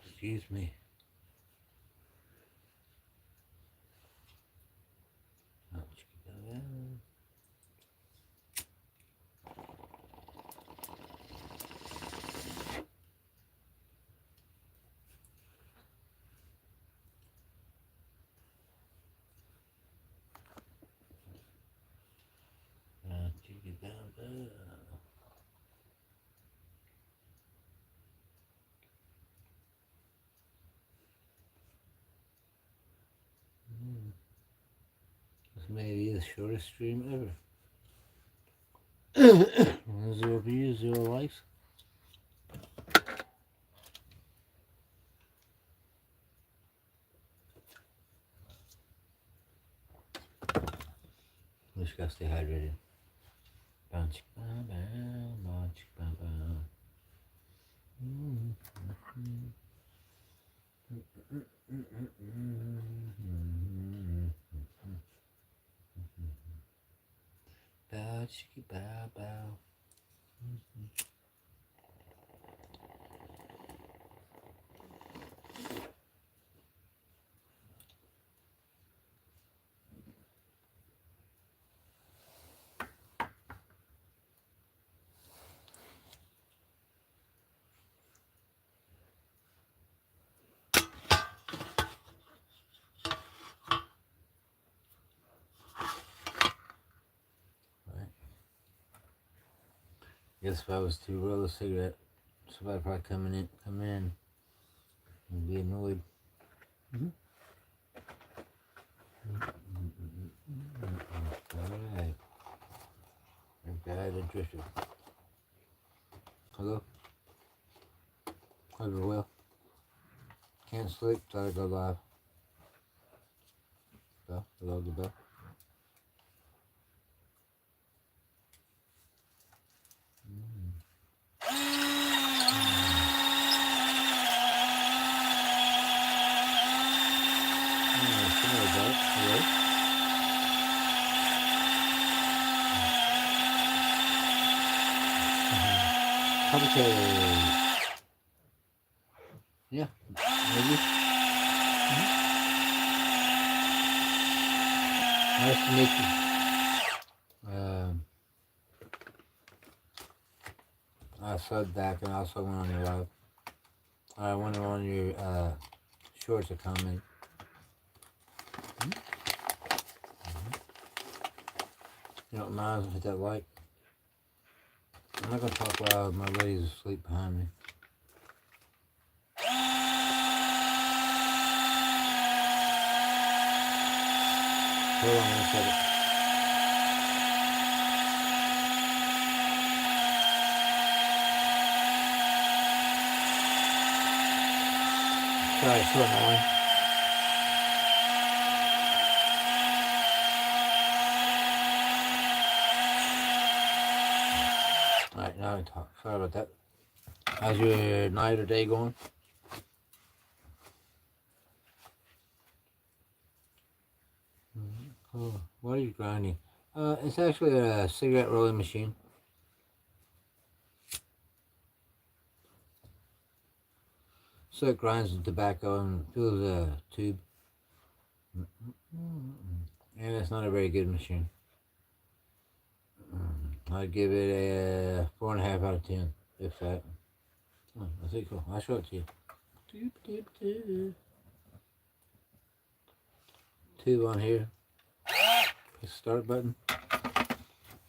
Excuse me. This may be the shortest stream ever. 0 views, 0 likes. Just gotta stay hydrated. Bounce, bounce, bounce, bounce, bounce. Bow, chicky, bow, bow. Guess if I was to roll a cigarette, somebody probably come in and be annoyed. Alright. Bad interested. Hello? Hello, well. Can't sleep, thought I'd go live. Bell, hello, the bell. Hello? Complicated. Yeah, maybe. Nice to meet you. I subbed back and also went on your live. I went on your shorts a comment. You don't mind if I hit that like? I'm not gonna talk loud, my lady's asleep behind me. Hold on 1 second. Sorry, it's so annoying. Alright, now I can talk. Sorry about that. How's your night or day going? Oh, what are you grinding? It's actually a cigarette rolling machine. So it grinds the tobacco and fills a tube. And it's not a very good machine. I'd give it a 4.5 out of 10, if that. Oh, I think so. I'll show it to you. Tube on here. The start button.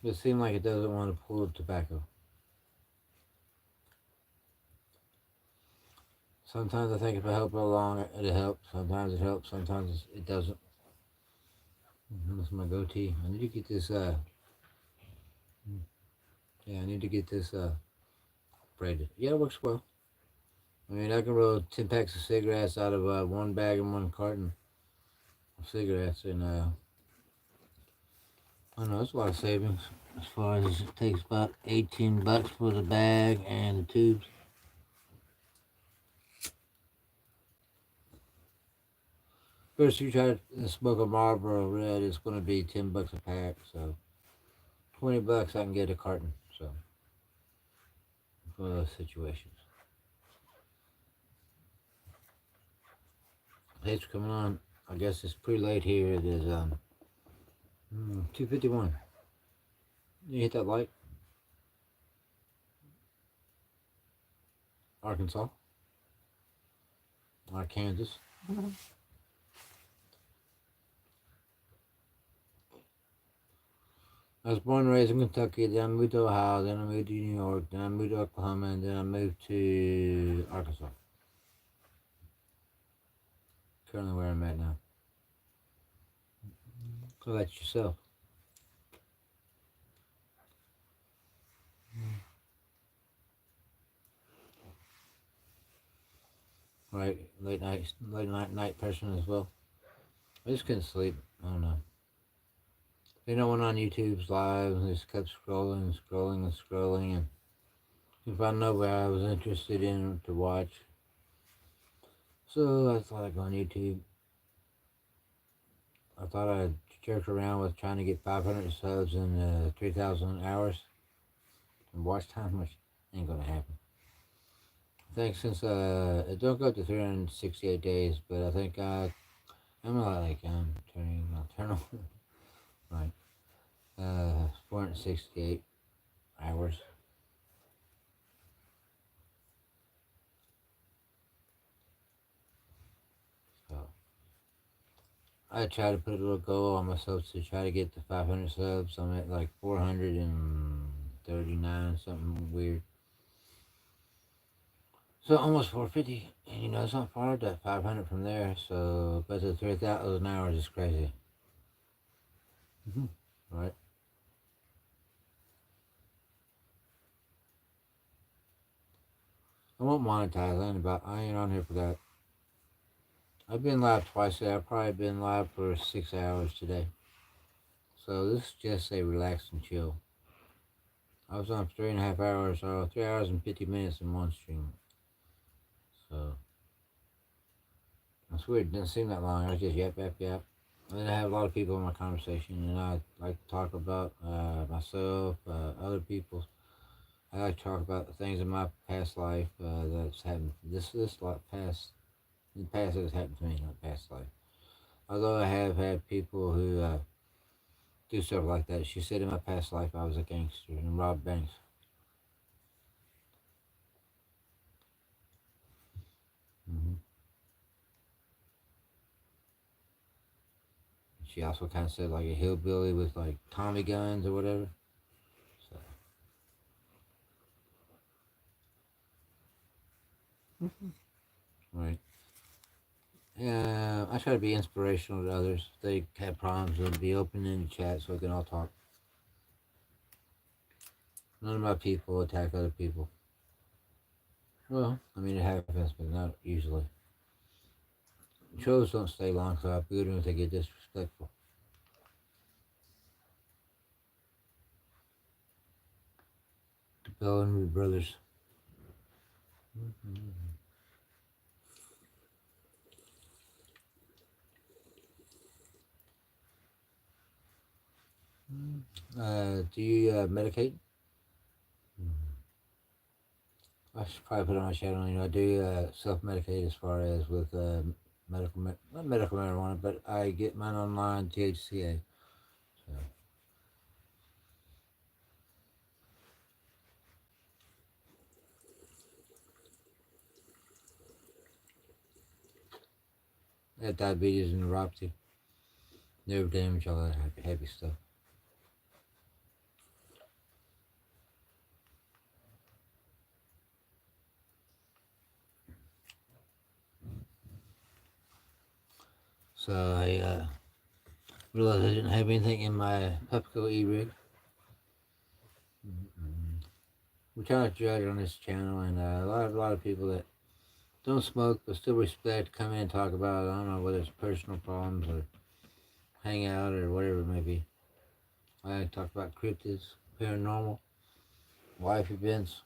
It seems like it doesn't want to pull the tobacco. Sometimes I think if I help it along, it'll help. Sometimes it helps, sometimes it doesn't. That's my goatee. I need to get this, yeah, I need to get this, braided. Yeah, it works well. I mean, I can roll 10 packs of cigarettes out of one bag and one carton of cigarettes, and I don't know, it's a lot of savings. As far as it takes about $18 for the bag and the tubes. First, you try to smoke a Marlboro Red, it's going to be $10 a pack. So $20, I can get a carton. So it's one of those situations. Thanks for coming on. I guess it's pretty late here. It is 2:51. You hit that light, Arkansas, or Kansas. I was born and raised in Kentucky, then I moved to Ohio, then I moved to New York, then I moved to Oklahoma, and then I moved to Arkansas. Currently where I'm at now. How about yourself? Right, late night person as well. I just couldn't sleep. I don't know. Then I went on YouTube's live and just kept scrolling and scrolling and scrolling and if I know what I was interested in to watch. So I thought I'd go on YouTube. I thought I'd jerk around with trying to get 500 subs in 3,000 hours and watch time, which ain't gonna happen. I think since it don't go up to 368 days, but I think I'm like turning nocturnal, right? 468 hours. So I try to put a little goal on myself to try to get to 500 subs. I'm at like 439, something weird. So almost 450, and it's not far to 500 from there. So, but the 3,000 hours is crazy. Right? I won't monetize. I ain't on here for that. I've been live twice today. I've probably been live for 6 hours today. So this is just a relax and chill. I was on for 3.5 hours, or 3 hours and 50 minutes in one stream. So it's weird. It didn't seem that long. I was just yap, yap, yap. And then I have a lot of people in my conversation, and I like to talk about myself, other people. I like to talk about the things in my past life that's happened. This like past, in the past, it has happened to me, not past life. Although I have had people who do stuff like that. She said in my past life I was a gangster and robbed banks. hmm She also kind of said like a hillbilly with like Tommy guns or whatever. So, right. Yeah, I try to be inspirational to others. If they have problems, they'll be open in the chat so we can all talk. None of my people attack other people. Well, I mean, it happens, but not usually. Shows don't stay long, so I boot them if they get disrespectful. The Bellamy brothers. Do you medicate? I should probably put it on my channel. I do self-medicate as far as with not medical marijuana, but I get mine online, THCA. So, I have diabetes and neuropathy, nerve damage, all that heavy stuff. So I realized I didn't have anything in my Pepco e-rig. We try to judge on this channel, and a lot of people that don't smoke but still respect come in and talk about, I don't know, whether it's personal problems or hang out or whatever it may be. I talk about cryptids, paranormal, life events,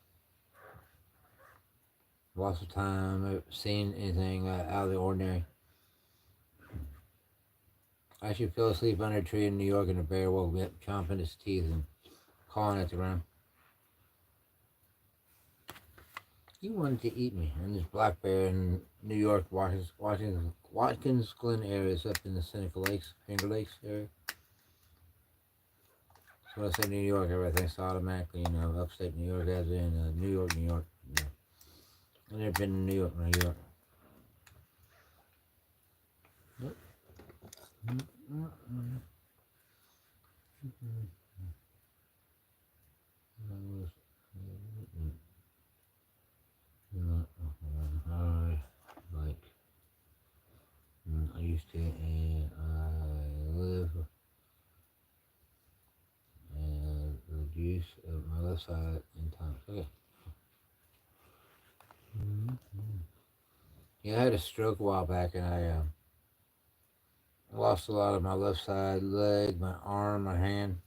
lots of time, seeing anything out of the ordinary. I actually fell asleep under a tree in New York and a bear woke me up chomping its teeth and clawing at the ground. He wanted to eat me. And this black bear in New York, Watkins Glen area is up in the Seneca Lakes, Finger Lakes area. So when I say New York, everybody thinks automatically, upstate New York, as in New York, New York. I've never been to New York, New York. Nope. I used to, and I live the use of my left side in times. Okay. Yeah, I had a stroke a while back, and I lost a lot of my left side leg, my arm, my hand.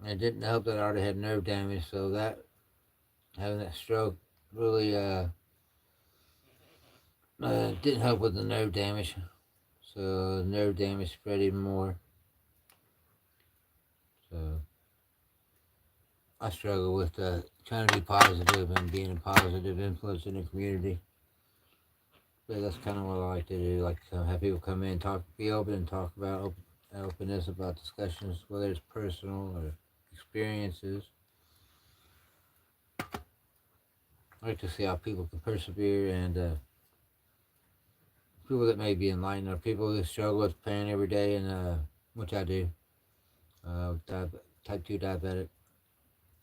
And it didn't help that I already had nerve damage, so that having that stroke really didn't help with the nerve damage. So nerve damage spread even more. So I struggle with trying to be positive and being a positive influence in the community. But that's kind of what I like to do. Like to have people come in, be open, and talk about openness about discussions, whether it's personal or experiences. I like to see how people can persevere and people that may be enlightened or people that struggle with pain every day, and which I do. Type 2 diabetic.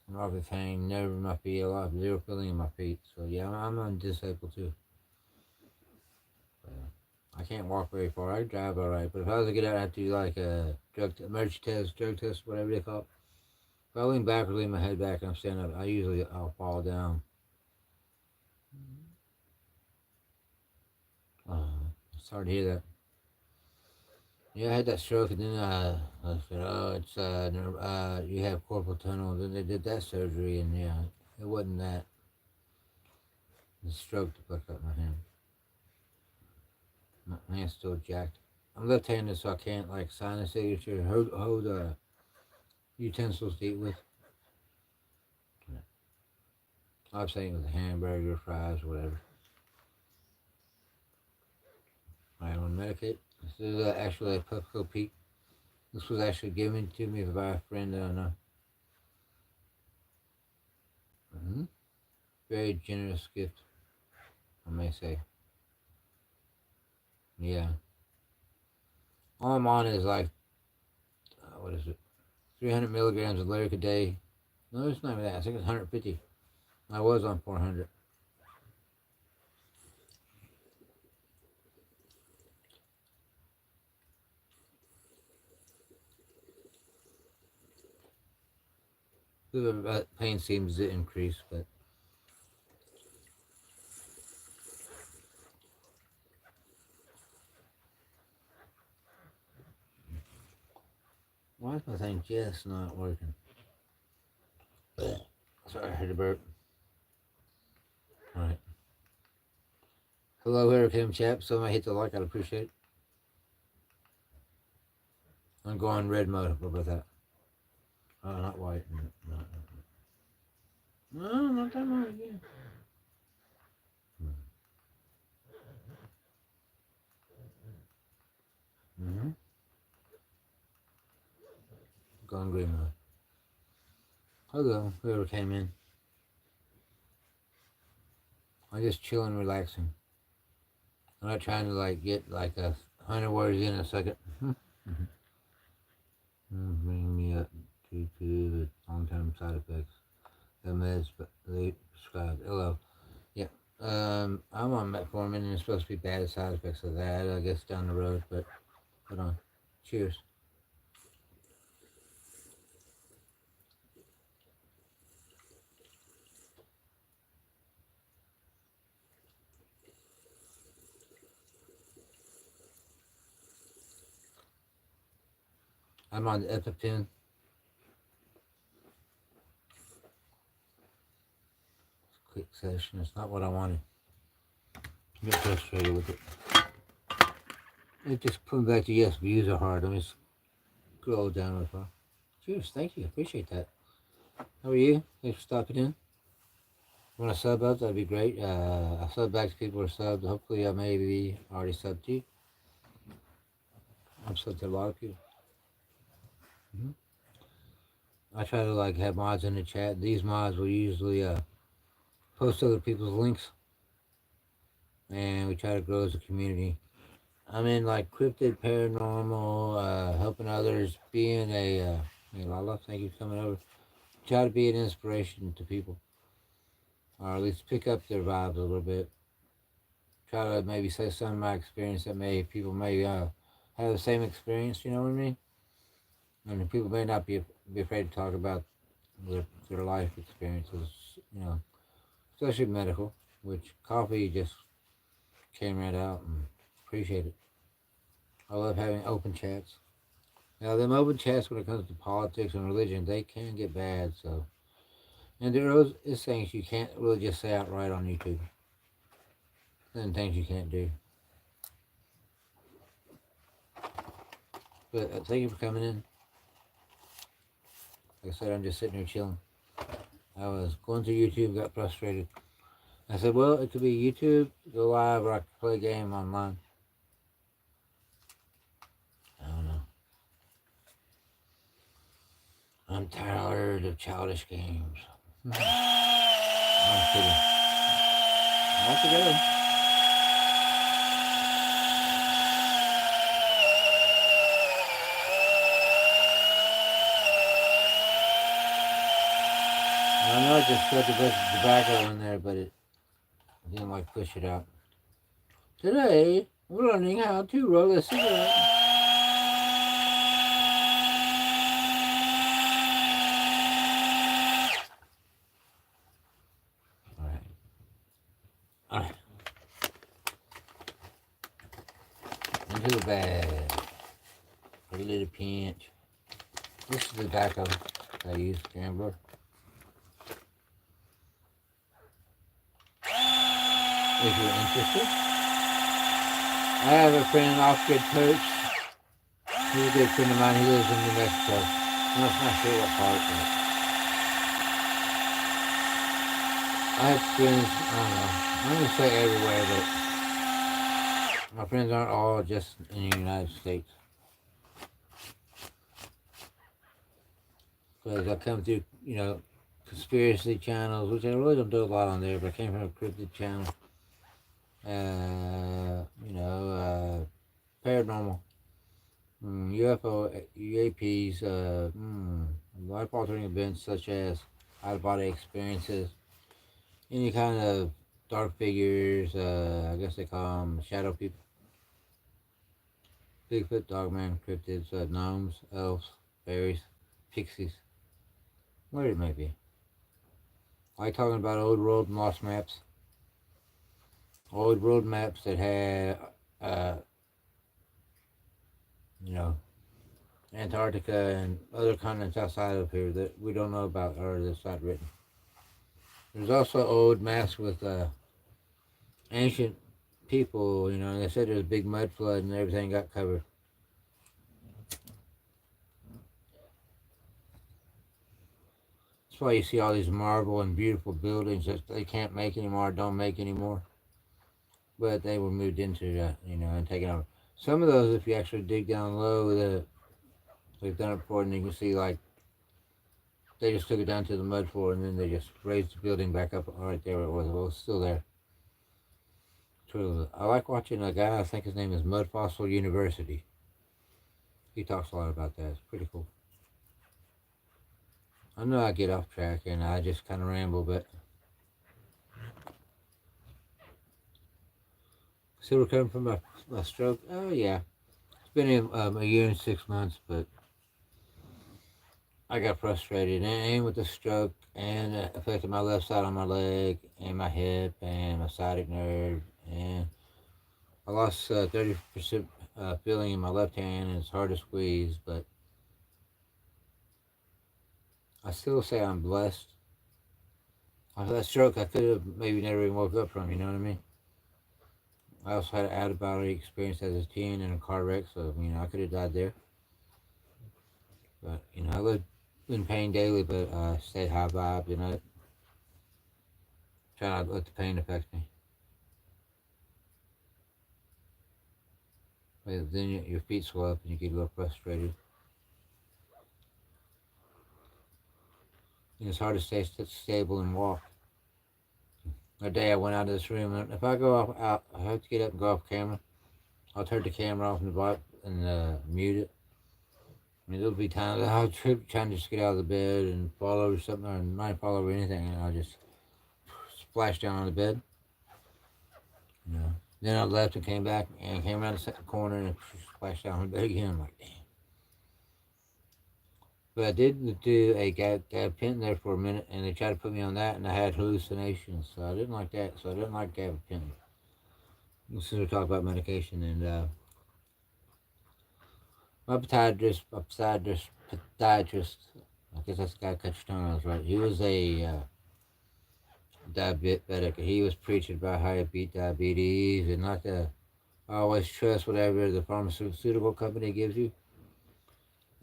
I'm always pain, nerve in my feet, a lot of zero feeling in my feet. So yeah, I'm disabled too. I can't walk very far. I drive all right, but if I was to get out, I have to do like a emergency test, drug test, whatever they call it. If I lean backwards, lean my head back, and I'm standing up, I'll fall down. It's hard to hear that. Yeah, I had that stroke, and then I said, "Oh, it's you have carpal tunnel." Then they did that surgery, and yeah, it wasn't that. The stroke to fuck up my hand. My hand's still jacked. I'm left-handed, so I can't like sign a signature, hold utensils to eat with. I'm saying with a hamburger, fries, whatever. I want to medicate. This is actually a Puffco Peak. This was actually given to me by a friend that I know. Very generous gift, I may say. Yeah. All I'm on is like, what is it? 300 milligrams of Lyric a day. No, it's not even that. I think it's 150. I was on 400. The pain seems to increase, but why is my thing just not working? Sorry, I heard a burp. Alright. Hello, Hurricane Chap. Somebody hit the like, I'd appreciate it. I'm going red mode. What about that? Oh, not white. No, not that much. Yeah. Mm-hmm. Going green mode. Hello, whoever came in. I'm just chilling, relaxing. I'm not trying to like get like 100 words in a second. Bring me up to the long-term side effects. The meds they prescribed. Hello. Yeah. I'm on metformin and it's supposed to be bad side effects of that, I guess, down the road, but hold on. Cheers. I'm on the EpiPen. Quick session. It's not what I wanted. I get frustrated with it. It just put back to yes, views are hard. Let me scroll down with her. Cheers, thank you, appreciate that. How are you? Thanks for stopping in. Want to sub up? That'd be great. I sub back to people who are subbed. Hopefully, I may be already subbed to you. I'm subbed to a lot of people. hmm I try to like have mods in the chat. These mods will usually post other people's links, and we try to grow as a community. I'm in like cryptid, paranormal, helping others, being hey Lala, thank you for coming over. Try to be an inspiration to people, or at least pick up their vibes a little bit. Try to maybe say some of my experience that people may have the same experience. You know what I mean? And people may not be afraid to talk about their life experiences. You know, especially medical, which coffee just came right out and appreciate it. I love having open chats. Now, them open chats when it comes to politics and religion, they can get bad. So, and is things you can't really just say outright on YouTube, and things you can't do. But thank you for coming in. Like I said, I'm just sitting here chilling. I was going to YouTube, got frustrated. I said, well, it could be YouTube, go live, or I could play a game online. I don't know. I'm tired of childish games. I'm kidding. Not together. I know I just put a bunch of tobacco in there, but it didn't like push it out. Today, we're learning how to roll a cigarette. Alright. Alright. Into the bag. A little pinch. This is the tobacco I use, Gambler. If you're interested. I have a friend, Off-Grid Coach. He's a good friend of mine. He lives in New Mexico. I'm not sure what part, but I have friends, I don't know. I'm going to say everywhere, but my friends aren't all just in the United States. Because I come through, conspiracy channels, which I really don't do a lot on there, but I came from a cryptid channel. Paranormal. UFO, UAPs, life-altering events such as out-of-body experiences, any kind of dark figures, I guess they call them shadow people, Bigfoot, Dogman, cryptids, gnomes, elves, fairies, pixies, whatever it may be. I like talking about old world and lost maps, old world maps that had, uh, you know, Antarctica and other continents outside of here that we don't know about or that's not written. There's also old maps with ancient people, they said there was a big mud flood and everything got covered. That's why you see all these marble and beautiful buildings that they can't make anymore, don't make anymore. But they were moved into, and taken over. Some of those, if you actually dig down low, they've done it before, and you can see, like, they just took it down to the mud floor, and then they just raised the building back up right there where it was. Well, it's still there. I like watching a guy, I think his name is Mud Fossil University. He talks a lot about that. It's pretty cool. I know I get off track and I just kind of ramble, but still recovering from my stroke. Oh, yeah. It's been a year and 6 months, but I got frustrated and with the stroke and it affected my left side on my leg and my hip and my sciatic nerve. And I lost 30% feeling in my left hand and it's hard to squeeze, but I still say I'm blessed. After that stroke, I could have maybe never even woke up from, you know what I mean? I also had an out of body experience as a teen in a car wreck, so I could have died there. But I lived in pain daily, but stayed high vibe. Try not to let the pain affect me. But then your feet swell up and you get a little frustrated. And it's hard to stay stable and walk. A day I went out of this room, and if I go off out, I have to get up and go off camera. I'll turn the camera off and mute it. There'll be times I'll trip trying to just get out of the bed and fall over something, or not fall over anything, and I'll just splash down on the bed. Then I left and came back and came around the second corner and splashed down on the bed again. I'm like, damn. But I did do a gabapentin there for a minute, and they tried to put me on that, and I had hallucinations, so I didn't like that. So I didn't like gabapentin. Since we talk about medication, and my podiatrist, I guess that's the guy who cut your toenails, right? He was a diabetic. He was preaching about how you beat diabetes and not to always trust whatever the pharmaceutical company gives you.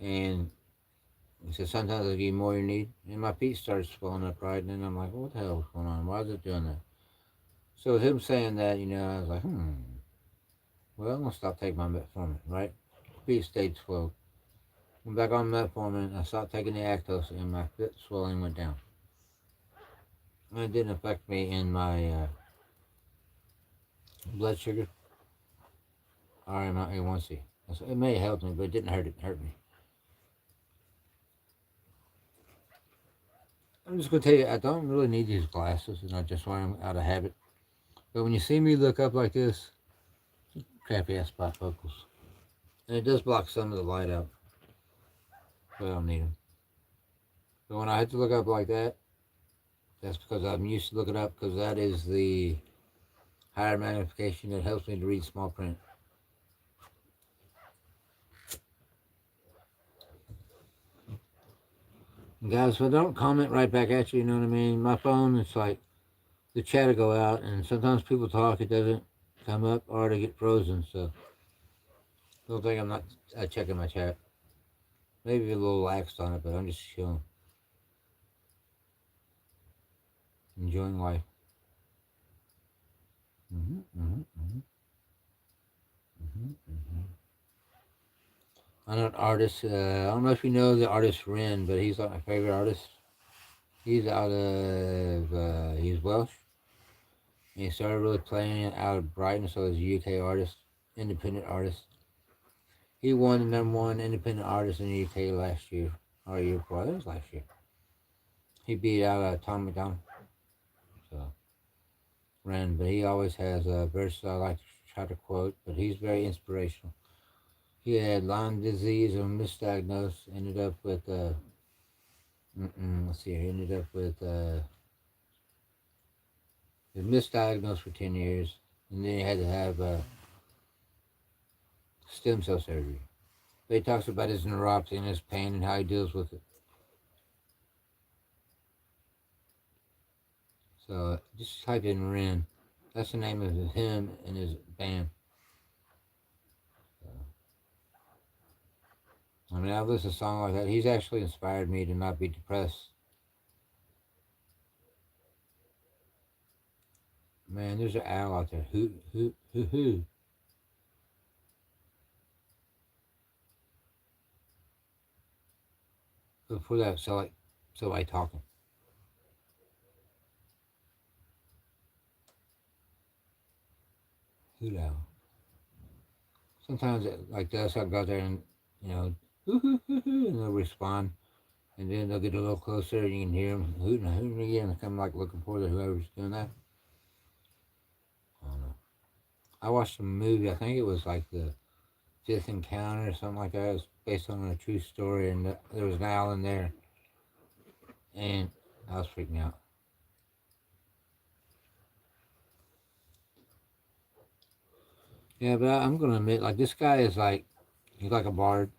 And he said sometimes they'll give you more you need. And my feet started swelling up, right? And then I'm like, what the hell is going on? Why is it doing that? So with him saying that, I was like, well, I'm going to stop taking my metformin, right? Feet stayed swelled. Went back on metformin, I stopped taking the Actos, and my foot swelling went down. And it didn't affect me in my blood sugar or in my A1C. It may have helped me, but it didn't hurt me. I'm just going to tell you, I don't really need these glasses, and I just wear them out of habit. But when you see me look up like this, crappy ass bifocals. And it does block some of the light out, but I don't need them. But when I have to look up like that, that's because I'm used to looking up, because that is the higher magnification that helps me to read small print. And guys, if I don't comment right back at you, you know what I mean? My phone, it's like the chat will go out, and sometimes people talk, it doesn't come up, or they get frozen, so don't think I'm not checking my chat. Maybe a little laxed on it, but I'm just chilling. Enjoying life. Mm-hmm, mm-hmm, mm-hmm. Mm-hmm, mm-hmm. I know an artist, I don't know if you know the artist Ren, but he's like my favorite artist. He's he's Welsh. And he started really playing it out of Brighton, so he's a UK artist, independent artist. He won the number one independent artist in the UK last year, or a year before. I think it was last year. He beat out Tom McDonald. So, Ren, but he always has a verse I like to try to quote, but he's very inspirational. He had Lyme disease and misdiagnosed, ended up with, let's see, he ended up with, he was misdiagnosed for 10 years, and then he had to have stem cell surgery. But he talks about his neuropathy and his pain and how he deals with it. So just type in Ren. That's the name of him and his band. So, I've listened to a song like that. He's actually inspired me to not be depressed. Man, there's an owl out there. Who. Before that, somebody talking. Hoot owl. Sometimes like this, I'll go out there and, you know, and they'll respond. And then they'll get a little closer and you can hear them hooting again. And come like looking for whoever's doing that. I don't know. I watched a movie, I think it was like the Fifth Encounter or something like that. It was based on a true story, and there was an owl in there. And I was freaking out. Yeah, but I'm going to admit, like, this guy is like, he's like a bard.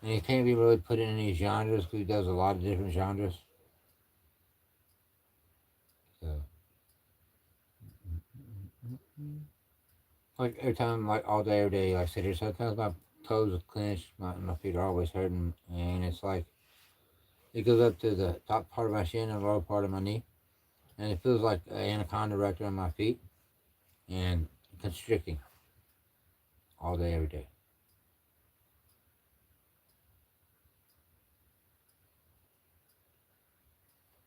And he can't be really put in any genres because he does a lot of different genres. So. Like every time, like all day, every day, like I sit here, sometimes my toes are clenched, my feet are always hurting, and it's like it goes up to the top part of my shin and the lower part of my knee, and it feels like an anaconda right there on my feet, and constricting all day, every day.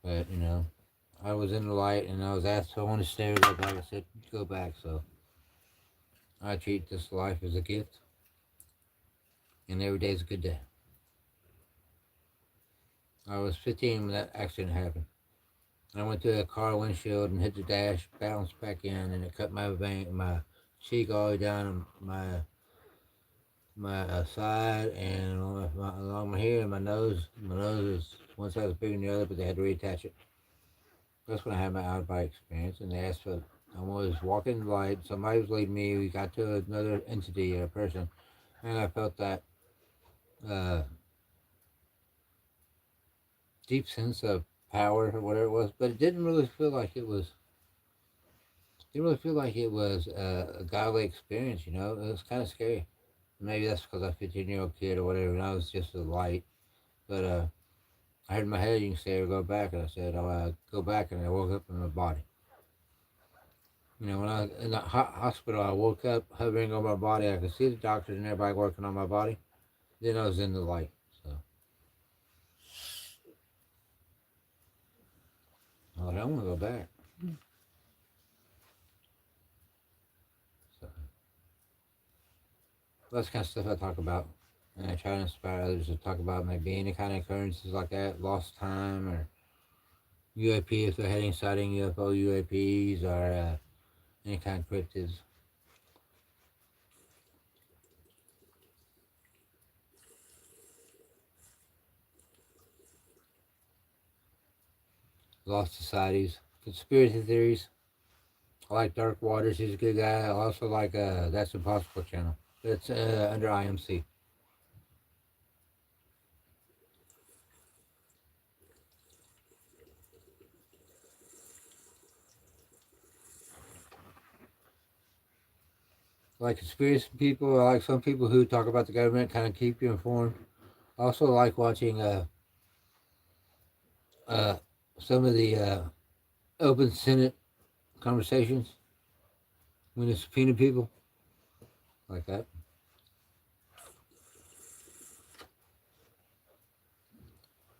But I was in the light, and I was asked to on the stairs, like I said, go back. So I treat this life as a gift, and every day is a good day. I was 15 when that accident happened. I went through a car windshield and hit the dash, bounced back in, and it cut my cheek all the way down my side and along my hair and my nose. My nose is one side was bigger than the other, but they had to reattach it. That's when I had my out of body experience, and they asked for. I was walking the light. Somebody was leading me. We got to another entity, a person, and I felt that uh, deep sense of power or whatever it was. But it didn't really feel like it was. Didn't really feel like it was a godly experience. It was kind of scary. Maybe that's because I'm a 15-year-old kid or whatever, and I was just a light. But I heard in my head, you can say, or go back. And I said, oh, go back. And I woke up in my body. When I was in the hospital, I woke up hovering over my body. I could see the doctors and everybody working on my body. Then I was in the light. So I was like, I want to go back. So that's the kind of stuff I talk about. And I try to inspire others to talk about maybe any kind of occurrences like that, lost time, or UAP if they're heading sighting UFO UAPs, or any kind of cryptids. Lost societies, conspiracy theories. I like Dark Waters. He's a good guy. I also like That's Impossible channel. It's under IMC. I like conspiracy people. I like some people who talk about the government, kind of keep you informed. I also like watching uh, some of the open Senate conversations when they subpoena people like that.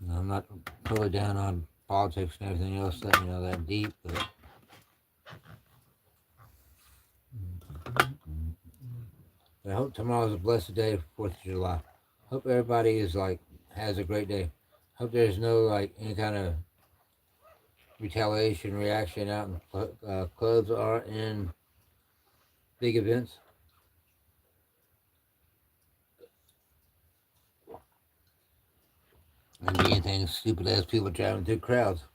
I'm not totally down on politics and everything else that deep, but I hope tomorrow's a blessed day, 4th of July. Hope everybody is like has a great day. Hope there's no like any kind of retaliation reaction out in clubs or in big events. And be anything stupid as people driving through crowds.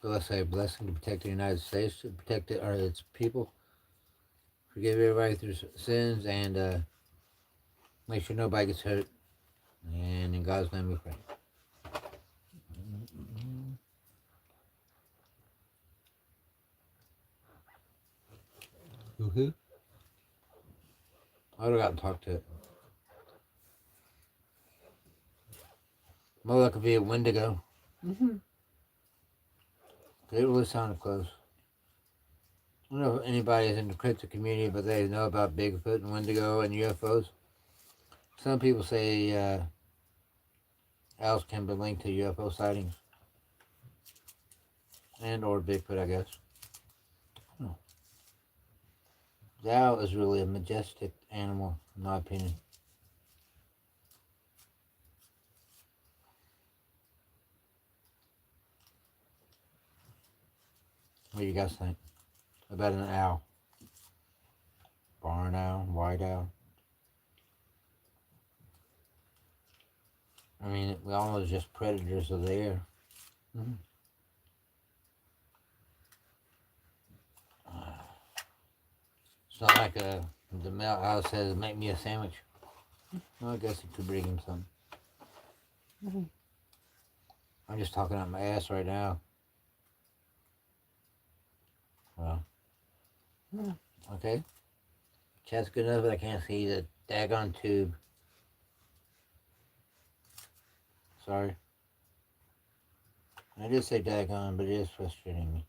So let's say a blessing to protect the United States, to protect its people, forgive everybody through sins, and make sure nobody gets hurt. And in God's name we pray. Woohoo. I would have gotten to talk to it. More like could be a Wendigo. Mm-hmm. It really sounded close. I don't know if anybody is in the cryptid community, but they know about Bigfoot and Wendigo and UFOs. Some people say owls can be linked to UFO sightings and or Bigfoot, I guess. Oh. The owl is really a majestic animal, in my opinion. What do you guys think about an owl? Barn owl, white owl. I mean, we all know it's just predators of the air. Mm-hmm. It's not like the male owl says, make me a sandwich. Well, I guess it could bring him some. Mm-hmm. I'm just talking out my ass right now. Well, okay. Chat's good enough, but I can't see the daggone tube. Sorry. I did say daggone, but it is frustrating me.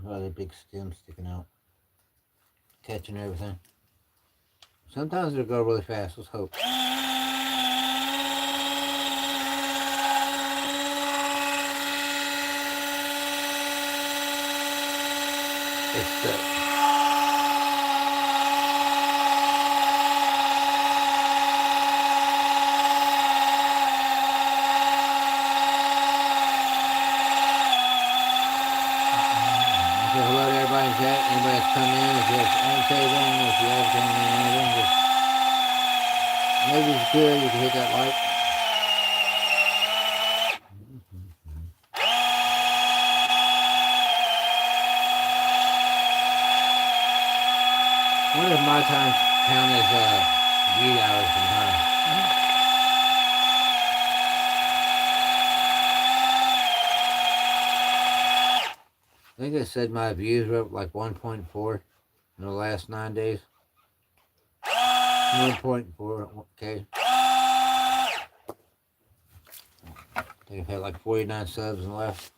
All the big stem sticking out, catching everything. Sometimes it'll go really fast. Let's hope. It's stuck. Hello to everybody in chat. Anybody that's come in, if you have anything, if you have anything, just maybe if you could, you can hit that like. I wonder if my time count as view hours sometimes. I think I said my views were up like 1.4 in the last 9 days. 1.4, okay. I think I've had like 49 subs in the last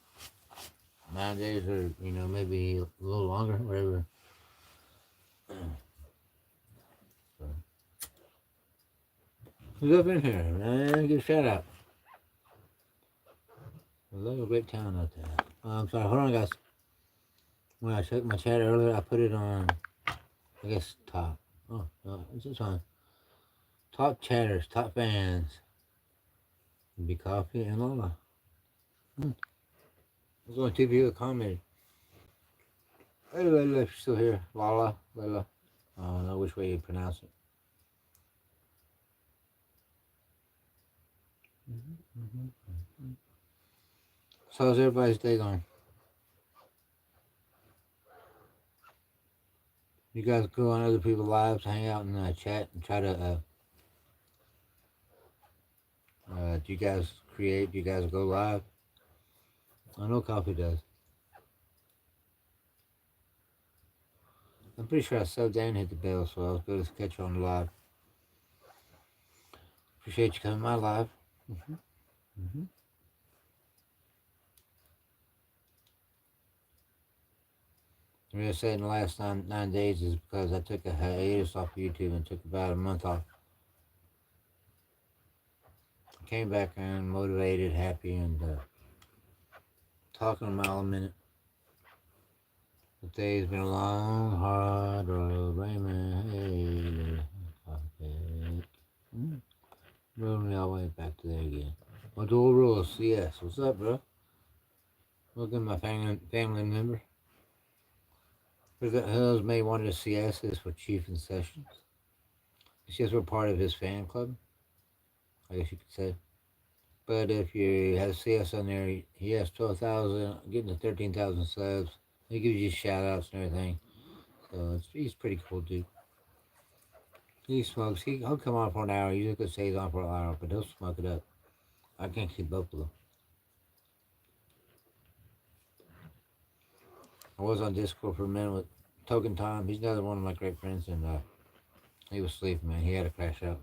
9 days, or maybe a little longer, whatever. So, who's up in here, man? Give a shout out. I love a great town out there. I'm sorry, hold on, guys. When I checked my chat earlier, I put it on, I guess, top. Oh, no, it's just on top chatters, top fans. It'd be Coffee and Lola. There's only 2 people that commented. Hey, Layla, if you're still here. Lala, Layla. I don't know which way you pronounce it. So how's everybody's day going? You guys go on other people's lives, hang out and chat and try to, do you guys create, do you guys go live? I know Coffee does. I'm pretty sure I subbed and hit the bell, so I was good to catch you on the live. Appreciate you coming to my live. The reason I said in the last 9 days is because I took a hiatus off of YouTube and took about a month off. I came back and motivated, happy, and talking a mile a minute. The day's been a long, hard road, Raymond. Hey, rolling me all the way back to there again. Raymond CS. What's up, bro? Welcome, my family member. President Hills may wanted to CS this for Chief and Sessions. It's just we're part of his fan club, I guess you could say. But if you have CS on there, he has 12,000, getting to 13,000 subs. He gives you shout outs and everything. So he's pretty cool, dude. He smokes. He'll come on for an hour. You could say he's on for an hour, but he'll smoke it up. I can't keep up with him. I was on Discord for a minute with Token Tom. He's another one of my great friends, and he was sleeping, man. He had to crash out.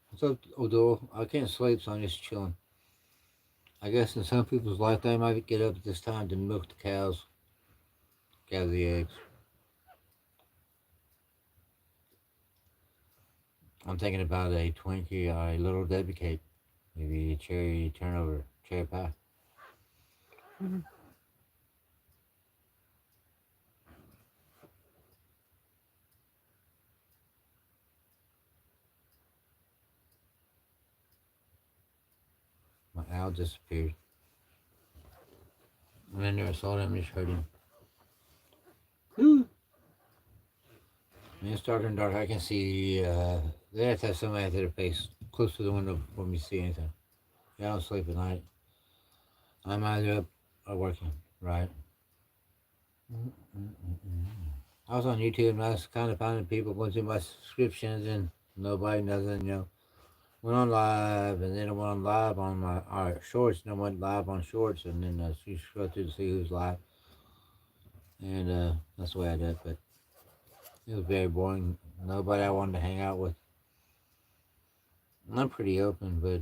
What's up, Odell? I can't sleep, so I'm just chilling. I guess in some people's life, they might get up at this time to milk the cows, gather the eggs. I'm thinking about a Twinkie or a Little Debbie cake. Maybe a cherry turnover, cherry pie. My owl disappeared. I never saw him, just heard him. Man, it's darker and darker. I can see, they have to have somebody at their face close to the window for me to see anything. Yeah, I don't sleep at night. I'm either up or working, right? I was on YouTube and I was kind of finding people going through my subscriptions and nobody, nothing. Went on live and then I went on live on my shorts and I went live on shorts and then you scroll through to see who's live. and that's the way I did it. But it was very boring. Nobody I wanted to hang out with. I'm pretty open, but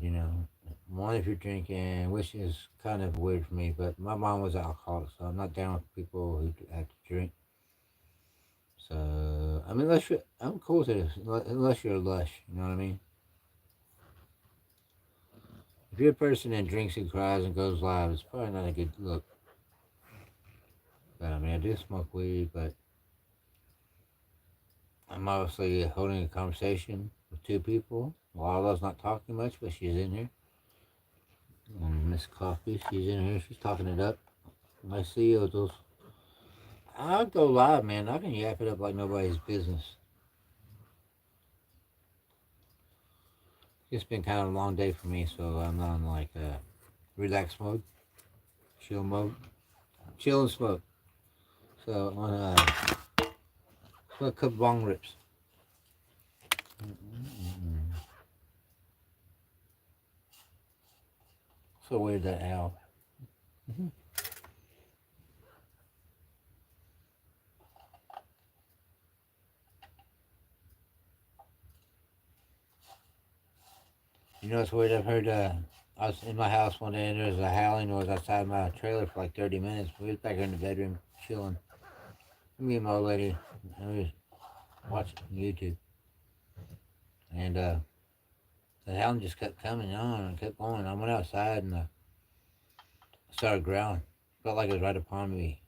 one if you're drinking, which is kind of weird for me. But my mom was an alcoholic, so I'm not down with people who have to drink. So I mean, I'm cool with it unless you're lush. You know what I mean? If you're a person that drinks and cries and goes live, it's probably not a good look. But I mean, I do smoke weed, but I'm obviously holding a conversation with two people. Lala's not talking much, but she's in here. Miss Coffee, she's in here. She's talking it up. I see you, those. I'll go live, man. I can yap it up like nobody's business. It's been kind of a long day for me, so I'm on like relax mode, chill mode, chill and smoke. So I'm gonna smoke a couple bong rips. So weird that owl. You know, it's weird. I've heard. I was in my house one day and there was a howling noise outside my trailer for like 30 minutes. We was back here in the bedroom chilling. Me and my old lady, and we was watching YouTube, and the howling just kept coming on and kept going. I went outside and started growling. Felt like it was right upon me.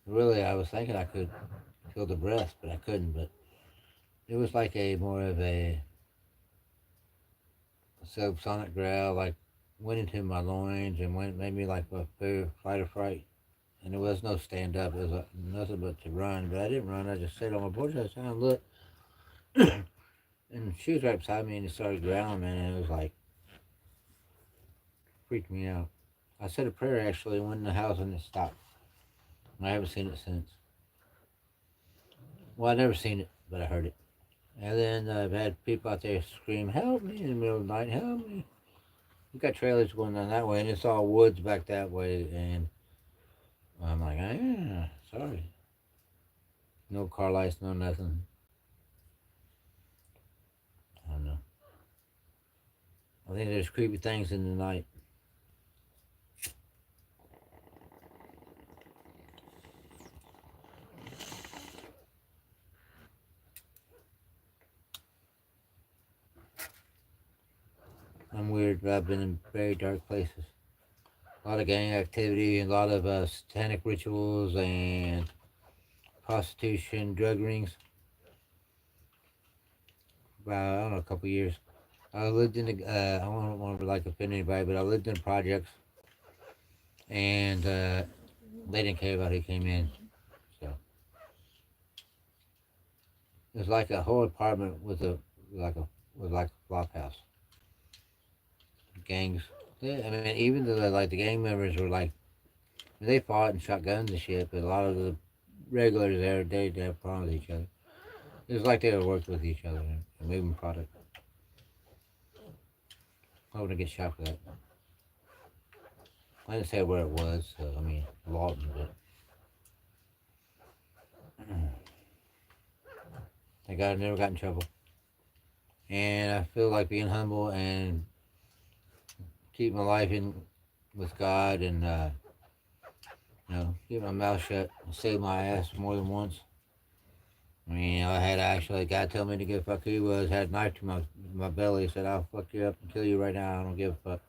Really, I was thinking I could feel the breath, but I couldn't. But it was like a more of a subsonic growl, like went into my loins and made me like a fear, fight or fright. And there was no stand up. It was nothing but to run. But I didn't run. I just sat on my porch outside and looked. And she was right beside me and it started growling, man. And it was like, freaked me out. I said a prayer actually, went in the house and it stopped. I haven't seen it since. Well, I never seen it, but I heard it. And then I've had people out there scream, help me in the middle of the night, help me. We got trailers going down that way, and it's all woods back that way. And I'm like, yeah, sorry. No car lights, no nothing. I don't know. I think there's creepy things in the night. I'm weird, but I've been in very dark places. A lot of gang activity, a lot of satanic rituals, and prostitution, drug rings. About, I don't know, a couple years. I lived in the, I don't want to like offend anybody, but I lived in projects, and they didn't care about who came in. So it was like a whole apartment with like a flop house. Gangs. I mean, even the gang members were like they fought and shot guns and shit, but a lot of the regulars there they have problems with each other. It was like they were working with each other and moving product. I wouldn't get shot for that. I didn't say where it was, so I mean Lawton, but thank God I never got in trouble. And I feel like being humble and keep my life in with God and keep my mouth shut and save my ass more than once. I mean, I had actually a guy tell me to give a fuck who he was, had a knife to my belly, said, I'll fuck you up and kill you right now, I don't give a fuck.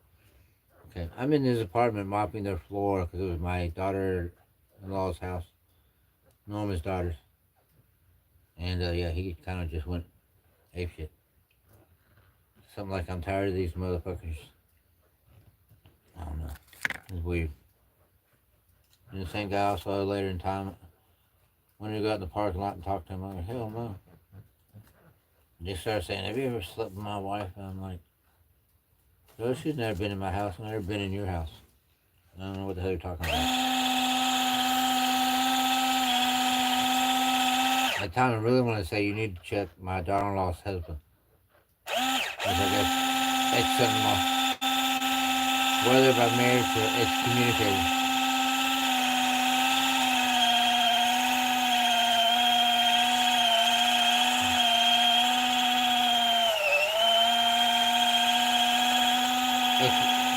Okay, I'm in this apartment mopping their floor because it was my daughter-in-law's house, Norma's daughter's. And yeah, he kind of just went apeshit. Something like, I'm tired of these motherfuckers. I don't know. It's weird. And the same guy also later in time, when he got in the parking lot and talked to him, I'm like, hell no. And they started saying, have you ever slept with my wife? And I'm like, no, she's never been in my house. I've never been in your house. I don't know what the hell you're talking about. At the time, I really wanted to say, you need to check my daughter-in-law's husband. I guess ex-son-in-law. Whether by marriage or excommunicated.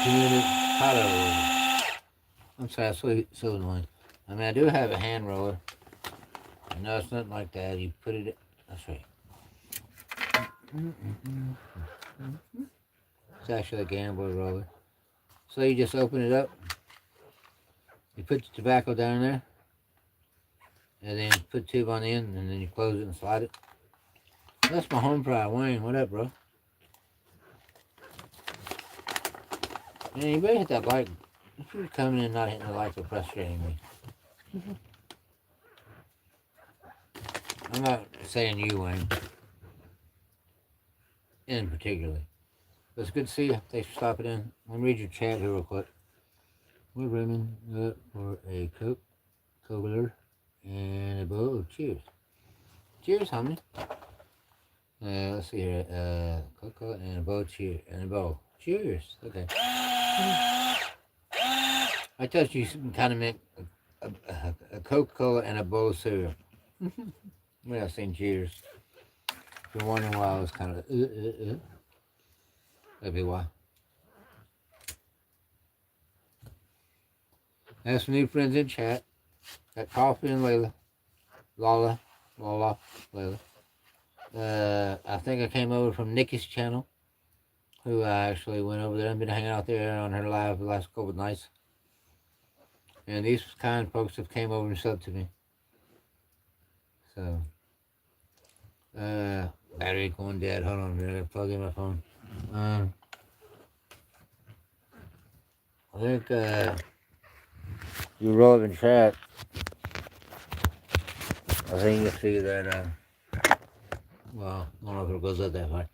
2 minute hot roller. I'm sorry, so annoying. I mean, I do have a hand roller. I know it's nothing like that. You put it. That's right. It's actually a gambler roller. So you just open it up. You put the tobacco down there, and then you put the tube on the end, and then you close it and slide it. That's my home pride, Wayne. What up, bro? Man, you better hit that like. If you're coming in and not hitting the like, are frustrating me. I'm not saying you, Wayne, in particular. But it's good to see you. Thanks for stopping in. Let me read your chat here real quick. We're running up for a Coke, Cobbler, and a bowl. Cheers. Cheers, homie. Let's see here. Coca and a bowl. Cheers. And a bowl. Cheers. Okay. I thought you kind of meant a Coca-Cola and a bowl of cereal. Well, I saying cheers. If you're wondering why I was kind of that'd be why. I have some new friends in chat. Got Coffee and Layla. Lala. Layla. I think I came over from Nikki's channel, who I actually went over there and been hanging out there on her live the last couple of nights. And these kind folks have came over and subbed to me. So, battery going dead. Hold on a minute, I gotta plug in my phone. I think, you roll up in chat. I think you'll see that, well, I don't know if it goes up that far.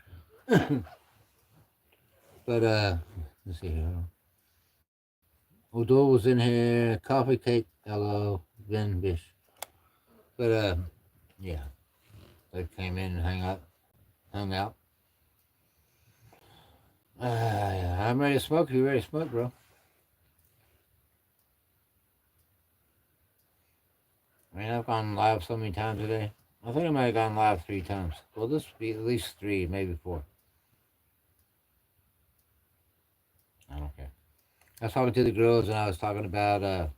But, let's see here. O'Dole was in here. Coffee Cake. Hello. Ben Bish. But, yeah. They came in and hung out. Yeah, I'm ready to smoke. You ready to smoke, bro? I mean, I've gone live so many times today. I think I might have gone live 3 times. Well, this would be at least 3, maybe 4. I don't care. I was talking to the girls and I was talking about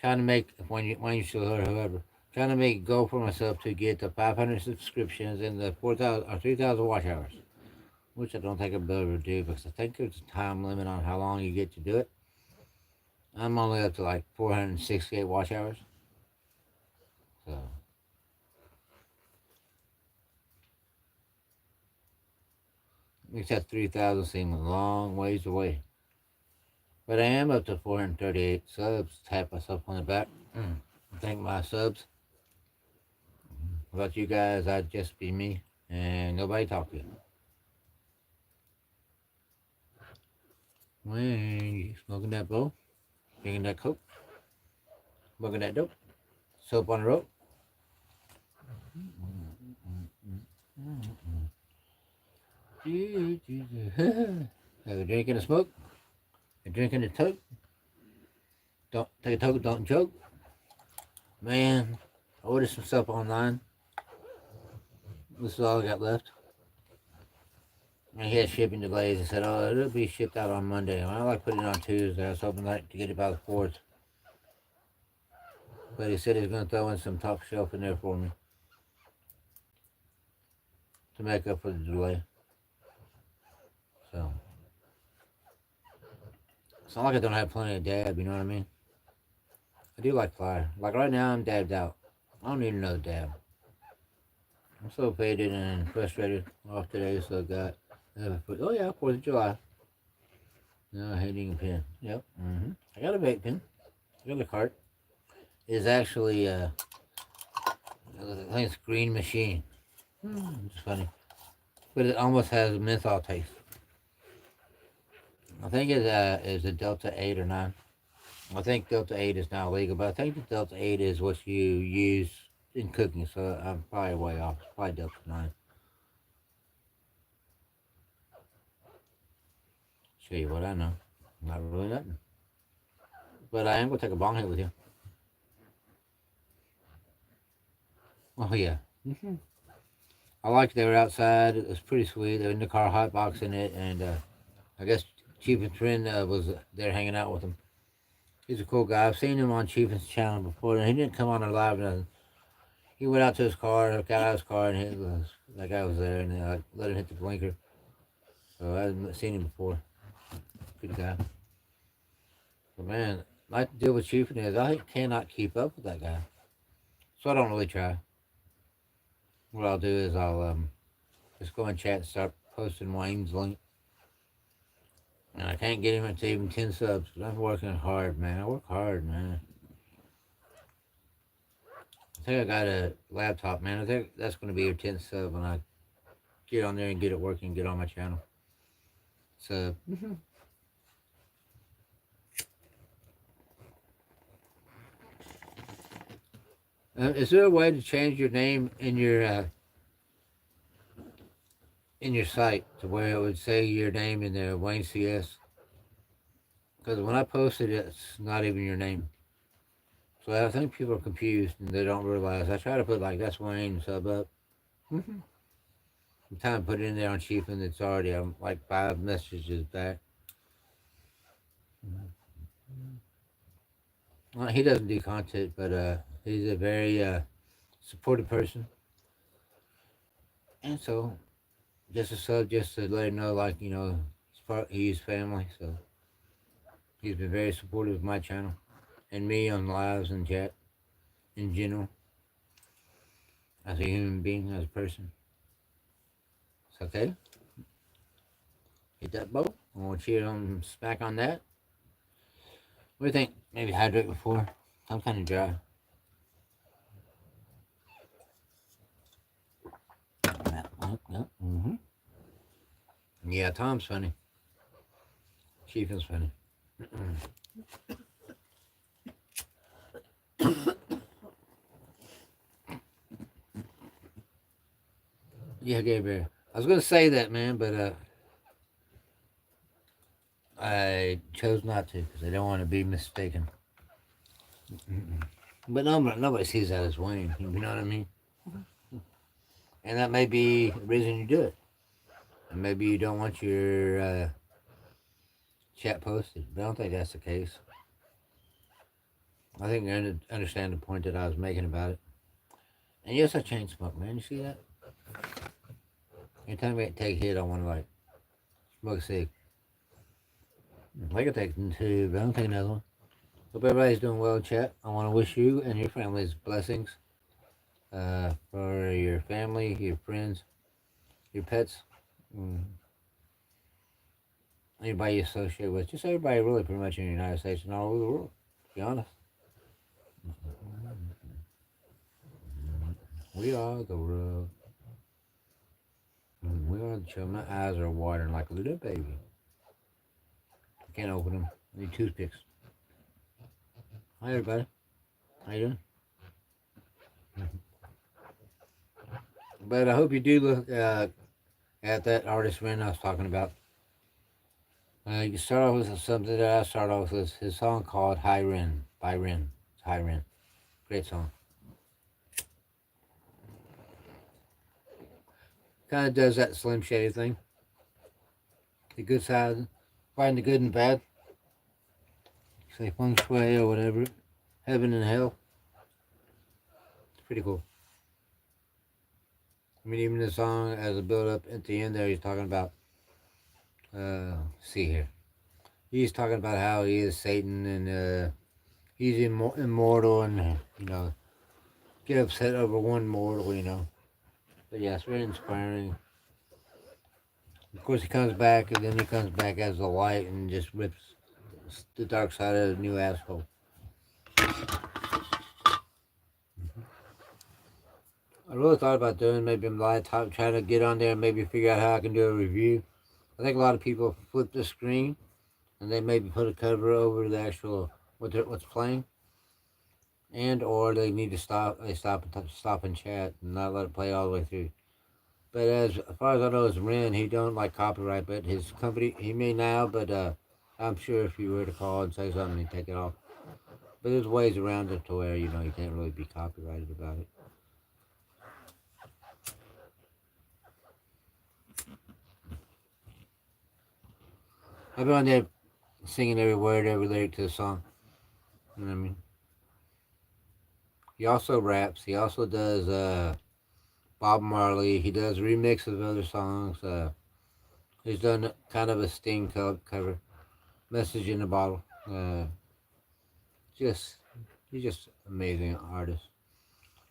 trying to make when you show her whoever trying to make a goal for myself to get the 500 subscriptions and the 4,000 or 3,000 watch hours, which I don't think I'll be able to do because I think there's a time limit on how long you get to do it. I'm only up to like 468 watch hours, so makes that 3,000 seem a long ways away. But I am up to 438 subs. Tap myself on the back. Thank my subs. Without you guys, I'd just be me and nobody talk to. When you smoking that bowl, drinking that coke, smoking that dope, soap on the rope. Have a drink and a smoke, a drink and a toke. Don't take a toke, don't choke. Man, I ordered some stuff online. This is all I got left. And he had shipping delays. He said, "Oh, it'll be shipped out on Monday." I like putting it on Tuesday. I was hoping like to get it by the 4th. But he said he's going to throw in some top shelf in there for me to make up for the delay. So it's not like I don't have plenty of dab, you know what I mean? I do like fire. Like right now, I'm dabbed out. I don't need another dab. I'm so faded and frustrated off today, so I got. Oh yeah, 4th of July. No, hitting a pen. Yep. I got a vape pen. I got a cart. It's actually, I think it's Green Machine. It's funny. But it almost has a menthol taste. I think it is a Delta 8 or 9. I think Delta 8 is now legal, but I think the Delta 8 is what you use in cooking, so I'm probably way off. It's probably Delta 9. Show you what I know. Not really nothing. But I am going to take a bong hit with you. Oh, yeah. I liked they were outside. It was pretty sweet. They were in the car hotboxing it, and I guess Chief's friend was there hanging out with him. He's a cool guy. I've seen him on Chief's channel before, and he didn't come on our live or nothing. He went out to his car, got out of his car, and that guy was there, and let him hit the blinker. So I hadn't seen him before. Good guy. But man, my deal with Chief is I cannot keep up with that guy, so I don't really try. What I'll do is I'll just go in chat and start posting Wayne's link. And I can't get him to even 10 subs, but I'm working hard, man. I work hard, man. I think I got a laptop, man. I think that's going to be your 10th sub when I get on there and get it working, get on my channel. So, is there a way to change your name in your site to where it would say your name in there, Wayne CS? Because when I posted it, it's not even your name. So I think people are confused and they don't realize. I try to put like that's Wayne sub up. I'm trying to put it in there on Chief and it's already like 5 messages back. Well, he doesn't do content, but he's a very supportive person. And so, just a sub, just to let him know, like, he's family. So, he's been very supportive of my channel and me on lives and chat in general as a human being, as a person. It's okay. Hit that boat. I want to cheer on smack on that. What do you think? Maybe hydrate before? I'm kind of dry. Mm-hmm. Yeah, Tom's funny. Chief is funny. Yeah, Gabriel. I was gonna say that, man, but I chose not to because I don't want to be mistaken. But nobody sees that as Wayne. You know what I mean? And that may be the reason you do it. And maybe you don't want your chat posted, but I don't think that's the case. I think you understand the point that I was making about it. And yes, I chain smoke, man. You see that? Anytime I take a hit, I want to like smoke a cig. I can take two, but I don't take another one. Hope everybody's doing well, chat. I want to wish you and your families blessings for your family, your friends, your pets, anybody you associate with. Just everybody really pretty much in the United States and all over the world, to be honest. We are the world. We are the children. My eyes are watering like a little baby. I can't open them. I need toothpicks. Hi, everybody. How you doing? But I hope you do look at that artist friend I was talking about. You can start off with something that I start off with his song called High Ren by Ren. It's High Ren. Great song. Kind of does that Slim Shady thing. The good side, find the good and bad. Say feng shui or whatever. Heaven and hell. It's pretty cool. I mean, even the song as a build up at the end there, he's talking about, see here. He's talking about how he is Satan and he's immortal and, get upset over one mortal. But yeah, it's very inspiring. Of course, he comes back and then he comes back as the light and just rips the dark side of the new asshole. I really thought about doing maybe a live top, trying to get on there and maybe figure out how I can do a review. I think a lot of people flip the screen and they maybe put a cover over the actual what's playing, and or they need to stop. They stop and chat and not let it play all the way through. But as far as I know, as Ren, he don't like copyright, but his company he may now. But I'm sure if you were to call and say something, he'd take it off. But there's ways around it to where you can't really be copyrighted about it. I've been on there singing every word, every lyric to the song. You know what I mean? He also raps. He also does Bob Marley. He does remixes of other songs. He's done kind of a Sting cover, Message in a Bottle. Just he's just amazing artist.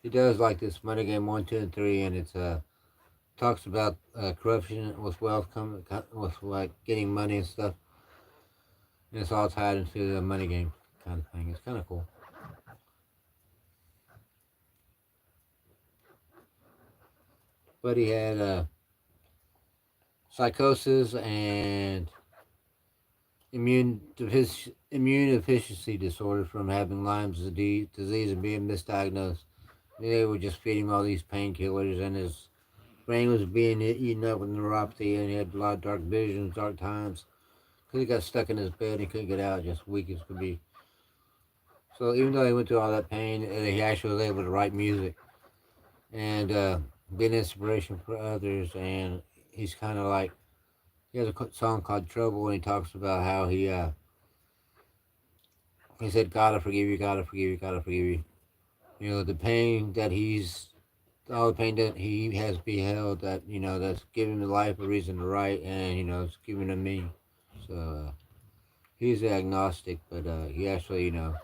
He does like this Money Game 1, 2, and 3, and it's talks about corruption with wealth coming with like getting money and stuff, and it's all tied into the money game kind of thing. It's kind of cool. But he had psychosis and immune deficiency disorder from having Lyme's disease and being misdiagnosed. And they were just feeding him all these painkillers, and his brain was being eaten up with neuropathy, and he had a lot of dark visions, dark times. Because he got stuck in his bed and he couldn't get out, just weak as could be. So even though he went through all that pain, he actually was able to write music and be an inspiration for others. And he's kind of like, he has a song called Trouble, and he talks about how he said, "Gotta forgive you, gotta forgive you, gotta forgive you." You know, the pain that all the pain that he has beheld, that, you know, that's giving the life a reason to write, and, you know, it's giving him meaning. So, he's agnostic, but he actually, you know,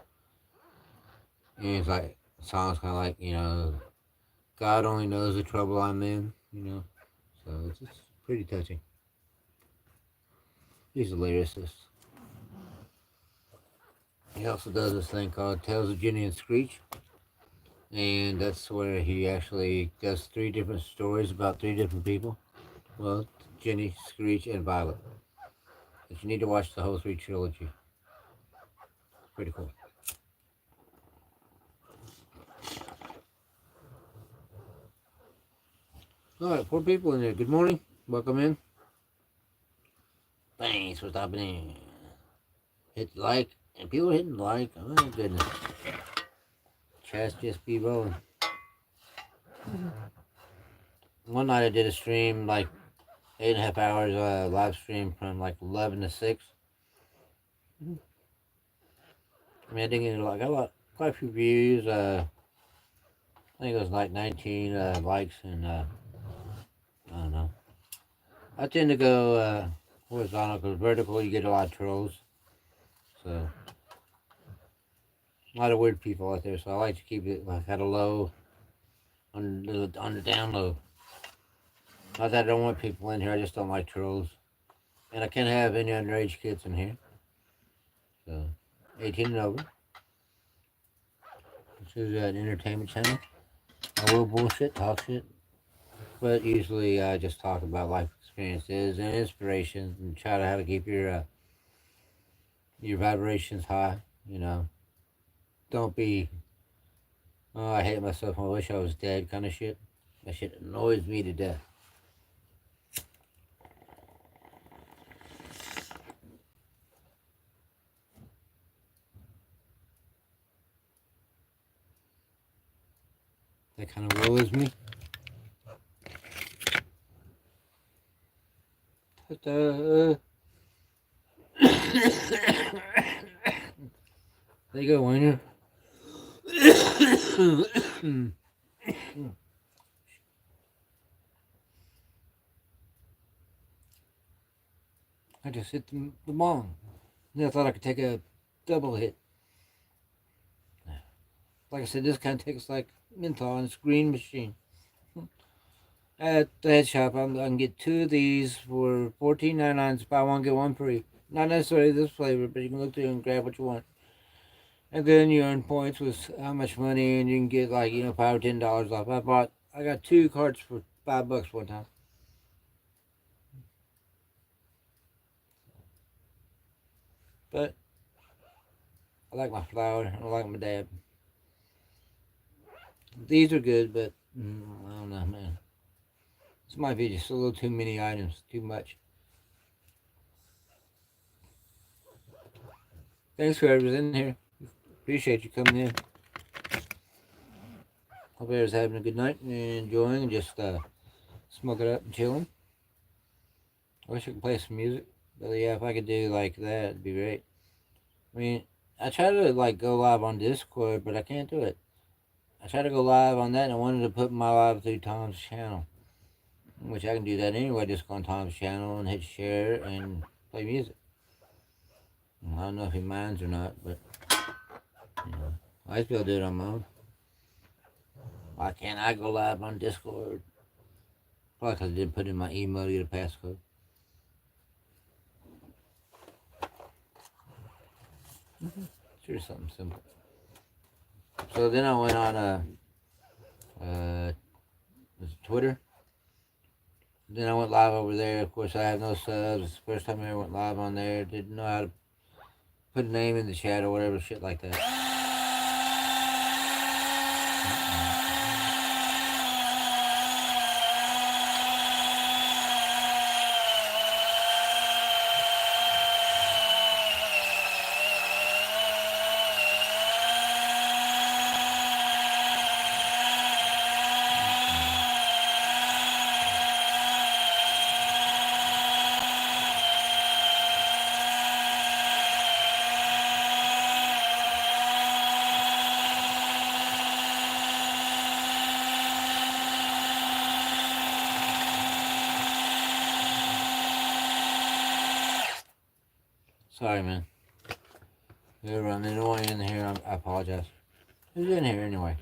and it's like, songs kind of like, you know, God only knows the trouble I'm in, you know. So it's pretty touching. He's a lyricist. He also does this thing called Tales of Ginny and Screech, and that's where he actually does 3 different stories about 3 different people. Well, Ginny, Screech, and Violet. But you need to watch the whole 3 trilogy. Pretty cool. Alright, 4 people in there. Good morning. Welcome in. Thanks for stopping in. Hit like, and people hitting like. Oh my goodness. Chat's just be rolling. One night I did a stream, like 8.5 hours live stream from like 11 to 6. I mean, I didn't get a lot, got quite a few views. I think it was like 19 likes, and I don't know. I tend to go horizontal, because vertical you get a lot of trolls. So a lot of weird people out there. So I like to keep it like at a low, on the down low. Not that I don't want people in here. I just don't like trolls, and I can't have any underage kids in here. So 18 and over. This is an entertainment channel. I will bullshit, talk shit, but usually I just talk about life experiences and inspirations, and try to how to keep your vibrations high. You know, don't be, oh, I hate myself, I wish I was dead kind of shit. That shit annoys me to death. That kind of lowers me. There you go, Wayne. I just hit the bong. Then I thought I could take a double hit. Like I said, this kind of tastes like menthol, and it's green machine. At the head shop, I can get 2 of these for $14.99. Buy one, get one free. Not necessarily this flavor, but you can look through and grab what you want. And then you earn points with how much money, and you can get like, you know, $5 or $10 off. I got 2 carts for $5 one time. But I like my flour. I like my dab. These are good, but I don't know, man. This might be just a little too many items, too much. Thanks for whoever's in here. Appreciate you coming in. Hope everyone's having a good night and enjoying and just smoking up and chilling. I wish I could play some music. But yeah, if I could do like that, it'd be great. I mean, I try to like go live on Discord, but I can't do it. I try to go live on that, and I wanted to put my live through Tom's channel, which I can do that anyway. Just go on Tom's channel and hit share and play music. I don't know if he minds or not, but you know, I just be able to do it on my own. Why can't I go live on Discord? Probably because I didn't put in my email to get a passcode. Sure, something simple. So then I went on uh, Twitter. Then I went live over there. Of course, I have no subs. It's the first time I ever went live on there. Didn't know how to put a name in the chat or whatever, shit like that. Sorry, man. You're running annoying in here. I apologize. Who's in here anyway?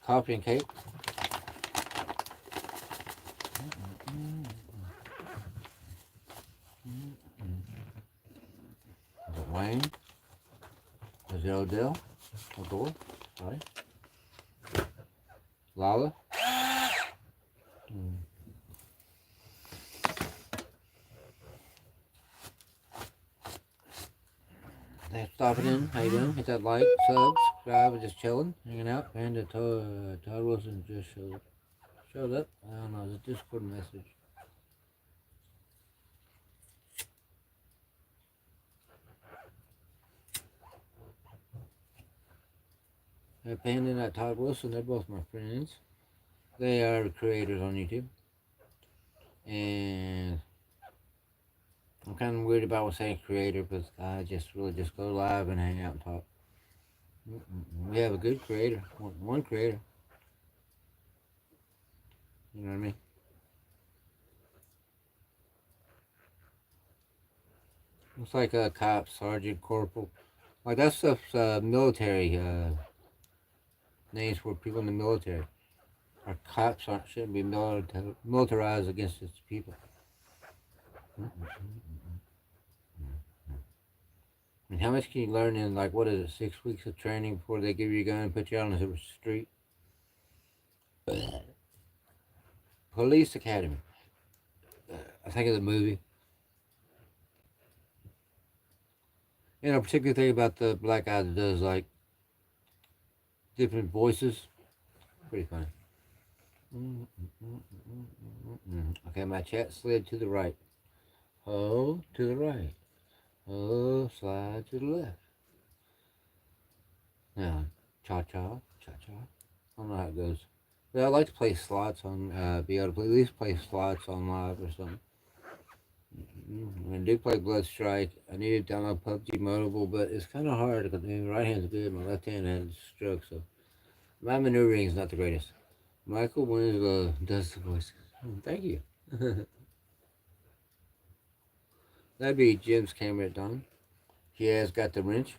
Coffee and cake? Is it Wayne? Is it Odell? Odell? Sorry. Lala? Thanks for stopping in. How you doing? Hit that like, subscribe. We're just chilling, hanging out. Panda Todd Wilson just showed up. I don't know. It's a Discord message. Panda and Todd Wilson, they're both my friends. They are creators on YouTube. And I'm kind of weird about saying creator, but I just really just go live and hang out and talk. We have a good creator, one creator. You know what I mean? It's like a cop, sergeant, corporal. Like that stuff's military names for people in the military. Our cops shouldn't be militarized against its people. And how much can you learn in like what is it, 6 weeks of training before they give you a gun and put you out on the street? Police Academy. I think of the movie. You know, particular thing about the black guy that does like different voices. Pretty funny. Okay, my chat slid to the right. Oh, to the right. Oh, slide to the left. Now, cha-cha, cha-cha. I don't know how it goes. But I like to play slots on, be able to at least play slots on live or something. I do play Blood Strike. I need to download PUBG Mobile, but it's kind of hard because my right hand's good, my left hand has a stroke, so my maneuvering is not the greatest. Michael Winslow does the voice. Thank you. That'd be Jim's camera at Don. He has got the wrench,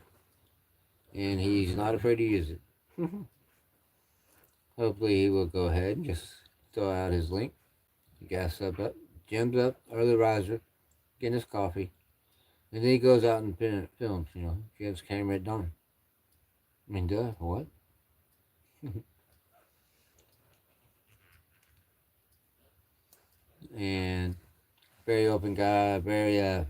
and he's not afraid to use it. Hopefully he will go ahead and just throw out his link. Gas up. Jim's up, early riser, getting his coffee. And then he goes out and films, you know, Jim's camera at dawn. I mean, duh, what? And very open guy, very,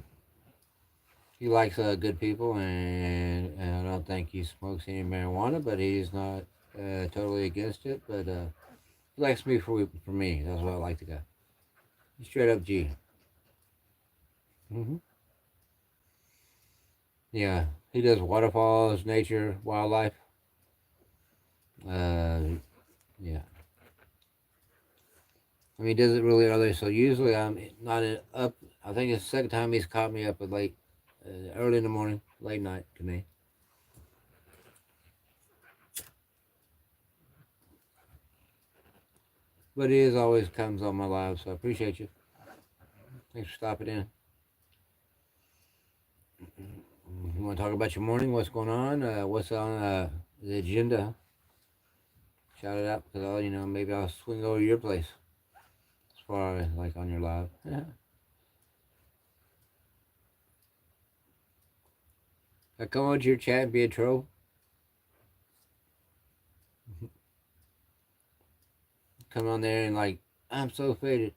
he likes good people, and I don't think he smokes any marijuana, but he's not totally against it, but he likes me for me. That's why I like the guy. He's straight up G. Yeah, he does waterfalls, nature, wildlife. Uh, yeah. I mean, he does it really early, so usually I'm not up. I think it's the second time he's caught me up at early in the morning, late night to me. But he is always comes on my live, so I appreciate you. Thanks for stopping in. You want to talk about your morning? What's going on? What's on the agenda? Shout it out because maybe I'll swing over to your place as far as like on your live. I come on to your chat and be a troll. Come on there and like, I'm so faded.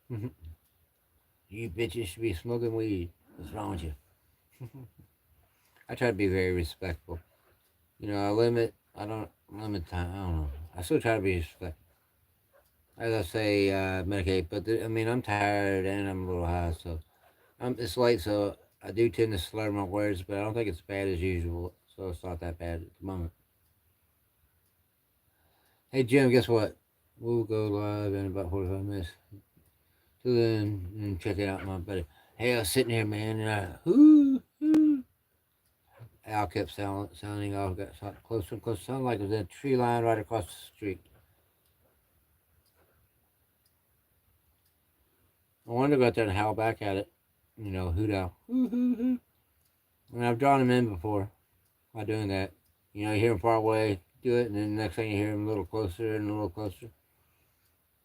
You bitches should be smoking weed. What's wrong with you? I try to be very respectful. I don't limit time. I don't know. I still try to be respectful. As I say, medicate, but I'm tired and I'm a little high, so it's late, so I do tend to slur my words, but I don't think it's bad as usual, so it's not that bad at the moment. Hey, Jim, guess what? We'll go live in about 45 minutes. Till then, and check it out, my buddy. Hey, I was sitting here, man, and Al kept sounding off, got closer and closer, sounded like it was in a tree line right across the street. I wanted to go out there and howl back at it, hoot owl. And I've drawn him in before by doing that. You hear him far away, do it, and then the next thing you hear him a little closer and a little closer.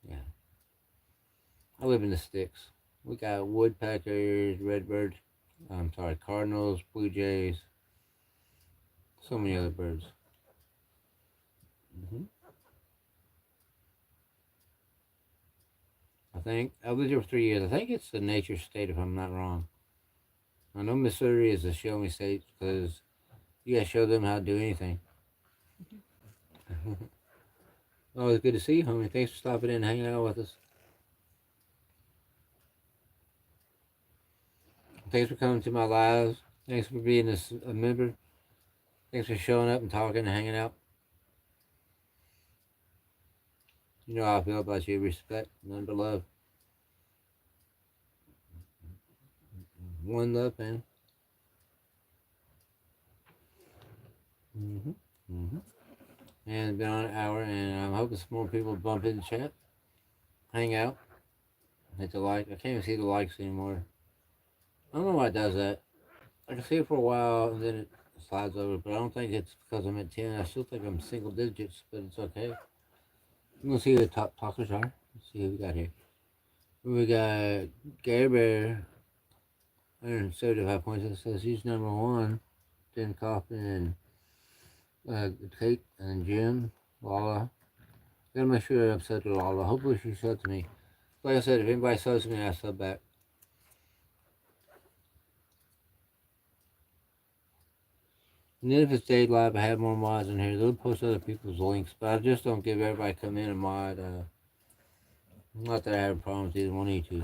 Yeah. I live in the sticks. We got woodpeckers, redbirds, cardinals, blue jays, so many other birds. I've lived here for 3 years. I think it's the nature state, if I'm not wrong. I know Missouri is a show me state because you gotta show them how to do anything. Always good to see you, homie. Thanks for stopping in and hanging out with us. Thanks for coming to my lives. Thanks for being a member. Thanks for showing up and talking and hanging out. You know how I feel about you. Respect, none but love. One love, man. And it's been on an hour, and I'm hoping some more people bump in the chat, hang out, hit the like. I can't even see the likes anymore. I don't know why it does that. I can see it for a while, and then it slides over, but I don't think it's because I'm at 10. I still think I'm single digits, but it's okay. I'm gonna see who the top talkers are. Let's see who we got here. We got Gary Bear, 175 points. It says he's number one. Then Coffin and Kate and Jim, Lala. Gotta make sure I'm subbed to Lala. Hopefully she subbed to me. Like I said, if anybody subs to me, I sub back. And then if it stayed live, I have more mods in here. They'll post other people's links, but I just don't give everybody come in and mod. Not that I have a problem with either one of you two.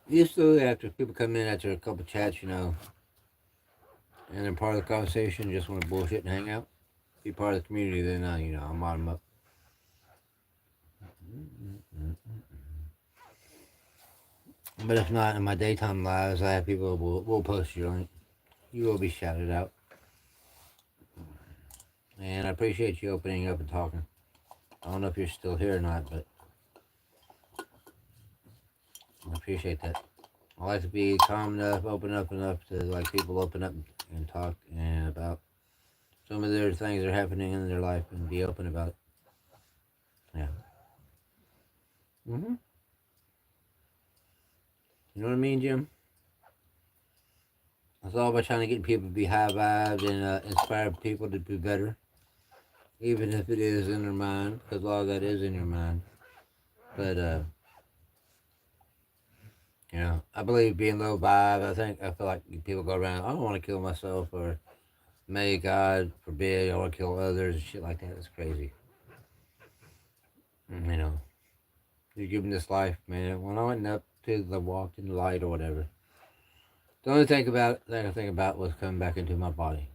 Usually after people come in after a couple chats, and they're part of the conversation, just want to bullshit and hang out, be part of the community, then I'll mod them up. But if not, in my daytime lives, I have people will post your link. You will be shouted out. And I appreciate you opening up and talking. I don't know if you're still here or not, but I appreciate that. I like to be calm enough, open up enough to like people open up and talk and about some of their things that are happening in their life and be open about it. Yeah. You know what I mean, Jim? It's all about trying to get people to be high vibes and inspire people to do better, even if it is in their mind, because a lot of that is in your mind. But I believe being low vibe. I feel like people go around, I don't want to kill myself, or may God forbid I want to kill others and shit like that. It's crazy. You're given this life, man. When I went up to the walked in the light or whatever, the only thing I think about was coming back into my body,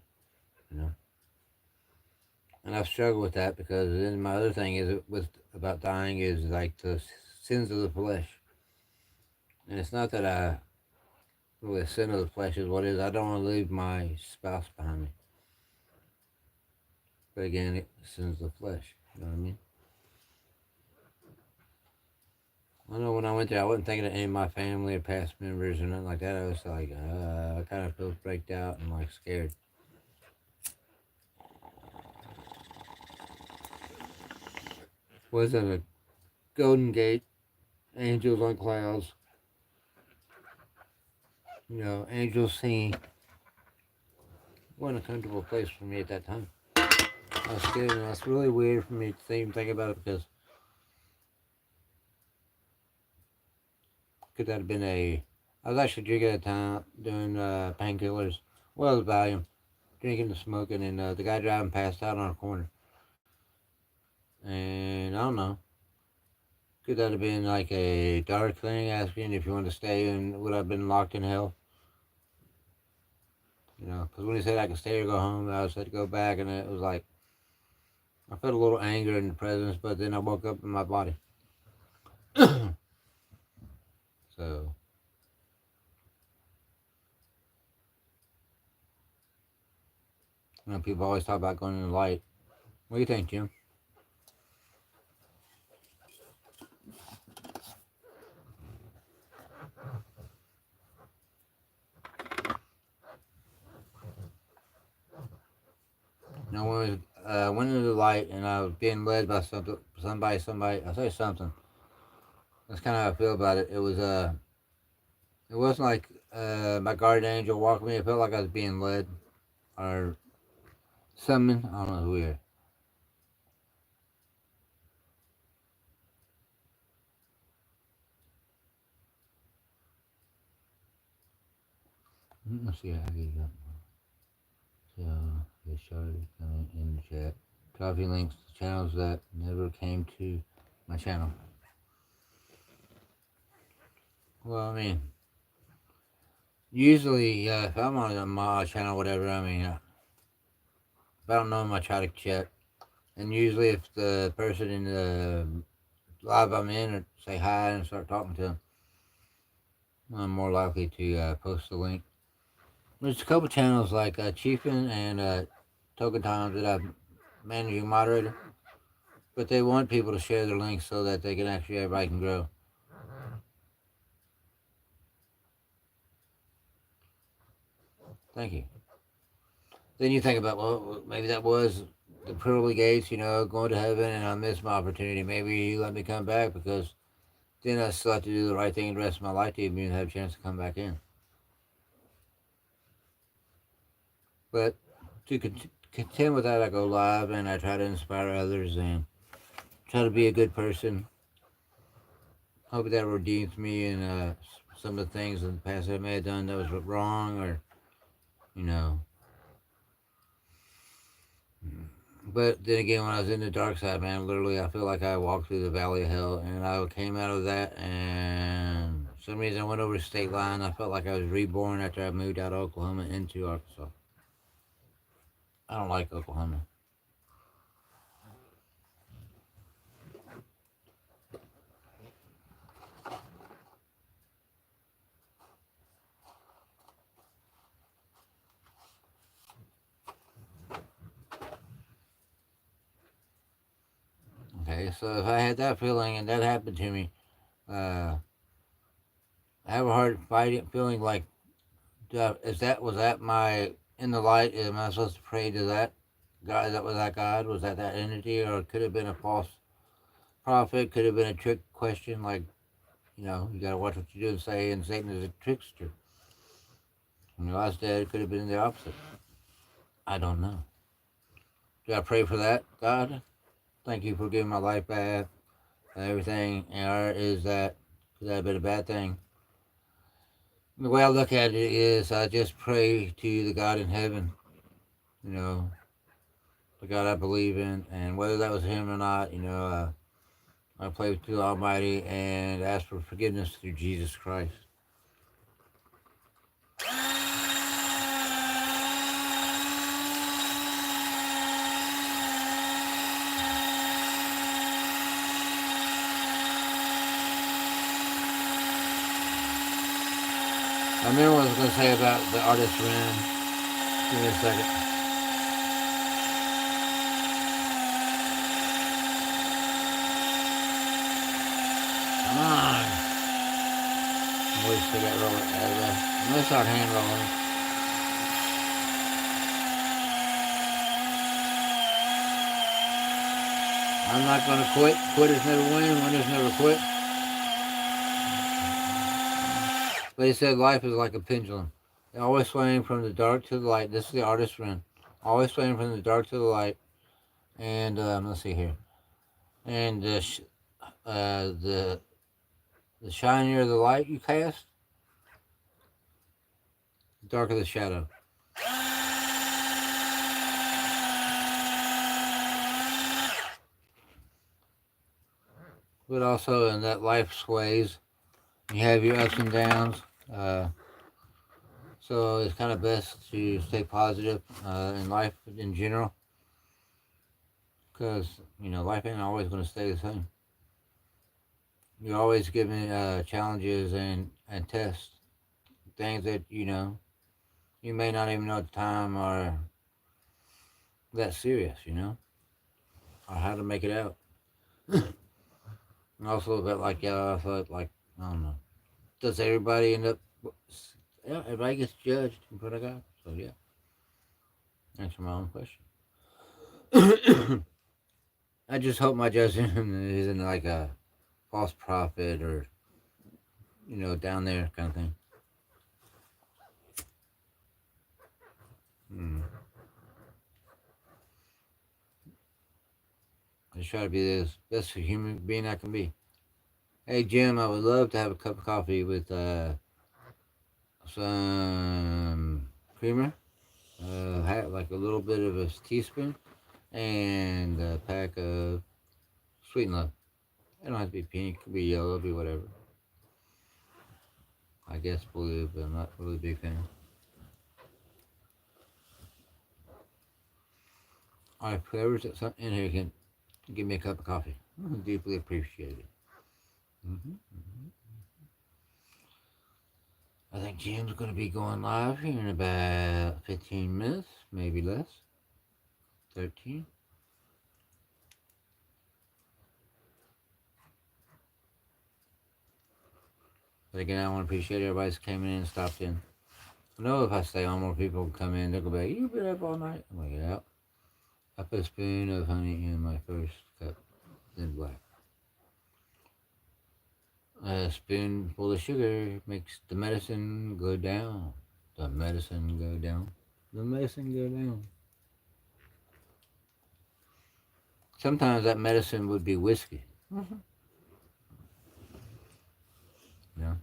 And I've struggled with that because then my other thing is with about dying is like the sins of the flesh. And it's not that I really sin of the flesh is what it is. I don't want to leave my spouse behind me. But again, it sins of the flesh. You know what I mean? I know when I went there, I wasn't thinking of any of my family or past members or nothing like that. I was like, I kind of feel freaked out and like scared. Was it a Golden Gate, angels on clouds, angels singing? Wasn't a comfortable place for me at that time. I was scared, and that's really weird for me to even think about it because could that have been a? I was actually drinking at the time, doing painkillers, well, Valium, drinking and smoking, and the guy driving passed out on a corner. And I don't know, could that have been like a dark thing, asking if you wanted to stay and would I have been locked in hell? Because when he said I could stay or go home, I said to go back, and it was like I felt a little anger in the presence, but then I woke up in my body. So, people always talk about going in the light. What do you think, Jim? When I went into the light and I was being led by somebody. I say something. That's kind of how I feel about it. It wasn't like my guardian angel walking me. It felt like I was being led or summoned. I don't know, it's weird. Let's see how you got. So, get started coming in the chat. Copy links to channels that never came to my channel. Well, I mean, usually, if I'm on my channel, whatever, if I don't know them, I try to check. And usually, if the person in the live I'm in or say hi and start talking to them, I'm more likely to post the link. There's a couple channels like Chiefin and Token Times that I'm managing moderator, but they want people to share their links so that they can actually everybody can grow. Thank you. Then you think about, well, maybe that was the pearly gates, going to heaven, and I missed my opportunity. Maybe you let me come back because then I still have to do the right thing the rest of my life to even have a chance to come back in. But to contend with that, I go live and I try to inspire others and try to be a good person. Hope that redeems me and some of the things in the past I may have done that was wrong or, you know. But then again, when I was in the dark side, man, literally, I feel like I walked through the valley of hell, and I came out of that, and for some reason I went over the state line. I felt like I was reborn after I moved out of Oklahoma into Arkansas. I don't like Oklahoma. Okay, so if I had that feeling and that happened to me, uh, I have a hard fighting feeling like, was that my in the light? Am I supposed to pray to that God? That was that God? Was that entity, or could it have been a false prophet? Could have been a trick question, like you got to watch what you do and say, and Satan is a trickster. When I was dead, it could have been the opposite. I don't know. Do I pray for that, God? Thank you for giving my life back and everything. Or is that could that have been a bad thing? The way I look at it is, I just pray to the God in heaven. You know, the God I believe in, and whether that was Him or not, I pray to the Almighty and ask for forgiveness through Jesus Christ. I remember what I was going to say about the artist Ren. Give me a second. Come on. I'm waiting for that roller. I'm going to start hand rolling. I'm not going to quit. Quitters never win. Winners never quit. They said life is like a pendulum. They always swaying from the dark to the light. This is the artist Ren. Always swaying from the dark to the light. And let's see here. And the shinier the light you cast, the darker the shadow. But also in that life sways, you have your ups and downs. Uh, so it's kind of best to stay positive in life in general, because life ain't always going to stay the same. You're always given challenges and tests, things that you may not even know at the time are that serious, or how to make it out. And also a bit like I thought, like, I don't know, does everybody end up? Yeah, everybody gets judged in front of God. So yeah, answer my own question. I just hope my judgment isn't like a false prophet or down there kind of thing. Mm. I just try to be the best human being I can be. Hey Jim, I would love to have a cup of coffee with some creamer, like a little bit of a teaspoon, and a pack of sweet and low. It don't have to be pink, it could be yellow, it could be whatever. I guess blue, but I'm not really a big fan. Alright, whoever's in here can give me a cup of coffee. Deeply appreciate it. Mm-hmm. Mm-hmm. I think Jim's going to be going live here in about 15 minutes, maybe less. 13. But again, I want to appreciate everybody's came in and stopped in. I know if I stay on, more people will come in. They'll go back, "You've been up all night." I'm like, "Yeah." I put a spoon of honey in my first cup, then black. A spoonful of sugar makes the medicine go down. The medicine go down. The medicine go down. Sometimes that medicine would be whiskey. Mm-hmm. Yeah.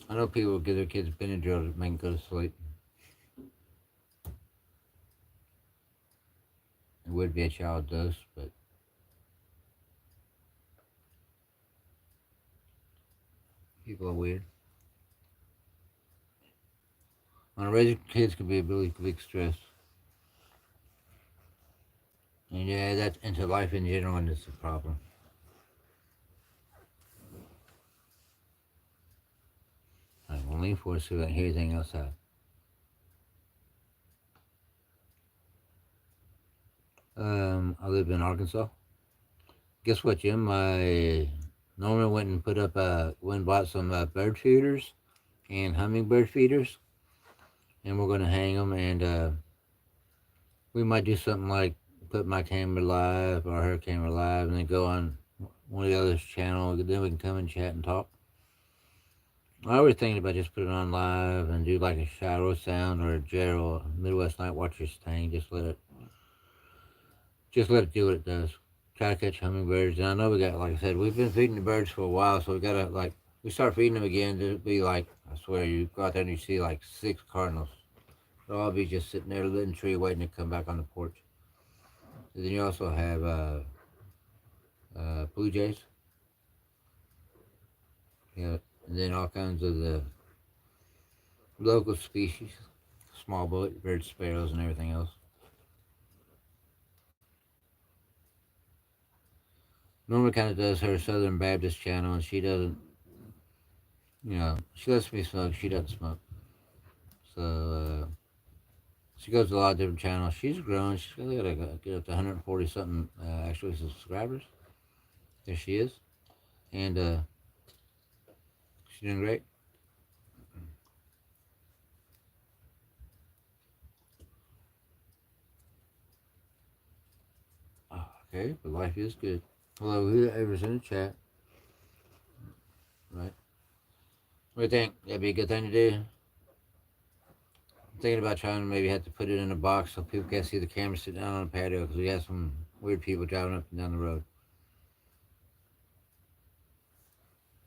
I know people give their kids Benadryl to make them go to sleep. It would be a child dose, but people are weird. On raising kids can be a really big stress. And yeah, that's into life in general, and it's a problem. I'm gonna lean forward so I can hear anything outside. I live in Arkansas. Guess what, Jim? I normally went and went and bought some bird feeders and hummingbird feeders, and we're gonna hang them, and we might do something like put my camera live or her camera live, and then go on one of the other's channel. Then we can come and chat and talk. I was thinking about just putting it on live and do like a shadow sound or a Gerald Midwest Night Watchers thing. Just let it do what it does. Try to catch hummingbirds. And I know we got, like I said, we've been feeding the birds for a while, so we gotta we start feeding them again. It'll be like, I swear, you go out there and you see like 6 cardinals. They'll all be just sitting there in the tree waiting to come back on the porch. And then you also have blue jays. Yeah, and then all kinds of the local species, small bird sparrows and everything else. Norma kind of does her Southern Baptist channel, and she doesn't You know, she lets me smoke. She doesn't smoke. So she goes to a lot of different channels. She's grown. She's got like get up to 140 something actually subscribers. There she is, and she's doing great. Oh, okay, but life is good. Hello, whoever's in the chat, right? What do you think? That'd be a good thing to do. I'm thinking about trying to maybe have to put it in a box so people can't see the camera sitting down on the patio because we have some weird people driving up and down the road.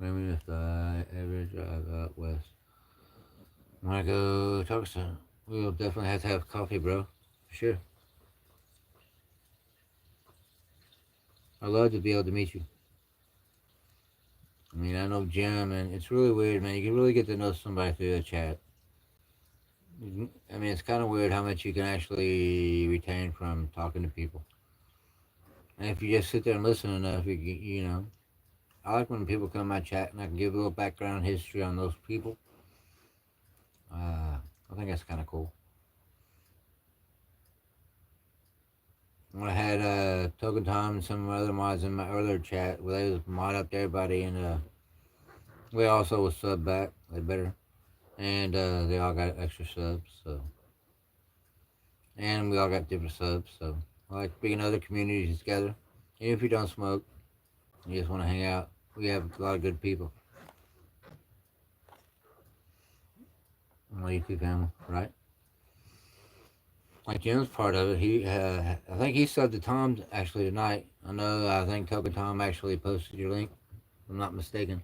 Maybe if I ever drive out west, when I go talk to them, we'll definitely have to have coffee, bro. For sure. I'd love to be able to meet you. I mean, I know Jim, and it's really weird, man. You can really get to know somebody through a chat. I mean, it's kind of weird how much you can actually retain from talking to people. And if you just sit there and listen enough, you know, I like when people come in my chat and I can give a little background history on those people. I think that's kind of cool. When I had Token Tom and some of my other mods in my earlier chat, where they was mod up to everybody, and we also was sub back. They better, and they all got extra subs. So, and we all got different subs. So, I like bringing other communities together. Even if you don't smoke, you just want to hang out. We have a lot of good people. My YouTube family, right? Like Jim's part of it. I think he subbed to Tom actually tonight. I think Token Tom actually posted your link, if I'm not mistaken.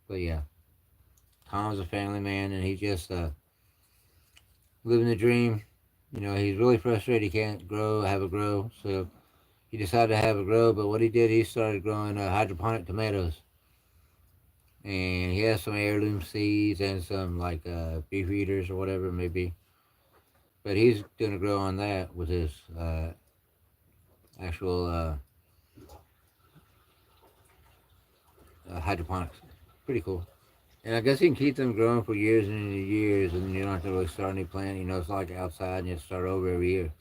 But yeah, Tom's a family man, and he just living the dream. You know, he's really frustrated he can't have a grow. So he decided to have a grow. But what he did, he started growing hydroponic tomatoes, and he has some heirloom seeds and some like beef eaters or whatever it may be. But he's gonna grow on that with his actual hydroponics. Pretty cool. And I guess you can keep them growing for years and years, and you don't have to really start a new plant. You know, it's like outside, and you have to start over every year.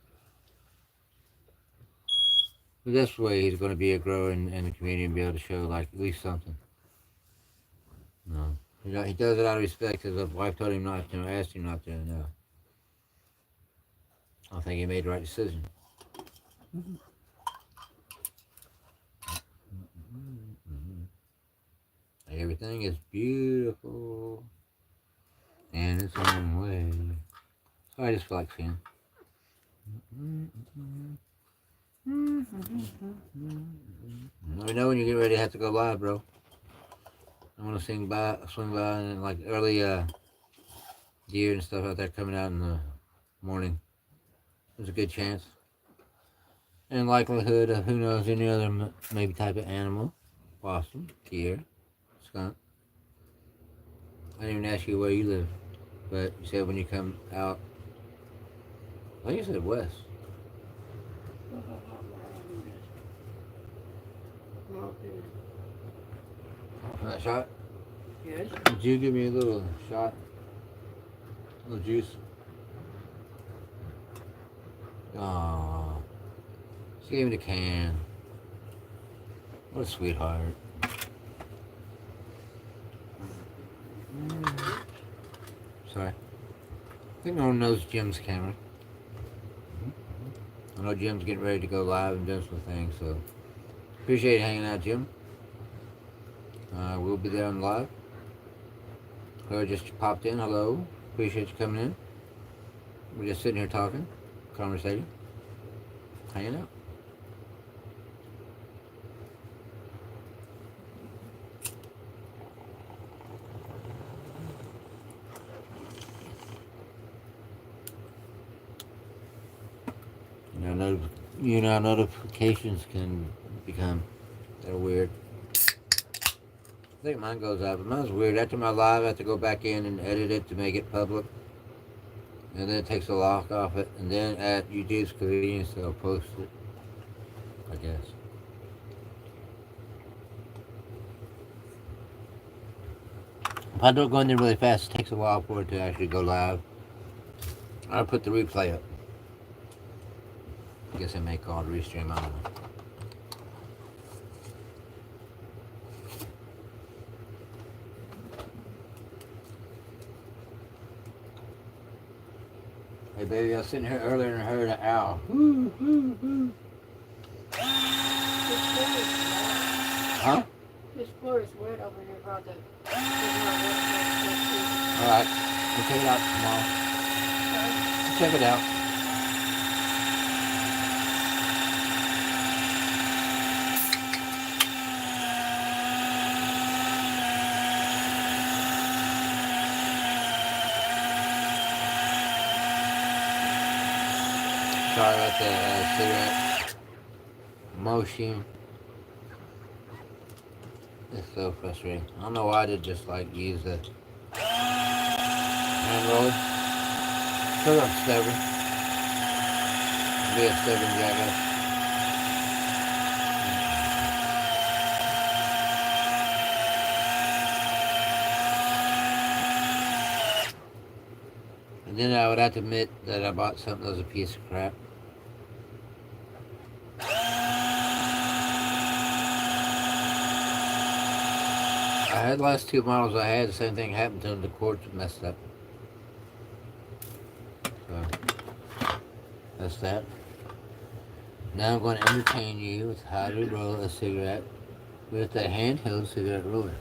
But this way, he's going to be a grower in the community and be able to show like at least something. No, he does it out of respect because his wife told him not to, asked him not to. No, I think he made the right decision. Mm-hmm. Everything is beautiful and its own way. So I just feel like seeing. Let me know when you get ready to have to go live, bro. I want to swing by, and like early deer and stuff out there coming out in the morning. There's a good chance. And likelihood of who knows any other maybe type of animal, possum, deer, skunk. I didn't even ask you where you live, but you said when you come out. I think you said west. That shot? Yes. Did you give me a little shot? A little juice? Aww. She gave me the can. What a sweetheart. Sorry. I think no one knows Jim's camera. I know Jim's getting ready to go live and doing some things, so appreciate you hanging out, Jim. We'll be there on live. Claire just popped in. Hello. Appreciate you coming in. We're just sitting here talking, conversating, hanging out. Notifications can become, they're weird. I think mine goes out, but mine's weird. After my live, I have to go back in and edit it to make it public. And then it takes a lock off it. And then at YouTube's convenience, they'll post it, I guess. If I don't go in there really fast, it takes a while for it to actually go live. I'll put the replay up. I guess it may call it restream, I don't know. Hey baby, I was sitting here earlier and heard an owl. Huh? This floor is wet over here, brother. Alright, we'll check it out tomorrow. We'll check it out. Sorry about the cigarette motion. It's so frustrating. I don't know why they just like use the hand roller. Because I'm stubborn. Be a stubborn jackass. And then I would have to admit that I bought something that was a piece of crap. I had the last two models I had, the same thing happened to them. The cords messed up. So, that's that. Now I'm going to entertain you with how to roll a cigarette with a handheld cigarette roller.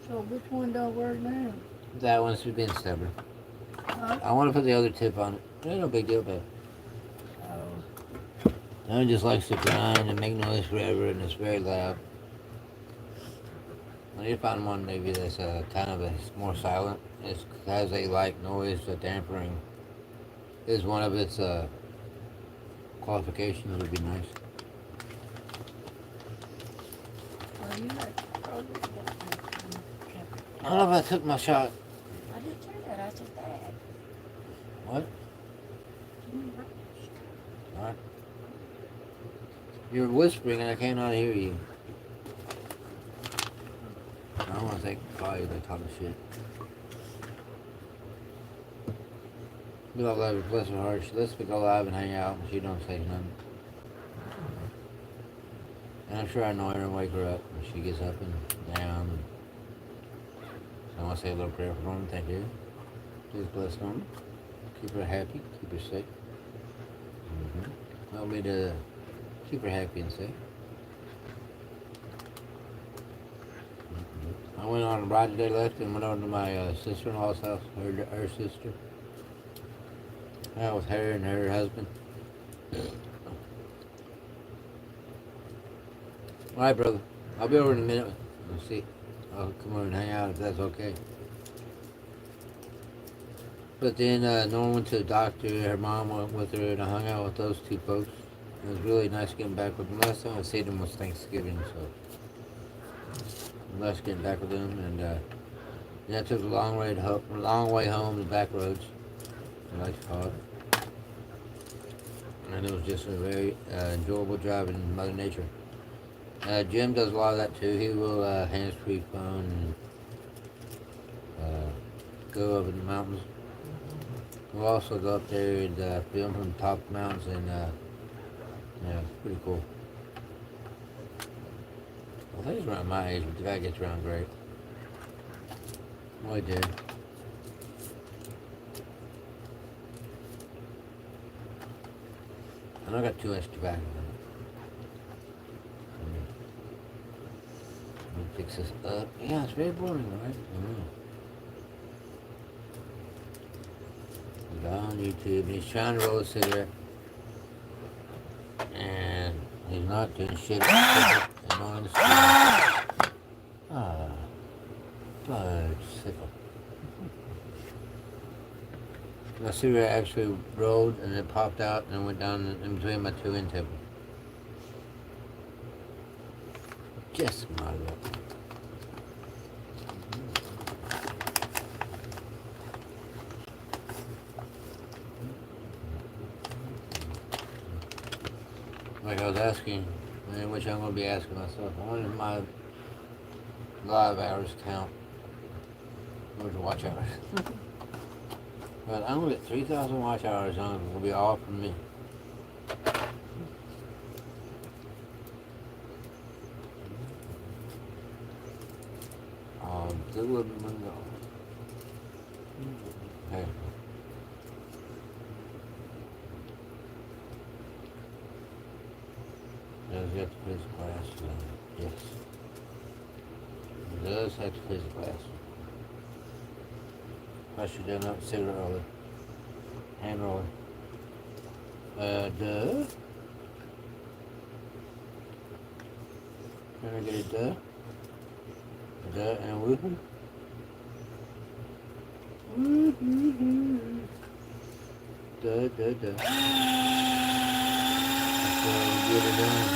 So which one don't work now? That one's being stubborn. Huh? I want to put the other tip on it. Ain't no big deal, babe. Oh. That one just likes to grind and make noise forever, and it's very loud. I need to find one maybe that's kind of more silent. It has a light noise dampering. Is one of its qualifications. Would be nice. Well, you like probably I don't know if I took my shot. I didn't say that. I said that. What? Alright. You're whispering and I cannot hear you. I don't want to think probably they talking shit. We all love her, bless her heart. She lets me go live and hang out and she don't say nothing. And I'm sure I annoy her and wake her up when she gets up and down. So I want to say a little prayer for Norman. Thank you. Please bless Norman. Keep her happy. Keep her safe. Help me to keep her happy and safe. I went on a ride today, left, and went over to my sister-in-law's house, her sister. I was with her and her husband. Alright, brother. I'll be over in a minute. We'll see. I'll come over and hang out if that's okay. But then Norma went to the doctor. Her mom went with her, and I hung out with those two folks. It was really nice getting back with them. Last time I seen them was Thanksgiving, so nice getting back with them. And yeah, I took a long way home, the back roads, I like to call it. And it was just a very enjoyable drive in Mother Nature. Jim does a lot of that too. He will hands-free phone and go over the mountains. We'll also go up there and film from the top of the mountains, and yeah, it's pretty cool. I think he's around my age, but the guy gets around great. Well, he did. And I got 2 inch tobacco. Let me fix this up. Yeah, it's very boring, right? He's on YouTube and he's trying to roll a cigarette. And he's not doing shit. Annoying the cigarette. Ah, fudge sickle. My cigarette actually rolled and it popped out and went down in between my 2 end tables. Just my luck. Like I was asking, which I'm going to be asking myself, I wonder if my live hours count. Or to watch hours. But I'm gonna get 3,000 watch hours on it. It'll be all from me. The living window. Hey. Does he have to put his glasses on? Yes. He does have to put his glasses on. I should have done that cigarette roller. Hand roller. Duh. Can I get a duh? Duh and woohoo? Woohoo. Duh, duh, duh. That's what we get it done.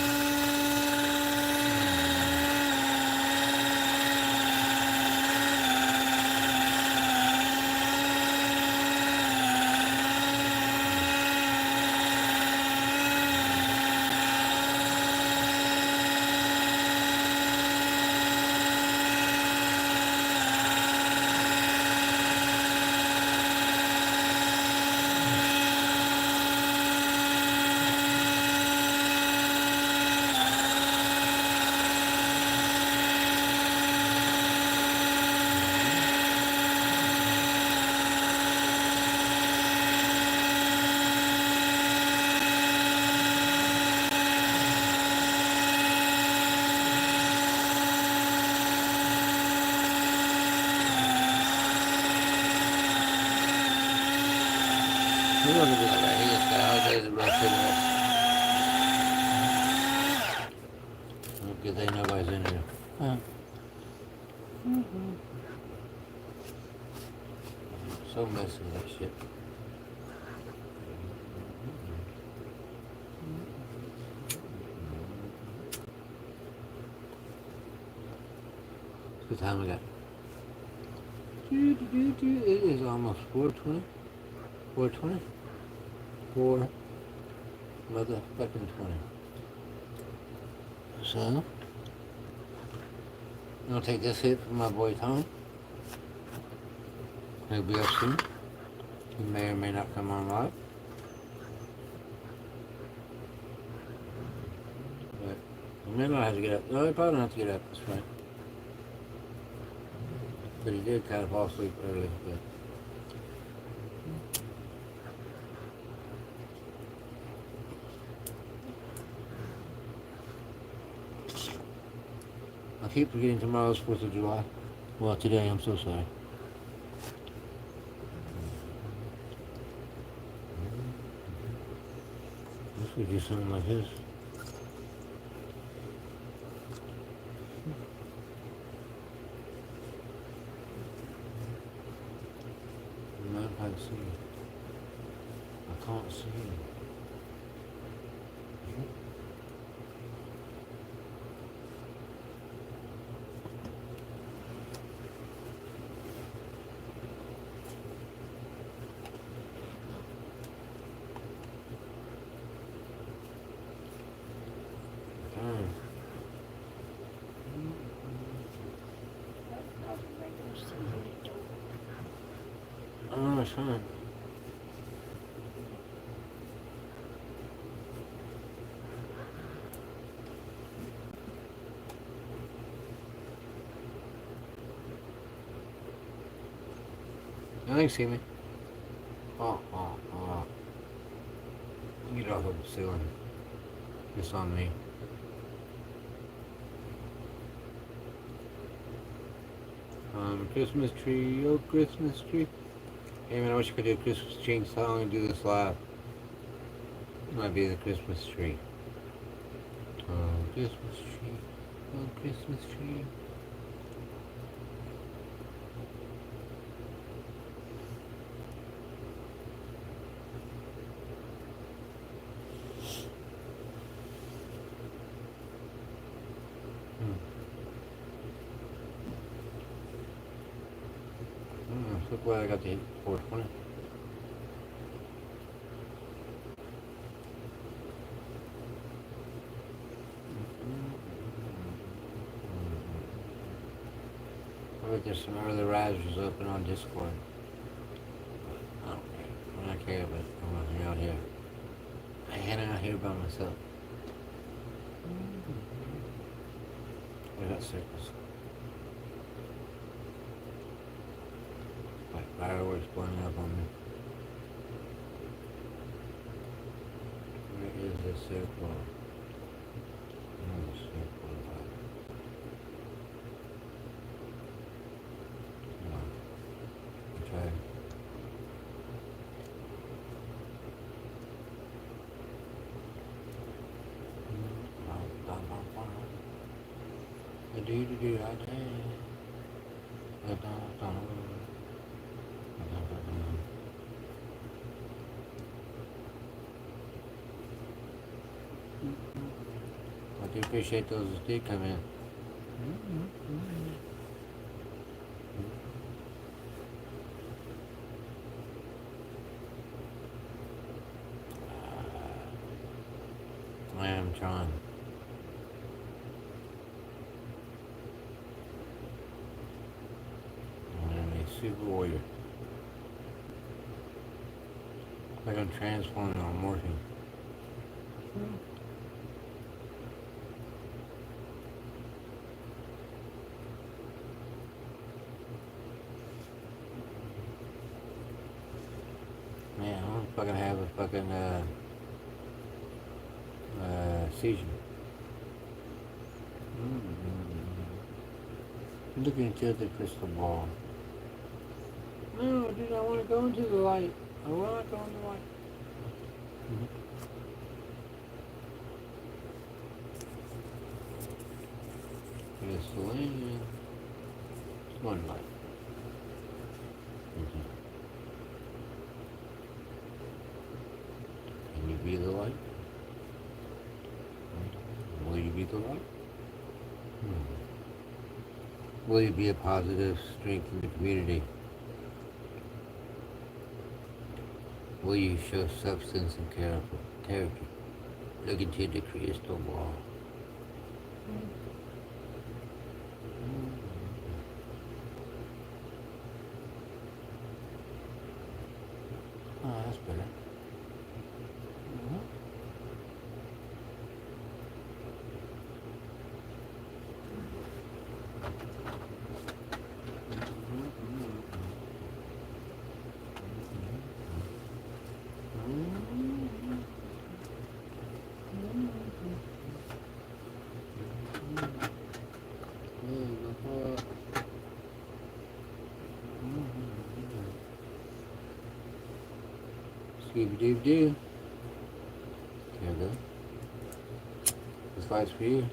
He wasn't doing that. He just got all days of rough cigarettes. Good thing nobody's in here. Huh? So messy with that shit. What time we got? It is almost 4:20. 4:20? 4 motherfucking 20. So, I'm gonna take this hit from my boy Tom. He'll be up soon. He may or may not come on live. But he may not have to get up. No, he probably don't have to get up, that's fine. But he did kind of fall asleep early, but I keep forgetting tomorrow's 4th of July. Well, today, I'm so sorry. This would do something like this. I can't see. I can't see. Oh, it's fine. I think see me. Oh. Get off of the ceiling. It's on me. Christmas tree, oh Christmas tree. Hey man, I wish I could do a Christmas tree song and do this live. It might be the Christmas tree. Oh Christmas tree, oh Christmas tree. So glad I got to hit 420. like there's some early risers open on Discord. I don't care. I don't care, but I'm gonna hang out here. I hang out here by myself. I got circles. Like fireworks blowing up on me. Where is this circle? Where's the circle? Come on. I'm trying. I do appreciate those that did come in. I am trying. I am a super warrior. Like I'm transforming or morphing. Man, I don't fucking have a fucking seizure. Looking into the crystal ball. No, dude, I want to go into the light. I want to go into the light. Crystal in. One light. Can you be the light? Will you be the light? Will you be a positive strength in the community? Will you show substance and character? Look into the crystal ball. Oh, that's better. Scooby-Doo-Doo. There we go. This light's for you.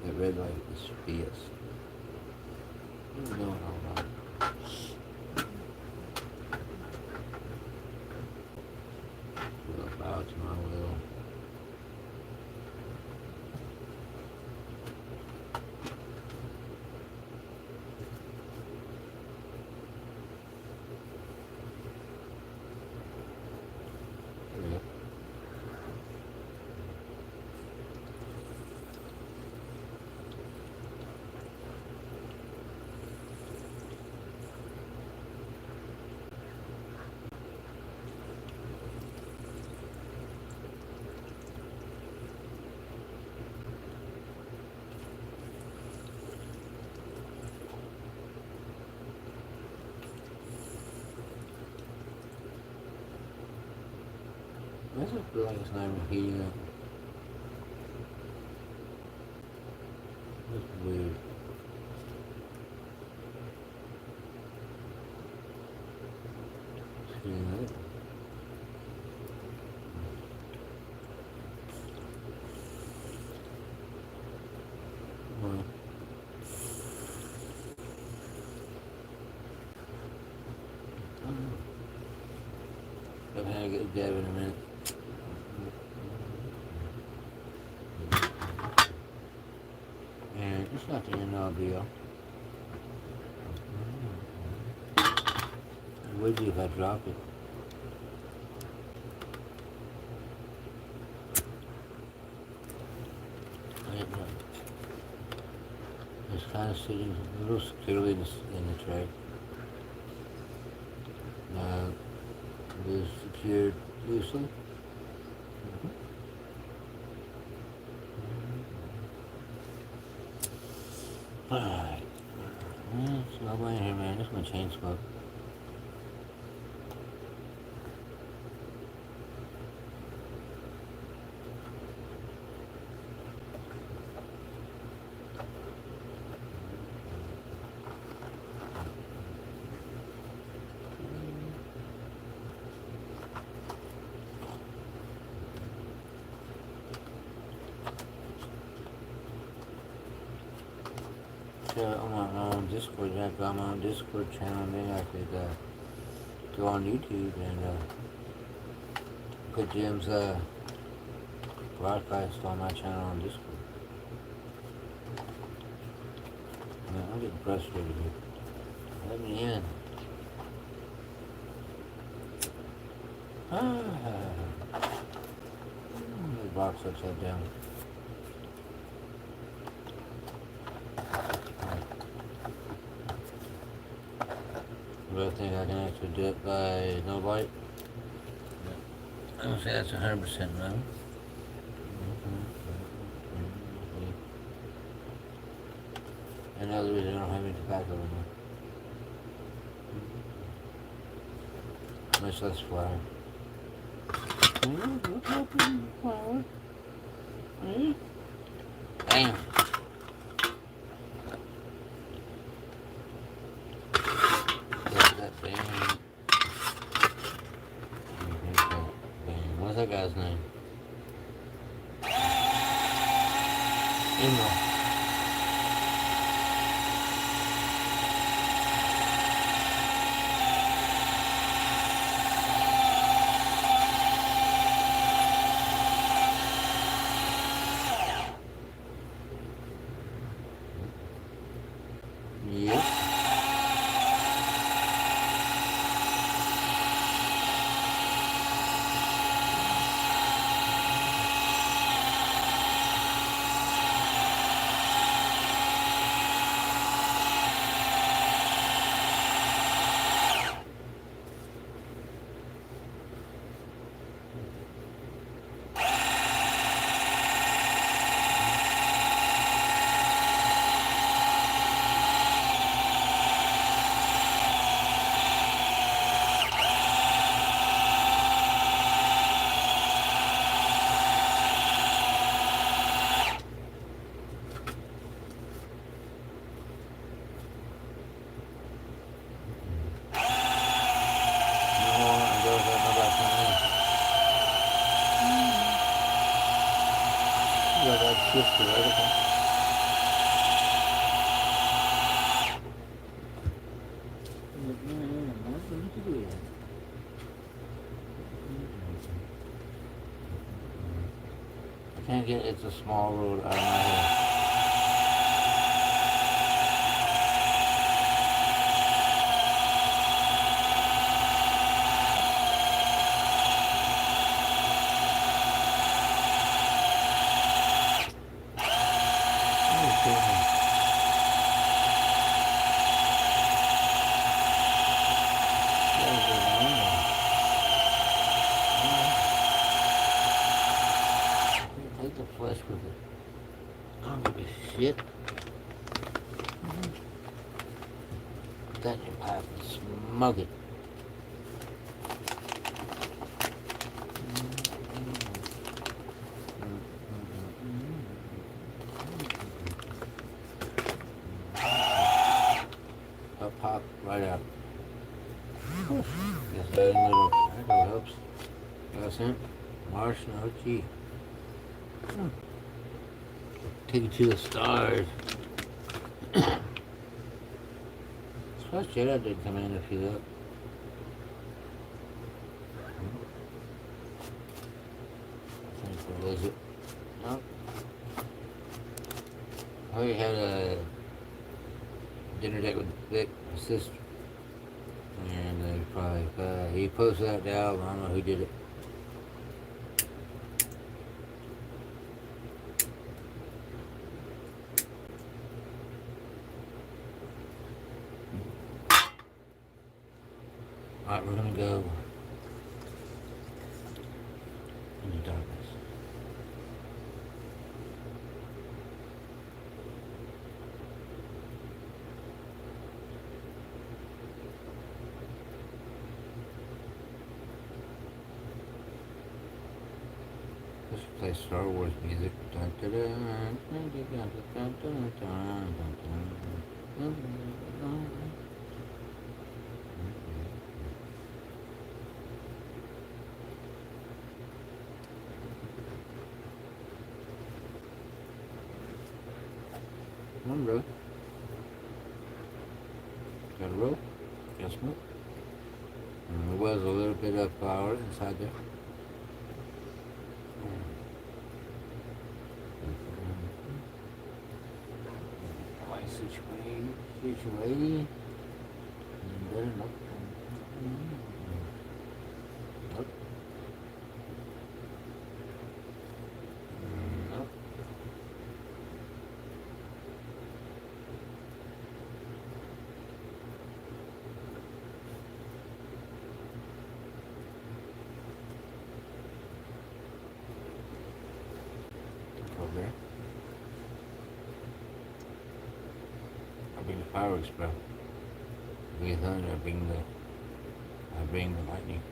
That red light is fierce. No, no. Will bow to my will. Yep. I just feel like it's not even heating up. That's weird. It's heating up. Well, I don't know. Haven't had a good dab in a minute. It's not the end of the deal. It would be if I dropped it. It's kind of sitting a little securely in the tray. Now, it is secured loosely. Alright. It's lovely in here, man. Just gonna chain smoke. On my own Discord, I've got my own Discord channel, maybe I could go on YouTube and put Jim's broadcast on my channel on Discord. Man, I'm getting frustrated here. Let me in. The box upside down. I think I can actually do it by no light. I don't say that's 100% no. Another reason I don't have any tobacco in there. Much less flour. Damn. What's that guy's name? Emil. Yep. I can't get It's a Small Road out of my head. Take the flesh with it. I don't give a shit. Put that in your pipe and smoke it. Pop right out. Just adding a little tobacco helps. That's it. Marshmallow cheese. Take it to the stars. Plus Jedi did come in if you look. I think that was it. Nope. We had a dinner date with Vic, my sister, and he posted that down. I don't know who did it. All right, we're gonna go into darkness. Let's play Star Wars music. Dun, dun, dun, dun, dun, dun, dun, dun, dun, dun, dun, dun. Come on, bro. Got a rope? Got smoke? There was a little bit of power inside there. Situate. Better not. Nope. Nope. Over there. I bring the fireworks, bro. I bring the thunder. I bring the lightning.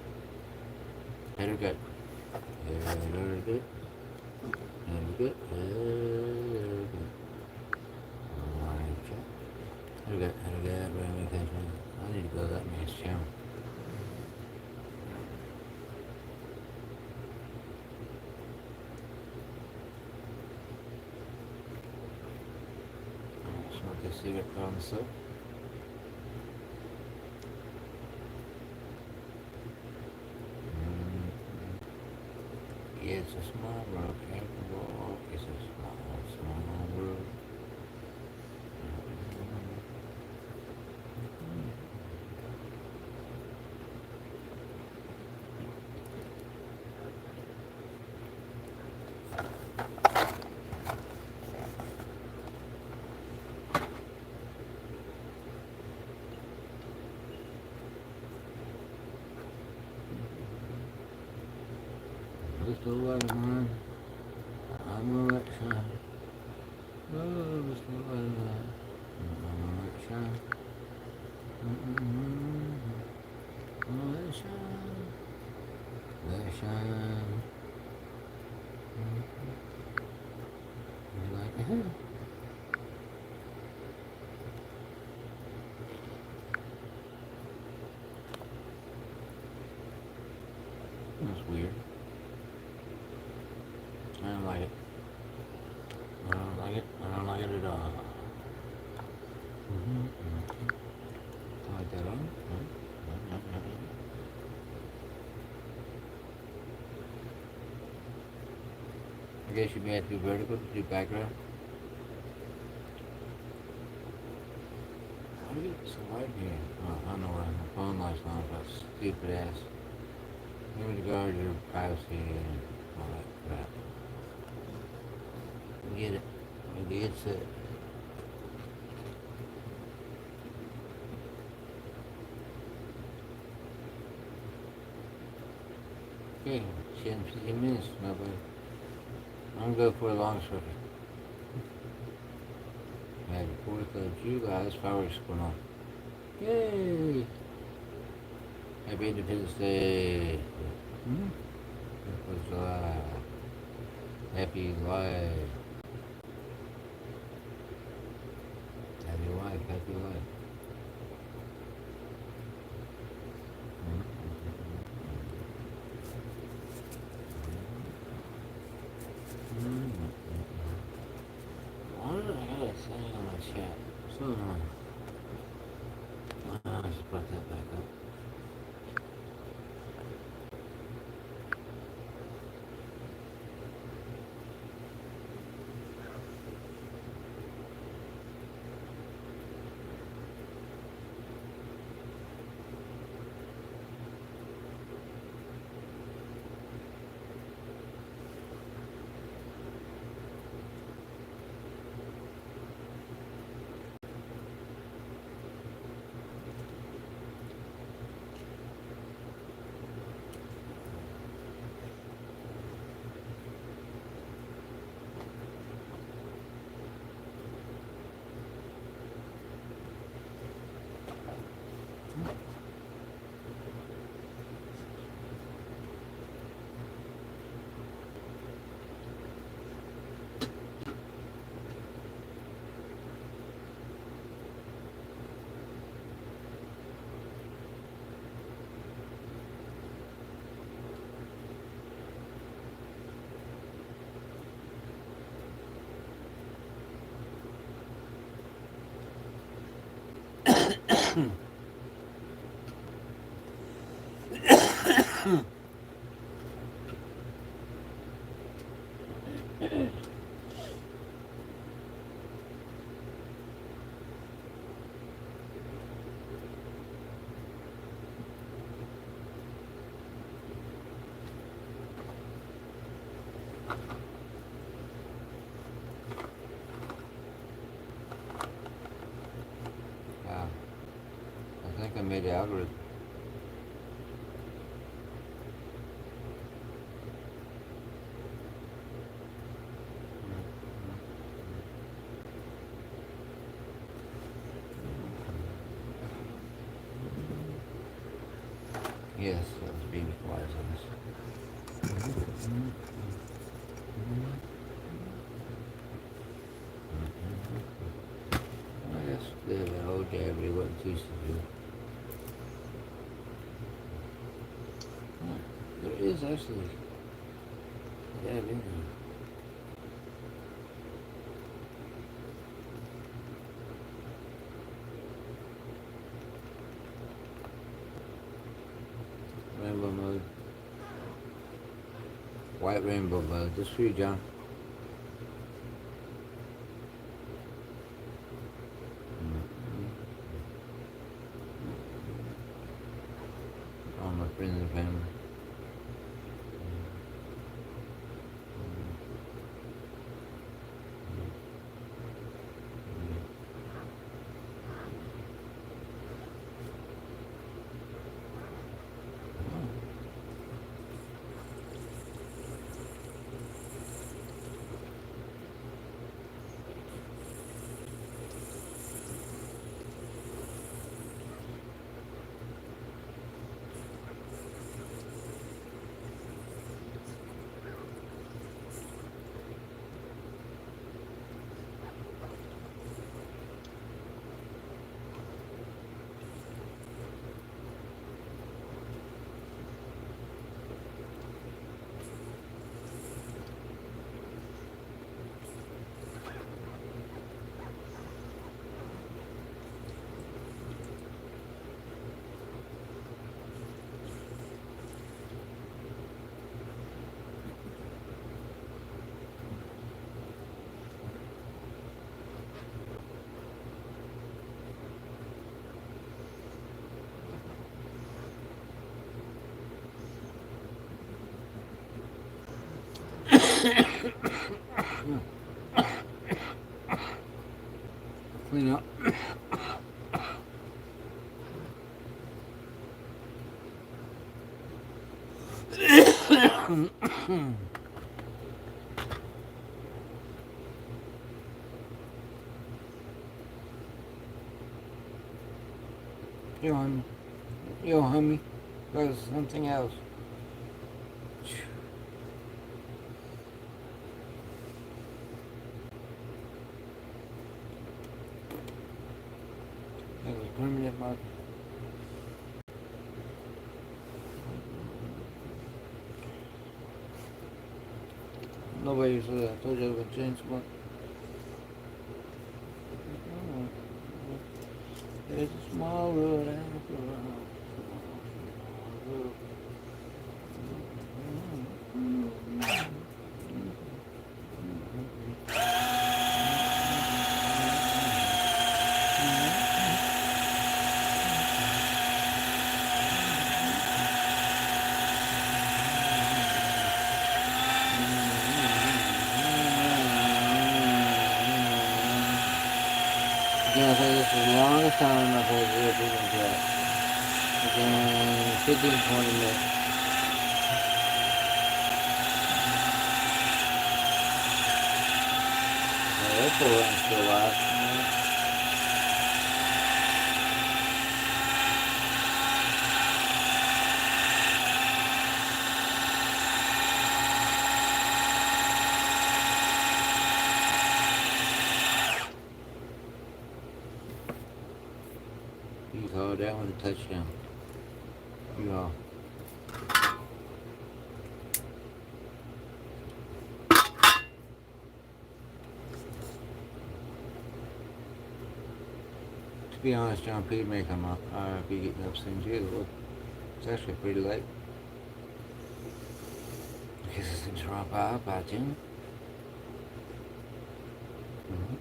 Head or gut? Head or gut? Head or gut? Head or gut? Alright, check. Head or gut? Head or gut? Bring attention. I need to go that man's channel. Smoke this cigarette on the soap. It's a small world, after all. It's a small world. Just a light of mine. I'm a red shine. Oh, just a light of mine. I'm a red shine. Oh, let shine. Let shine. Like a hell. That's weird. I don't like it. I don't like it. I don't like it at all. Like that on? I guess you may have to do vertical to do background. How do you get so light here? Oh, I know where my phone light's on, that stupid ass. Maybe to guard your privacy and all that crap. We get it. We get it. Okay, 15 minutes, nobody. I'm gonna go for a long circuit. Happy 4th of July, there's fireworks going on. Yay! Happy Independence Day. 4th of July. Happy life. Happy life, happy life. Why did I have a thing on my chat? So annoying. I just brought that back up. Wow. I think I made the algorithm. Yes, that was baby flies on this. I guess the old Jabby wasn't too severe. There is actually dab in there. Rainbow mode. White rainbow mode. Just for you, John. All my friends and family. Clean up. Yo, homie. Yo, homie. There's something else. There's a permanent mark. Nobody said I told you I was gonna change one. There's a small road after all. Again, I think this is the longest time I've had zero people track. Again, 15, 20 minutes. The airport run's still alive. You call that one a touchdown. You all. be honest, John Peter may come up. I'll be getting up soon too. Look, it's actually pretty late. I guess it's in Toronto by 10. Mm-hmm.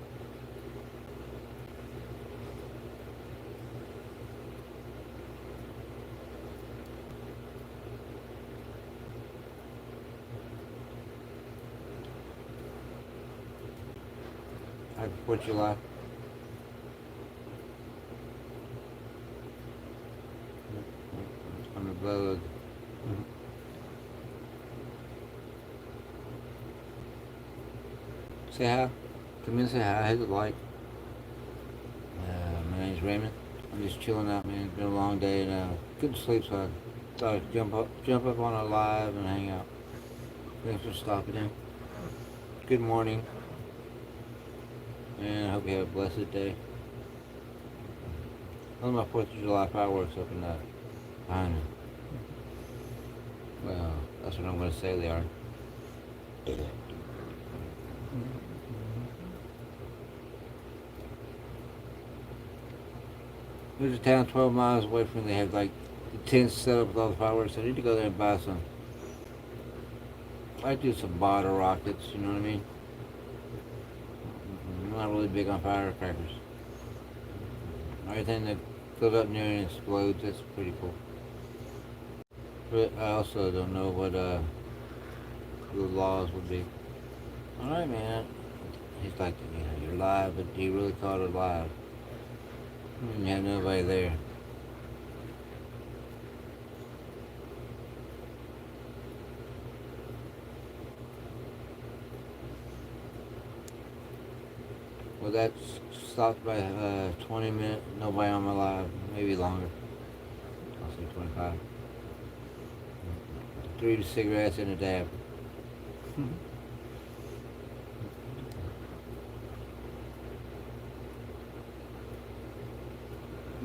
Happy 4th of July. On the blood. Say hi. Come in and say hi. Hit the like. My name's Raymond. I'm just chilling out, man. It's been a long day and couldn't sleep, so I thought I'd jump up on a live and hang out. Thanks for stopping in. Good morning, and I hope you have a blessed day. Those are my 4th of July fireworks up in that behind me. Well, that's what I'm going to say they are. There's a town 12 miles away from me. They have like the tents set up with all the fireworks. I need to go there and buy some. I do some bottle rockets, you know what I mean? I'm not really big on firecrackers. Everything that goes up near and explodes, that's pretty cool. But I also don't know what the laws would be. Alright, man. He's like, you're live, but he really called it live. You have nobody there. Well, that stopped by 20 minutes. Nobody on my live. Maybe longer. I'll say 25. 3 cigarettes and a dab.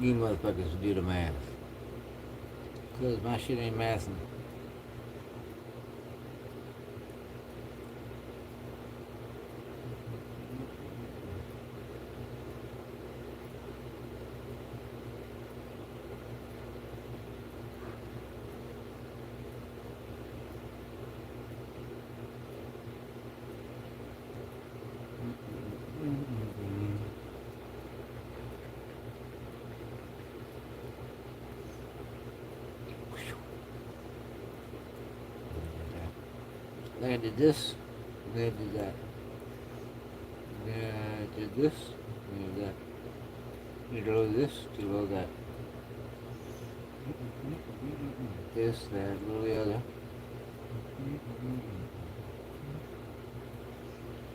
You motherfuckers do the math. Cause my shit ain't mathing. Then I did this, then I did that. Then I did this, then I did that. You do this, you do that. This, that, little the other.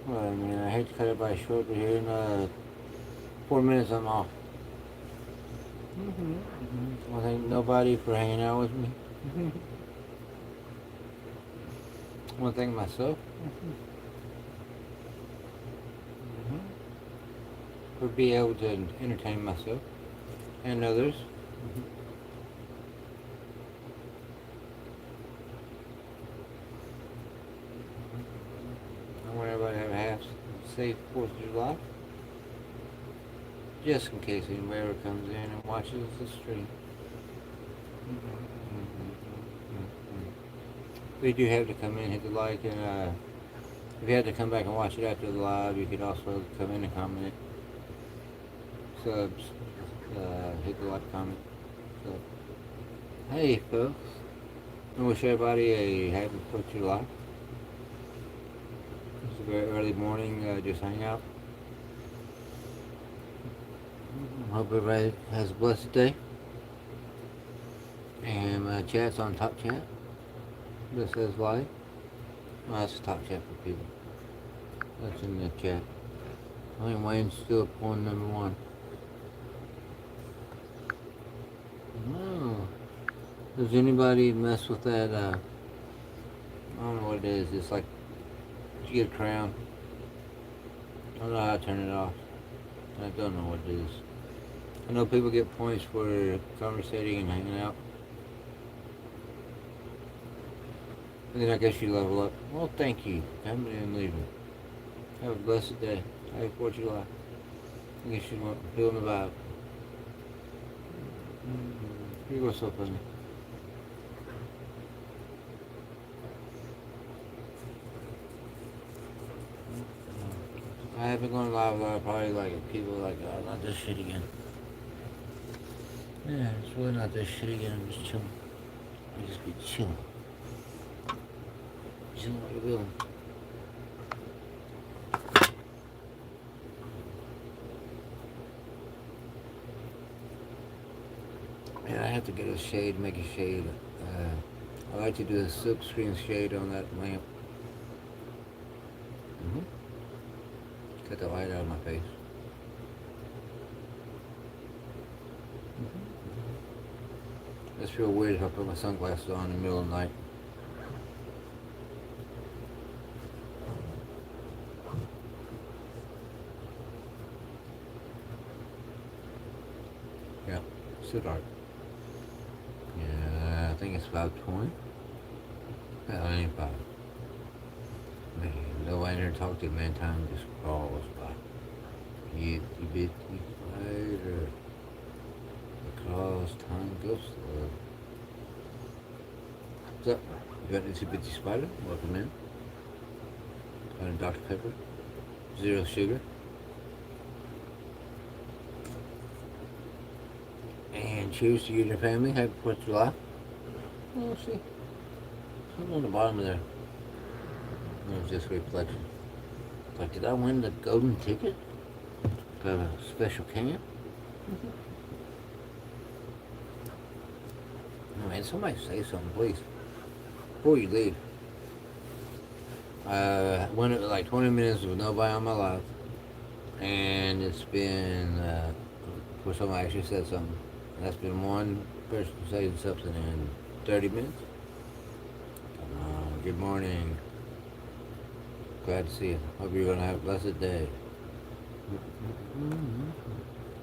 Well, I mean, I hate to cut it by short, but here in 4 minutes I'm off. I thank nobody for hanging out with me. I want to thank myself for being able to entertain myself and others. I want everybody to have a half safe 4th of July, just in case anybody ever comes in and watches the stream. We do have to come in, hit the like, and if you had to come back and watch it after the live, you could also come in and comment. Subs, hit the like, comment. So, hey folks, I wish everybody a happy 4th of July. It's a very early morning, just hang out. Hope everybody has a blessed day. And my chat's on Top Chat. This says live. Well, that's Top Chat for people. That's in the chat. I think Wayne's still pulling #1. Oh. Does anybody mess with that? I don't know what it is. It's like you get a crown. I don't know how to turn it off. I don't know what it is. I know people get points for conversating and hanging out. And then I guess you level up. Well, thank you. Coming in and leaving. Have a blessed day. Happy 4th of July. I guess you want feeling the vibe. You go so funny. I haven't gone live a lot. Probably like people like, oh, not this shit again. Yeah, it's really not this shit again. I'm just chilling. I just be chilling. Chilling like a villain. And I have to get a shade, make a shade. I like to do a silk screen shade on that lamp. Cut the light out of my face. It's real weird if I put my sunglasses on in the middle of the night. Yeah, it's too dark. Yeah, I think it's 5:20. Yeah, it ain't 5. Man, nobody here to talk to, man. Time just crawls by. You bitty spider. Because time goes slow. What's up? You got an itsy bitsy spider? Welcome in. Got a Dr. Pepper. 0 sugar. And cheers to you and your family. Happy 4th of July. Oh, let's see. Something on the bottom of there. No, it's just reflection. Like, did I win the golden ticket? Got a special can? Oh, man, somebody say something, please. Before you leave. Went like 20 minutes with nobody on my live. And it's been, before somebody actually said something. That's been one person saying something in 30 minutes. Come on, good morning. Glad to see you. Hope you're going to have a blessed day.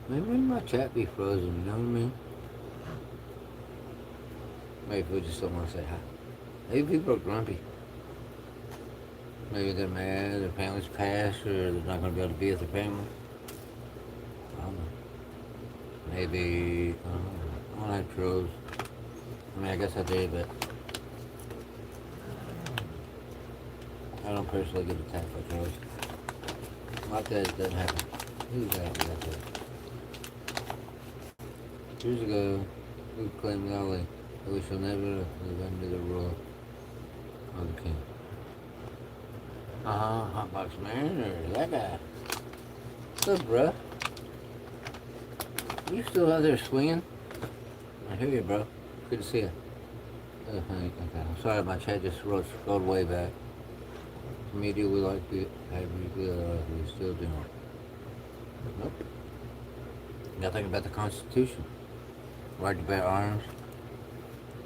Maybe my chat be frozen, you know what I mean? Maybe people just don't want to say hi. Maybe people are grumpy. Maybe they're mad, their family's passed, or they're not going to be able to be with their family. I don't know. Maybe, I don't have trolls. I mean, I guess I did, but I don't personally get attacked by trolls. Not that it doesn't happen. Who's that? That's it. Years ago, we claimed Lolly, but we shall never live under the rule of the king. Hotbox man, or that guy. What's up, bruh? You still out there swinging? I hear you, bro. Good to see you. Oh, honey, okay. I'm sorry, my chat just rolled way back. Media we like to have we still doing. Nope. Nothing about the Constitution. Right to bear arms.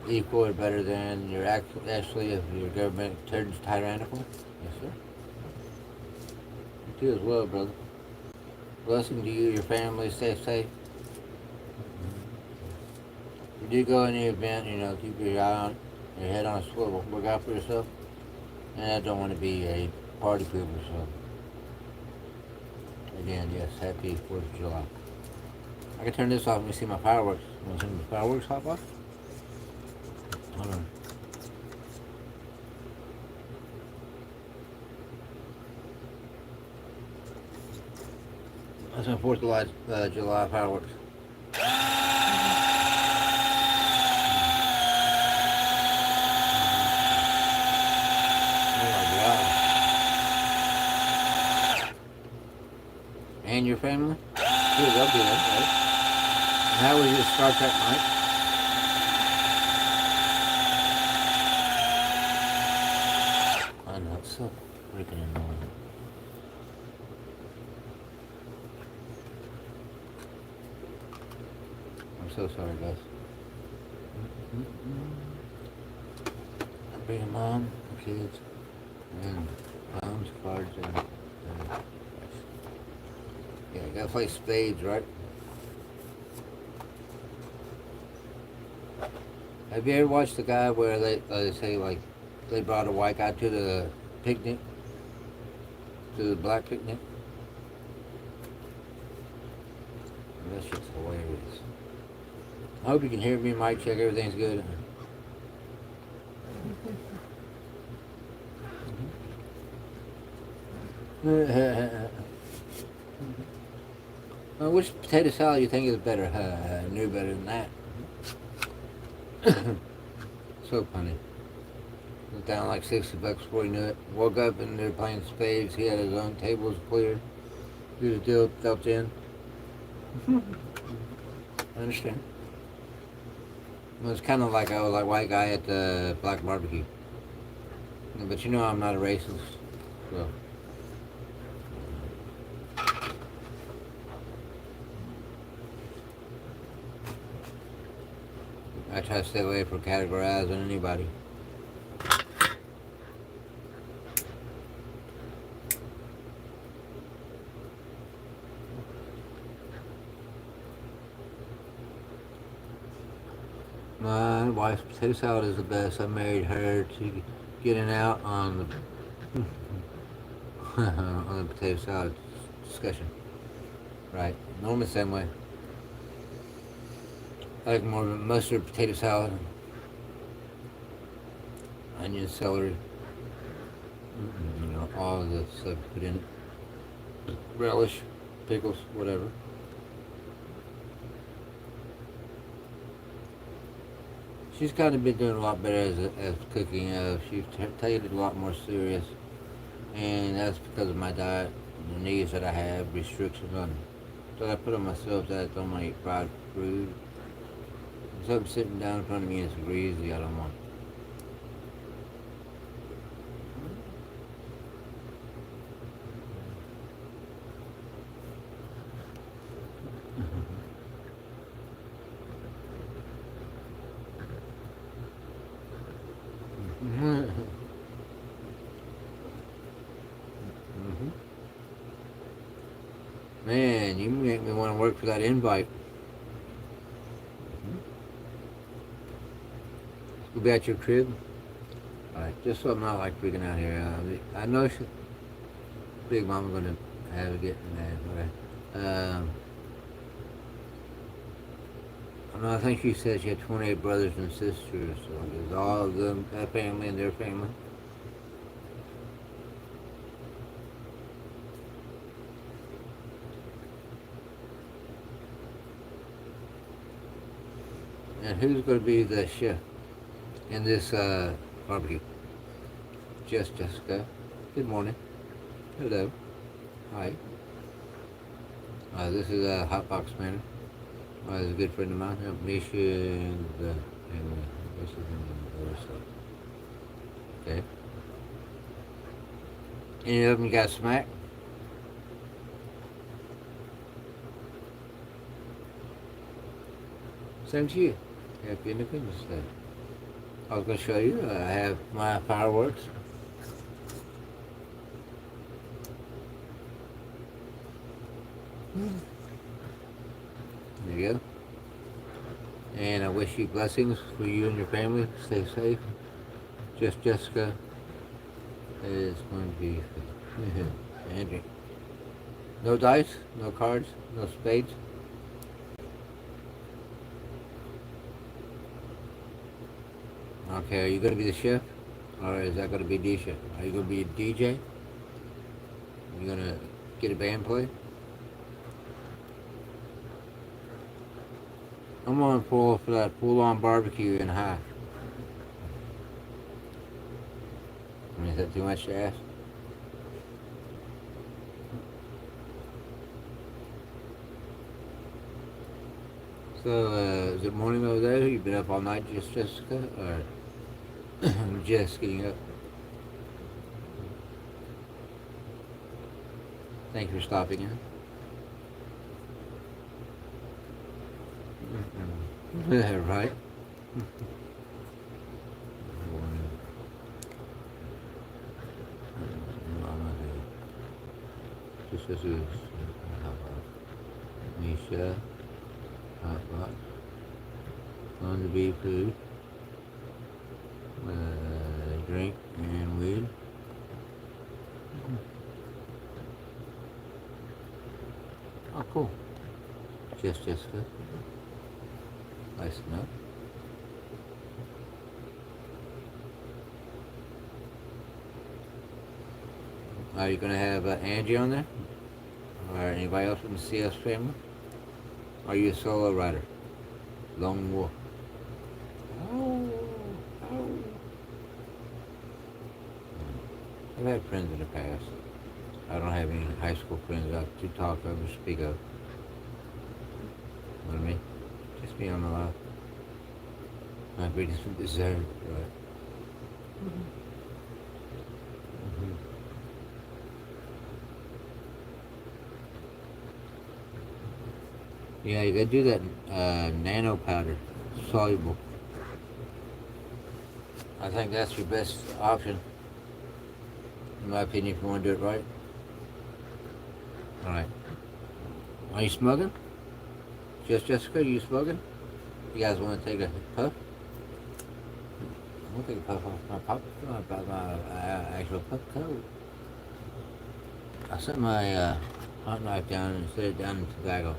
Equal or better than your actually if your government turns tyrannical. Yes, sir. You too as well, brother. Blessing to you, your family, stay safe. If you do go in the event, keep your eye on your head on a swivel. Look out for yourself. And I don't want to be a party pooper, so again, yes, happy 4th of July. I can turn this off and you see my fireworks. You want to see the fireworks hop off? Hold on. That's my 4th of July fireworks. And your family? Sure, they'll be there, right? And how was your Star Trek night? I know, it's so freaking annoying. I'm so sorry, guys. Being a mom, kids, and moms, cards, and yeah, you gotta play spades, right? Have you ever watched the guy where they say like they brought a white guy to the picnic, to the black picnic? That shit's hilarious. I hope you can hear me, mic check, everything's good. Which potato salad you think is better? I knew better than that. So funny. Was down like $60 before he knew it. Woke up and they were playing spades. He had his own tables cleared. He was still felt in. I understand. It was kind of like I was like white guy at the black barbecue. But you know I'm not a racist. So. I try to stay away from categorizing anybody. My wife's potato salad is the best. I married her to getting out on the on the potato salad discussion. Right. Normally the same way. I like more mustard potato salad, onion, celery, you know, all of the stuff put in it. Relish, pickles, whatever. She's kind of been doing a lot better as cooking. She's taken it a lot more serious, and that's because of my diet, the needs that I have, restrictions on that I put on myself that I don't want to eat fried food. If something sitting down in front of me and it's greasy, I don't want it. Mm-hmm. Man, you make me want to work for that invite. We'll be at your crib. Alright, just so I'm not like freaking out here. I know Big Mama gonna have it getting mad. Alright. I think she said she had 28 brothers and sisters. So there's all of them, that family and their family. And who's going to be the chef in this barbecue? Just Jessica. Good morning. Hello. Hi. This is a hot box manor. This is a good friend of mine. Misha and this is the other stuff. Okay. Any of them got smacked? Same to you. Happy Independence Day. I was going to show you. I have my fireworks. There you go. And I wish you blessings for you and your family. Stay safe. Just Jessica is going to be Andrew. No dice, no cards, no spades. Okay, are you going to be the chef? Or is that going to be DJ? Are you going to be a DJ? Are you going to get a band play? I'm going to pull for that full-on barbecue and high. I mean, is that too much to ask? So, is it morning over there? You been up all night, just Jessica, or just getting up? Thank you for stopping in. Right? Just as is. Misha, hot box, on to be food, drink, and weed. Oh, cool. Just Jessica. Nice enough. Are you gonna have Angie on there? Or anybody else from the CS family? Are you a solo rider? Lone wolf. Oh, oh. I've had friends in the past. I don't have any high school friends out to talk of or speak of. You know what I mean? Just be on the lot. My greatest desire. Right. Mm-hmm. Yeah, you gotta do that nano powder, soluble. I think that's your best option, in my opinion, if you want to do it right. All right. Are you smoking? Just Jessica, are you smoking? You guys want to take a puff? I'm gonna take a puff off my pop, my actual puff coat. I set my hot knife down and set it down in tobacco.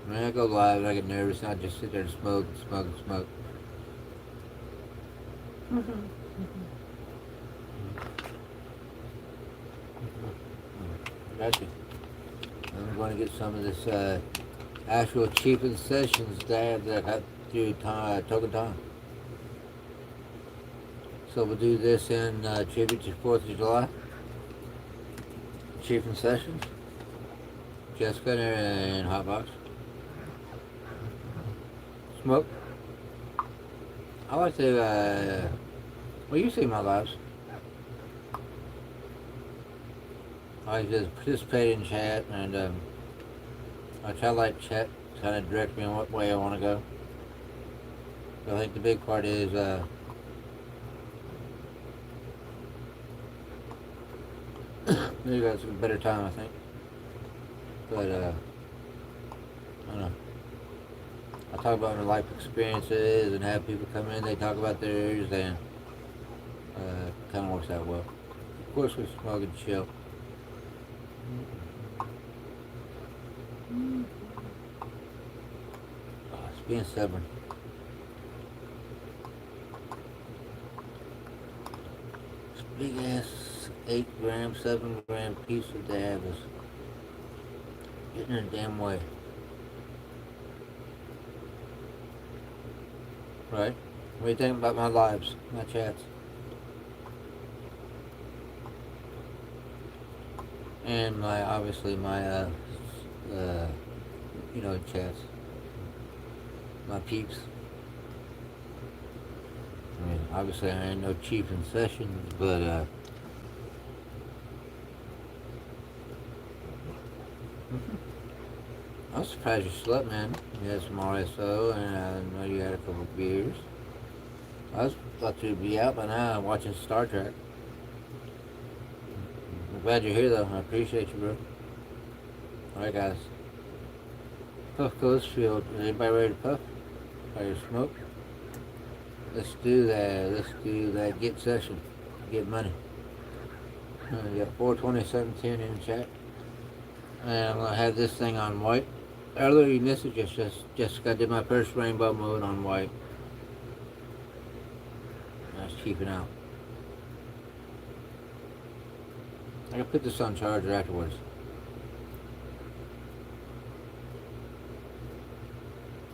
When I go live, I get nervous, and I just sit there and smoke, and smoke, and smoke. Gotcha. I'm going to get some of this actual cheapened sessions that I got through Token Time. So we'll do this in tribute to 4th of July. Cheapened sessions. Jessica and Hotbox. Smoke. I like to, well, you see my lives. I like to participate in chat, and I try to like chat kind of direct me on what way I want to go. So I think the big part is maybe that's a better time, I think. But I don't know. I talk about my life experiences and have people come in. They talk about theirs, and kind of works out well. Of course, we smoke and chill. It's being stubborn. This big ass 8 gram, 7 gram piece of dab is getting in the damn way. Right? What do you think about my lives, my chats? And my, obviously, my, chats. My peeps. I mean, obviously I ain't no chief in sessions, but, I was surprised you slept, man. You had some RSO, and I know you had a couple of beers. I was thought you'd be out by now watching Star Trek. I'm glad you're here, though. I appreciate you, bro. Alright, guys. Puff goes field. Is anybody ready to puff? Ready to smoke? Let's do that. Let's do that. Get session. Get money. We got 42017 in chat. And I'm going to have this thing on white. Earlier you missed it, Jessica. I did my first rainbow mode on white. That's cheaping out. I can put this on charger afterwards.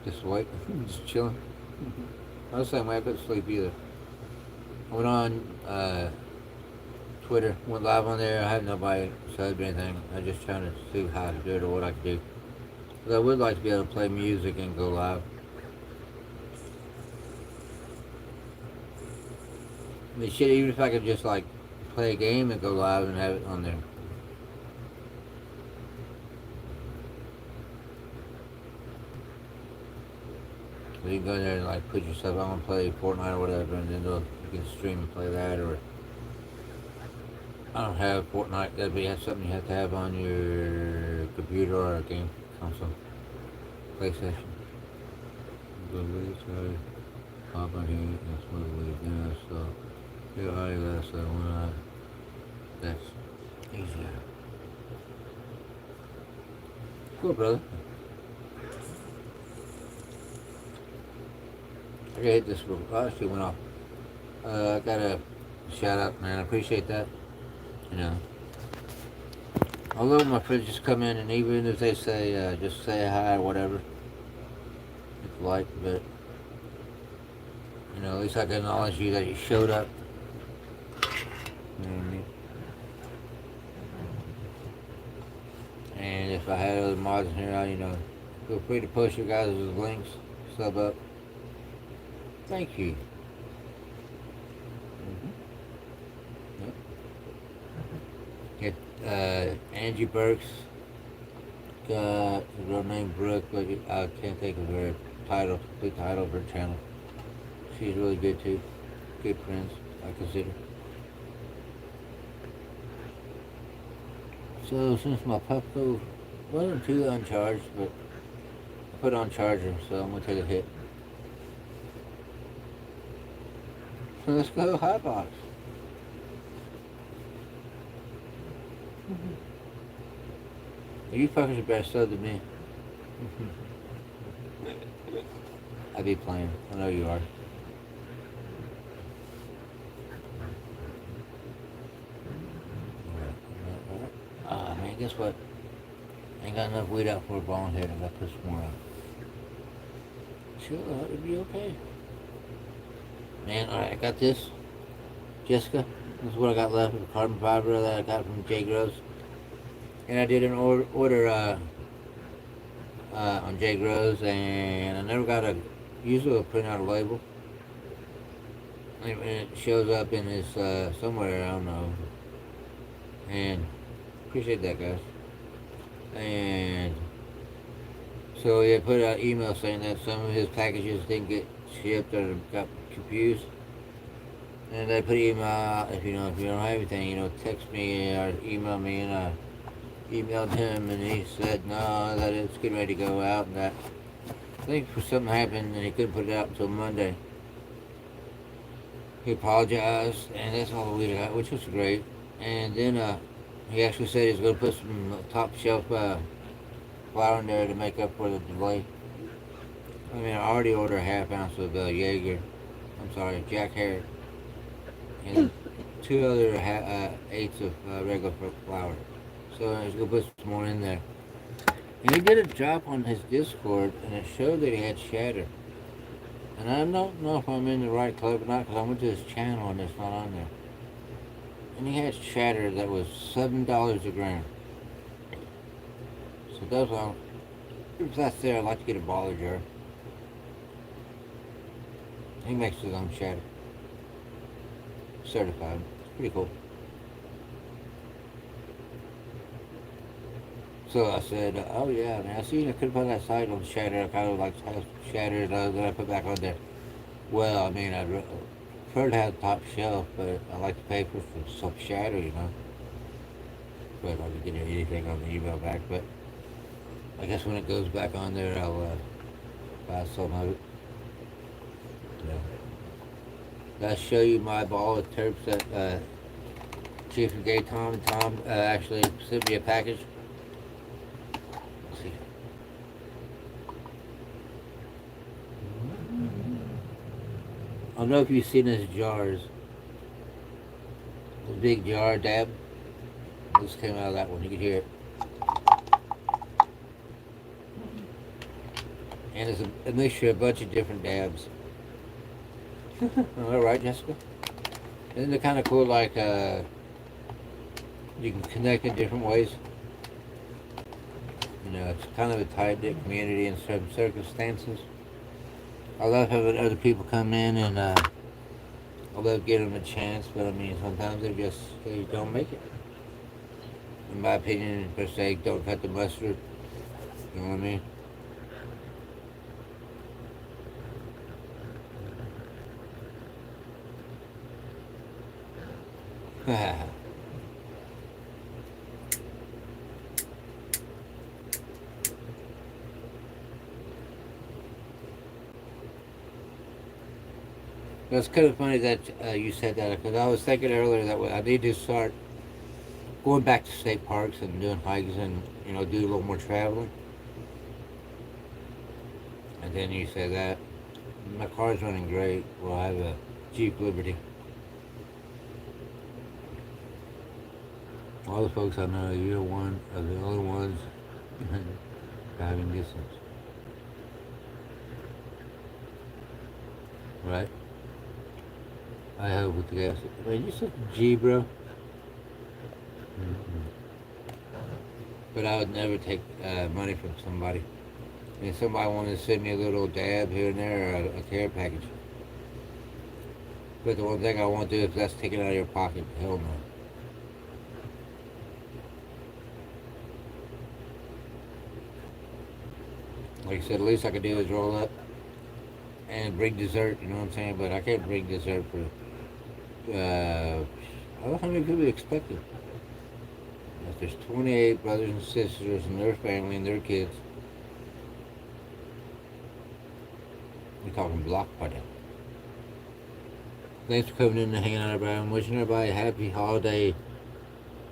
Just wait. Just chilling. I was saying I couldn't sleep either. I went on Twitter, went live on there. I had nobody said anything. I just trying to see how to do it or what I could do. But I would like to be able to play music and go live. I mean, shit, even if I could just like play a game and go live and have it on there. So you can go in there and like put yourself, I want to play Fortnite or whatever, and then you can stream and play that. Or I don't have Fortnite. That'd be something you have to have on your computer or a game console, PlayStation. Go really sorry. Pop on here. That's what we do. So yeah, I got so when I that's Easy. Cool, brother. I gotta hit this real. Oh, she went off. I got a shout out, man. I appreciate that. You know, although my friends just come in and even if they say just say hi or whatever, it's like, but at least I can acknowledge you that you showed up. You know what I mean? And if I had other mods in here, feel free to post your guys' links, sub up. Thank you. Yep. Angie Burks got a girl named Brooke, but I can't think of her complete title of her channel. She's really good too. Good friends, I consider. So since my Puffco wasn't too uncharged, but I put on charger, so I'm gonna take a hit. So let's go hot box. You fuckers are better sub than me. I be playing. I know you are. Man, guess what? Ain't got enough weed out for a bone head. I gotta put some more out. Sure, it'll be okay. Man, alright, I got this. Jessica, this is what I got left of the carbon fiber that I got from J. Gross. And I did an order on J. Gross, and I never got usually I'll print out a label. And it shows up in this, somewhere, I don't know. And appreciate that, guys. And so he put out an email saying that some of his packages didn't get shipped or got confused. And they put email out, if you don't have anything, text me or email me, and I emailed him, and he said no, that it's getting ready to go out, and that I think something happened and he couldn't put it out until Monday. He apologized, and that's all the weed I got, which was great. And then he actually said he was going to put some top shelf flour in there to make up for the delay. I mean, I already ordered a half ounce of Jack Harris, and two other eighths of regular flour. So I was going to put some more in there. And he did a drop on his Discord, and it showed that he had shatter. And I don't know if I'm in the right club or not, because I went to his channel and it's not on there. And he had shatter that was $7 a gram. So that's all. If that's there, I'd like to get a baller jar. He makes his own shatter. Certified. It's pretty cool. So I said, oh yeah, man, I seen I could put that side on the shatter. I kind of like shatter that I put back on there. Well, I mean, I'd prefer to have the top shelf, but I like to pay for some shatter, But I could get anything on the email back. But I guess when it goes back on there, I'll buy some of it. Did I show you my ball of terps that Chief and Gay Tom and Tom actually sent me a package? Let's see. I don't know if you've seen his jars. The big jar dab. This came out of that one. You can hear it. And it's a mixture of a bunch of different dabs. All right, Jessica. Isn't it kind of cool? Like you can connect in different ways. It's kind of a tight-knit community in certain circumstances. I love having other people come in, and I love giving them a chance. But I mean, sometimes they don't make it. In my opinion, per se, don't cut the mustard. You know what I mean? It's kind of funny that you said that, because I was thinking earlier that I need to start going back to state parks and doing hikes and do a little more traveling. And then you say that my car's running great. Well, I have a Jeep Liberty. All the folks I know, you're one of the only ones driving distance, right? I hope with the gas. Man, you such a G, bro. But I would never take money from somebody. And if somebody wanted to send me a little dab here and there, or a care package. But the one thing I won't do is that's taken out of your pocket. Hell no. Like I said, the least I could do is roll up and bring dessert. You know what I'm saying? But I can't bring dessert for. I don't know how many people expected. If there's 28 brothers and sisters and their family and their kids, we're talking block party. Thanks for coming in and hanging out, everybody. I'm wishing everybody a happy holiday,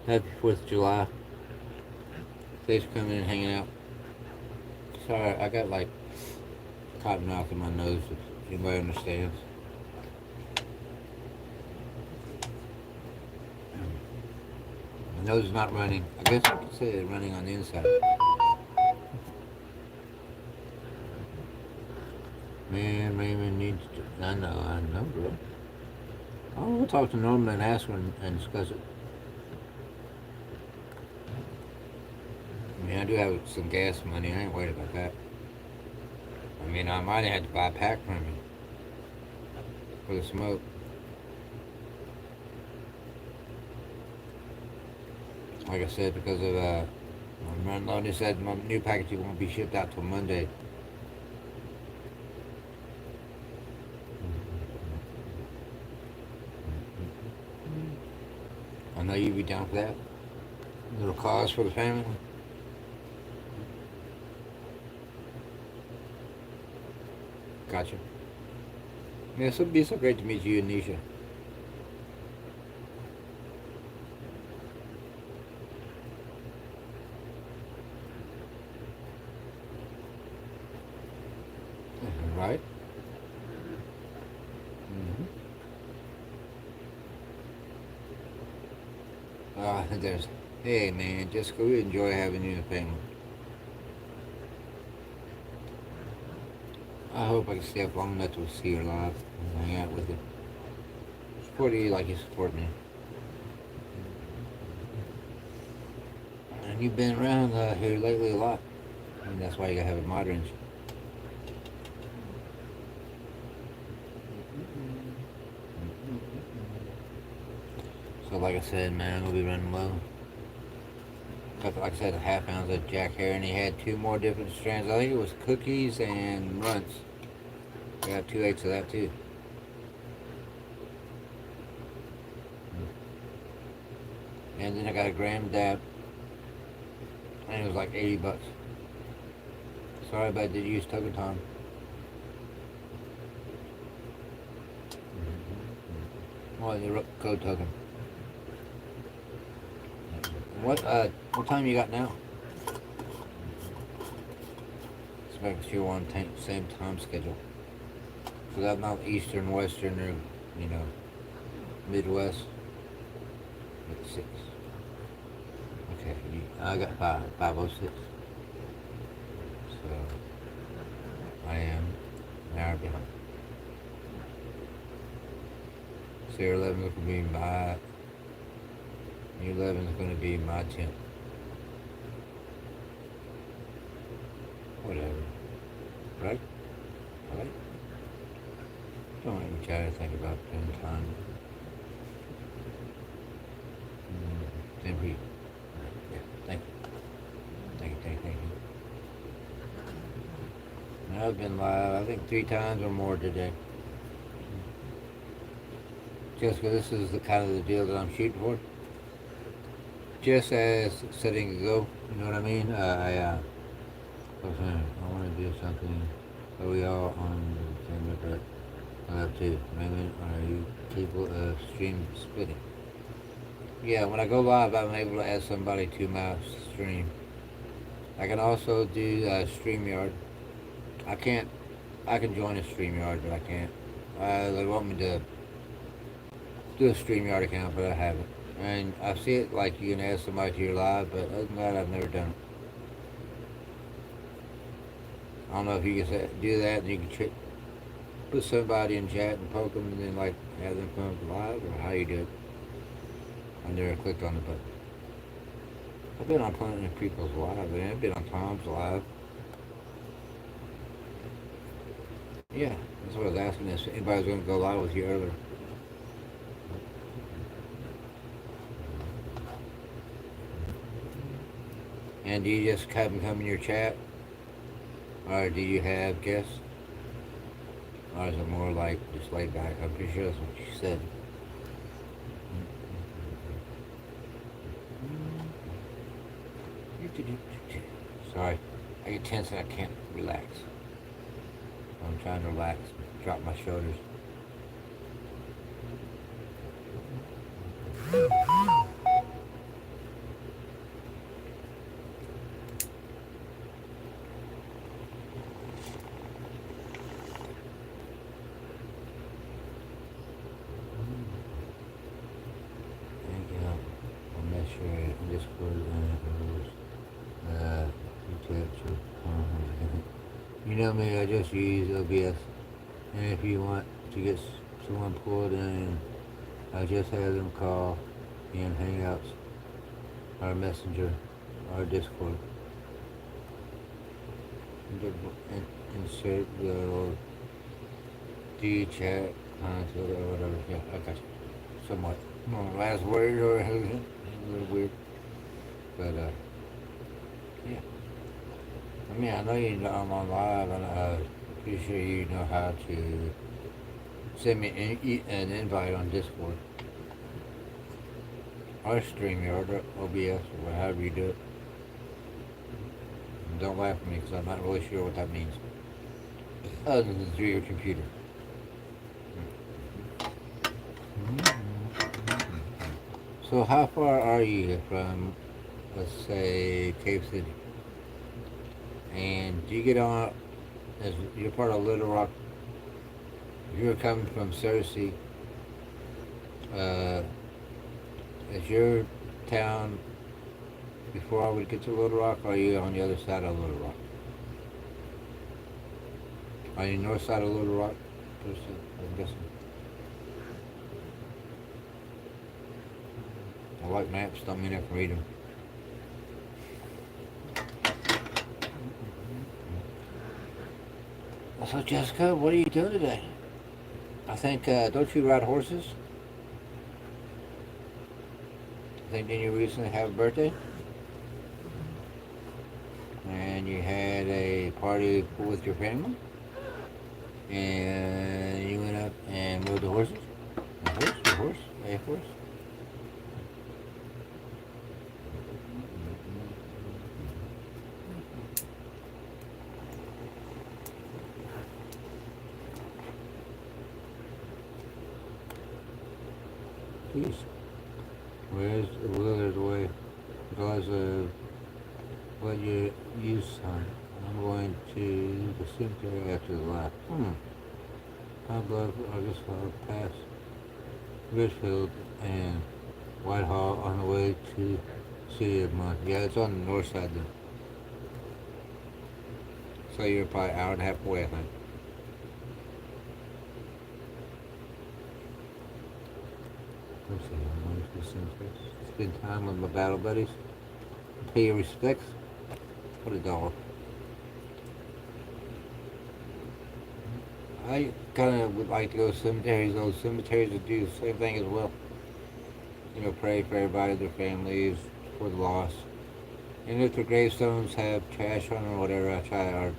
happy 4th of July. Thanks for coming in and hanging out. Sorry, I got like cotton mouth in my nose, if anybody understands. My nose is not running. I guess I could say it's running on the inside. Man, Raymond needs to. I know, bro. We'll talk to Norman and ask her and discuss it. I mean, I do have some gas money. I ain't worried about that. I mean, I might have had to buy a pack from you for the smoke. Like I said, because of I'm running low. They said my new package won't be shipped out till Monday. I know you'd be down for that. A little cause for the family. Gotcha. Yeah, it'd be so great to meet you and Nisha. Right? There's, hey man, Jessica, we enjoy having you in the family. I hope I can stay up long enough to see you live and hang out with you. Support you like you support me. And you've been around here lately a lot. I mean, that's why you gotta have a modern. So like I said, man, I'm gonna be running low. Got, like I said, a half ounce of Jack Hare, and he had 2 more different strands. I think it was cookies and runts. I got 2/8 of that too. And then I got a gram dab, and it was like $80. Sorry, but I did use token time. Well, the code token. What time you got now? Just making sure we're on same time schedule. So that's not Eastern, Western, or Midwest. It's 6. Okay, I got 5:06. So I am an hour behind. So your 11 is going to be my. Your 11 is going to be my 10. Whatever. Right? Right? Don't even try to think about doing time. Then we. Yeah, thank you. Thank you. Now I've been live, I think 3 times or more today. Jessica, this is the kind of the deal that I'm shooting for. Just as setting a goal, you know what I mean? I want to do something that we all on the same record. I have to. Raymond, are you capable of stream spitting? Yeah, when I go live, I'm able to add somebody to my stream. I can also do StreamYard. I can't. I can join a StreamYard, but I can't. They want me to do a StreamYard account, but I haven't. And I see it like you can add somebody to your live, but other than that, I've never done it. I don't know if you can do that and you can put somebody in chat and poke them and then like have them come up live, or how you do it. I never clicked on the button. I've been on plenty of people's live, man. I've been on Tom's live. Yeah, that's what I was asking if anybody was going to go live with you earlier. And do you just have them come in your chat? Or do you have guests? Or is it more like just laid back? I'm pretty sure that's what you said. Sorry, I get tense and I can't relax. I'm trying to relax, drop my shoulders. Thank you. I'll make sure Discord YouTube. You know me, I just use OBS. And if you want to get someone pulled in, I just have them call in Hangouts, or Messenger, or Discord. And insert the D chat onto it or whatever. Yeah, I got you. Somewhat. Last word or a little weird. But, yeah. I mean, I know you know I'm on live, and I'm pretty sure you know how to send me an invite on Discord. Or StreamYard or OBS or however you do it. And don't laugh at me because I'm not really sure what that means. Other than through your computer. So how far are you from, let's say, Cave City? And do you get on, as you're part of Little Rock, if you're coming from Cersei, uh, is your town before I would get to Little Rock, or are you on the other side of Little Rock? Are you north side of Little Rock? I'm guessing. I like maps, don't mean I can read them. So Jessica, what are you doing today? I think, don't you ride horses? I think didn't you recently have a birthday? And you had a party with your family? And you went up and rode the horses? A horse? Please. Where's the Willard way? Because of what you use on. I'm going to the cemetery after the lap. I love Arkansas past Richfield and Whitehall on the way to City of Mont. Yeah, it's on the north side then. So you're probably an hour and a half away, I think. Let's see, I'm going to the cemetery. Spend time with my battle buddies. Pay your respects. What $1. I kind of would like to go to cemeteries. Those cemeteries would do the same thing as well. You know, pray for everybody, their families, for the lost. And if their gravestones have trash on them or whatever, I try, or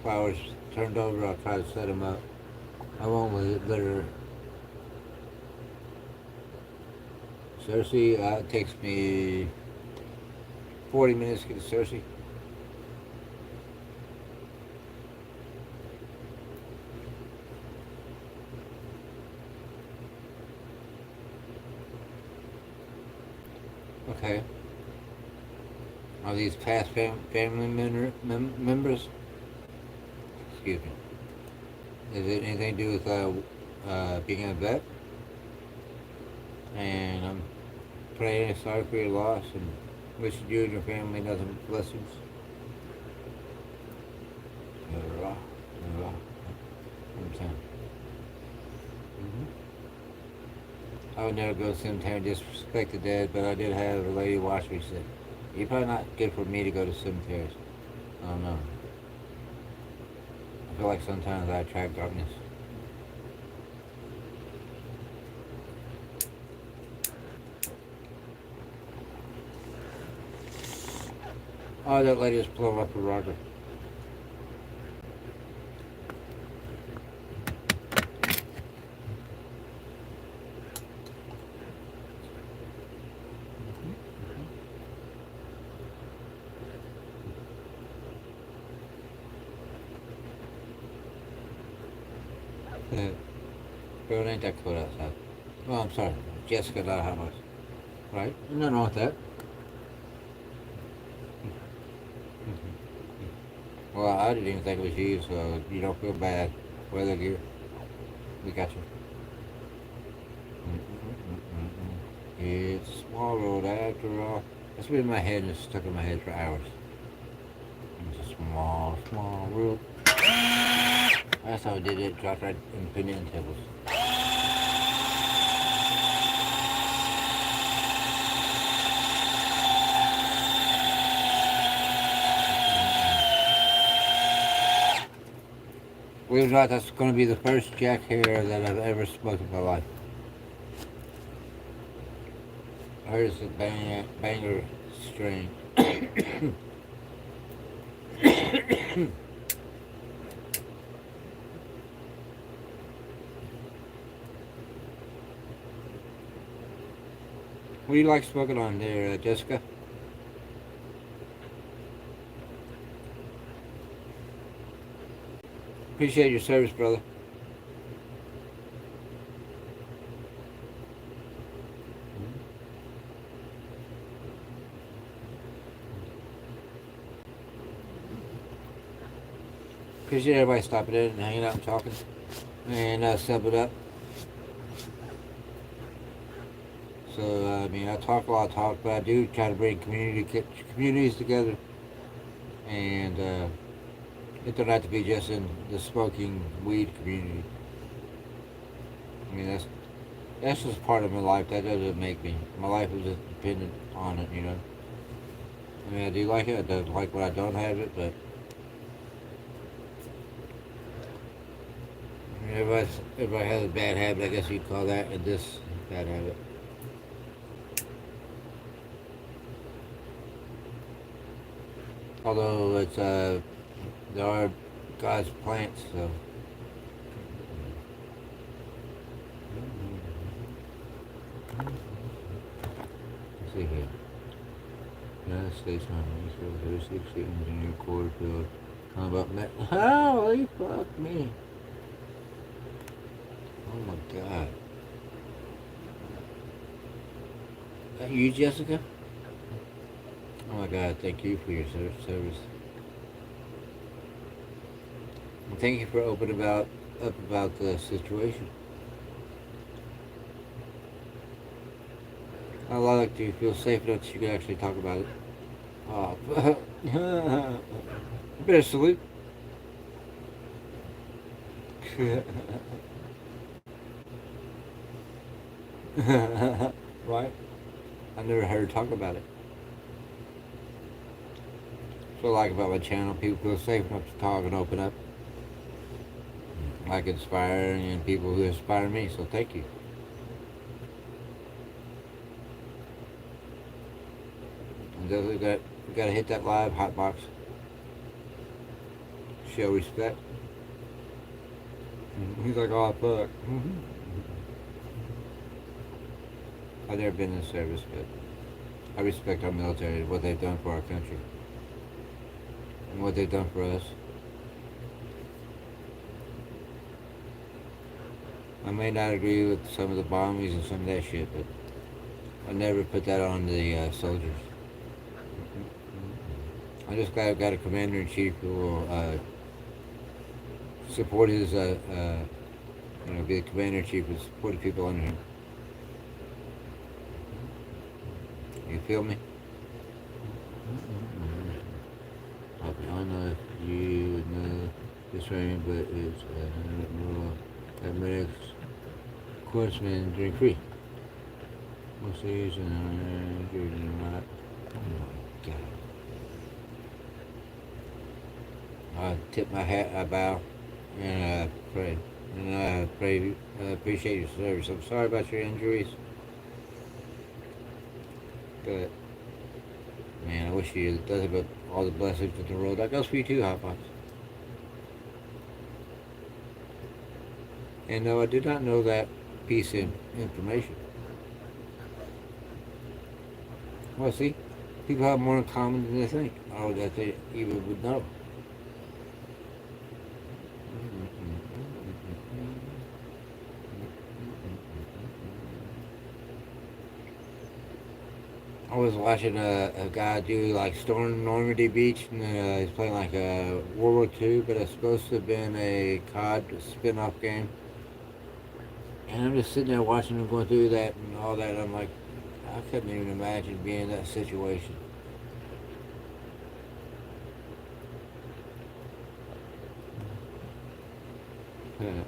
flowers turned over, I'll try to set them up. I won't litter. Cersei, it takes me 40 minutes to get to Cersei. Okay. Are these past family members? Excuse me. Is it anything to do with being a vet? And I'm praying sorry for your loss and wishing you and your family nothing but blessings. Never, never. I would never go to the cemetery and disrespect the dead, but I did have a lady watch me say, "You're probably not good for me to go to cemeteries." I don't know. I feel like sometimes I attract darkness. Oh, that lady just blew up a Roger. Girl, it ain't that cold outside. Oh, I'm sorry. Jessica, not how much. Right? Nothing wrong with that. Well, I didn't even think it was you, so you don't feel bad. Weather gear. We got you. It's a small road after all. It's been in my head and it's stuck in my head for hours. It's a small, small road. That's how I did it. Dropped right in the pinion tables. Believe it or not, that's going to be the first Jack hair that I've ever smoked in my life. I heard it's a banger strain. What do you like smoking on there, Jessica? Appreciate your service, brother. Appreciate everybody stopping in and hanging out and talking and sub it up. So I mean, I talk a lot of talk, but I do try to bring communities together, and it don't have to be just in the smoking weed community. I mean, that's just part of my life. That doesn't make me. My life is just dependent on it, you know. I mean, I do like it. I don't like when I don't have it, but I mean, everybody has a bad habit. I guess you'd call that, and this bad habit. Although it's there are God's plants, so. Let's see here. United States Army, 36 engineer quarter field. How about that? Holy fuck me. Oh my god. That you, Jessica? Oh my god, thank you for your service. And thank you for up about the situation. I like to feel safe enough that you can actually talk about it. Oh, better salute. Right? I never heard her talk about it. That's what I like about my channel. People feel safe enough to talk and open up. Like inspiring and people who inspire me, so thank you. And definitely gotta hit that live hot box. Show respect. He's like, oh fuck. I've never been in service, but I respect our military, what they've done for our country, and what they've done for us. I may not agree with some of the bombings and some of that shit, but I never put that on the soldiers. I just got a commander in chief who will support his, be the commander in chief and support the people under him. You feel me? I don't know if you would know this training, but it's that medics coursemen drink free. Most days and not. Oh my god. I tip my hat, I bow, and I pray. And I pray, I appreciate your service. I'm sorry about your injuries, but man, I wish you nothing but all the blessings in the world. That goes for you too, Hot Box. And no, I did not know that piece of information. Well, see, people have more in common than they think, or that they even would know. I was watching a guy do like Storm Normandy Beach, and he's playing like a World War II, but it's supposed to have been a COD spin-off game. And I'm just sitting there watching him going through that and all that. I'm like, I couldn't even imagine being in that situation.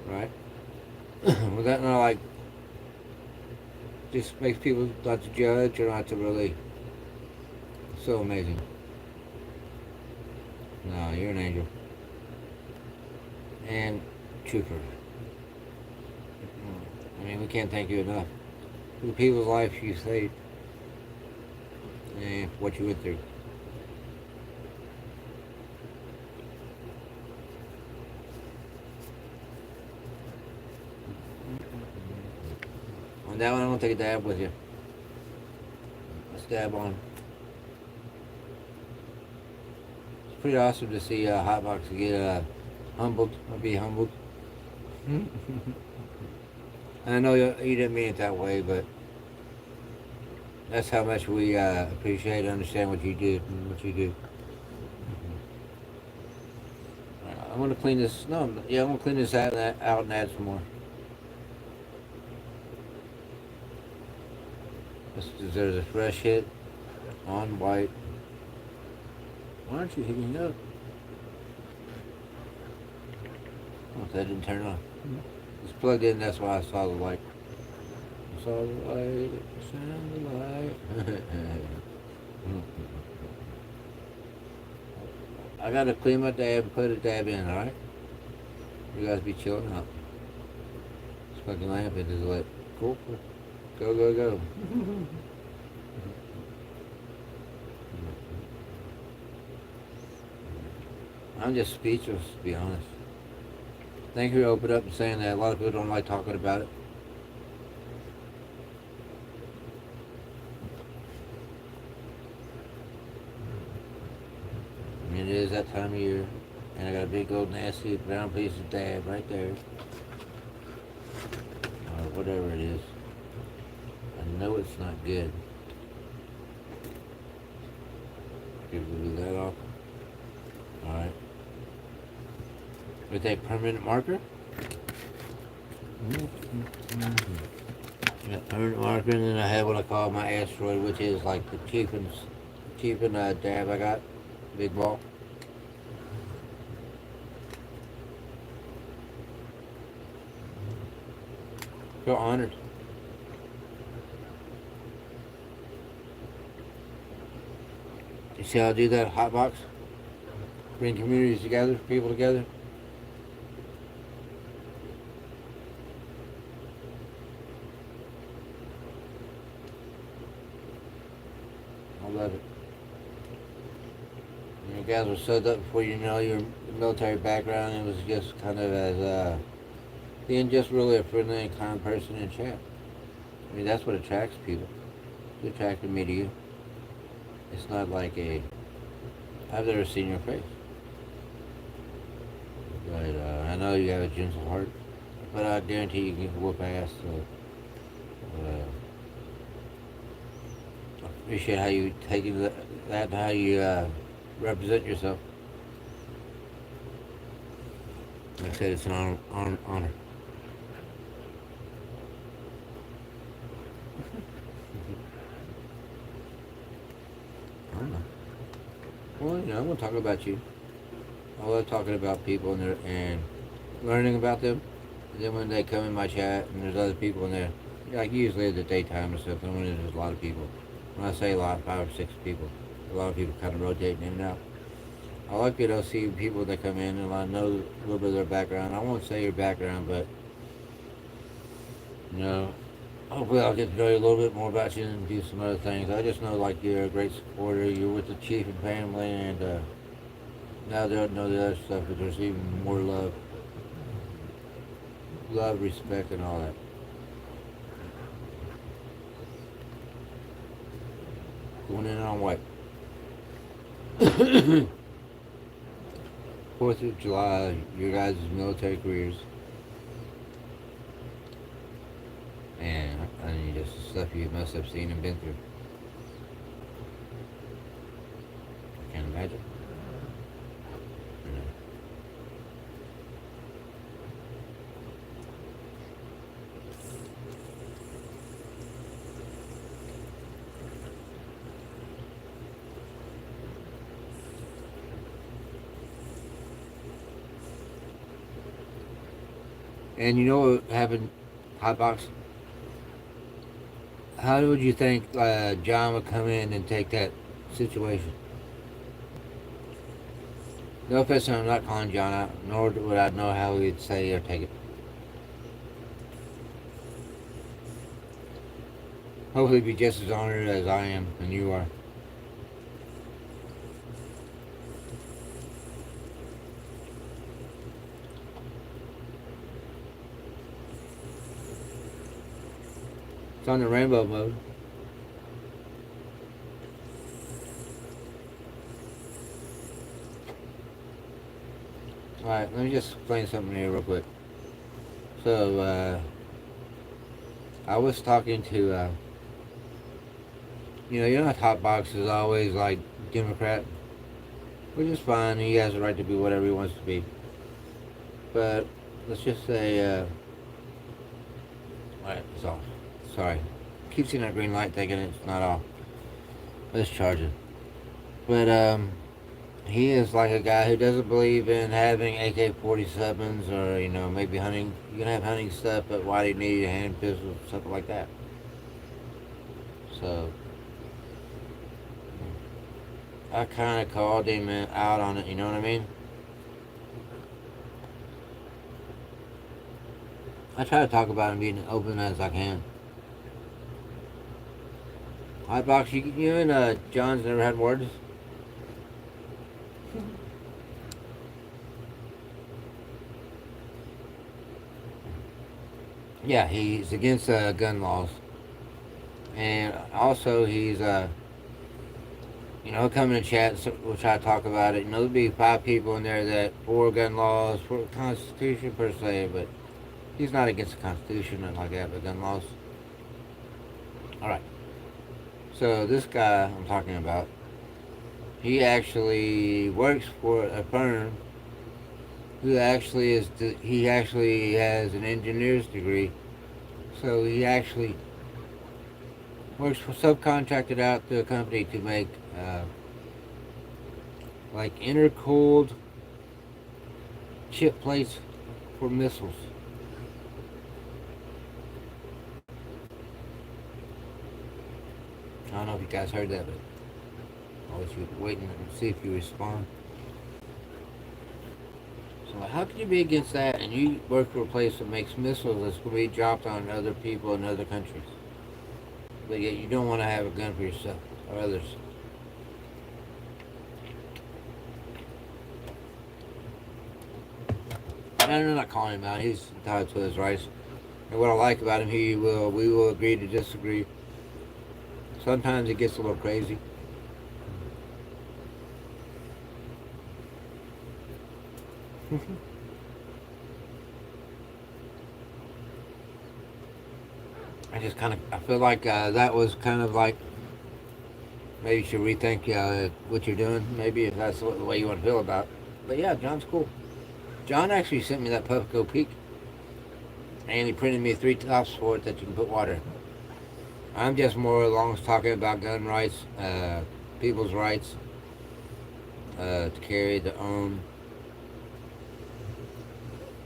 Right? Was that not like just makes people not to judge or not to really? So amazing. No, you're an angel and trooper. I mean, we can't thank you enough for the people's lives you saved and for what you went through. On that one, I'm gonna take a dab with you. Let's dab on. It's pretty awesome to see Hotbox get humbled or be humbled. I know you didn't mean it that way, but that's how much we appreciate and understand what you did and what you do. I'm gonna clean this. No, yeah, I'm gonna clean this out and add some more. There's a fresh hit on white. Why aren't you hitting up? Oh, that didn't turn on. It's plugged in, that's why I saw the light. I saw the light, the light. I gotta clean my dab and put a dab in, alright? You guys be chilling out. This fucking lamp is lit. Cool. Go, go, go. I'm just speechless, to be honest. Thank you for opening up and saying that. A lot of people don't like talking about it. I mean, it is that time of year. And I got a big old nasty brown piece of dab right there. Or whatever it is. I know it's not good. Give that off. Alright. With a permanent marker. Yeah, permanent marker, and then I have what I call my asteroid, which is like the cheapest dab I got. Big ball. Feel honored. You see how I do that hot box? Bring communities together, people together. I love it. You guys were set up before you know your military background. It was just kind of as being just really a friendly and kind person in chat. I mean, that's what attracts people. It attracted me to you. It's not like I've never seen your face. But I know you have a gentle heart. But I guarantee you can whoop ass. So, appreciate how you take that and how you represent yourself. Like I said, it's an honor. I don't know. Well, I'm gonna talk about you. I love talking about people and learning about them. And then when they come in my chat and there's other people in there, like usually at the daytime and stuff, and when there's a lot of people. When I say a lot, 5 or 6 people, a lot of people kind of rotating in and out. I like to see people that come in and I know a little bit of their background. I won't say your background, but you know, hopefully I'll get to know you a little bit more about you and do some other things. I just know like you're a great supporter. You're with the chief and family, and now they don't know the other stuff, but there's even more love, respect, and all that. Going in on what? 4th of July, your guys' military careers, and I mean just stuff you must have seen and been through. I can't imagine. You know. And you know what happened, Hotbox? How would you think John would come in and take that situation? No offense, I'm not calling John out, nor would I know how he'd say or take it. Hopefully, be just as honored as I am and you are. It's on the rainbow mode. Alright, let me just explain something here real quick. So, I was talking to, Hot Box is always like Democrat, which is fine. He has the right to be whatever he wants to be. But let's just say, alright, it's off. Sorry. Keep seeing that green light thinking it's not off. Let's charge it. But, he is like a guy who doesn't believe in having AK-47s or, maybe hunting. You can have hunting stuff, but why do you need a hand pistol, something like that? So, I kind of called him out on it, you know what I mean? I try to talk about him being open as I can. Hotbox, you and John's never had words? Yeah, he's against gun laws. And also, he'll come in and chat, so we'll try to talk about it. There'll be 5 people in there that for gun laws, for the Constitution per se, but he's not against the Constitution, nothing like that, but gun laws. Alright. So, this guy I'm talking about, he actually works for a firm who he actually has an engineer's degree. So, he actually works for subcontracted out to a company to make like intercooled chip plates for missiles. I don't know if you guys heard that, but I'll let you wait and see if you respond. So how can you be against that and you work for a place that makes missiles that's going to be dropped on other people in other countries? But yet you don't want to have a gun for yourself or others. And I'm not calling him out. He's entitled to his rights. And what I like about him, we will agree to disagree. Sometimes it gets a little crazy. I feel like that was kind of like maybe you should rethink what you're doing. Maybe if that's the way you want to feel about it. But yeah, John's cool. John actually sent me that Puffco Peak, and he printed me 3 tops for it that you can put water in. I'm just more along talking about gun rights, people's rights to carry, to own.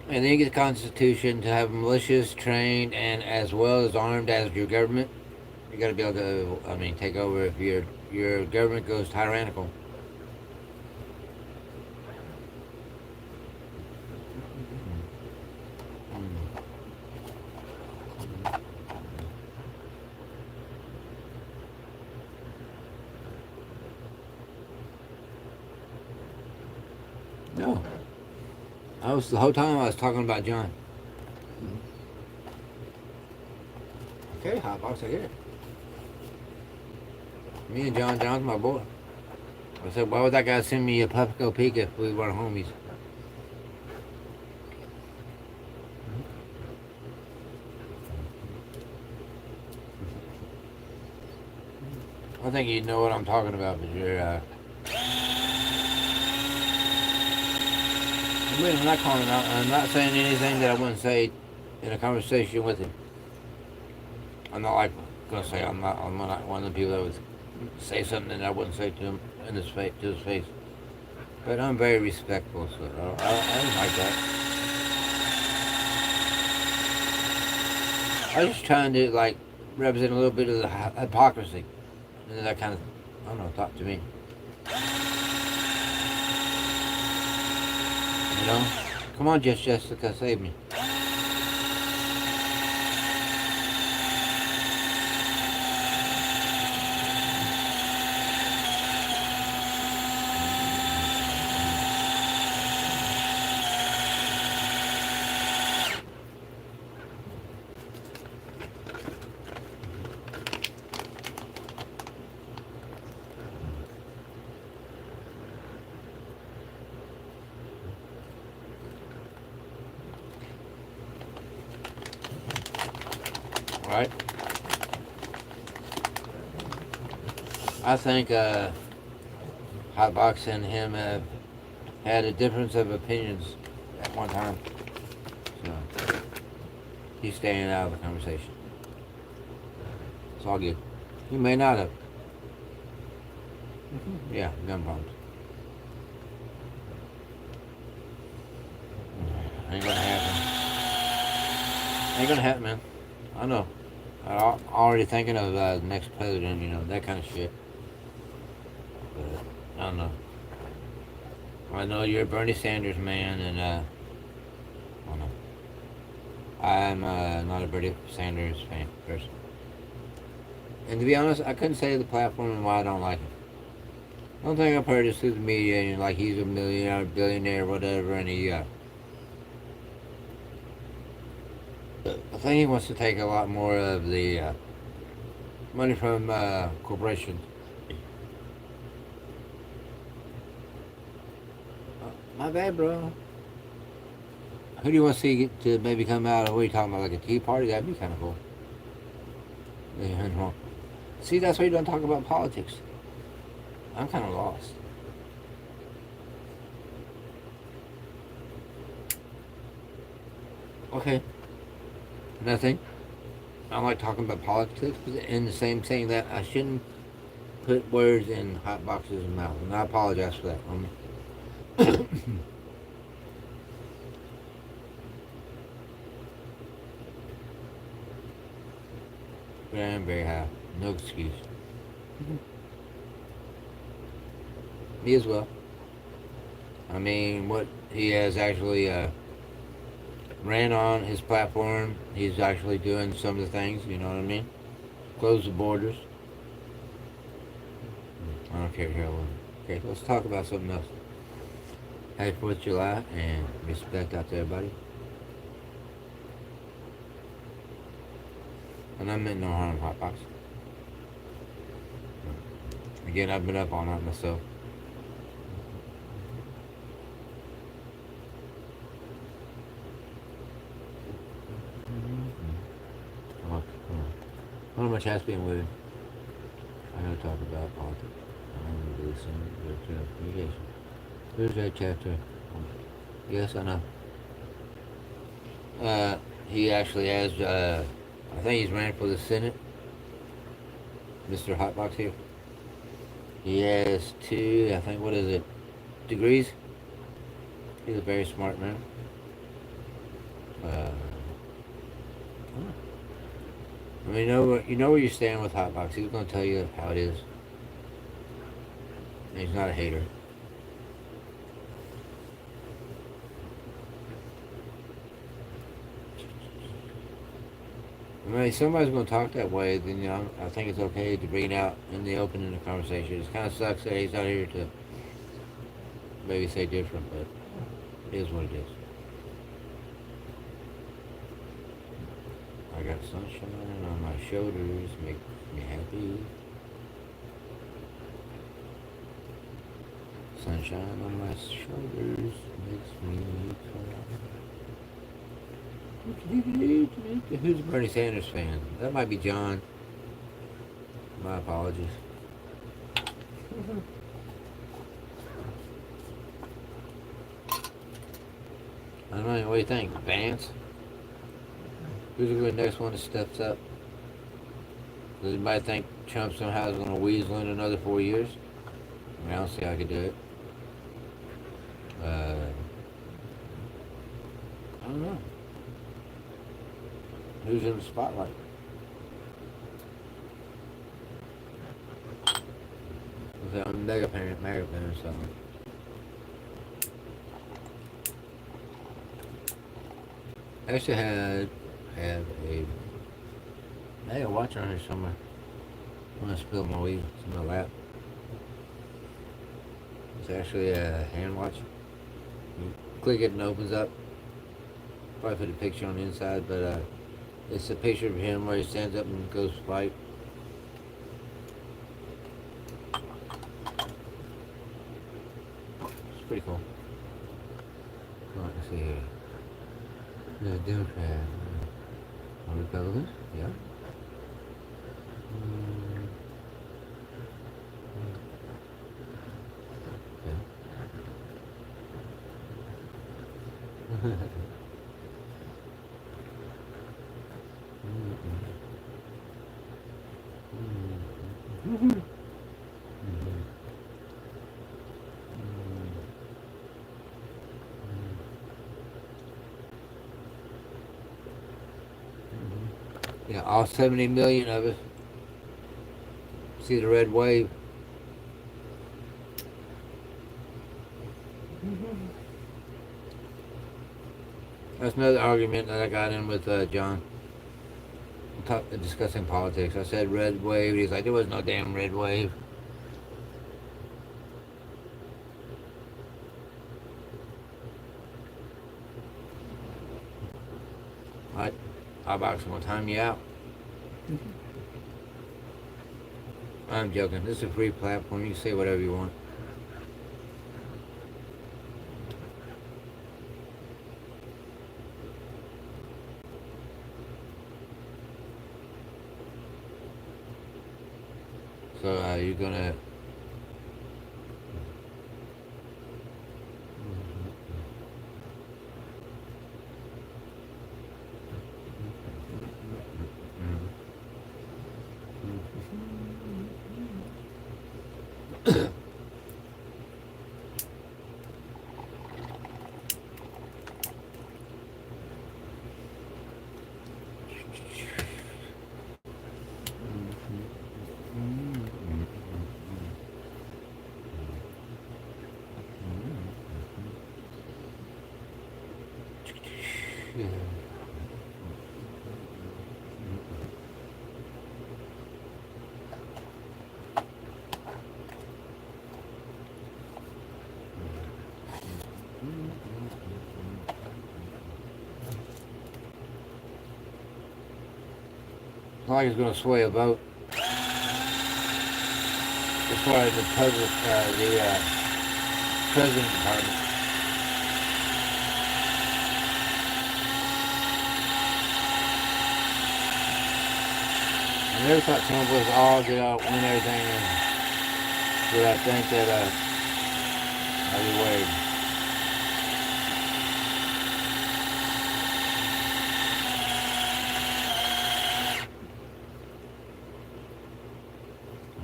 And then you get the Constitution to have militias trained and as well as armed as your government. You got to be able to, I mean, take over if your government goes tyrannical. No, I was the whole time I was talking about John. Okay, hot box, I get it. Me and John's my boy. I said, why would that guy send me a Puffco Peak if we were homies? I think you know what I'm talking about, but you're. I'm not calling out. I'm not saying anything that I wouldn't say in a conversation with him. I'm not like gonna say I'm not one of the people that would say something that I wouldn't say to him in his face to his face. But I'm very respectful, so I don't like that. I was just trying to like represent a little bit of the hypocrisy, and that kind of I don't know thought to me. You know, come on, Jessica, save me. Right? I think Hotbox and him have had a difference of opinions at one time. So he's staying out of the conversation. It's all good. He may not have. Yeah, gun problems. Ain't gonna happen. Ain't gonna happen, man. I know. I'm already thinking of the next president, you know, that kind of shit. But I don't know. I know you're a Bernie Sanders man, and I don't know. I'm not a Bernie Sanders fan person. And to be honest, I couldn't say the platform and why I don't like him. One thing I've heard is through the media, and like he's a millionaire, billionaire, whatever, and I think he wants to take a lot more of the money from corporations. My bad, bro. Who do you want to see get to maybe come out? What are you talking about? Like a tea party? That'd be kind of cool. Yeah, see, that's why you don't talk about politics. I'm kind of lost. Okay, nothing. I don't like talking about politics, and the same thing that I shouldn't put words in hot boxes' mouth, and I apologize for that, homie. But I am very high. No excuse. Me as well. I mean, what he has actually ran on his platform, he's actually doing some of the things, you know what I mean? Close the borders. I don't care here. Okay, let's talk about something else. Happy 4th of July and respect out to everybody. And I meant no harm, Hotbox. Again, I've been up all night myself. Come on. How much has been with him? I'm going to talk about politics. I'm releasing the communication. There's that chapter. Yes, I know. Uh, he actually has, I think he's running for the Senate, Mr. Hotbox here. He has two, I think, what is it, degrees? He's a very smart man. Uh, I mean, you know where you stand with Hotbox. He's going to tell you how it is. And he's not a hater. I mean, if somebody's going to talk that way, then I think it's okay to bring it out in the open in the conversation. It kind of sucks that he's not here to maybe say different, but it is what it is. I got sunshine on my shoulders, makes me happy. Sunshine on my shoulders makes me cry. Who's a Bernie Sanders fan? That might be John. My apologies. I don't know. What do you think? Vance? Who's the next one that steps up? Does anybody think Trump somehow is going to weasel in another 4 years? I mean, I don't see how I could do it. I don't know. Who's in the spotlight? Was that mega parent or something? I actually have a watch on here somewhere. I'm gonna spill my weed. It's in my lap. It's actually a hand watch. You click it and it opens up. Probably put a picture on the inside, but it's a picture of him where he stands up and goes fight. It's pretty cool. Let's see here. The Democrat. Republicans? Yeah. Yeah. Yeah, all 70 million of us. See the red wave? That's another argument that I got in with John. Discussing politics. I said red wave. He's like, there was no damn red wave. Alright, Hotbox, I'm gonna time you out. I'm joking. This is a free platform. You can say whatever you want. So you're gonna. Like it's going to sway a vote as far as the president department. I I never thought someone was all get out, win everything, and but I think that I'll be worried.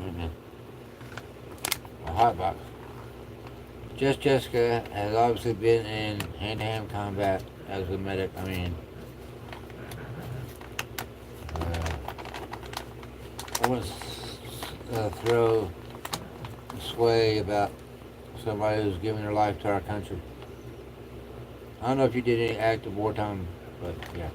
Mm-hmm. A hot box. Just Jessica has obviously been in hand-to-hand combat as a medic. I mean, I wouldn't throw sway about somebody who's giving their life to our country. I don't know if you did any active wartime, but yeah.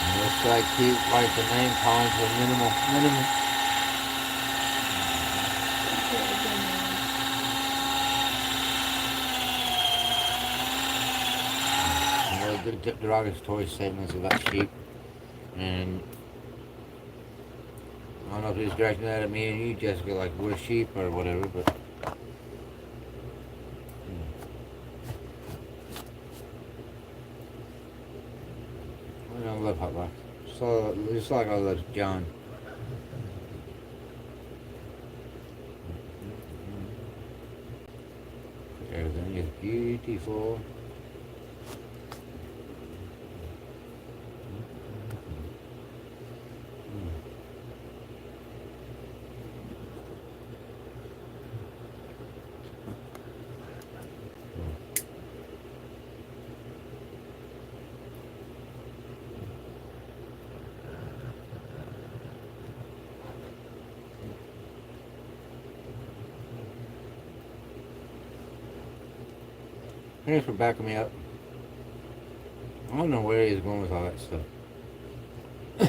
And looks like keep like the name calling for minimal. You know, the derogatory statements about sheep, and I don't know if he's directing that at me and you, Jessica, like we're sheep or whatever, but. I don't love hot box. So just like I love John. Everything is beautiful. Thanks for backing me up. I don't know where he's going with all that stuff. I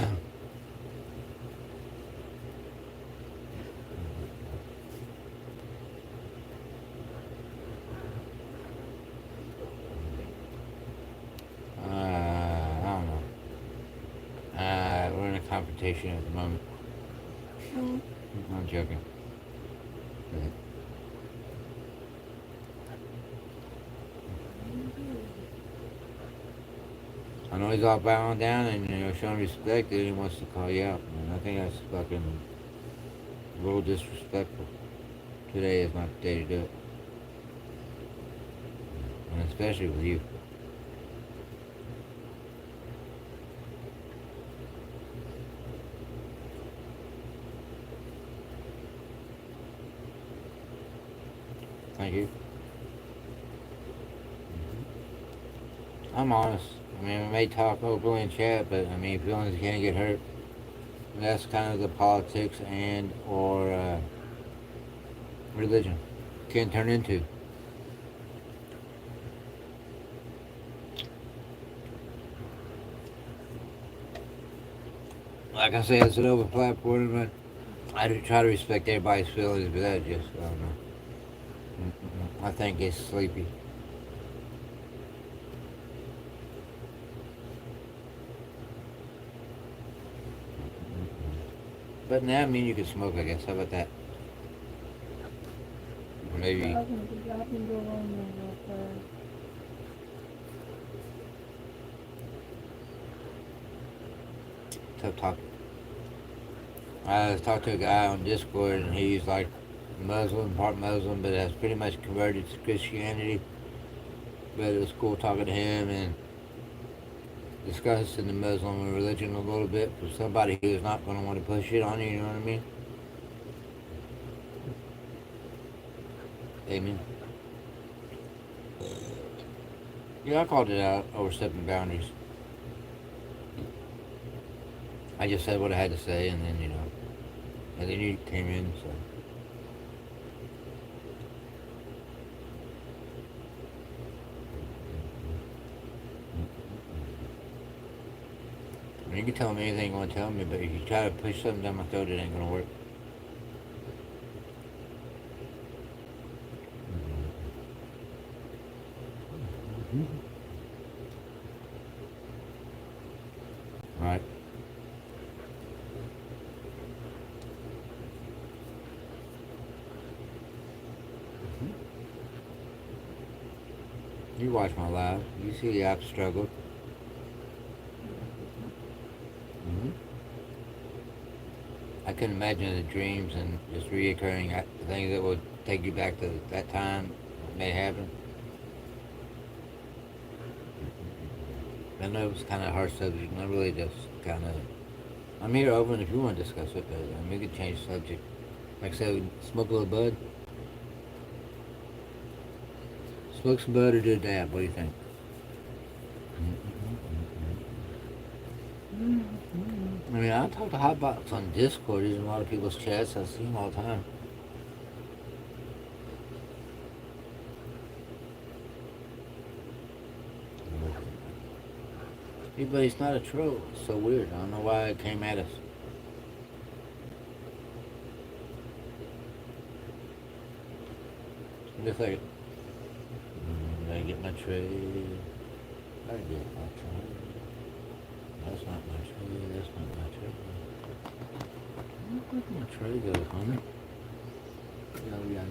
don't know. We're in a confrontation at the moment. I'm joking. I know he's all bowing down and showing respect, and he wants to call you out. And I think that's fucking a little disrespectful. Today is not the day to do it, and especially with you. Thank you. I'm honest. I mean, we may talk openly in chat, but I mean, feelings can't get hurt. And that's kind of the politics and or religion can turn into. Like I say, it's an open platform, but I do try to respect everybody's feelings, but that just, I don't know. I think it's sleepy. But now, I mean, you can smoke, I guess. How about that? Maybe. I can go on there real fast. Tough talk. I talked to a guy on Discord, and he's like Muslim, part Muslim, but has pretty much converted to Christianity. But it was cool talking to him and discussing the Muslim religion a little bit for somebody who's not going to want to push it on you, you know what I mean? Amen. Yeah, I called it out, overstepping boundaries. I just said what I had to say, and then, and then you came in, so. I mean, you can tell me anything you want to tell me, but if you try to push something down my throat, it ain't going to work. Right. You watch my live. You see I've struggled. Hmm. I couldn't imagine the dreams and just reoccurring things that would take you back to that time that may happen. I know it was kind of a hard subject, and I really just kind of. I'm here open if you want to discuss it, but we could change the subject. Like I said, smoke a little bud. Smoke some bud or do a dab. What do you think? I mean, I talk to Hotbox on Discord. He's in a lot of people's chats. I see him all the time. Hey, but he's not a troll. It's so weird. I don't know why it came at us. Just like, did I get my tray? I get my tray. That's not my tray. That's not my tray. Where'd my tray go, homie?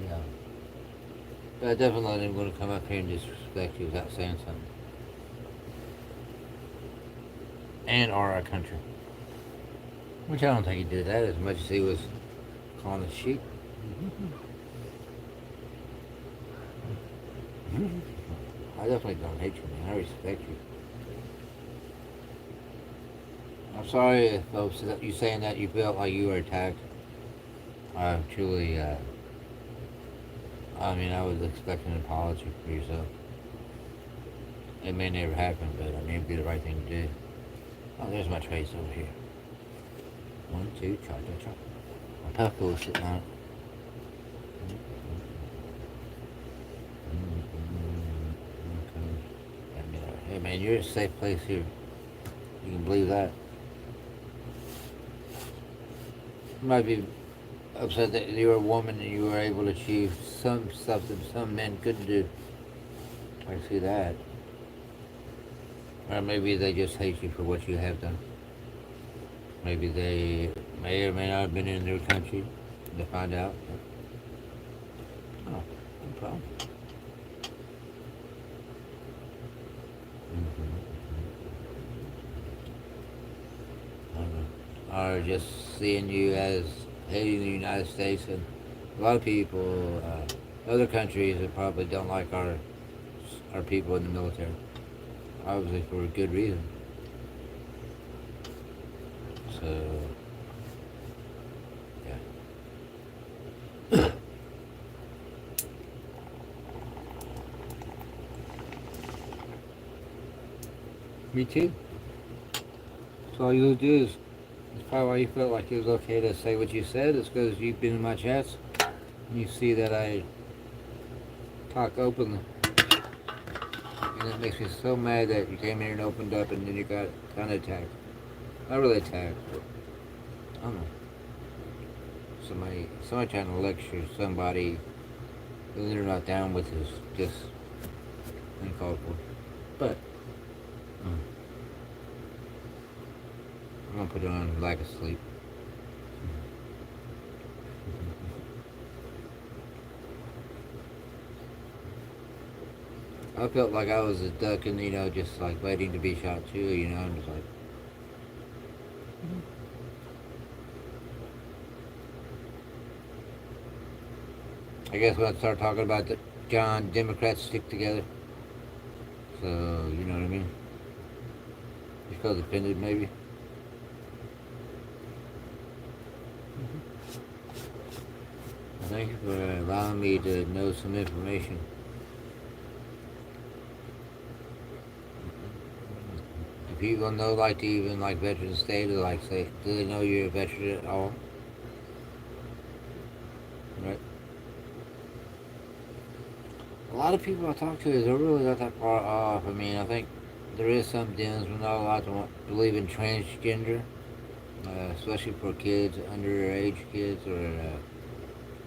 Yo. But I definitely am going to come up here and disrespect you without saying something. And our country. Which I don't think he did that as much as he was calling us sheep. I definitely don't hate you, man. I respect you. I'm sorry if you saying that you felt like you were attacked. I truly, I mean, I was expecting an apology for yourself. It may never happen, but I mean, it'd be the right thing to do. Oh, there's my trays over here. 1, 2, cha. My puppy was sitting on it. Hey man, you're in a safe place here. You can believe that. You might be upset that you're a woman and you were able to achieve some stuff that some men couldn't do. I see that. Or maybe they just hate you for what you have done. Maybe they may or may not have been in their country to find out. Oh, no problem. Or just seeing you as hating the United States, and a lot of people, other countries that probably don't like our people in the military, obviously for a good reason. So, yeah. Me too. So all you do is, that's probably why you felt like it was okay to say what you said. It's because you've been in my chats. And you see that I talk openly. And it makes me so mad that you came here and opened up and then you got kind of attacked. Not really attacked, but I don't know. Somebody trying to lecture somebody who they're not down with is just uncalled for. But I'm gonna put it on lack of sleep. I felt like I was a duck and, just like waiting to be shot too, and just like. I guess when I start talking about the John Democrats stick together. So, you know what I mean? You felt offended maybe? Thank you for allowing me to know some information. Do people know, like, to even, like, veterans day to, like, say, do they know you're a veteran at all? Right? A lot of people I talk to, they're really not that far off. I mean, I think there is some Dems, but not a lot that believe in transgender, especially for kids, underage kids, or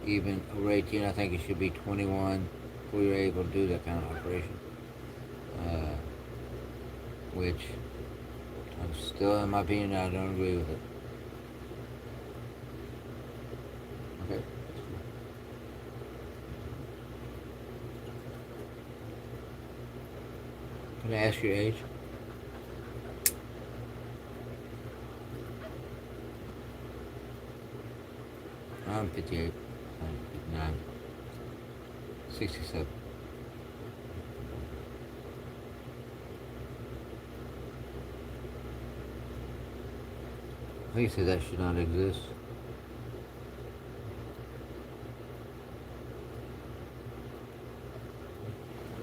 even over 18. I think it should be 21 before you're able to do that kind of operation. Which, I'm still, in my opinion, I don't agree with it. Okay. Can I ask your age? I'm 58. I'm 59. 67. I think he said that should not exist.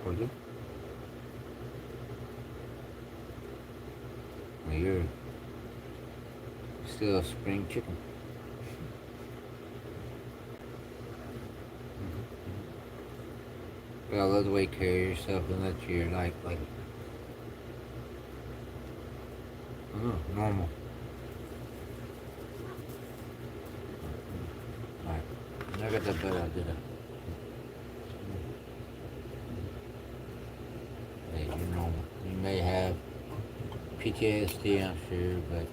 Would you? Well, you're still a spring chicken. But I love the way you carry yourself and that you're like, I don't know, normal. Like, I got that better, I did it. Hey, you're normal. You may have PTSD, I'm sure, but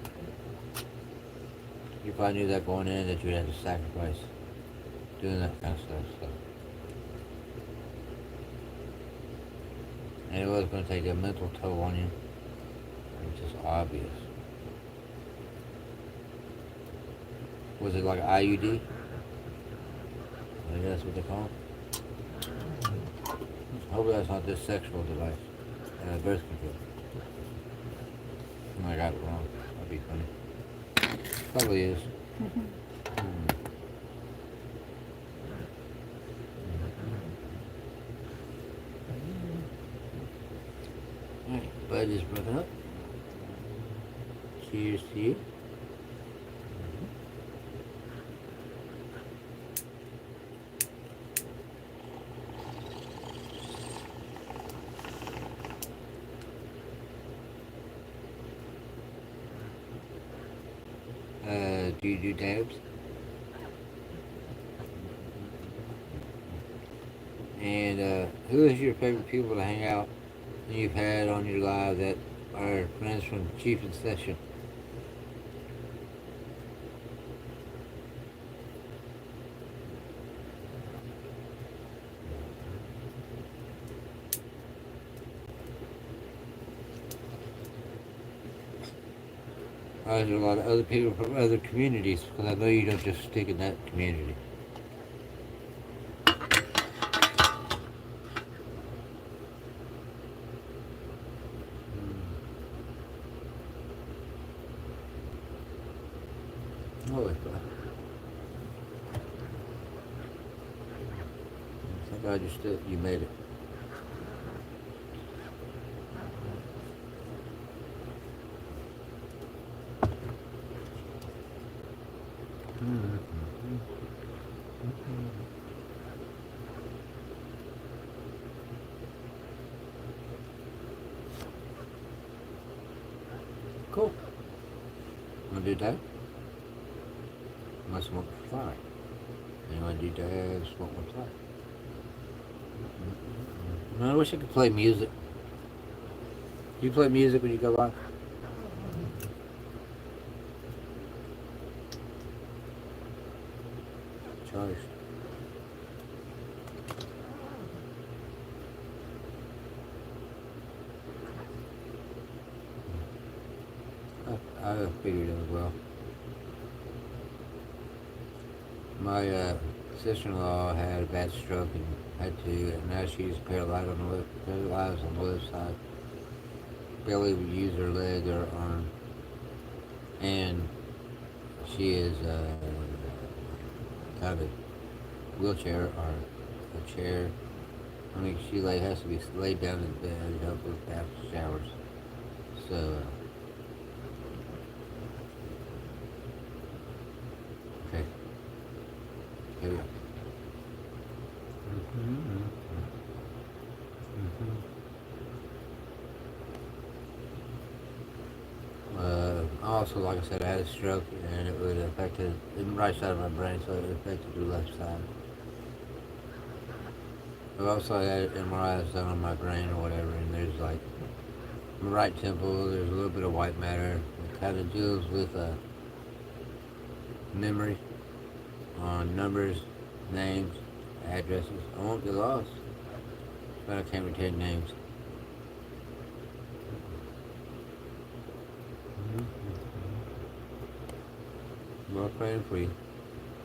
you probably knew that going in that you'd have to sacrifice doing that kind of stuff. So. And it was going to take a mental toll on you, which is obvious. Was it like IUD? I think that's what they call it. Hopefully that's not this sexual device. Birth control. I got it wrong. That'd be funny. Probably is. Alright, bud is broken up. Cheers to you. Do you do dabs? And who is your favorite people to hang out that you've had on your live that are friends from Chief and Session? There's a lot of other people from other communities because I know you don't just stick in that community. Holy crap. Thank God you made it. Cool. Want to do that? Must smoke fire. You want to do that? Smoke more fire. I wish I could play music. Do you play music when you go live? Choice. I figured as well. My sister-in-law had a bad stroke and had to, and now she's paralyzed on the left side. Barely would use her leg or arm, and she is kind of wheelchair or a chair. I mean, she has to be laid down in bed and help with bath showers. So. Okay. Here we go. Also, like I said, I had a stroke and it would affect the right side of my brain, so it affected the left side. I've also had MRIs done on my brain or whatever, and there's like my right temple, there's a little bit of white matter. It kind of deals with memory on numbers, names, addresses. I won't get lost, but I can't retain names. praying for you.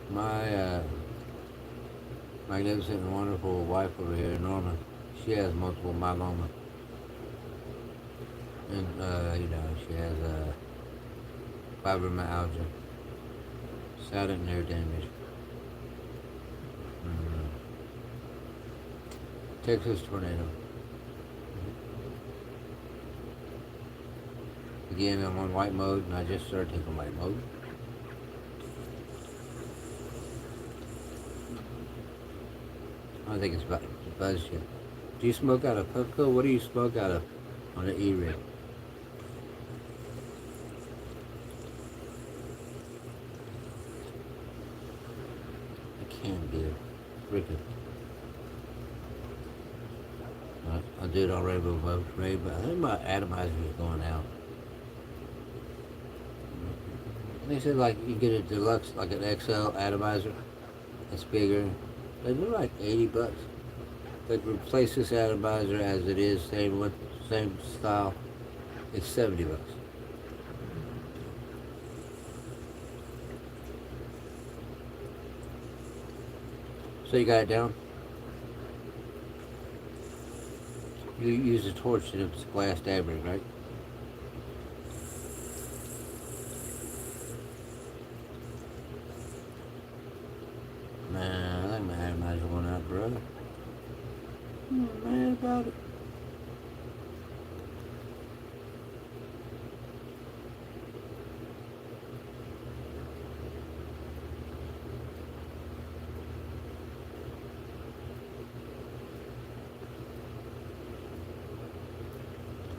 My magnificent and wonderful wife over here, Norma, she has multiple myeloma. And, she has fibromyalgia, sciatic nerve damage. Mm, Texas tornado. Again, I'm on white mode, and I just started taking white mode. I think it's buzz shit. Do you smoke out of Puffco? What do you smoke out of on the E-rig? I can't be a freaking. I did already with Ray, but I think my atomizer is going out. They said like you get a deluxe, like an XL atomizer. It's bigger. They're like $80. But replace this atomizer as it is, same style. It's $70. So you got it down. You use a torch and it's glass dabbing, right? Man, I think my atomizer went out, bro. I'm mad about it.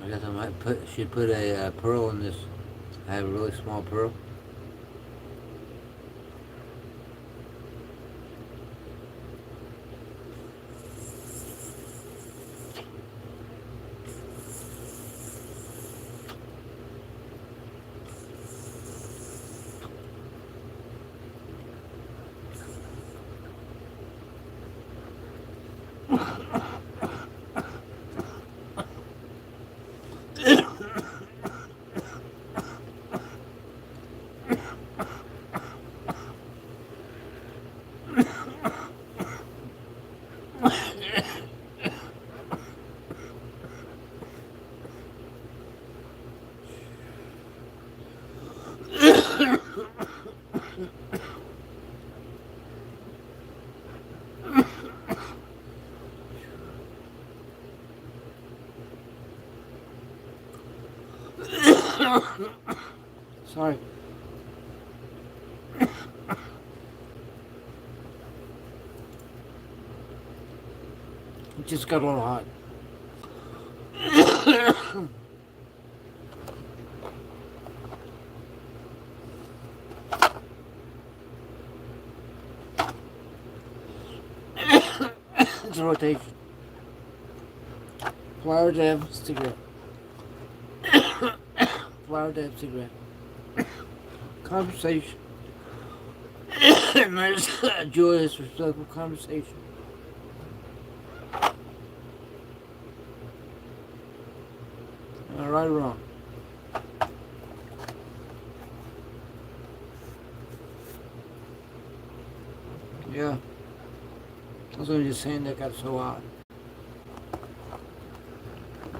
I guess I might should put a pearl in this. I have a really small pearl. Sorry. It just got a little hot. It's a rotation. Flower dab cigarette. Flower dab cigarette. Conversation. And there's a joyous, respectful conversation. Right or wrong? Yeah. I was only just saying that got so hot.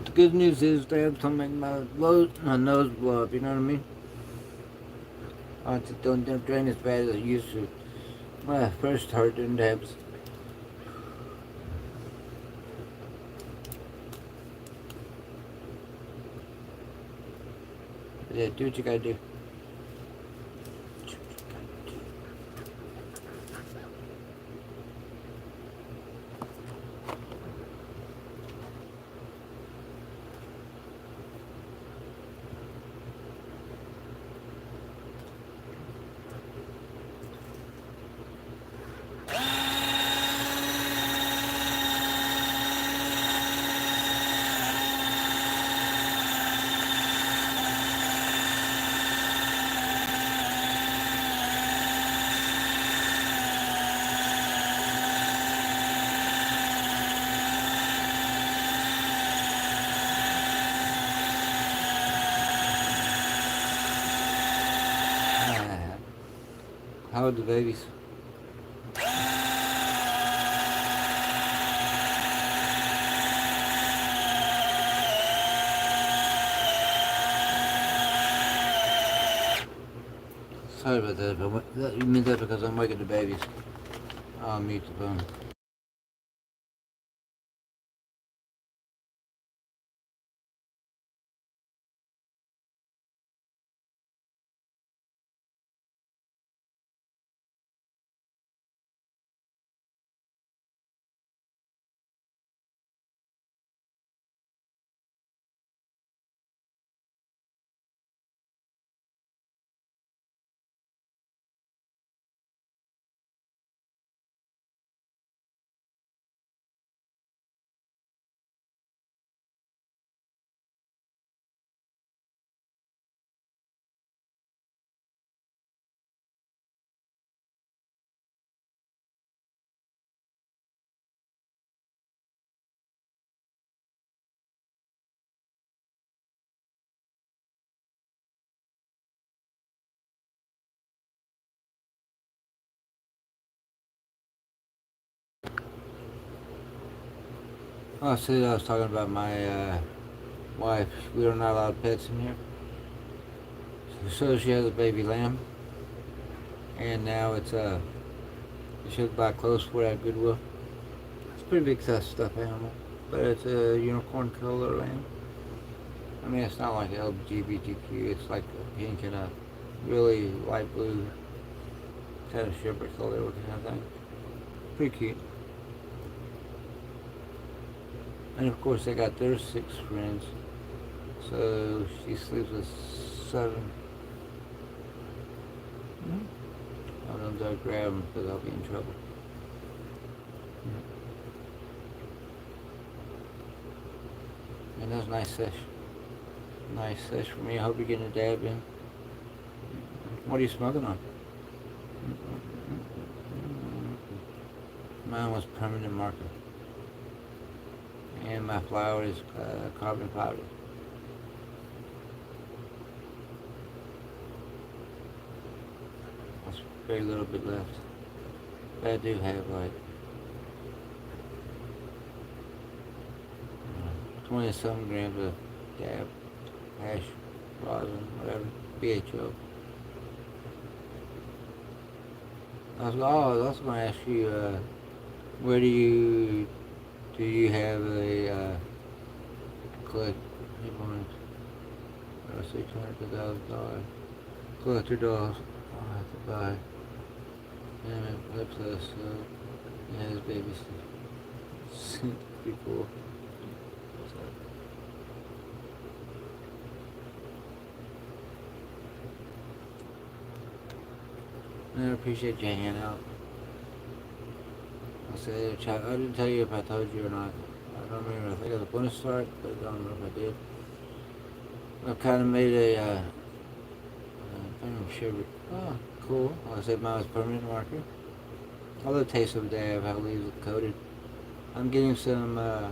The good news is they have to make my nose blow up, you know what I mean? I just don't drain as bad as I used to when I first started doing dabs. Yeah, do what you gotta do. How old are the babies? Sorry about that. You mean that because I'm waking the babies. I'll mute the phone. Oh, see, I was talking about my wife. We are not allowed pets in here. So she has a baby lamb, and now she'll buy clothes for it at Goodwill. It's a pretty big stuffed animal, but it's a unicorn color lamb. I mean, it's not like LGBTQ. It's like a pink and a really light blue kind of shepherd color looking kind of thing. Pretty cute. And of course, they got their 6 friends. So she sleeps with 7. I don't dare grab them because I'll be in trouble. And that's a nice sesh. Nice sesh for me. I hope you're getting a dab in. What are you smoking on? Mine was permanent marker. And my flower is carbon powder. There's very little bit left. But I do have like 20 some grams of dab, hash, rosin, whatever, BHO. I was also going to ask you, where do you have a collect? $600,000 collector dolls. I'll have to buy. And it plus yeah, his baby stuff. Pretty cool. I appreciate you hanging out. I didn't tell you if I told you or not. I don't remember. I think it was a bonus start, but I don't remember if I did. I kind of made a sugar. Oh, cool. I said mine was permanent marker. I love the taste of dab, how leaves look coated. I'm getting some, I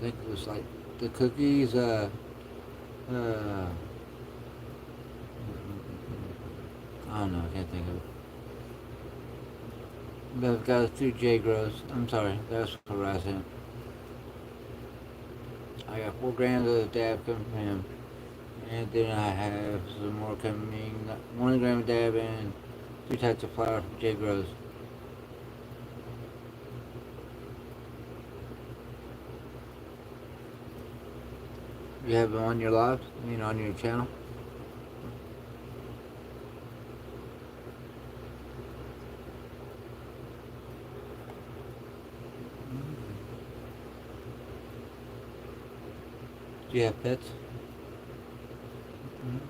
think it was like the cookies, I don't know, I can't think of it. But I've got 2 J Grows. I'm sorry, that's harassing. I got 4 grams of dab coming from him. And then I have some more coming, 1 gram of dab and 2 types of flour from J Grows. You have them on your live? On your channel? Do you have pets? I'm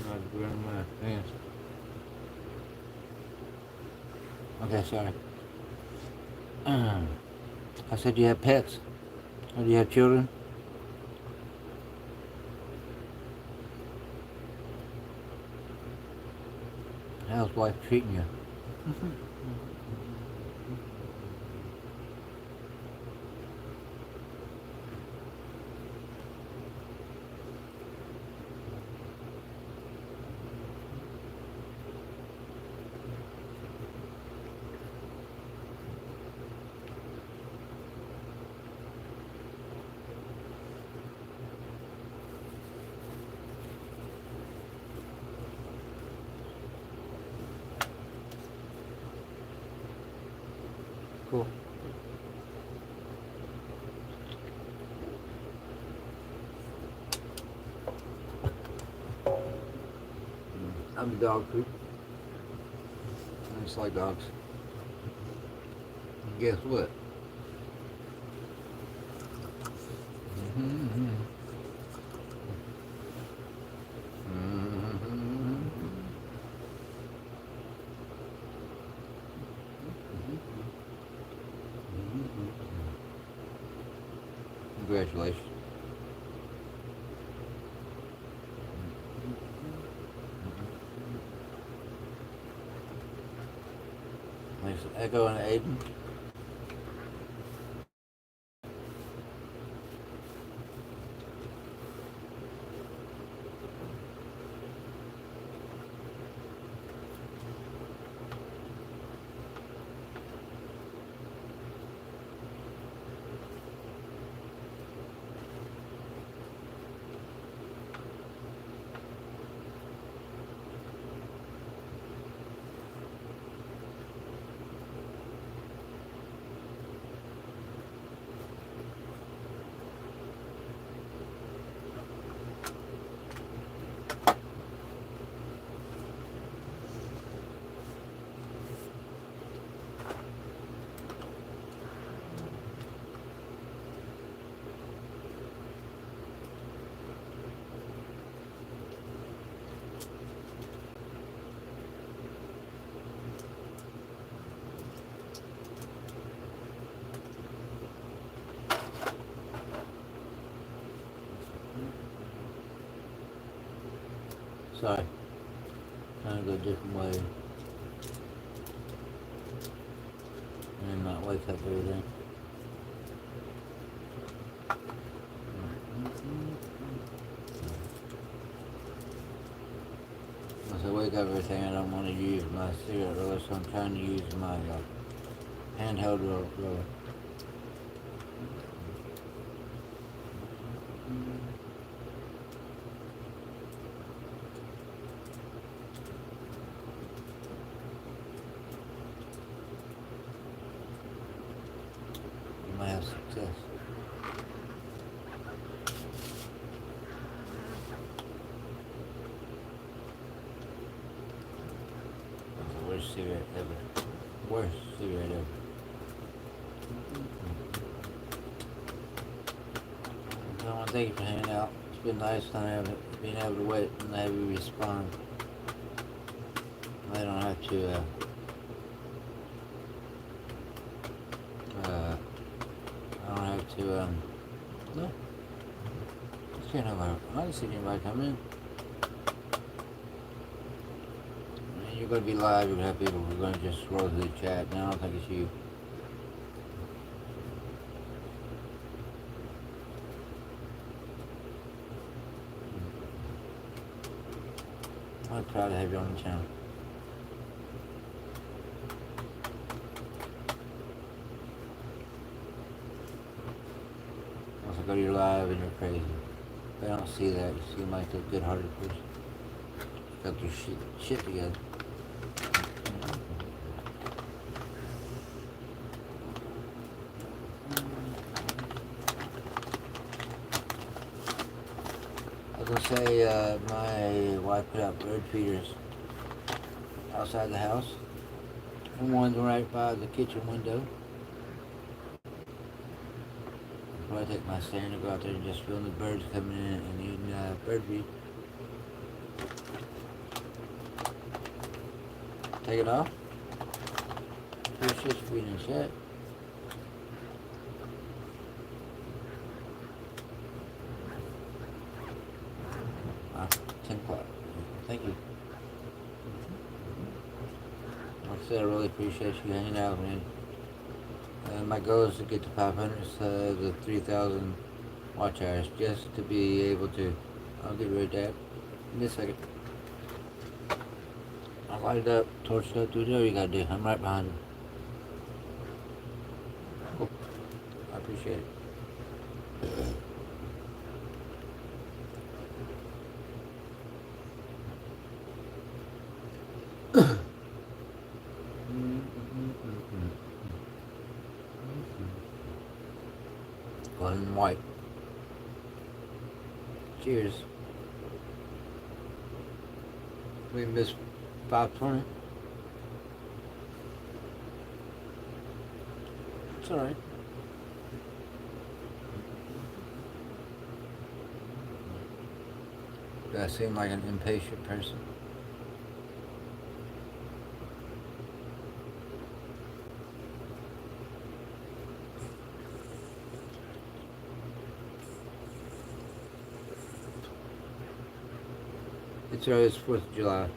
not wearing my pants. Okay, sorry. I said you have pets. Do you have children? How's life treating you? Cool. I'm a dog poop. I just like dogs. And guess what? Mm-hmm. Congratulations. Thanks, Echo and Aiden. Sorry. Trying to go a different way. And not wake up everything. Once I wake up everything, I don't want to use my cigarette roller, so I'm trying to use my handheld roller. You might have success. That's the worst cigarette ever. Worst cigarette ever. I want to thank you for hanging out. It's been nice being able to wait and have you respond. I don't have to I don't have to no. I can't have I don't see anybody come in. I mean, you're gonna be live, you're gonna have people who are gonna just scroll through the chat, and I don't think it's you. I'm proud to have you on the channel. Once I go to your live and you're crazy. If I don't see that, you seem like a good-hearted person. Got your shit together. I was gonna say, my wife put out bird feeders outside the house. And one's right by the kitchen window. I'll probably take my stand and go out there and just film the birds coming in and eating bird feed. Take it off. Your shit's feeding shit. I said, I really appreciate you hanging out with me. My goal is to get to 500 the 3,000 watch hours just to be able to. I'll get rid of that in a second. I'll light it up, torch it up, do whatever you gotta do. I'm right behind you. Cool. I appreciate it. Golden and white. Cheers. We missed 520. It's alright. Do I seem like an impatient person? It's always 4th of July.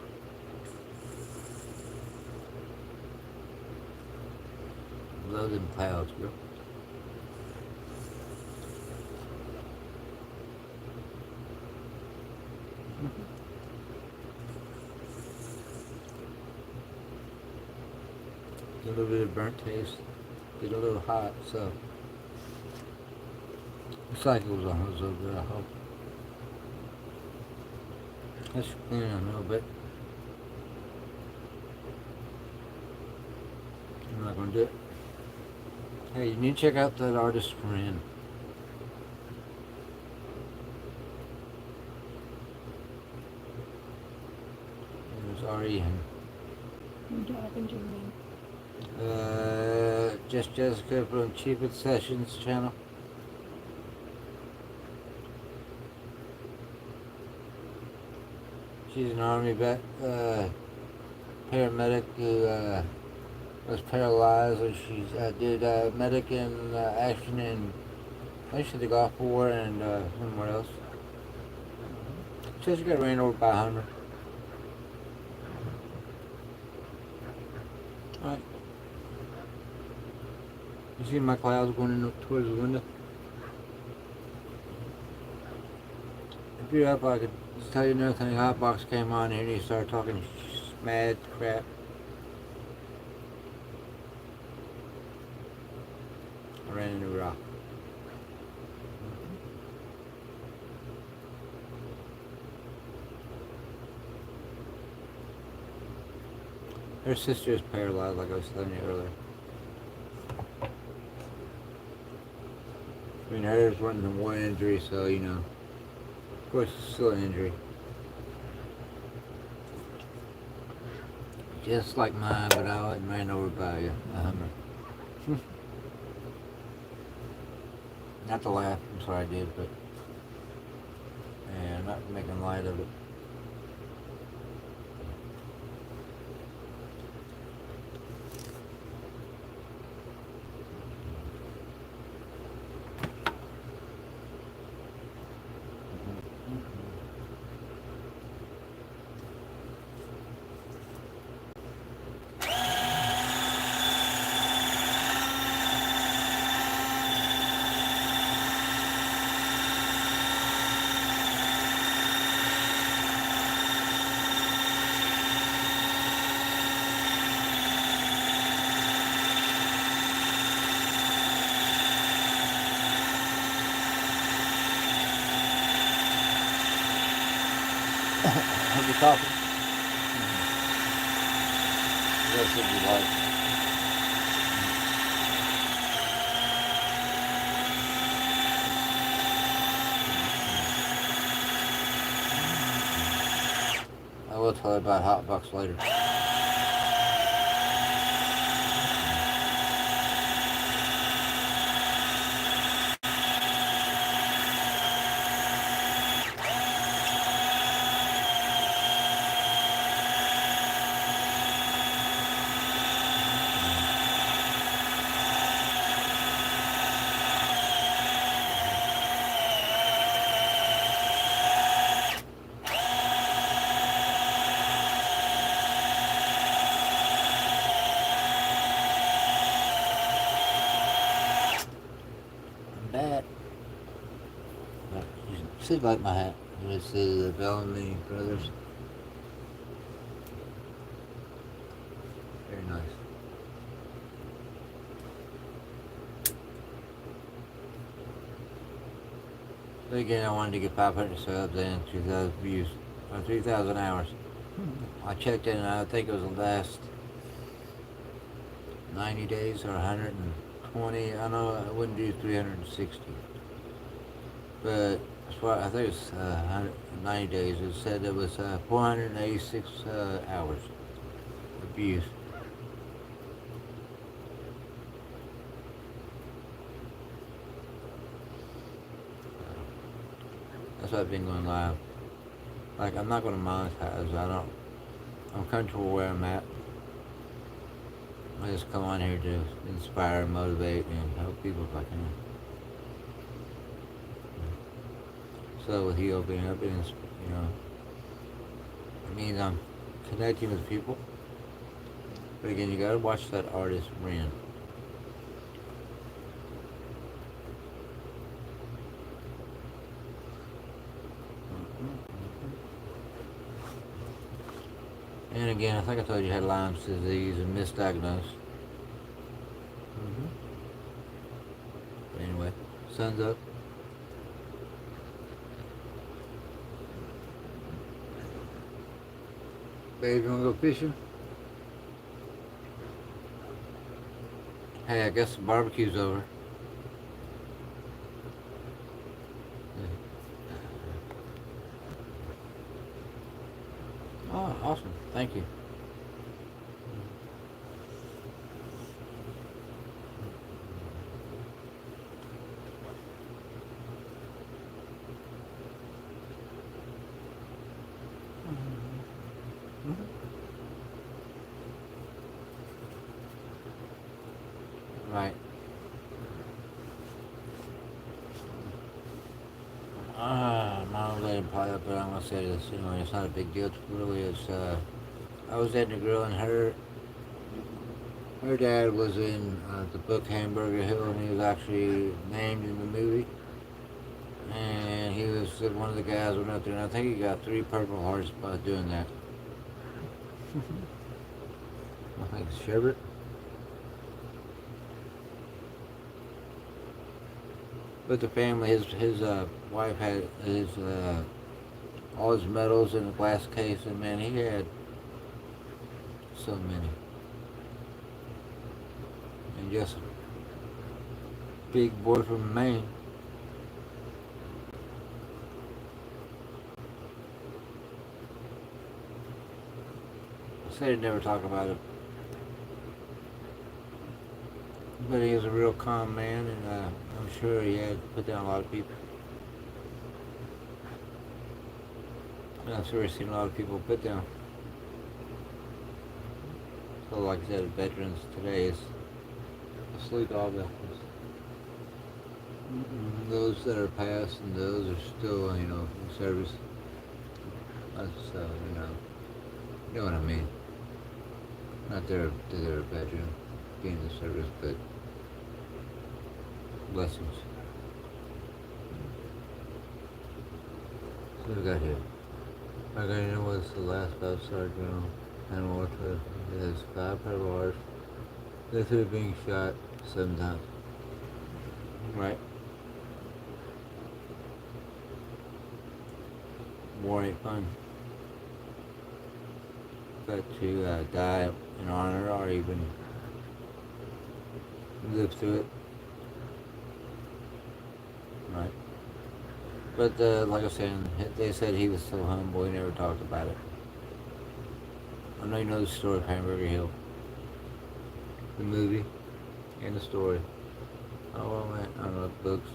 Low them clouds, bro. A little bit of burnt taste. Get a little hot, so it's like it was almost over, I hope. Let's clean it a little bit. I'm not gonna do it. Hey, you need to check out that artist friend. It was Ari and What happened to me? just Jessica from Cheapest Sessions channel. She's an army vet, paramedic who was paralyzed, and she did medic in action in actually the Gulf War and somewhere else. So she got ran over by a Hummer. Alright. You see my clouds going in towards the window? If you're up, I could just tell you another thing. Hotbox came on here and he started talking mad crap. I ran into a rock. Her sister is paralyzed, like I was telling you earlier. I mean, hers wasn't one injury, so you know. Of course, it's still an injury. Just like mine, but I wasn't ran over by a Hummer. Not to laugh, I'm sorry I did, but yeah, I'm not making light of it. Have you coffee? Yes, if you like. I will tell you about Hotbox later. Should like my hat. It's the Bellamy Brothers. Very nice. But again, I wanted to get 500 subs and 2,000 views, or 3,000 hours. I checked it, and I think it was the last 90 days or 120. I know I wouldn't do 360, but as far I think it's 90 days. It said it was 486 hours of views. That's why I've been going live. Like, I'm not going to monetize. I'm comfortable where I'm at. I just come on here to inspire, motivate, and help people if I can. So with you opening up, it means I'm connecting with people. But again, you gotta watch that artist Ren. And again, I think I told you I had Lyme's disease and misdiagnosed. But anyway, sun's up. Babe, you wanna go fishing? Hey, I guess the barbecue's over. Oh, awesome. Thank you. Right. My old lady probably up there, I'm gonna say this, it's not a big deal. Really, I was dating a girl, and her dad was in the book Hamburger Hill, and he was actually named in the movie. And he was one of the guys went up there, and I think he got 3 Purple Hearts by doing that. I think it's Sherbert. But the family, his wife had all his medals in a glass case, and man, he had so many. And just a big boy from Maine. I said he'd never talk about it, but he was a real calm man, and I'm sure he had put down a lot of people. And I'm sure he's seen a lot of people put down. So like I said, veterans today is salute all veterans. Those that are passed and those are still, in service. That's, you know what I mean. Not that they're a veteran being in the service, but blessings. So we got here. Okay, you know what's the last 5-star general? Animal warfare. There's 5 Purple Hearts. They could have been shot 7 times. Right? War ain't fun. But to die in honor or even live through it. Right. But like I was saying, they said he was so humble, he never talked about it. I know you know the story of Hamburger Hill. The movie and the story. Oh, well, man, I don't know, the books.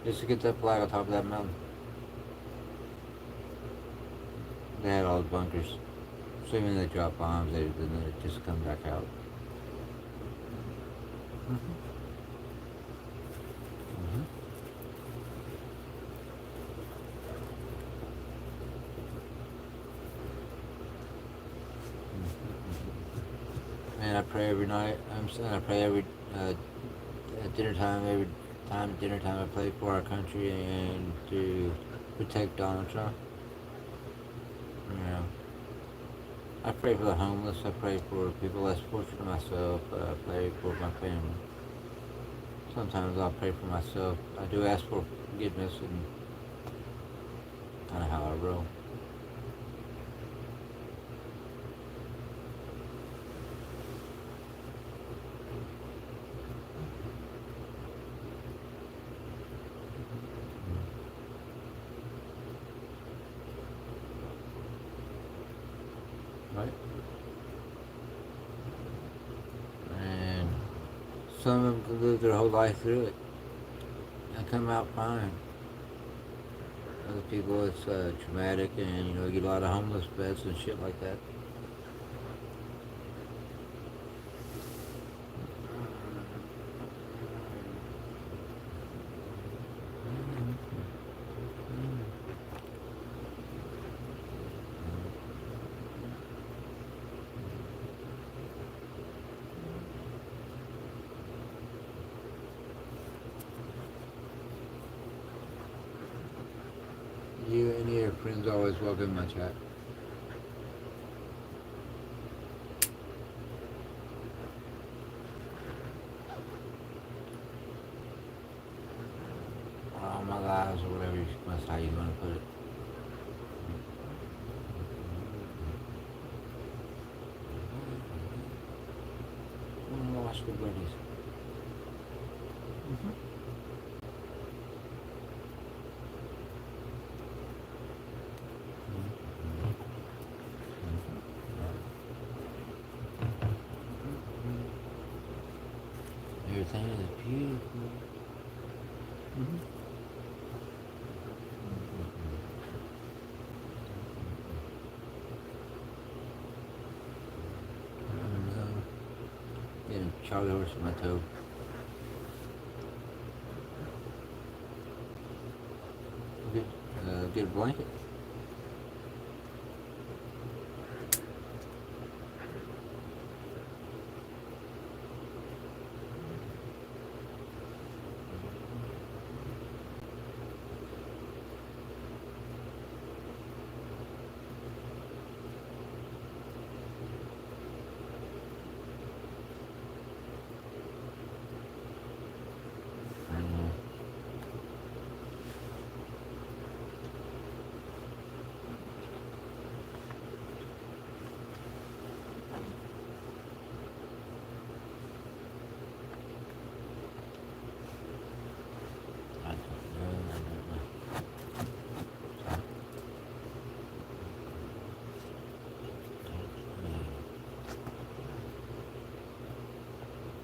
Just to get that flag on top of that mountain. They had all the bunkers. Assuming they drop bombs, then it just come back out. Man, I pray every night. I'm saying I pray every at dinner time. Every time at dinner time, I pray for our country and to protect Donald Trump. You know, I pray for the homeless. I pray for people less fortunate than myself. I pray for my family. Sometimes I'll pray for myself. I do ask for forgiveness and kind of how I roll. Right? And some of them can live their whole life through it and come out fine. Other people, it's traumatic, and you get a lot of homeless vets and shit like that. You and your friends always welcome my chat. Or all my lives, or whatever that's how you want to put it. I'm gonna watch the buddies. Everything is beautiful. Getting Charlie horse in my toe. Get a blanket.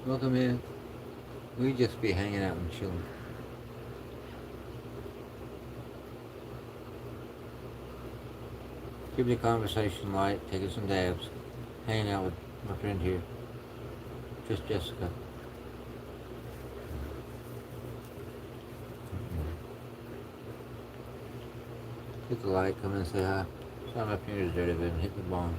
Welcome in. We just be hanging out and chilling. Keep the conversation light, taking some dabs, hanging out with my friend here. Just Jessica. Hit the light, come in and say hi. Sorry my finger's dirty, but I'm hitting the bone.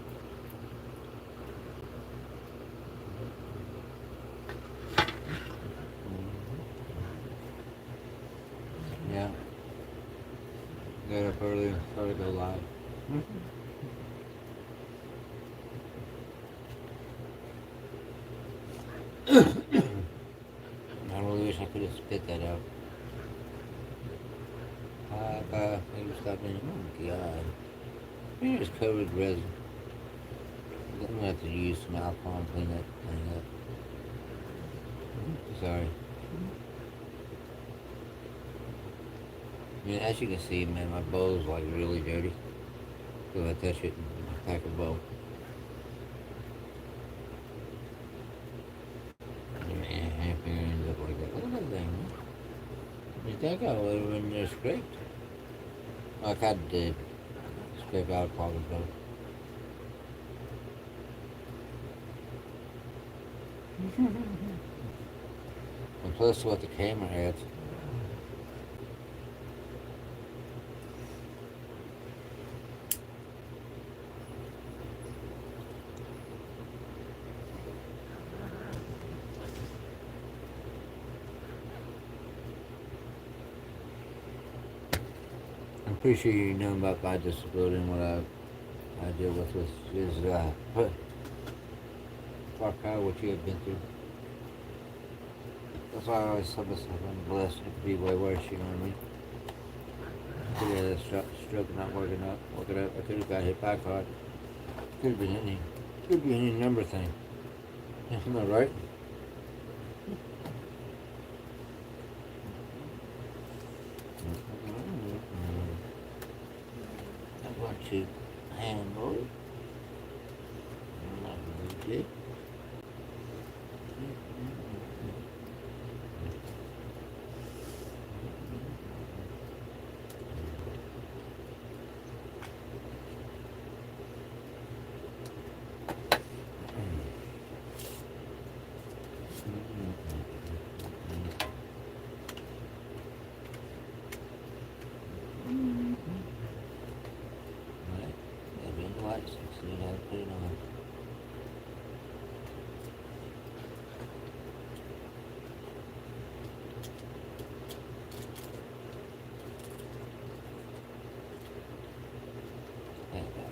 Yeah. Got up early and started to go live. I really wish I could have spit that out. Bye. Maybe stop in. Oh god. It is covered with resin. I'm gonna have to use some alcohol and clean that thing up. Sorry. I mean, as you can see, man, my bowl's like really dirty. So I touch it and pack a bowl. Man, half finger ends up like that. Look at that thing, man. You think I would have been there scraped? Like I did. Scrape alcohol with both. And plus what the camera has. pretty sure you know about my disability and what I deal with is far kind of what you have been through. That's why I always tell myself I'm blessed. It could be way worse, you know what I mean? Could have had a stroke and not working up. I could have got hit by a car. Could have been any. Could be any number of things. Am I right? I want to handle it. I'm not really good. Right? Got me in the lights. So you gotta put it on. There you go.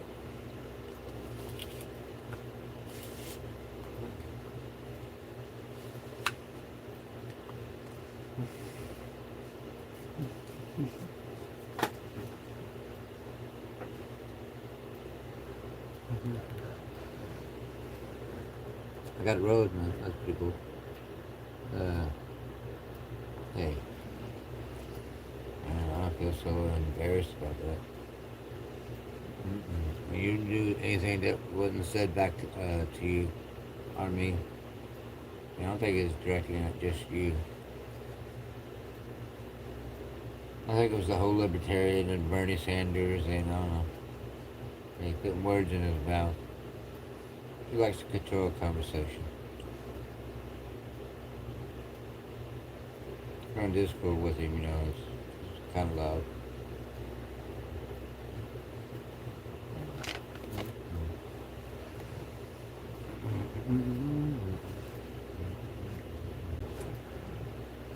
I got a road, man. That's pretty cool. Uh, hey, I don't feel so embarrassed about that. When you do anything that wasn't said back to you on me, I don't think it's directly at just you. I think it was the whole libertarian and Bernie Sanders and I don't know. He putting words in his mouth. He likes to control a conversation. On Discord with him, it's kind of loud.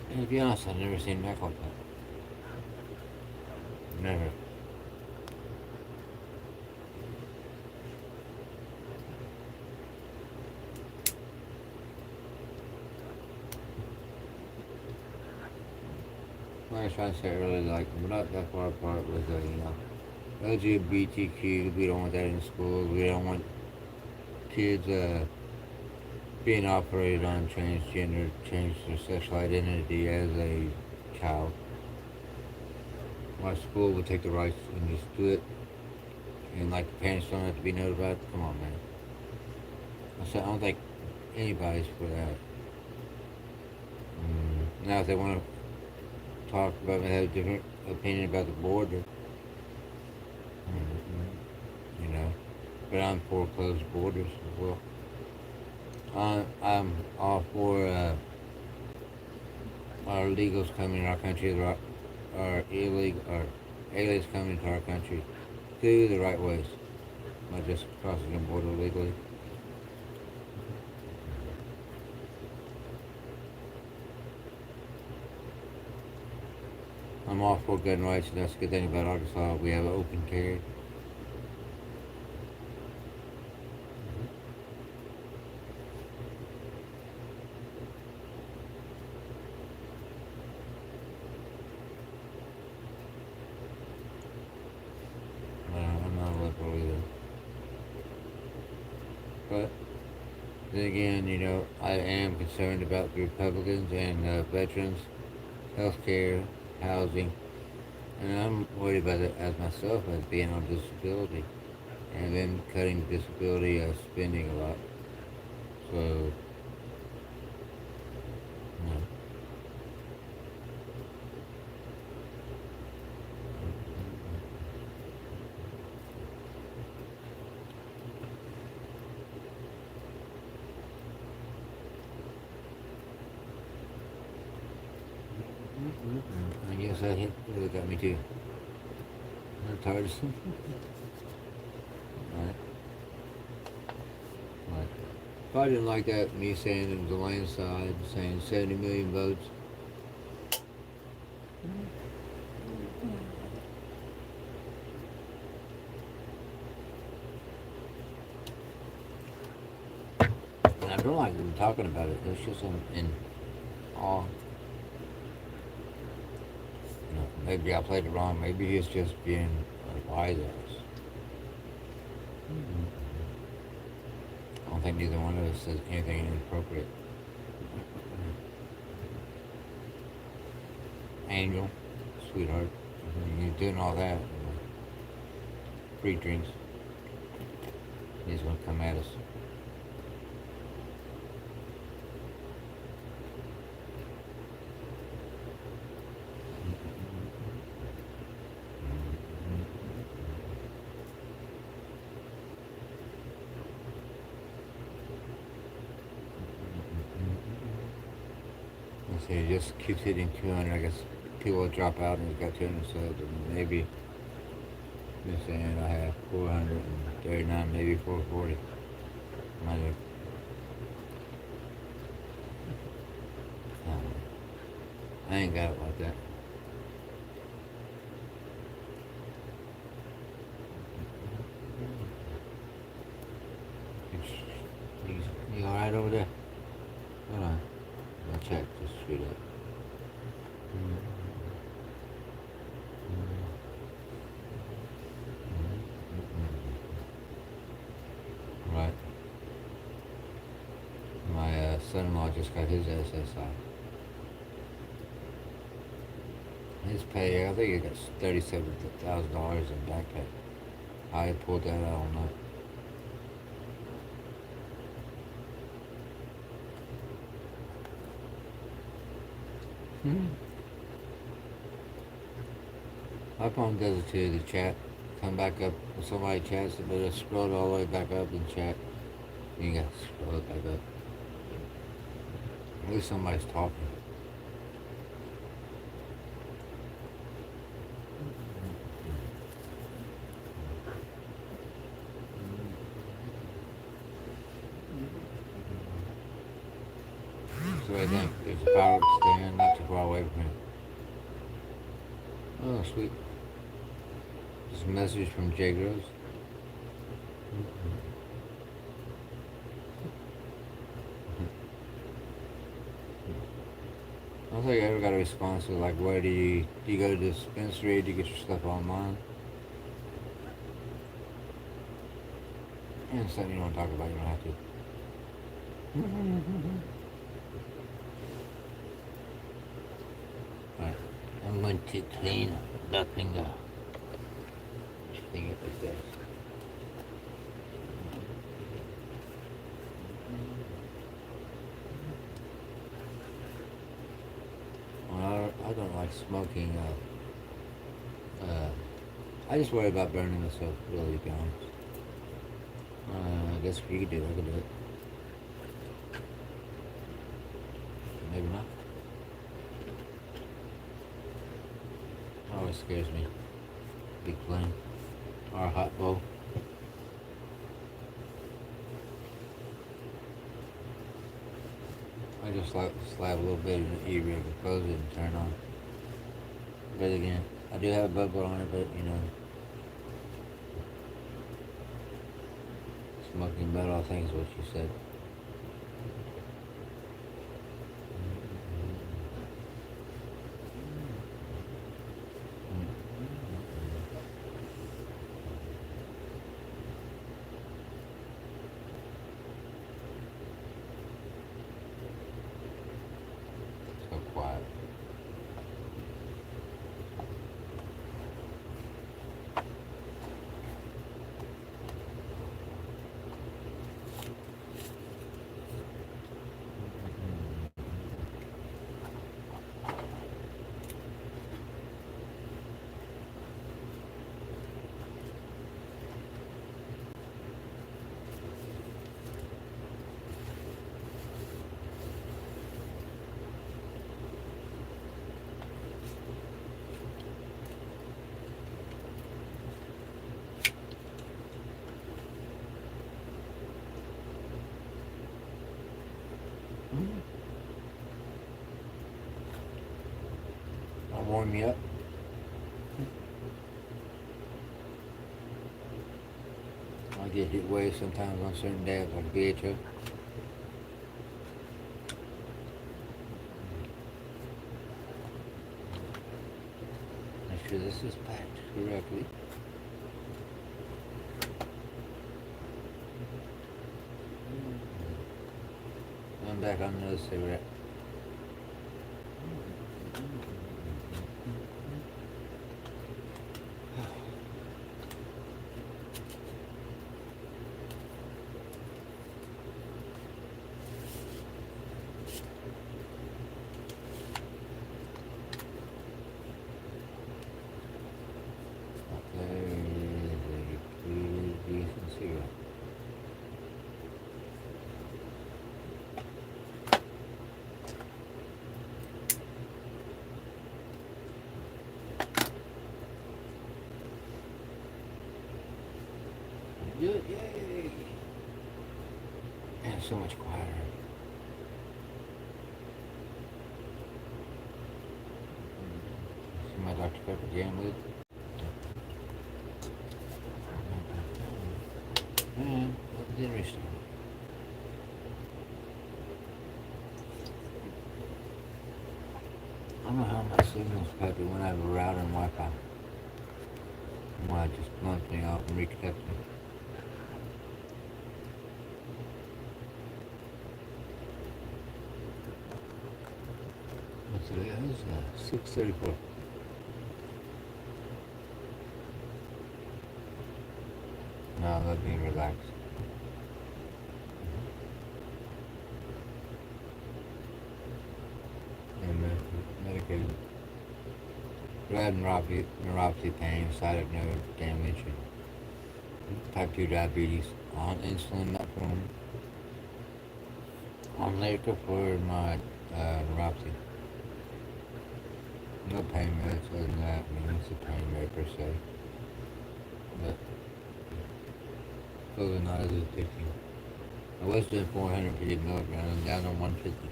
And to be honest, I've never seen Mac like that. Never. Like I was trying to say earlier, like, we're not that far apart with, LGBTQ. We don't want that in schools. We don't want kids, being operated on transgender, change their sexual identity as a child. My school would take the rights and just do it, and like the parents don't have to be notified. Come on, man. I said I don't think anybody's for that. Now, if they want to talk about me, have a different opinion about the border, you know, but I'm for closed borders as well. I'm all for our illegals coming in our country, our illegal, or aliens coming into our country through the right ways, not just crossing the border illegally. I'm all for gun rights, and that's a good thing about Arkansas. We have open carry. I'm not a liberal either. But then again, I am concerned about the Republicans and veterans, healthcare, housing, and I'm worried about it as myself as being on disability, and then cutting disability spending a lot. So, you know. I guess that hit really got me too. That's hard. Right. Right. If I didn't like that, me saying it was a landslide, saying 70 million votes, don't like even talking about it. It's just in awe. Maybe I played it wrong. Maybe he's just being wise ass. I don't think neither one of us says anything inappropriate. Angel, sweetheart, you're doing all that. Free drinks. He's gonna come at us. So he just keeps hitting 200. I guess people will drop out and he's got 200 subs. And maybe, just saying, I have 439, maybe 440. Might have. I ain't got it like that. You alright over there? Hold on. I'll check just straight up. Right. My son-in-law just got his SSI. His pay, I think he got $37,000 in back pay. How he pulled that out, I don't know. My phone does it too, the chat. Come back up, when somebody chats, but just scroll all the way back up and chat. You gotta scroll it back up. At least somebody's talking. So I think there's a power stand not too far away from him. Oh, sweet. Just a message from Jay Gross. I don't think I ever got a response to like, where do you go to the dispensary? Do you get your stuff online? And it's something you don't talk about, you don't have to. Alright, I'm going to clean that finger. Thing it like this. Well, I don't like smoking. I just worry about burning myself, really, to be honest. I guess if you could do it, I could do it. Maybe not. Always scares me. Big flame. Or a hot bowl. I just like to slap a little bit in the E-rig and close it and turn on. But again, I do have a bubble on it, but you know, smoking metal, I think is what you said. So quiet. I'll warm you up. I get hit waves sometimes on certain days, like VHO. sure this is packed correctly. I'm back on another cigarette. There is a pretty decent cigarette. Good, yay! And so much quieter. See my Dr. Pepper jam lid? And what did restart? I don't know how my signal's peppy when I have a router and Wi-Fi. Why it just blunt me off and reconnect me. What's today? It's 6:34. No, let me relax. And medicated. But I had neuropathy pain, sciatic nerve damage, and type 2 diabetes. On insulin, metformin. On Lyrica for my neuropathy. No pain meds other than that. I mean, it's a pain med per se. But those are not as addicting. I was doing 450 milligrams, down to 150.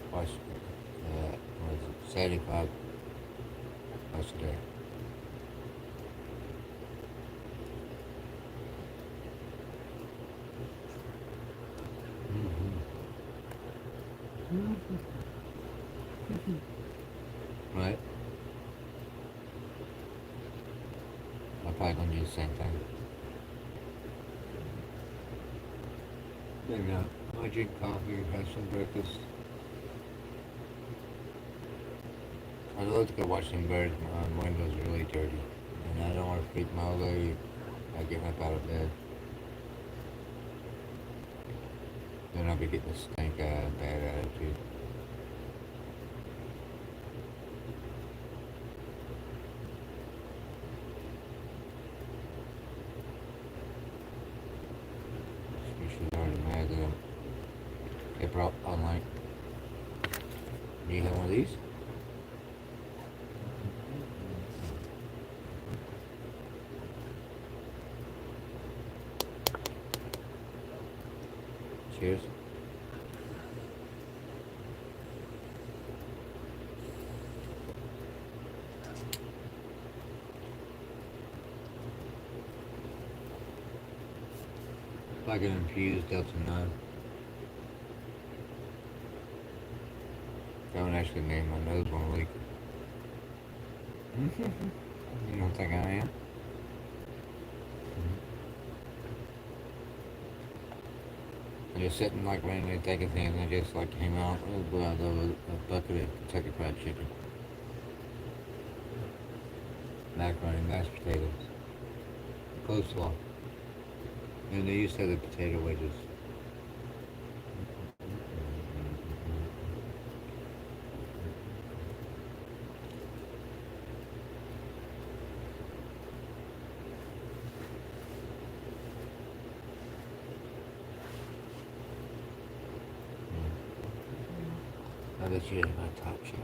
Twice, what is it, 75 twice a day. Right? I'm probably gonna do the same thing. Maybe not. I drink coffee or have some breakfast. I'd love to go watch some birds. My window's really dirty. And I don't want to freak my old lady. I get up out of bed. Then I'll be getting a stink bad attitude. She's already mad that I brought online. Do you have one of these? Cheers. Like an infused Delta 9. Don't actually make my nose won't leak. You don't think I am? I'm just sitting like randomly taking things and I just like came out of a bucket of Kentucky Fried Chicken. Macaroni, mashed potatoes, coleslaw. And they used to have the potato wedges. I bet you had my top shelf.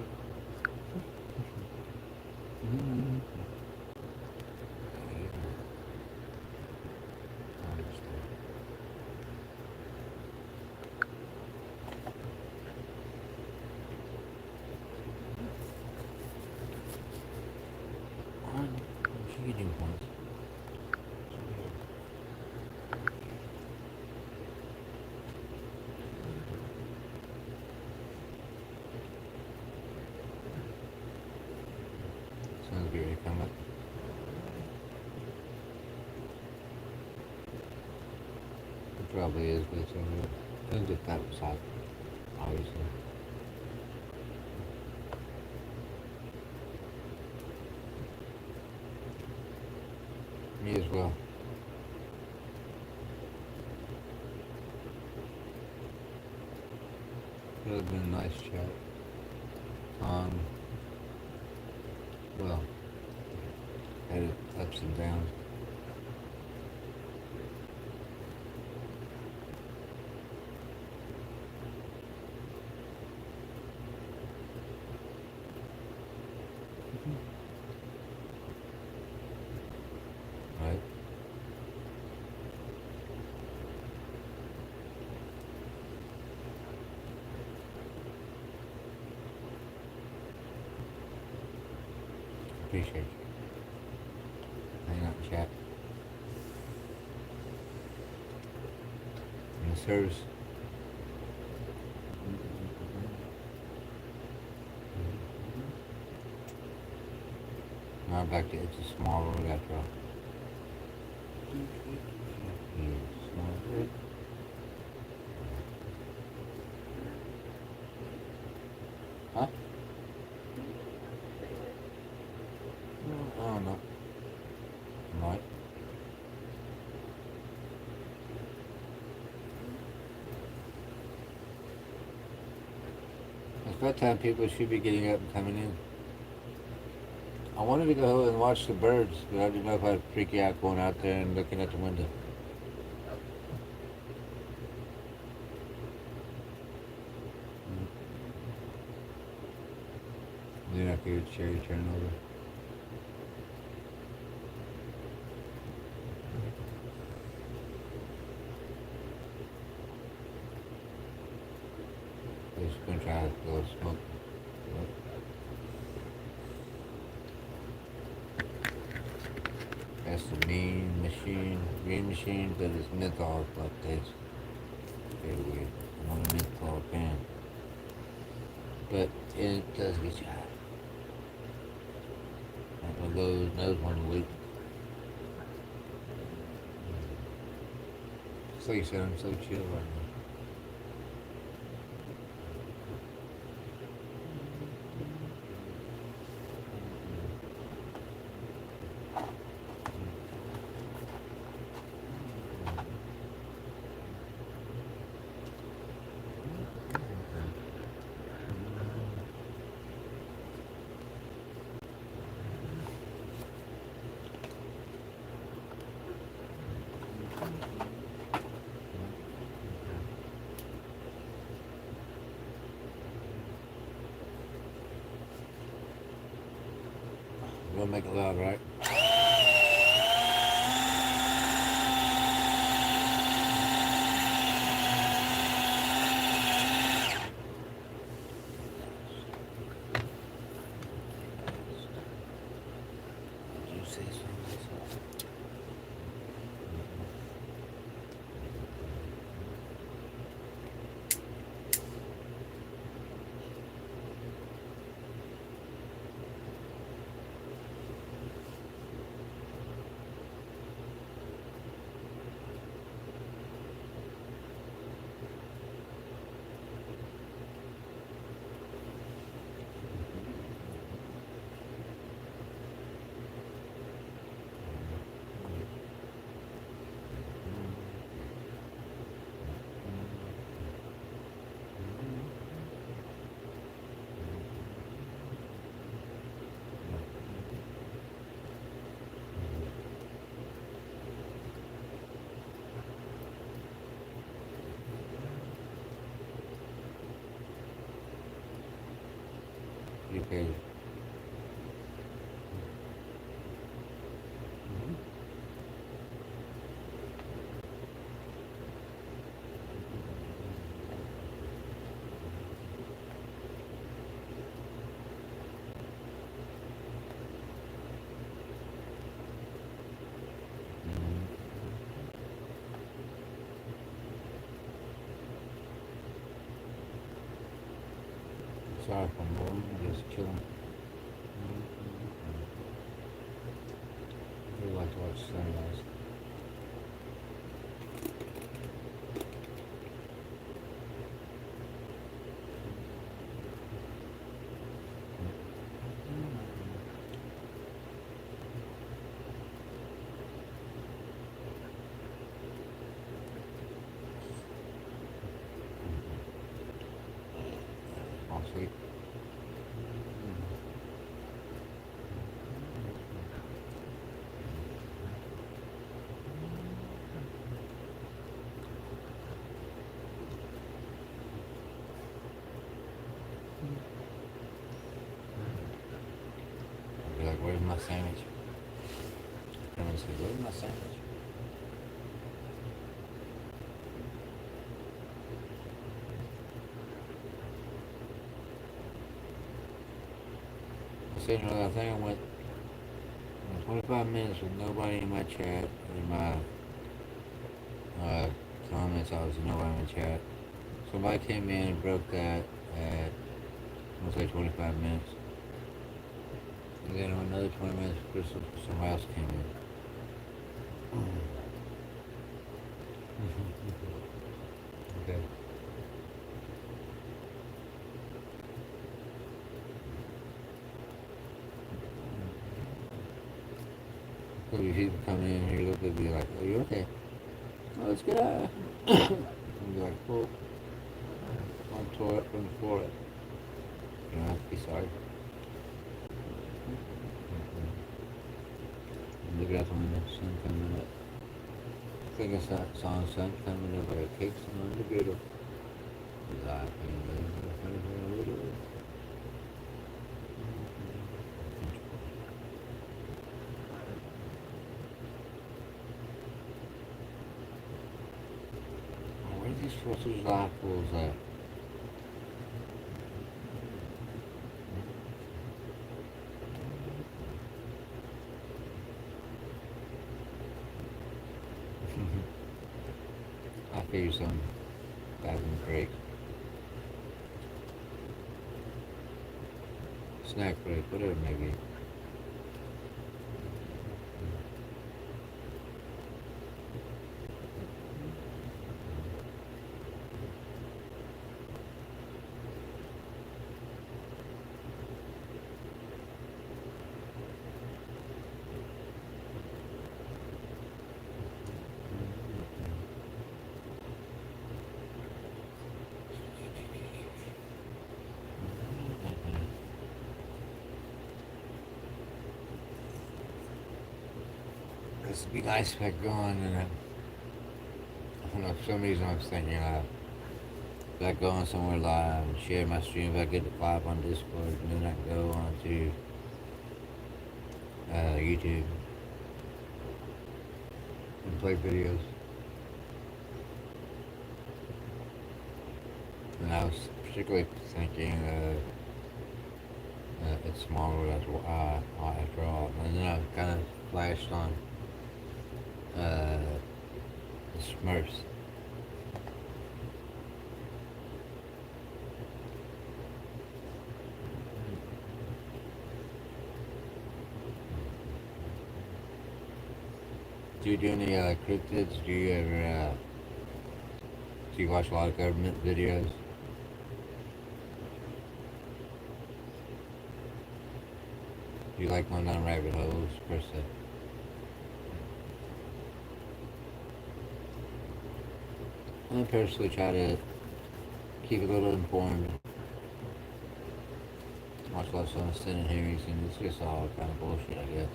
She can do points. Get ready to come up. It probably is, but it's alright. Depends if that was hot, obviously. Me as well. It would have been a nice chat. Um, well, had its ups and downs. Right? Appreciate you. Hang out and chat. In the service. Now back to It's a Small World after all. Small world. Huh? I don't know. Might. It's about time people should be getting up and coming in. I wanted to go and watch the birds, but I didn't know if I'd freak you out going out there and looking at the window. Then I figured Sherry turn over. I was gonna try to go smoke. That's the mean machine, but it's menthol like this. Very weird. I'm on a menthol pan. But it does get you high. Like my nose one week. It's like you said, I'm so chill right now. We'll make it loud, right? Did you say something? You paid. Sorry if I'm boring, I'm just chilling. like to watch sunrise. Fall asleep. I'll be like, where's my sandwich? And I say, where's my sandwich? I said, you know, I think I went 25 minutes with nobody in my chat, in my comments, obviously nobody in the chat. Somebody came in and broke that at, I'm gonna say 25 minutes. And then another 20 minutes, somebody else came in. Okay. So you see them coming in here, look at me like, are you okay? Oh, let's get out. And be like, oh, I'm tore up from the floor. You don't have to be sorry. And look out the window, sun coming up. I think I saw the sun coming up like a cake on the griddle. Where are these Fourth of July fools at? I'll give you some bathroom break. Snack break, whatever it may be. This would be nice if I go on and I don't know, for some reason I was thinking if I go on somewhere live and share my stream, if I get it live on Discord, and then I go on to YouTube and play videos. And I was particularly thinking it's smaller after all. And then I kind of flashed on the Smurfs. Do you do any cryptids? Do you ever do you watch a lot of government videos? Do you like going down rabbit holes per se? I personally try to keep a little informed. Watch lots of Senate hearings, and it's just all kind of bullshit, I guess.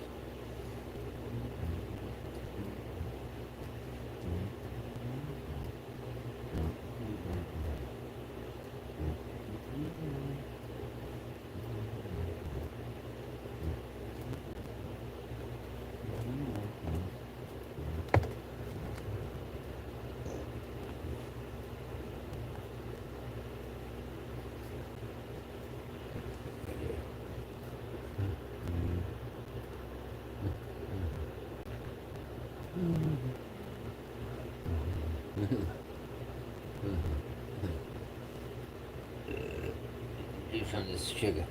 Do some of this sugar.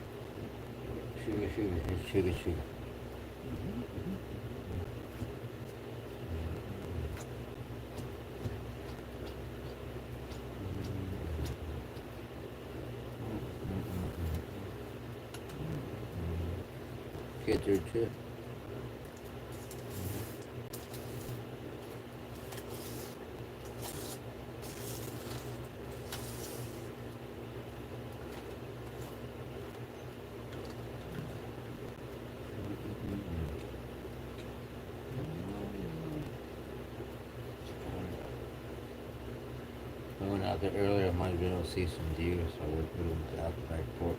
Sugar, it's sugar. Get through too. I went out there earlier, I might have been able to see some deer, so I would put them out the back porch.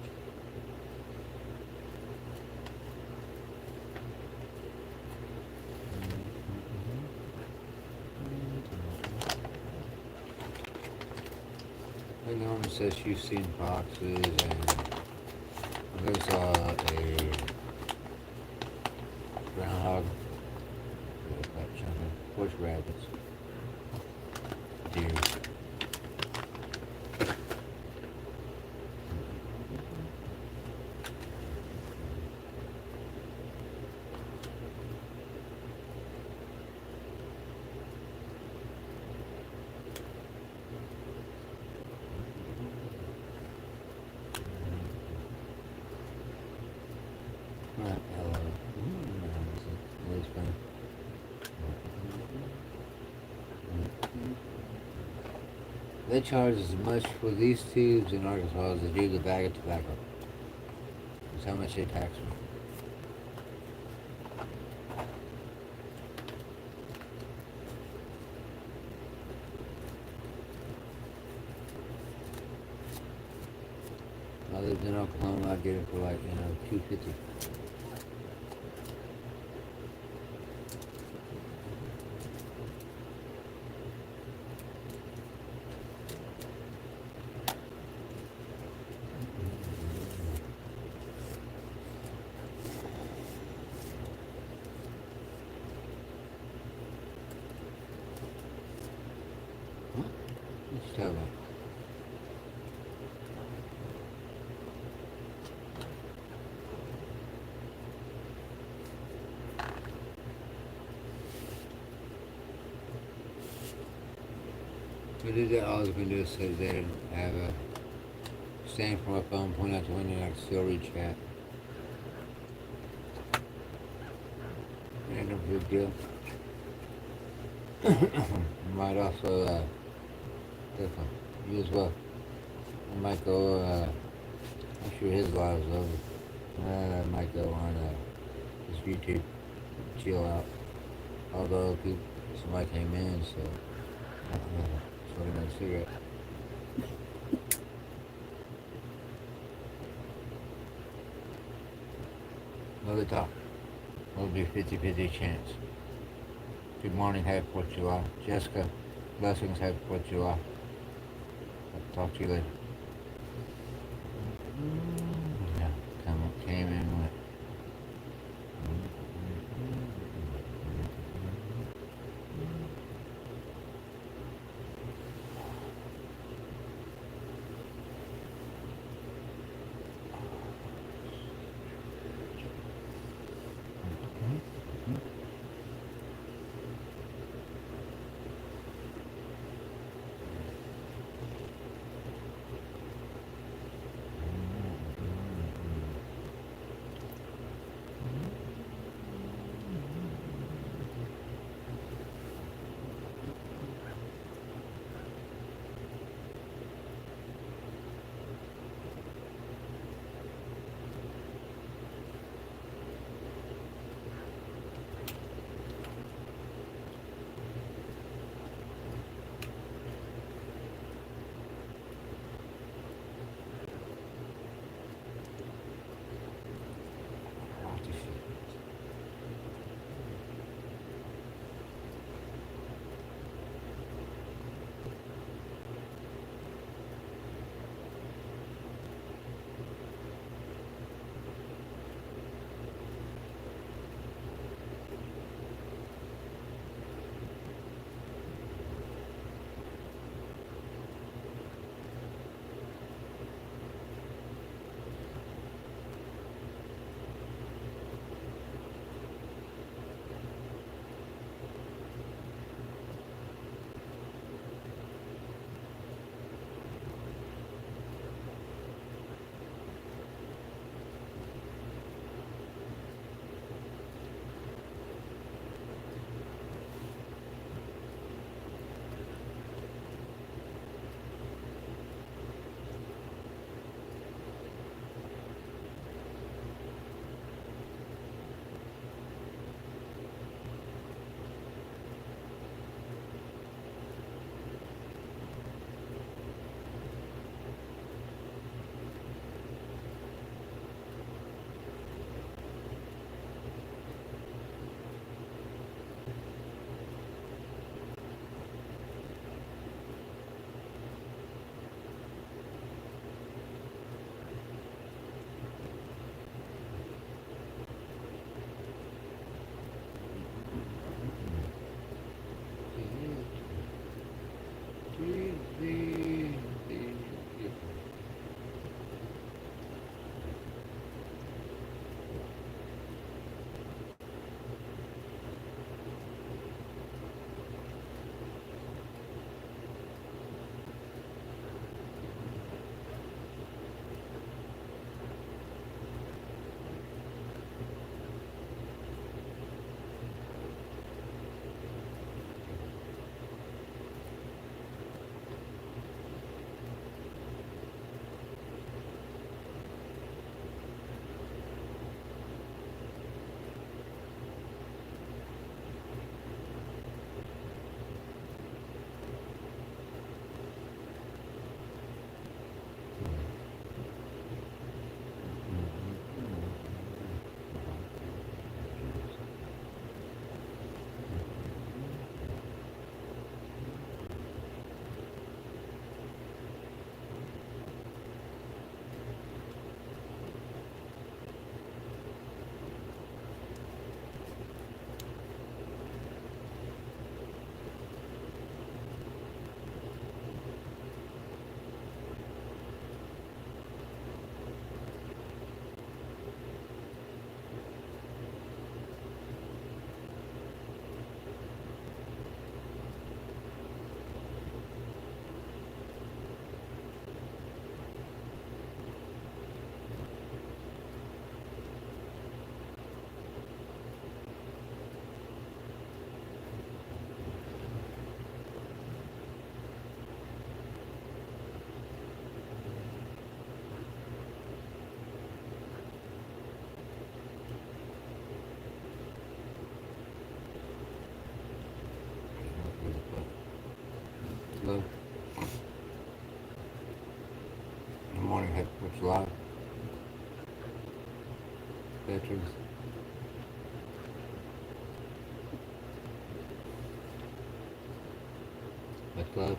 I know it says you've seen foxes and there's a groundhog, bush rabbits, deer. Right, it's fine. They charge as much for these tubes in Arkansas as they do the bag of tobacco. That's how much they tax me. I lived in Oklahoma, I get it for like, $2.50. What? What you talking about? We did that, all we can do is sit there and have a stand from my phone, point out the window, and I can still reach that. Ain't no big deal. Might also, definitely, you as well. I might go, I'm sure his live's over. I might go on, his YouTube, chill out. Although somebody came in, so, smoking another cigarette. Another talk. It'll be 50-50 chance. Good morning, happy 4th of July. Jessica, blessings, happy 4th of July. I'll talk to you later. Yeah, came in with. What's live? Veterans. The club.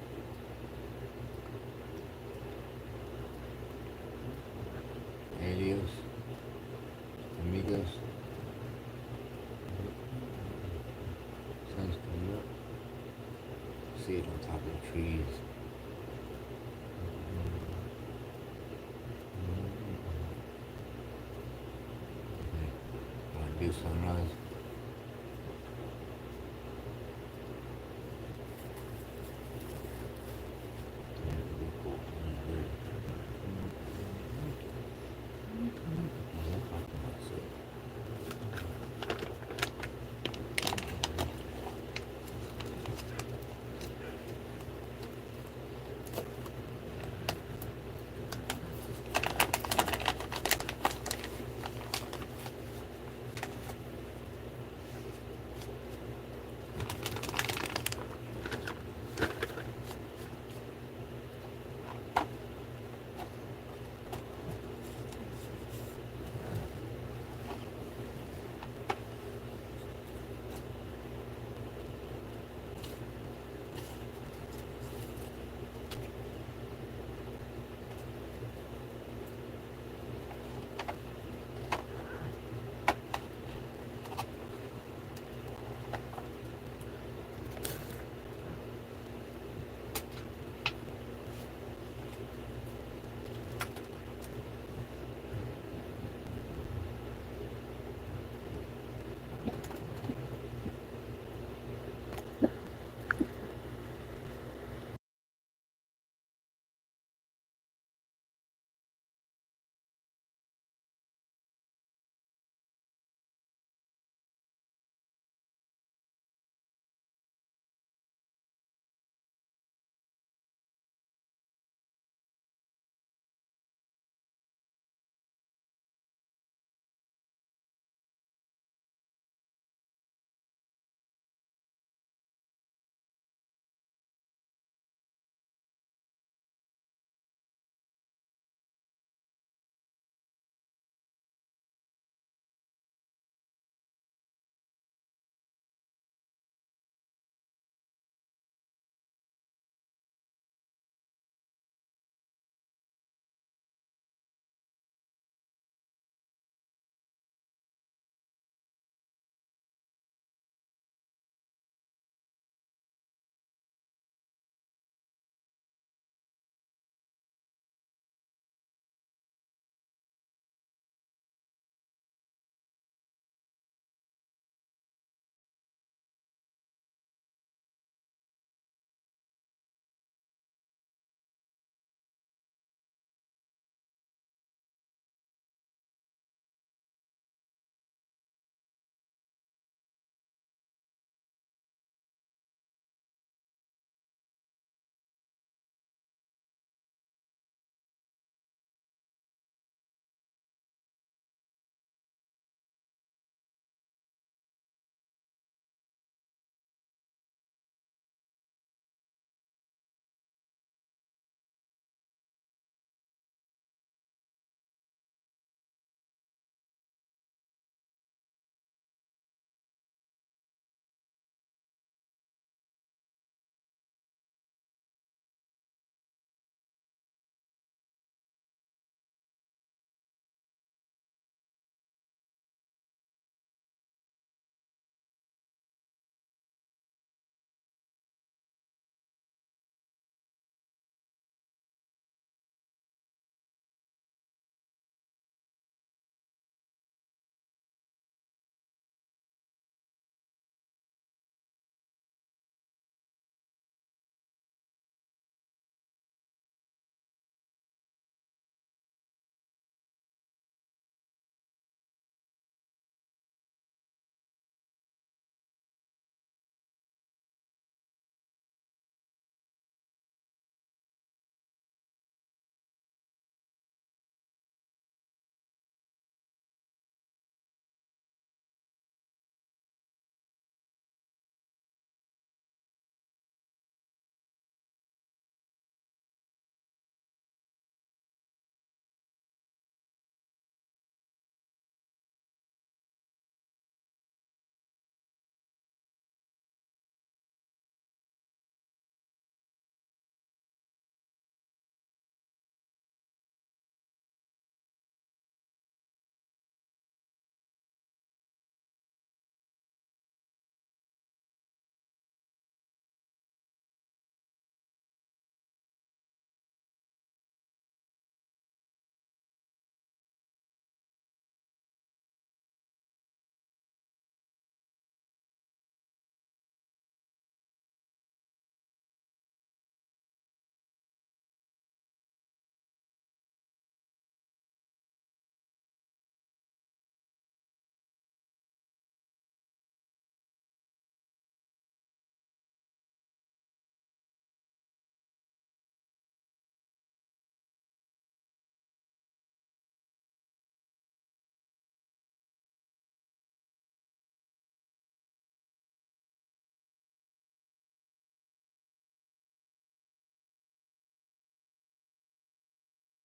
Adios. Amigos. Sun's coming up. See it on top of the trees. Do sunrise.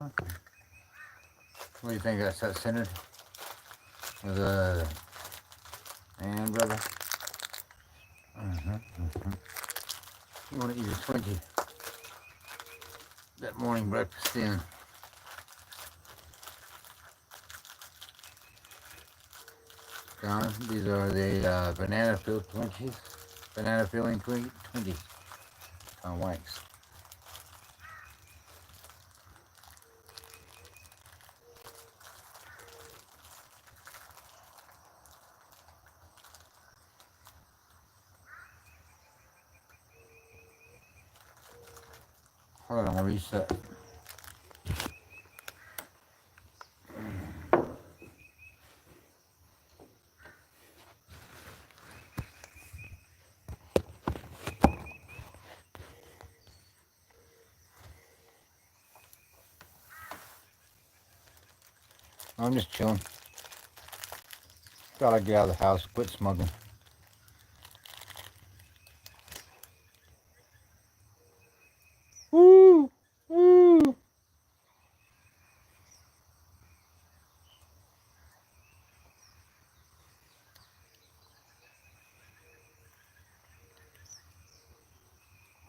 What do you think? That's that centered with a and brother. You want to eat a Twinkie? That morning breakfast in. John, these are the banana filled Twinkies. Banana filling Twinkies. On Wanks. Hold on, I'm gonna reset. I'm just chilling. Thought I'd get out of the house, quit smoking. Woo! Woo!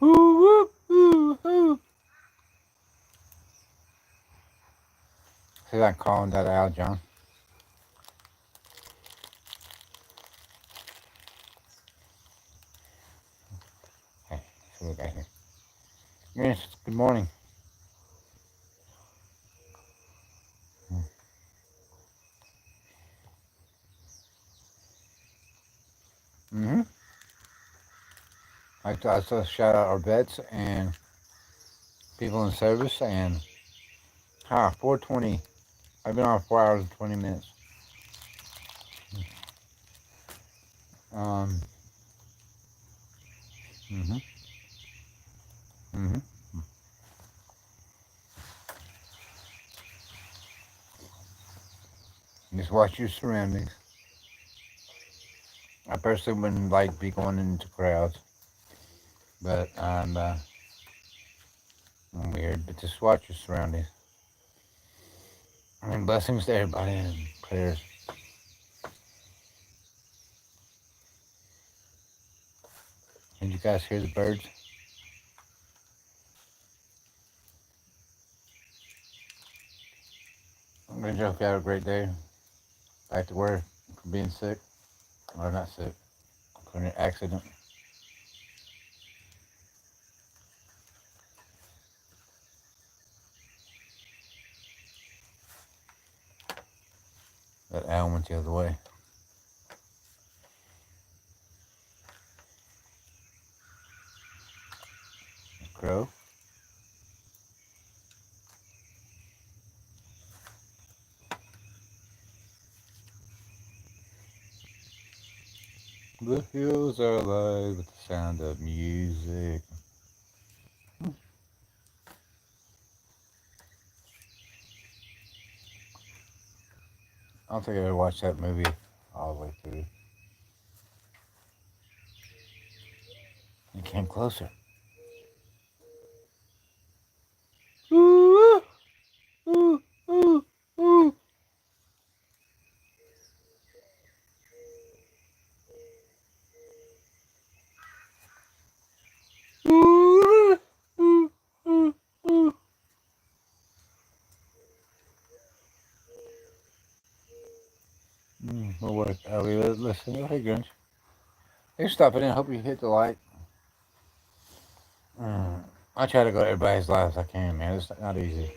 Woo! Woo! Woo! Woo! See that calling that out, John? Hey, see what we got here. Yes, good morning. Mm-hmm. I also shout out our vets and people in service and 4:20. I've been on 4 hours and 20 minutes. Um. Mm-hmm. Mm-hmm. Just watch your surroundings. I personally wouldn't like be going into crowds, but I'm weird. But just watch your surroundings. I mean, blessings to everybody and prayers. Did you guys hear the birds? I'm gonna hope you have a great day. Back to work for being sick, or not sick, for an accident. That owl went the other way. Crow. The hills are alive with the sound of music. I don't think I ever watched that movie all the way through. It came closer. Ooh, ooh, ooh, ooh. Ooh, ooh, ooh, ooh. Well, what are we listening? Hey, Grinch. Hey, stop it in. I hope you hit the like. I try to go to everybody's lives I can, man. It's not easy.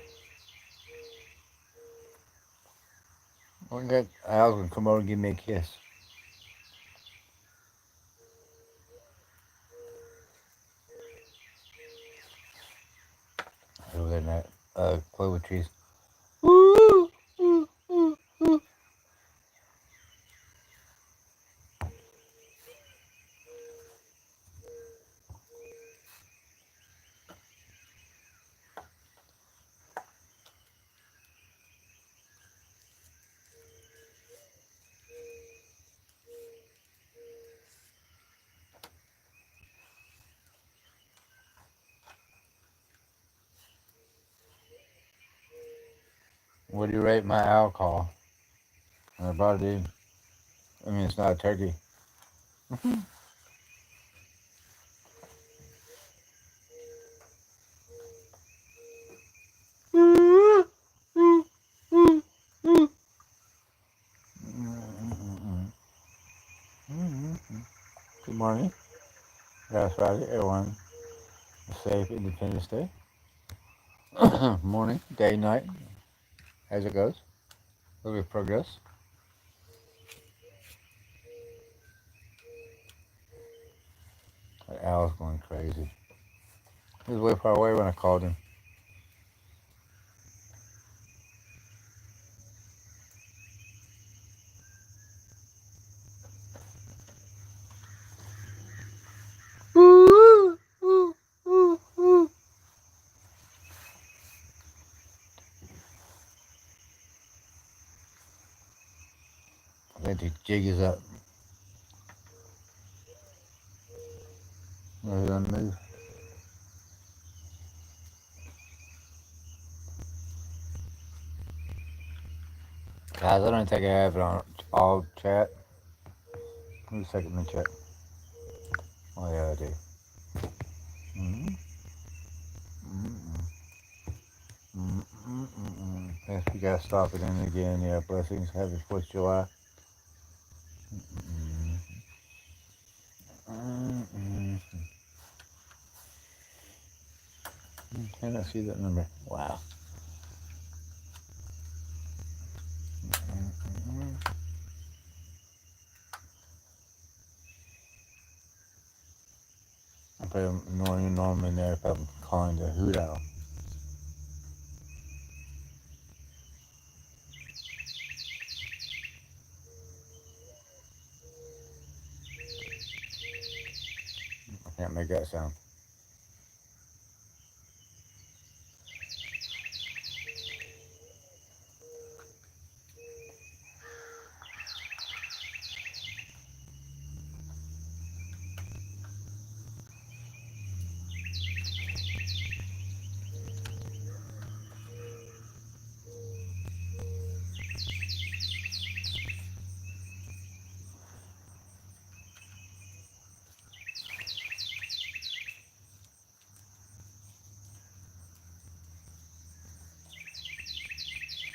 We got Al's gonna come over and give me a kiss. Over there in that clover trees. Ooh, ooh, ooh, ooh. What do you rate my alcohol? And I brought it in. I mean, it's not a turkey. Good morning. Last Friday, everyone. A safe Independence Day. Morning, day, night, as it goes. A little bit of progress. Al's going crazy. He was way far away when I called him. I think the jig is up. He's on the move. Guys, I don't think I have it on all chat. Let me check in the chat. Oh, yeah, I do. Mm-hmm. Yes, we gotta stop it in again. Yeah, blessings. Happy 4th of July. Can I see that number? Wow. I put a norm in there if I'm calling the hoot owl. I can't make that sound.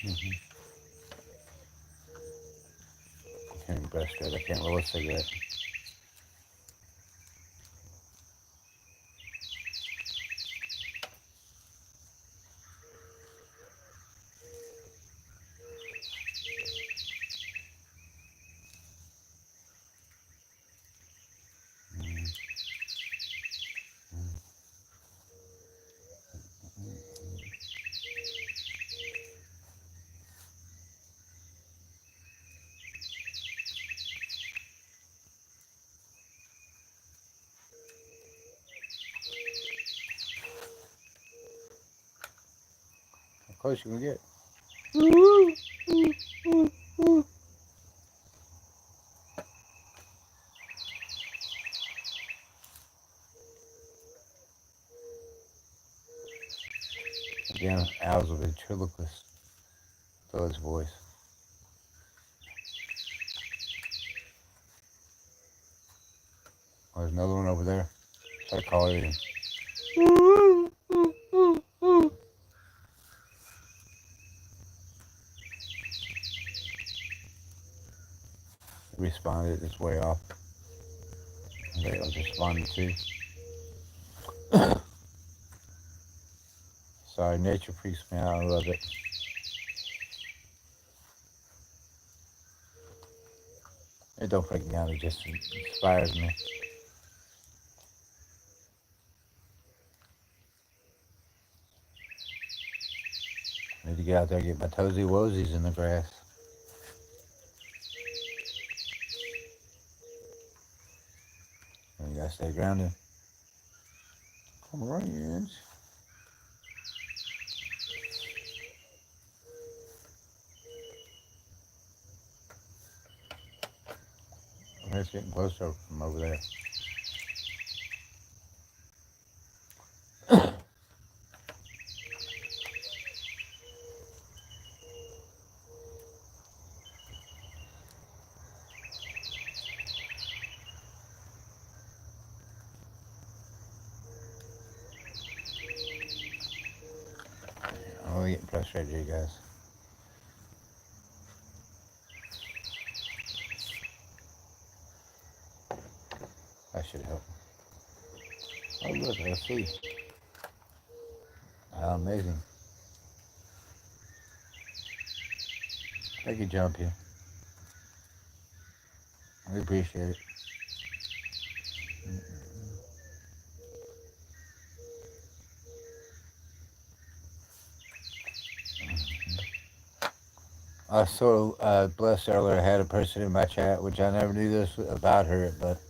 I can't breast it. I can't roll a cigarette. How close you can get? Again, owls with a ventriloquist. So his voice. Oh, there's another one over there. So I call it in. Responded. It's way off. They was responding too. Sorry, nature freaks me out. I love it. It don't freak me out. It just inspires me. I need to get out there and get my toesy woesies in the grass. And you gotta stay grounded. Come on, it's getting closer from over there. frustrated, you guys. That should help. Oh, look, let's see. How amazing. Thank you, Jump here. We appreciate it. I was so blessed earlier. I had a person in my chat, which I never knew this about her, but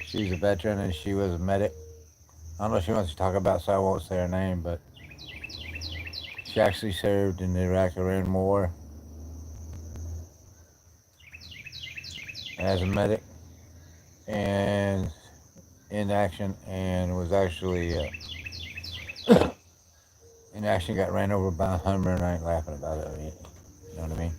she's a veteran and she was a medic. I don't know if she wants to talk about, so I won't say her name, but she actually served in the Iraq-Iran War as a medic and in action, and was actually in action, got ran over by a Hummer, and I ain't laughing about it. You know what I mean?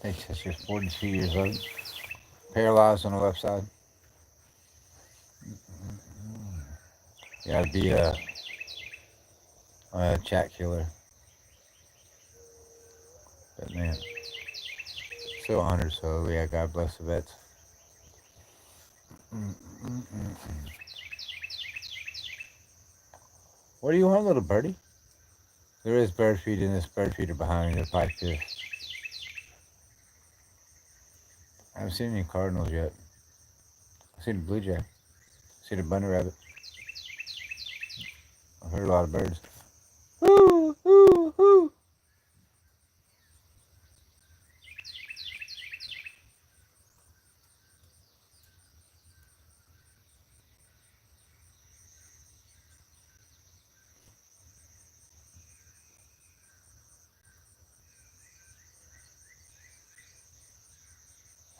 I think she's 42 years old, paralyzed on the left side. Yeah, I'd be a chat killer. But man, still honored. So yeah, God bless the vets. What do you want, little birdie? There is bird feed in this bird feeder behind me. They're probably pissed. I haven't seen any cardinals yet. I've seen a blue jay. I've seen a bunny rabbit. I've heard a lot of birds. Hoo, hoo, hoo.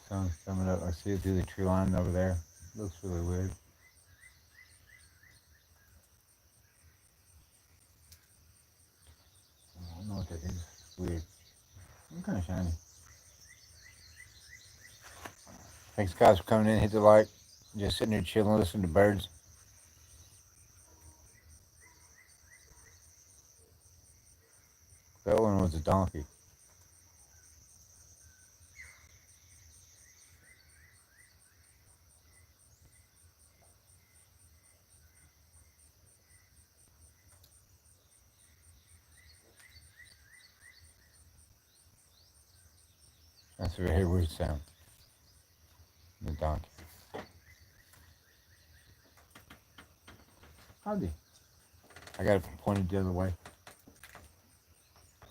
Sun's coming up. I see it through the tree line over there. Looks really weird. I don't know what that is. It's weird. It's kind of shiny. Thanks, guys, for coming in. Hit the like. Just sitting here chilling, listening to birds. That one was a donkey. That's a very weird sound. The donkey. Howdy. I got it pointed the other way.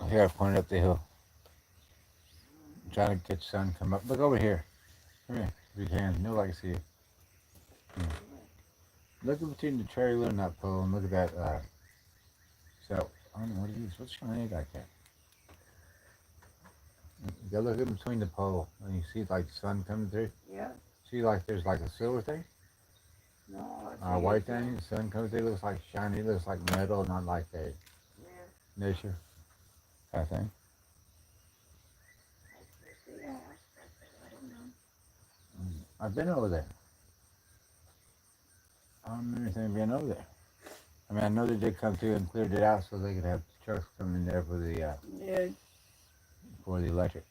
I got it pointed up the hill. I'm trying to catch the sun come up. Look over here. Come here, if you can. No, I can see you. Look between the trailer and that pole, and look at that. So I don't know what it is. What's shiny like that? You gotta look in between the pole, and you see like the sun coming through. Yeah. See, like there's like a silver thing, No. a white thing. The sun comes through. It looks like shiny. It looks like metal, not like a nature kind of thing. Yeah. I don't know. I've been over there. I don't remember anything being over there. I mean, I know they did come through and cleared it out so they could have trucks coming in there for the electric.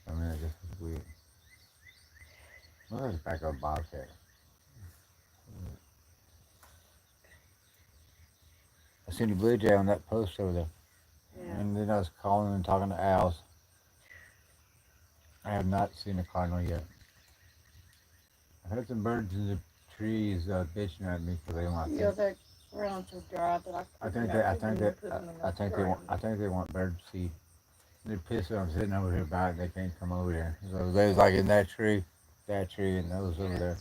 I mean, it just was weird. Well, that's back on Bobcat. I seen the blue jay on that post over there. Yeah. And then I was calling and talking to owls. I have not seen a cardinal yet. I heard some birds in the trees bitching at me because they want. Yeah, they're around so dry that I think they want bird seed. They're pissed that I'm sitting over here by it. They can't come over here. So they was like in that tree, and those over there.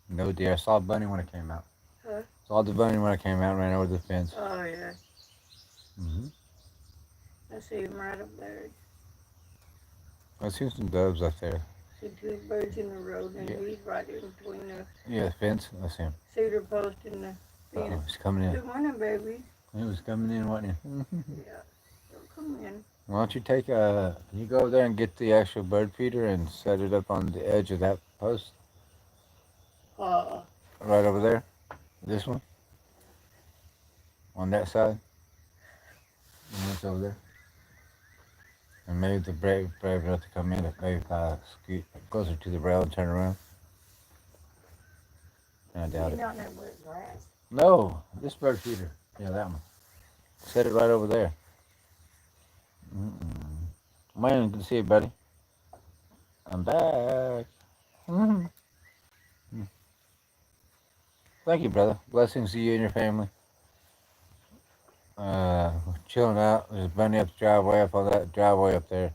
No deer. I saw a bunny when it came out. Huh? Saw the bunny when it came out, ran over the fence. Oh, yeah. Mm-hmm. I see him right up there. I see some doves up there. See two birds in the road, and Yeah. he's right in between the Yeah, fence. I see him. cedar post and the Oh, fence. he's coming in. Good morning, baby. He was coming in, wasn't he? Yeah, they'll come in. Why don't you take a? You go over there and get the actual bird feeder and set it up on the edge of that post, Uh, right over there. This one on that side. And it's over there. And maybe the brave enough to come in. Maybe if I scoot closer to the rail and turn around. I doubt you it. down there with grass. No, this bird feeder. Yeah, that one. Set it right over there. Man, good to see you, buddy. I'm back. Mhm. Thank you, brother. Blessings to you and your family. Chilling out. There's a bunny up the driveway, up on that driveway up there.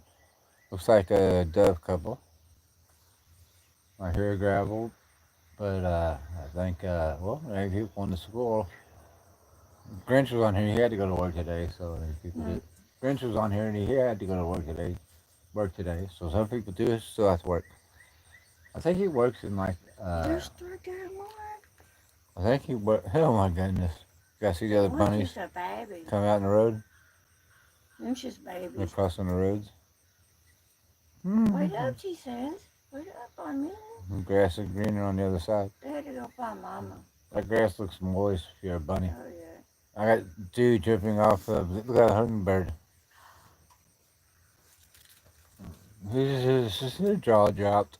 Looks like a dove couple. I hear gravel, but I think, well, maybe he won the squirrel. Grinch was on here. He had to go to work today, so people did. Grinch was on here and he had to go to work today. So some people do still have to work. I think he works in like. There's three there, Lord. I think he work. Oh my goodness! You guys see the other One's bunnies just a baby. coming out in the road? One's just They're babies. crossing the roads. Wait up, she says. Wait up on me. The grass is greener on the other side. They had to go find Mama. That grass looks moist if you're a bunny. Oh, yeah. I got dew dripping off of. Look at that hummingbird. His jaw dropped.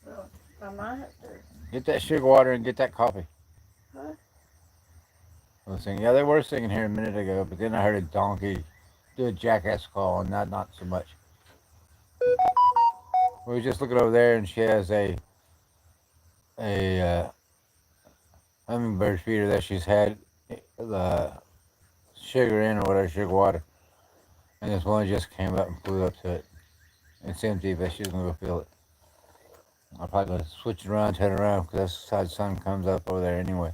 Well, I might have to. Get that sugar water and get that coffee. Huh? I was singing. Yeah, they were singing here a minute ago, but then I heard a donkey do a jackass call, and not so much. We were just looking over there, and she has a hummingbird feeder that she's had the sugar in or whatever, sugar water, and this one just came up and flew up to it. It's empty, but she's gonna go fill it. I'll probably gonna switch it around, turn it around, because that's how the sun comes up over there anyway.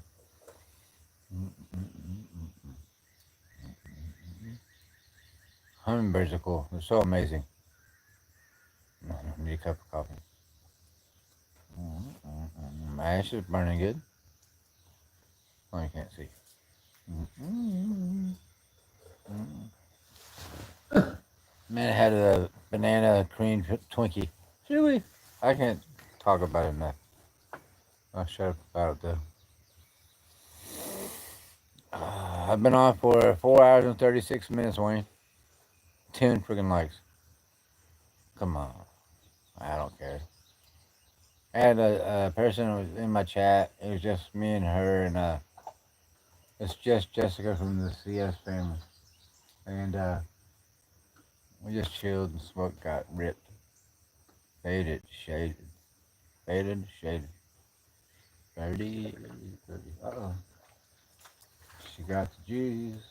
Hummingbirds are cool. They're so amazing. I need a cup of coffee. My ash is burning good. Oh, you can't see. Man, I had a banana cream Twinkie. Really? I can't talk about it enough. I'll shut up about it though. I've been on for 4 hours and 36 minutes, Wayne. 10 freaking likes. Come on. I don't care. I had a person who was in my chat. It was just me and her, and it's just Jessica from the CS family. And we just chilled and smoke got ripped. Faded, shaded. Faded, shaded. 30. Uh-oh. She got the juice.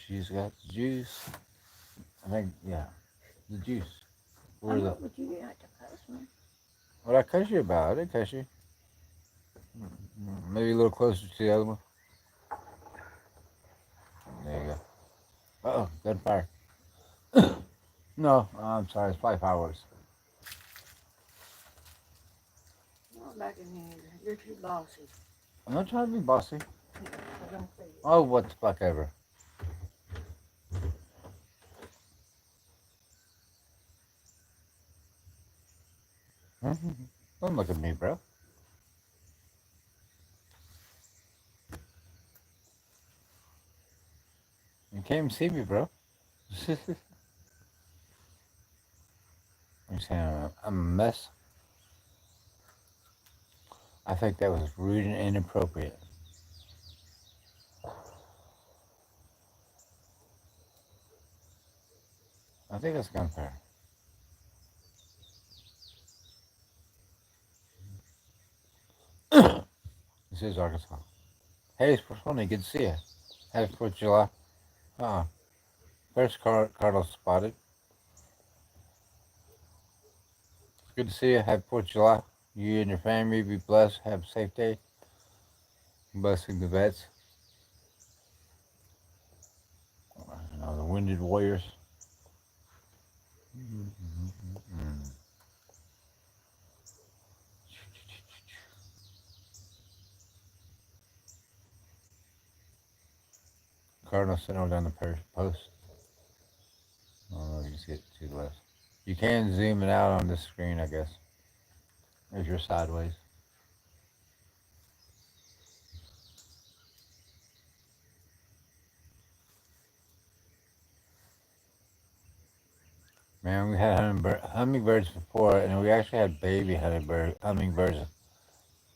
She's got the juice. I think, yeah. The juice. Where's the... But you didn't have to cuss me. What I cuss you about? I didn't cuss you. Maybe a little closer to the other one. There you go. Uh-oh, gunfire. No, I'm sorry. It's probably fireworks. Not back in here. You're too bossy. I'm not trying to be bossy. Yeah, I don't see you. Oh, what the fuck ever. Don't look at me, bro. You can't even see me, bro. You're saying I'm a mess? I think that was rude and inappropriate. I think that's gunfire. This is Arkansas. Hey, it's funny. Good to see you. Happy 4th of July. First cardinal spotted. Good to see you. Happy 4th of July. You and your family be blessed. Have a safe day. Blessing the vets. Winded Warriors. Cardinal Center down the post. Oh, you can see it to the left. You can zoom it out on this screen, I guess, if you're sideways. Man, we had hummingbirds before, and we actually had baby hummingbirds,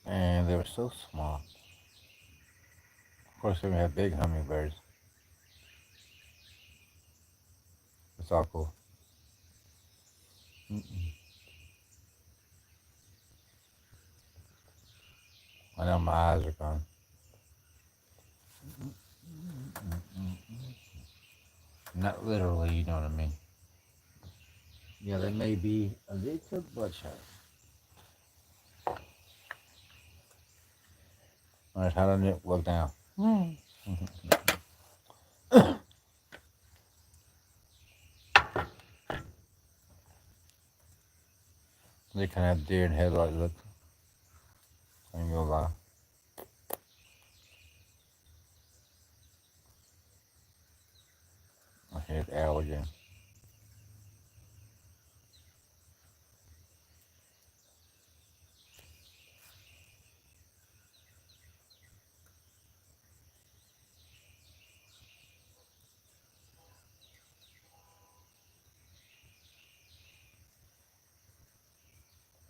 and they were so small. Of course, then we had big hummingbirds. It's all cool. I know my eyes are gone. Not literally, you know what I mean. Yeah, they may be a little bloodshot. All right, how does it look now? They kind of have deer and headlight look. I ain't gonna lie. I hit L again.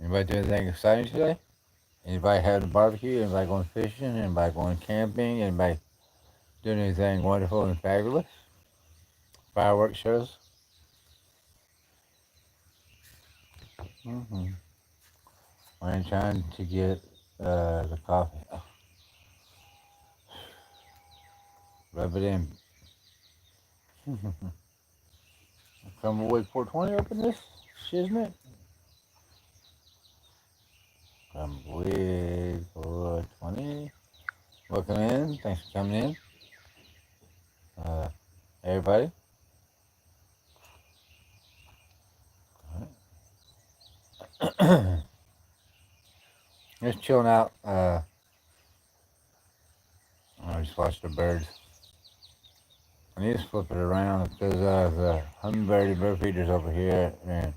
Anybody do anything exciting today? Anybody having a barbecue? Anybody going fishing? Anybody going camping? Anybody doing anything wonderful and fabulous? Fireworks shows? Mm-hmm. I am trying to get the coffee. Oh, rub it in. Come away 420 open this shiznit. Come away 420. Welcome in. Thanks for coming in. Everybody. Just chilling out. I just watched the birds. I need to flip it around because the hummingbird and bird feeders over here, and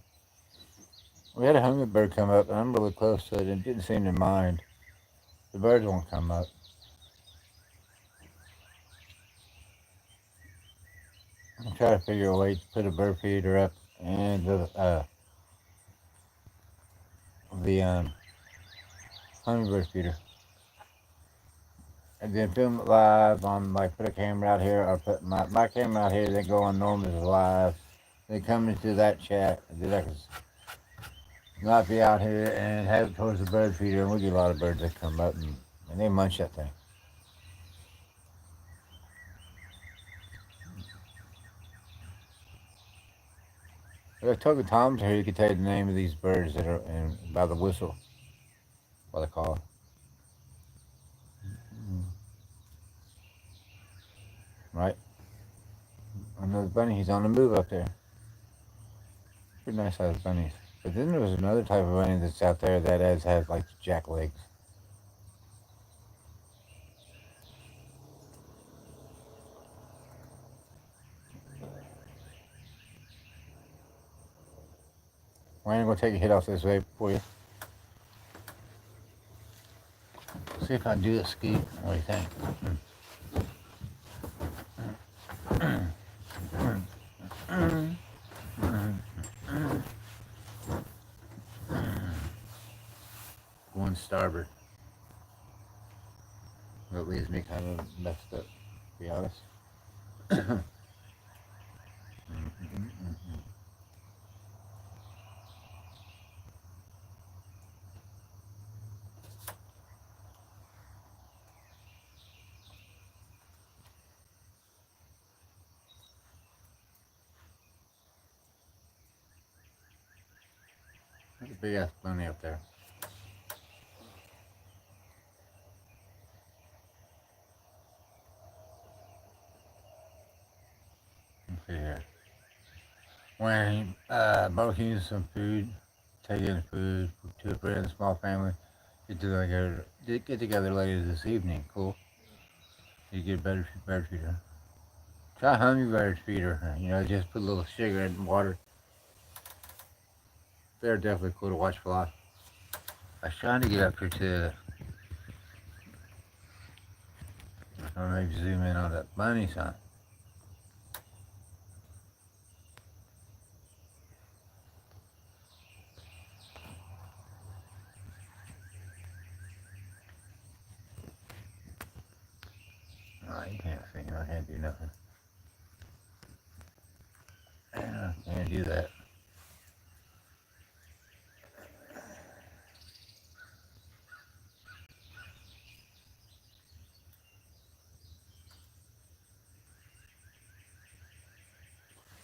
we had a hummingbird come up, and I'm really close to it, and it didn't seem to mind. The birds won't come up. I'm trying to figure a way to put a bird feeder up and the hummingbird feeder. And then film it live on, like, put a camera out here, or put my camera out here, then go on Norman's live. They come into that chat, and then I can not be out here and have it towards the bird feeder, and we get a lot of birds that come up, and they munch that thing. If Token Tom's here, you could tell you the name of these birds that are by the whistle, by the call. Right? Another bunny, he's on the move up there. Pretty nice sized bunnies. But then there was another type of bunny that's out there that has like jack legs. Why ain't gonna take a hit off this way for you? See if I do a scoop. What do you think? One starboard. That leaves me kind of messed up, to be honest. There's a big ass bunny up there. Yeah. When barbecuing some food, taking food to a friend, small family, get together later this evening. Cool. You get better feeder. Try hummingbird feeder. You know, just put a little sugar in water. They're definitely cool to watch fly. I was trying to get up here to maybe zoom in on that bunny sign. Oh, you can't see him. I can't do nothing. I can't do that.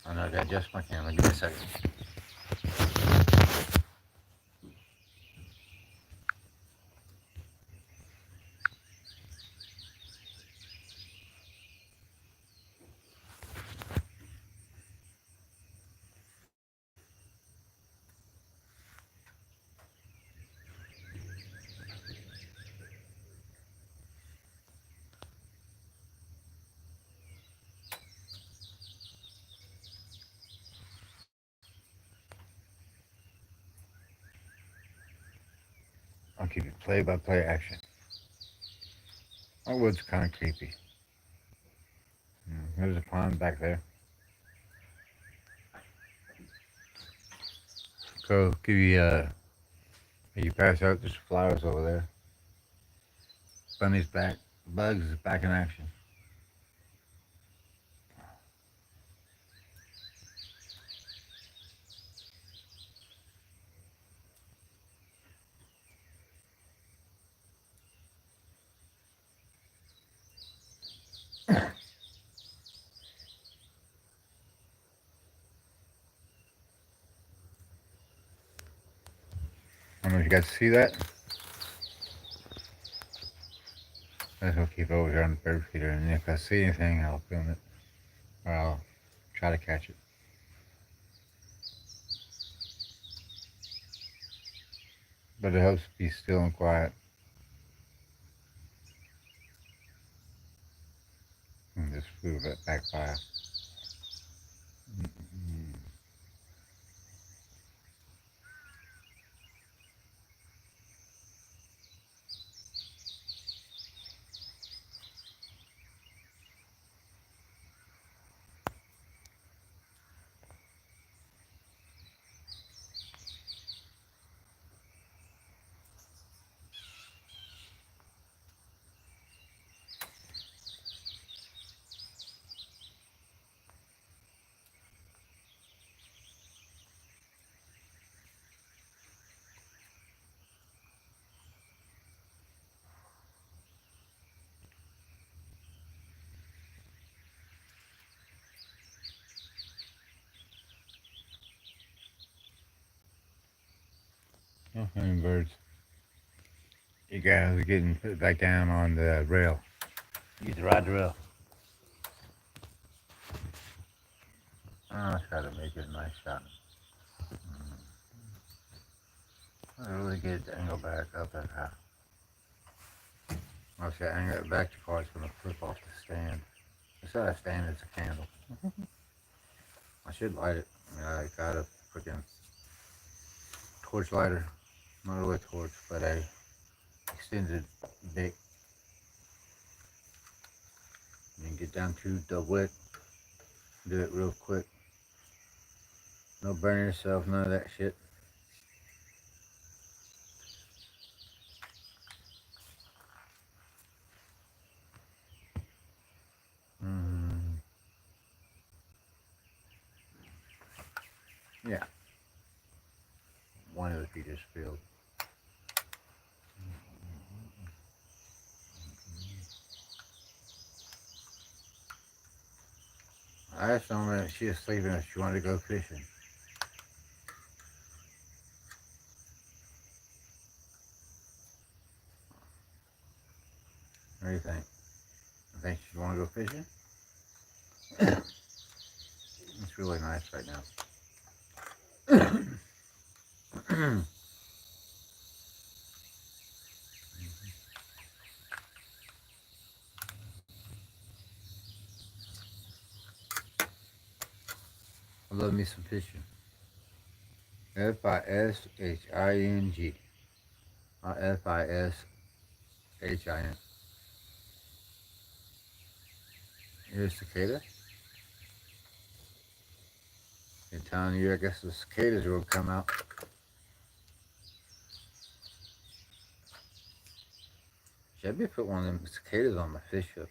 I know I got just my camera. Give me a second. I'll keep it play-by-play action. My woods are kind of creepy. There's a pond back there. So give you you pass out. There's flowers over there. Bunny's back. Bugs is back in action. I don't know if you guys see that. I will keep over here on the bird feeder, and if I see anything, I'll film it, or I'll try to catch it. But it helps be still and quiet. And just flew that back by. Oh, hummingbirds. You guys are getting put back down on the rail. You get to ride the rail. I'll try to make it a nice shot. I really get the angle back up that high. Once I angle it back too far, it's going to flip off the stand. Instead of stand, it's a candle. I should light it. I got a freaking torch lighter. Not really a torch, but a extended wick. And get down to the wick. Do it real quick. No burning yourself, none of that shit. Yeah. One of the feet is filled. I asked her when she was sleeping if she wanted to go fishing. What do you think? I think she want to go fishing? really nice right now. I love me some fishing. Fishing. Not Fishin. Here's cicada. They're telling you, I guess the cicadas will come out. Should I put one of them cicadas on my fish hook?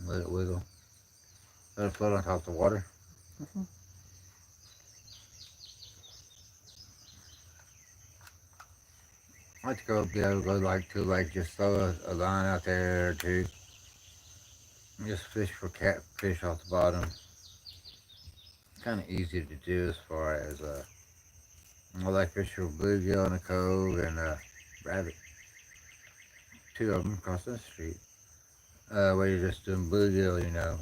Let it wiggle. Let it float on top of the water. I like to go like to like just throw a line out there or two. And just fish for catfish off the bottom. Kind of easy to do as far as I like fish for bluegill in the cove and rabbit. Two of them across the street. Where you're just doing bluegill,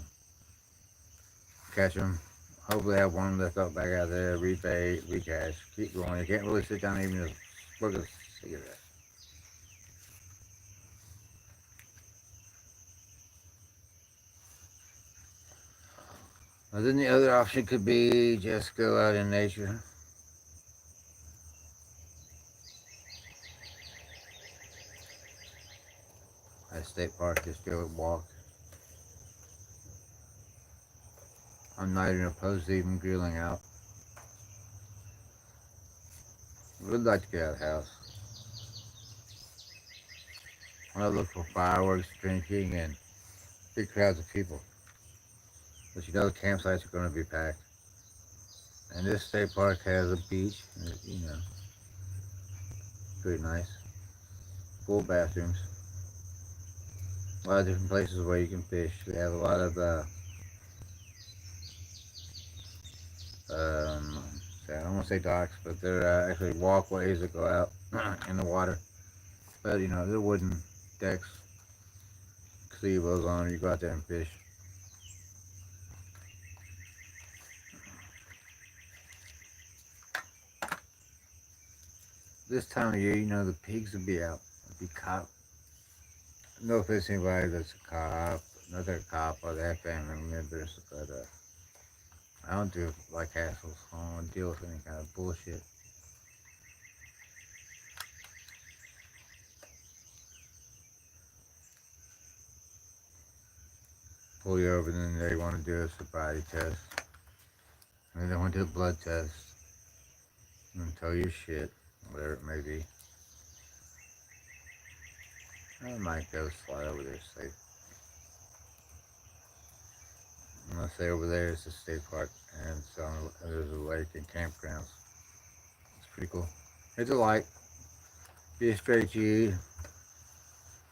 catch them. Hopefully have one left up back out there, rebait, recash, keep going. You can't really sit down and even just smoke a cigarette. Well, then the other option could be just go out in nature. At a state park, just go walk. I'm not even opposed to even grilling out. I would like to get out of the house. I look for fireworks, drinking, and big crowds of people. But the campsites are going to be packed. And this state park has a beach, pretty nice. Full bathrooms. A lot of different places where you can fish. They have a lot of, I don't want to say docks, but they're actually walkways that go out in the water. But, they're wooden decks, gazebos on them. You go out there and fish. This time of year, the pigs will be out. They'll be caught. No offense to anybody that's a cop, not they're a cop or they have family members, but I don't do like hassles. I don't want to deal with any kind of bullshit. Pull you over, and then they want to do a sobriety test. And they want to do a blood test. And tell you shit, whatever it may be. I might go slide over there safe. Unless they over there is a state park and there's a lake and campgrounds. It's pretty cool. It's a light. Be a straight G.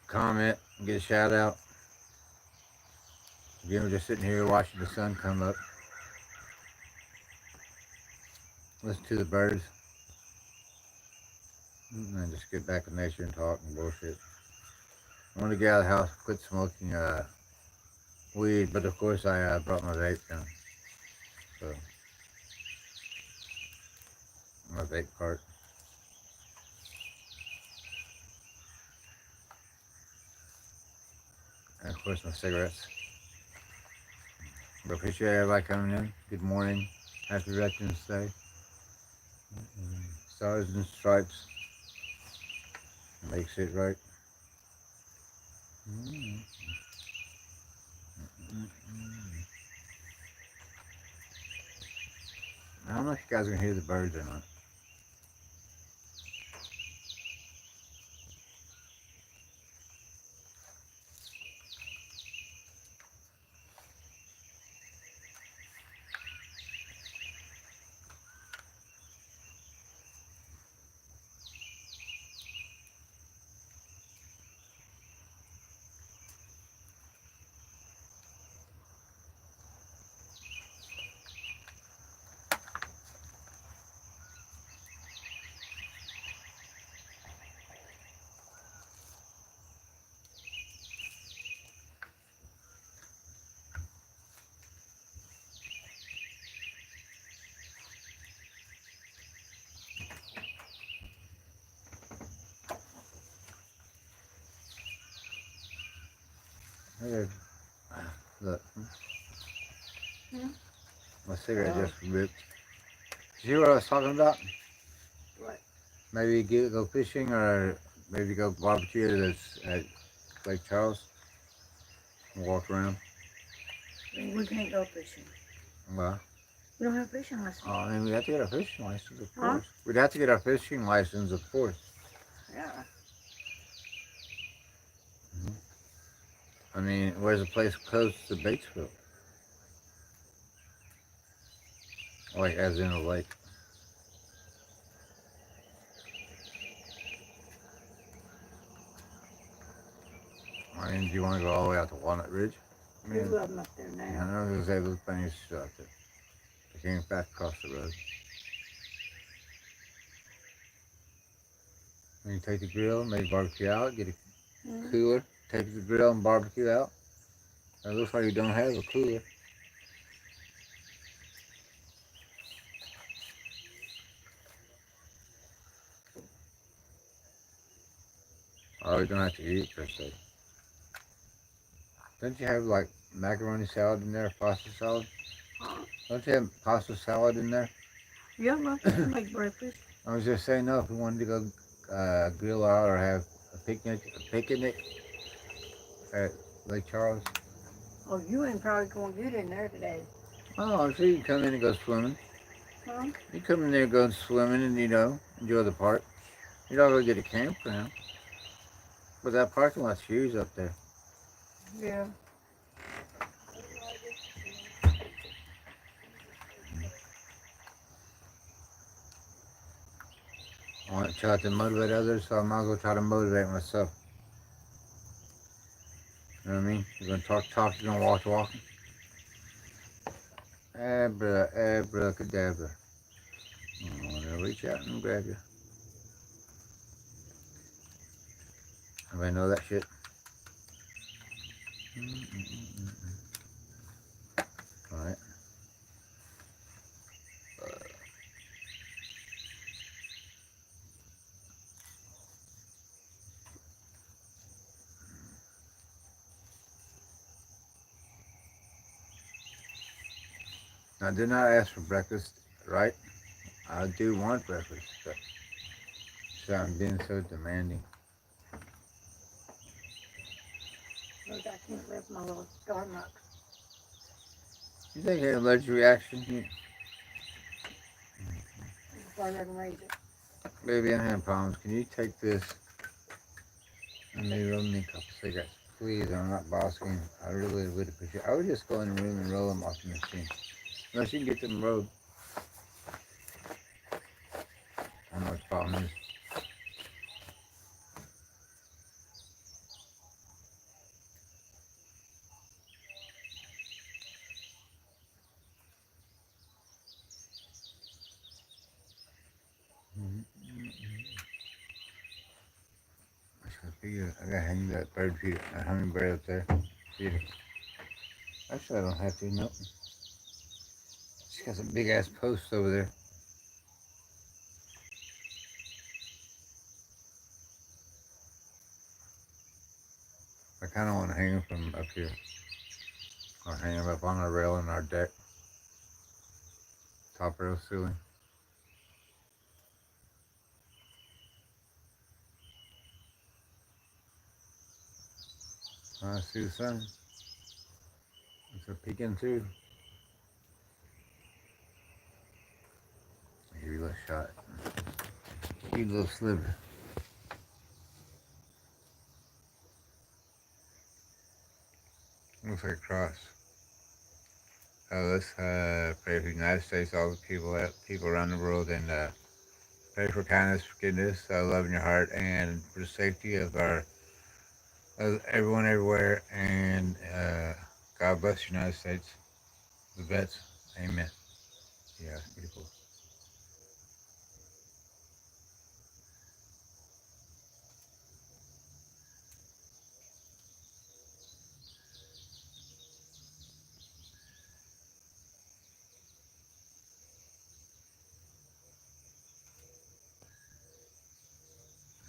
Comment. Get a shout out. If you're just sitting here watching the sun come up. Listen to the birds. And then just get back to nature and talk and bullshit. I want to get out of the house, quit smoking weed, but of course I brought my vape down. So, my vape cart. And of course my cigarettes. But appreciate everybody coming in. Good morning. Happy Veterans Day. Stars and stripes. Makes it right. I don't know if you guys are going to hear the birds or not. Hey, look, Hmm? my cigarette Oh, just ripped. You see what I was talking about? what? Maybe go fishing or maybe go barbecue at Lake Charles and walk around. We can't go fishing. Well, We don't have fishing license. I mean, we have to get our fishing license, of Huh? course. We'd have to get our fishing license, of course. Yeah. I mean, where's a place close to Batesville? Like, as in a lake. I mean, do you want to go all the way out to Walnut Ridge? I There's mean, a lot of them up there I now. know there's there's plenty of shit out there. You can't back across the road. When you take the grill, maybe barbecue out, get a Hmm? cooler, take the grill and barbecue out. It looks like you don't have a cooler. Or you don't have to eat per se. Don't you have like macaroni salad in there, pasta salad? Huh? Don't you have pasta salad in there? Yeah, well, we can make breakfast. I was just saying, no, if we wanted to go grill out or have a picnic at Lake Charles. Oh, you ain't probably gonna get in there today. Oh, I'm sure you can come in and go swimming. Huh? You come in there, go swimming, and enjoy the park. You're not gonna get a campground, but that parking lot's huge up there. Yeah. I want to try to motivate others, so I might as well try to motivate myself. You know what I mean? You're gonna talk, you're gonna walk. Abracadabra. I'm gonna reach out and grab you. Everybody know that shit? Alright. I did not ask for breakfast, right? I do want breakfast, but so I'm being so demanding. Look, I can't lift my little stomach. You think an allergic reaction? Before I can raise it. Baby, I'm having problems. Can you take this and maybe roll me a couple cigarettes? Please, I'm not bossing. I really would appreciate it. I would just go in the room and roll them off the machine. Unless you can get them rolled. I don't know what the problem is. I gotta hang that bird feeder, a hummingbird up there. Feeder. Actually, I don't have to. Nope. She's got some big ass posts over there. I kind of want to hang them from up here. Or hang them up on a rail in our deck. Top rail ceiling. I see the sun. It's a peeking through. Give you a little shot. Give you a little sliver. Looks like a cross. Let's pray for the United States, all the people around the world, and pray for kindness, forgiveness, love in your heart, and for the safety of everyone everywhere. And God bless the United States. The vets. Amen. Yeah, it's pretty cool.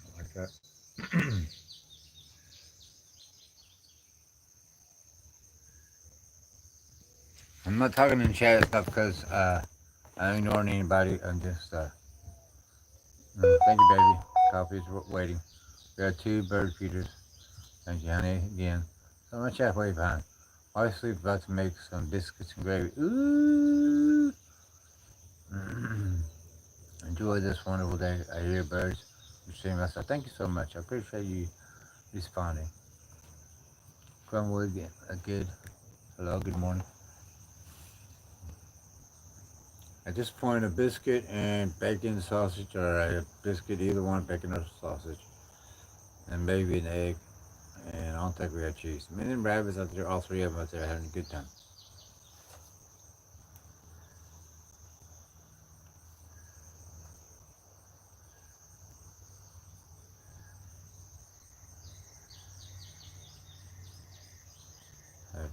I like that. I'm not talking in chat and stuff because I'm ignoring anybody. I'm just, thank you, baby. Coffee's waiting. We got 2 bird feeders. Thank you, honey, again. So much halfway behind. Obviously, about to make some biscuits and gravy. Ooh! Enjoy this wonderful day. I hear birds. I'm seeing myself. Thank you so much. I appreciate you responding. Grumwood again. A good hello, good morning. At this point, a biscuit and bacon sausage, or a biscuit, either one, bacon or sausage, and maybe an egg. And I don't think we got cheese. Me and rabbits out there, all 3 of them out there having a good time.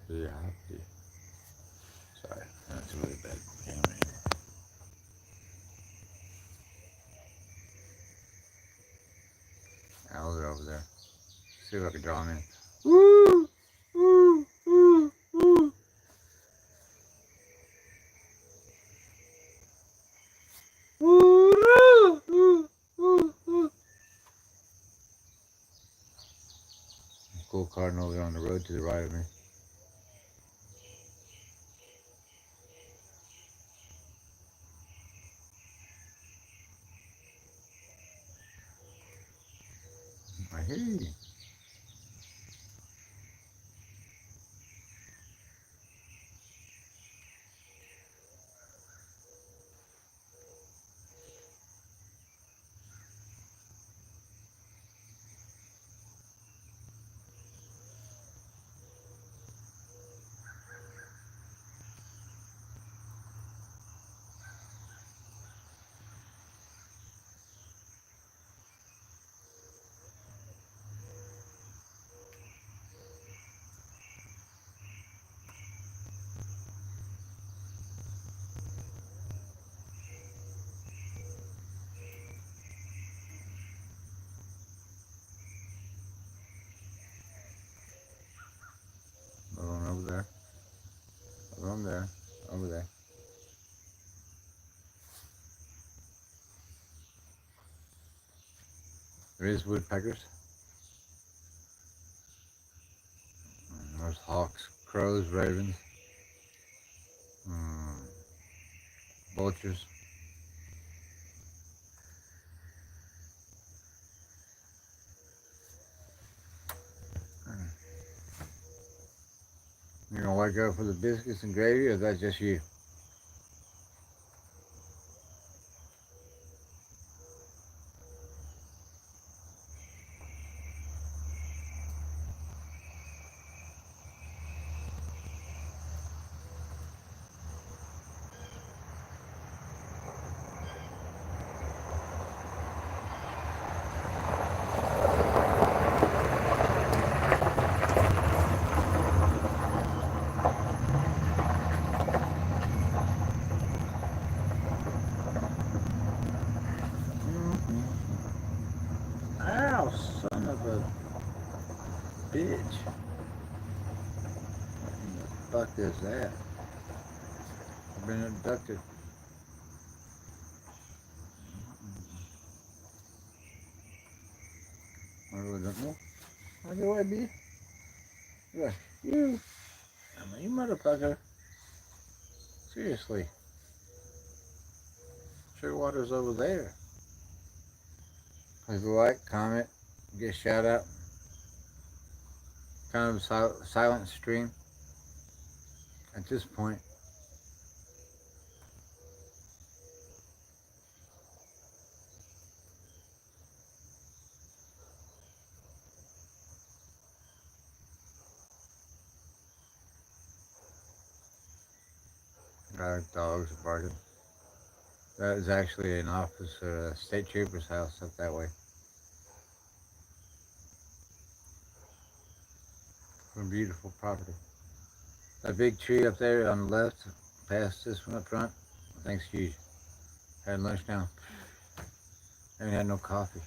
Happy. Sorry, that's a really bad camera angle. Owls are over there. See if I can draw them in. Woo! Woo! Woo! Woo! Woo! Woo! Woo! Woo! Cool cardinal over on the road to the right of me. I hear you. Over there. Over there. Over there. There is woodpeckers. There's hawks, crows, ravens, vultures. You gonna wake up for the biscuits and gravy, or is that just you? Ow, son of a bitch. What the fuck is that? I've been abducted. I really don't know. Look away, B. Yeah, you. I mean, you motherfucker. Seriously. Sugarwater's over there. Please like, comment, get a shout out. Kind of a silent stream at this point. Dogs are barking. That is actually an officer, state trooper's house up that way. From beautiful property. That big tree up there on the left, past this one up front, I think's huge. Had lunch now. Haven't had no coffee.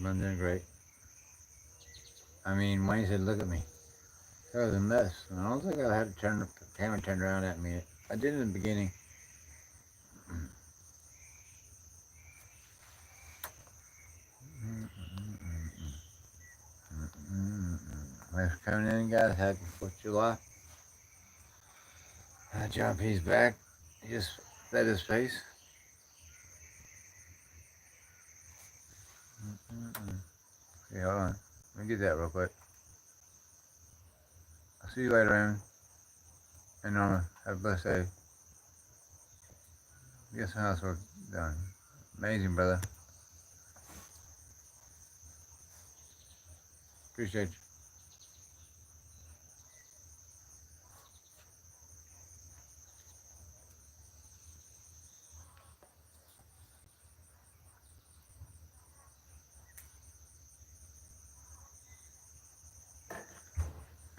I'm doing great. I mean, Wayne said, look at me. That was a mess. And I don't think I had to turn the camera turned around at me. I did in the beginning. Thanks for coming in, guys. Happy 4th of July. John P's back. He just fed his face. Okay, hold on. Let me get that real quick. I'll see you later, Raymond. And Norma, have a blessed day. Get some housework done. Amazing, brother. Appreciate you.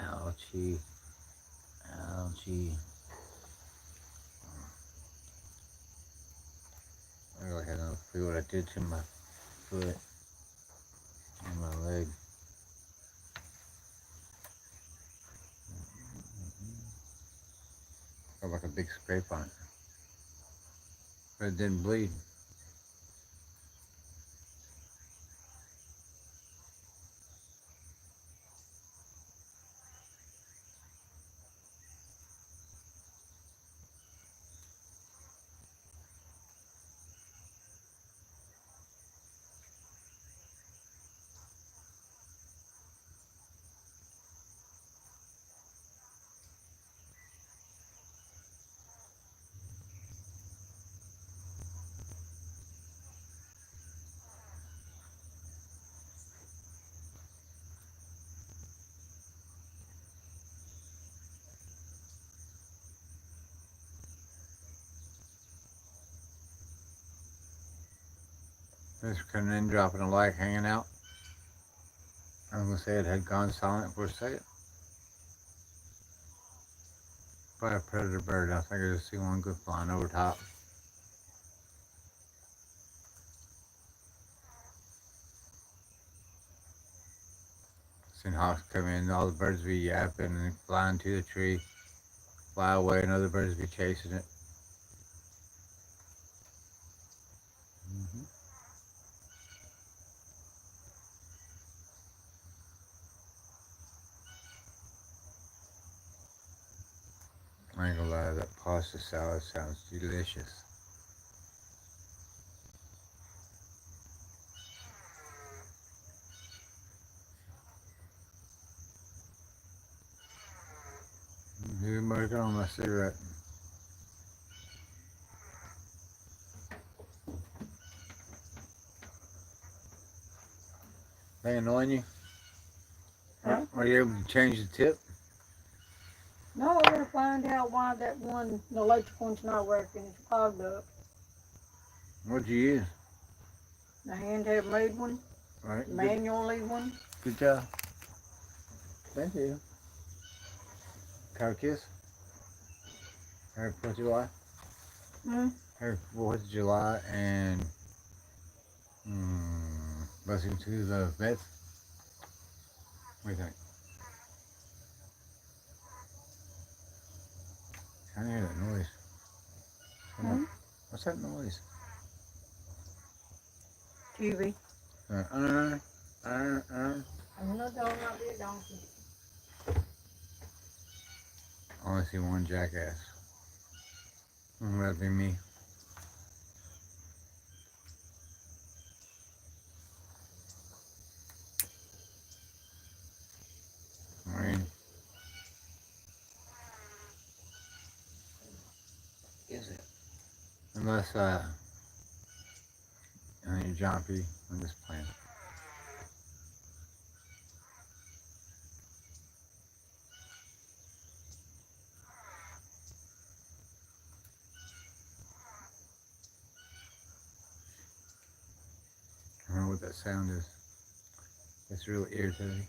Ouchie. Ouchie. I really had no feel what I did to my foot and my leg. Felt like a big scrape on it. But it didn't bleed. Thanks for coming in, dropping a like, hanging out. I was gonna say it had gone silent for a second. Probably a predator bird. I think I just see one good flying over top. Seen hawks come in, all the birds be yapping and flying to the tree, fly away, and other birds be chasing it. I ain't gonna lie, that pasta salad sounds delicious. Here's working on my cigarette. They annoying you? Huh? Are you able to change the tip? No, we're gonna find out why that one, the electric one's not working. It's clogged up. What'd you use? The handheld made one, All right, manually one. good job. Thank you. Have a kiss? Happy 4th of July? Happy 4th of July and blessing to the vets. What do you think? I hear that noise. What's that noise? TV. I Another dog might be a donkey. only see one jackass. That'd be me. I mean, is it? Unless, I need John P. I'm just playing. I don't know what that sound is. It's really irritating.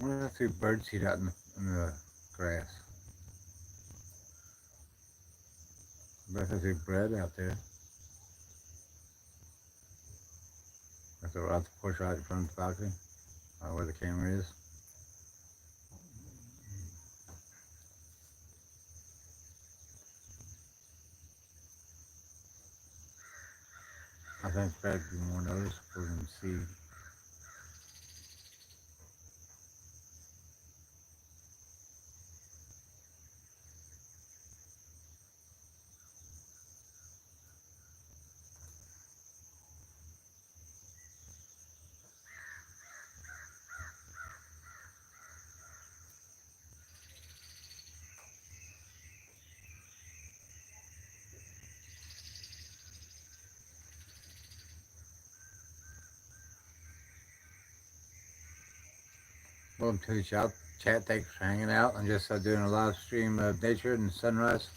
What if I see birds eat out in the grass? Breakfast eat bread out there. That's out the porch right in front of the balcony, where the camera is. I think that'd be more noticeable than see. Welcome to the chat. Thanks for hanging out. I'm just doing a live stream of nature and sunrise.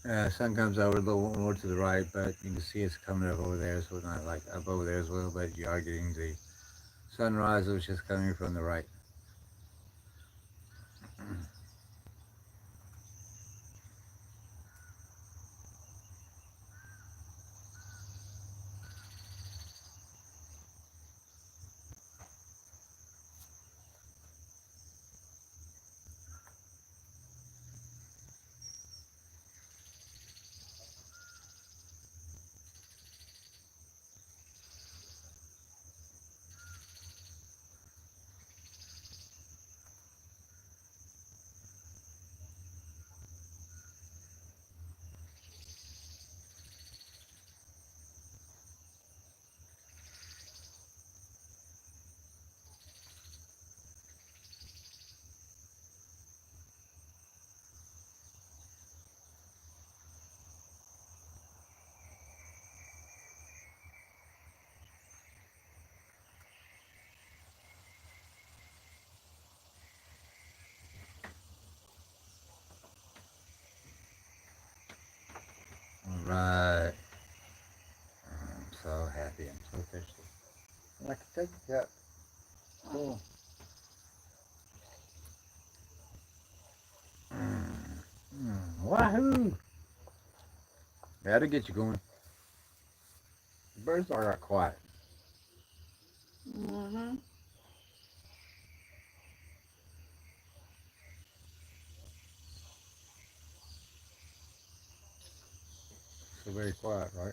Sun comes over a little more to the right, but you can see it's coming up over there, so it's not like up over there as well, but you are getting the sunrise, which is coming from the right. All right. I'm so happy. I'm so thirsty. I can take that. Cool. Wahoo! That'll get you going. The birds are quiet. Mm-hmm. So very quiet, right?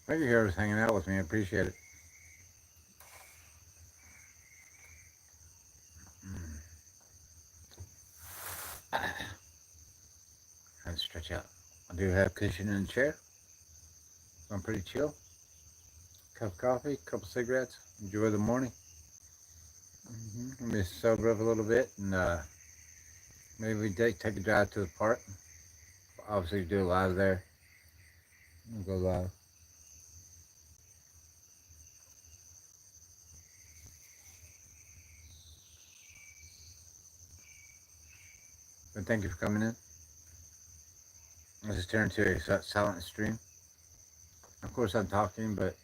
Thank you, whoever's hanging out with me. I appreciate it. Trying to stretch out. I do have cushion in the chair. I'm pretty chill. Cup of coffee, couple cigarettes. Enjoy the morning. Let me sober up a little bit, and maybe we take a drive to the park. Obviously, do a live there. We'll go live. But thank you for coming in. This has turned to a silent stream. Of course, I'm talking, but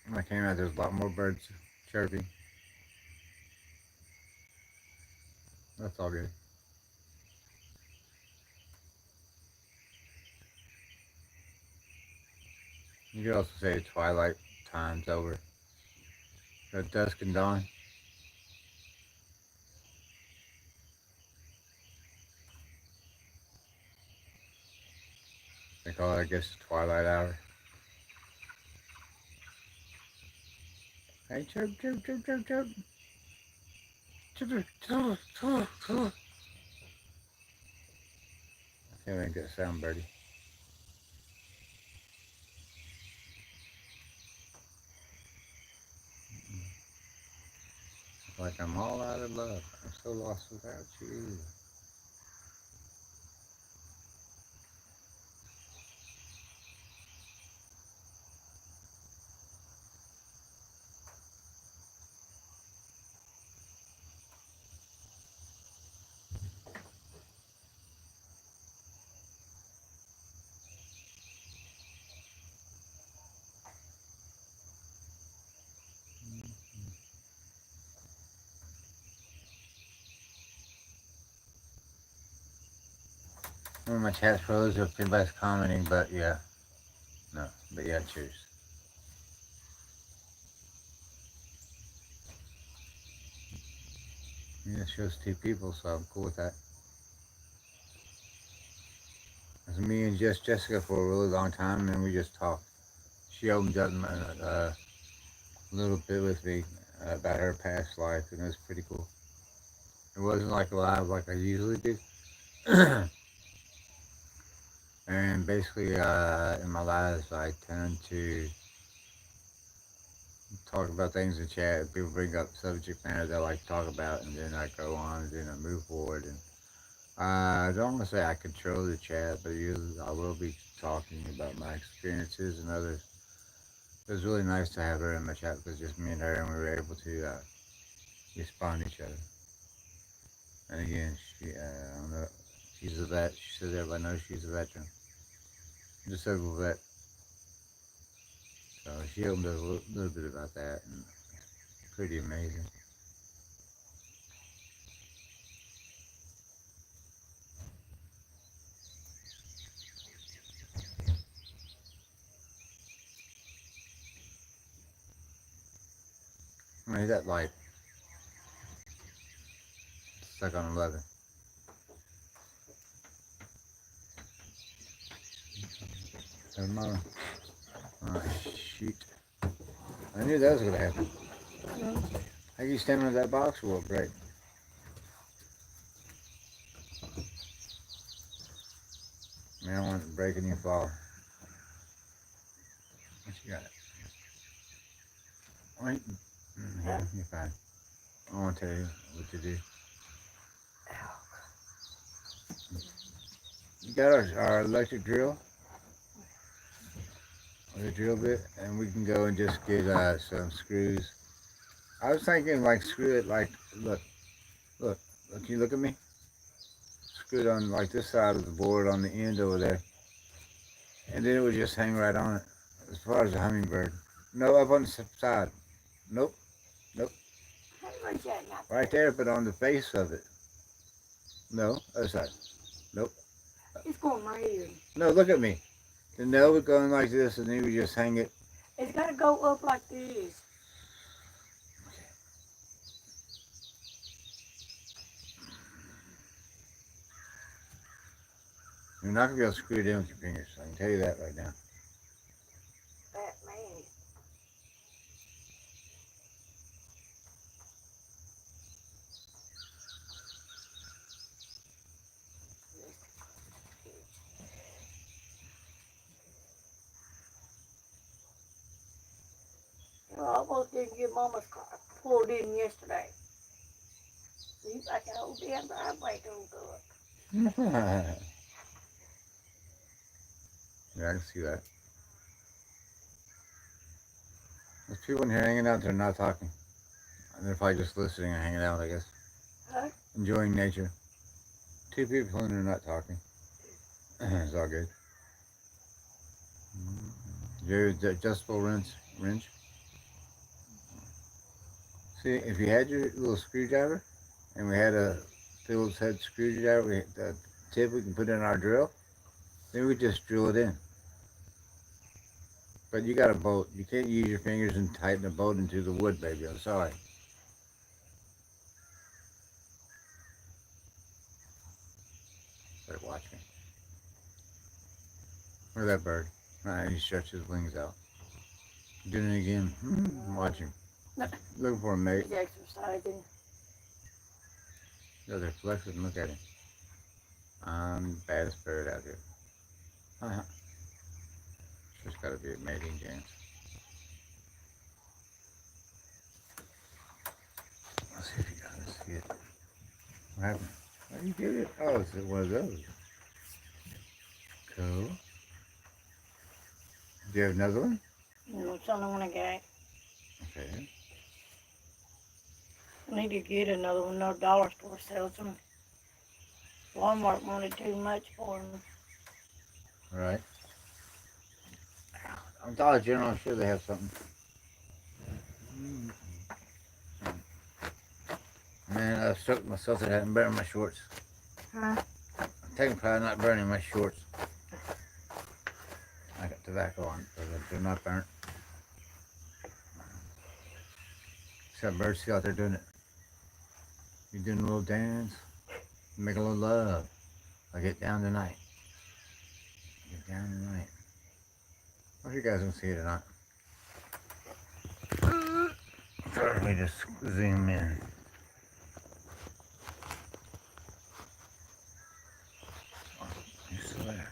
when I came out, there's a lot more birds chirping. That's all good. You could also say twilight time's over. At dusk and dawn. They call it, I guess, the twilight hour. Hey, chirp, chirp, chirp, chirp, chirp. Chirp, chirp, chirp, chirp, chirp. I can't make that sound, birdie. Like I'm all out of love. I'm so lost without you. One of my chat's froze if anybody's commenting, but yeah. No. But yeah, cheers. Yeah, it shows two people, so I'm cool with that. It was me and Jessica for a really long time, and we just talked. She opened up a little bit with me about her past life, and it was pretty cool. It wasn't like a live like I usually do. And basically, in my lives, I tend to talk about things in chat. People bring up subject matter that I like to talk about, and then I go on, and then I move forward. And I don't want to say I control the chat, but usually I will be talking about my experiences and others. It was really nice to have her in my chat because just me and her, and we were able to respond to each other. And again, I don't know, she's a vet. She says everybody knows she's a veteran. Just a vet. So she opened up a little bit about that, and it's pretty amazing. I mean, that light stuck on 11. Never mind. Oh, shoot. I knew that was going to happen. How you standing on that box will break? I mean, I don't want it to break and you fall. What you got? Wait. Yeah, you're fine. I won't tell you what to do. You got our electric drill? Or the drill bit? And we can go and just get some screws. I was thinking like screw it like, look, you look at me? Screw it on like this side of the board on the end over there. And then it would just hang right on it. As far as the hummingbird. No, up on the side. Nope. Right there, but on the face of it. No, other side. Nope. It's going right here. No, look at me. The nail would go in like this, and then we just hang it. It's got to go up like this. You're not gonna be able to screw it in with your fingers. I can tell you that right now. That man. I almost didn't get Mama's car pulled in yesterday. You got that whole damn driveway done good. Yeah, I can see that. There's people in here hanging out. They're not talking. They're probably just listening and hanging out, I guess. Huh? Enjoying nature. Two people in here not talking. It's all good. Your adjustable wrench. See, if you had your little screwdriver, and we had a Phillips head screwdriver, the tip we can put in our drill, then we just drill it in. But you got a bolt. You can't use your fingers and tighten a bolt into the wood, baby. I'm sorry. Better watch me. Look at that bird. He stretched his wings out. Doing it again. Watch him. Looking for a mate. He's exercising. Yeah, they're flexing. Look at him. I'm the baddest bird out here. Just gotta be a mating chance. Let's see if you got this. See it. What happened? How do you get it? Oh, it's one of those. Cool. Do you have another one? No, it's the only one I got. Okay. I need to get another one. No dollar store sells them. Walmart wanted too much for them. All right. I'm Dollar General. I'm sure they have something. Man, I stuck myself that I hadn't burned my shorts. Huh? I Technically, I'm not burning my shorts. I got tobacco on, so they're not burnt. Except birds still out there doing it. You're doing a little dance, make a little love. I get down tonight. Get down tonight. I hope you guys don't see it or not. Let me just zoom in. Oh, you still there?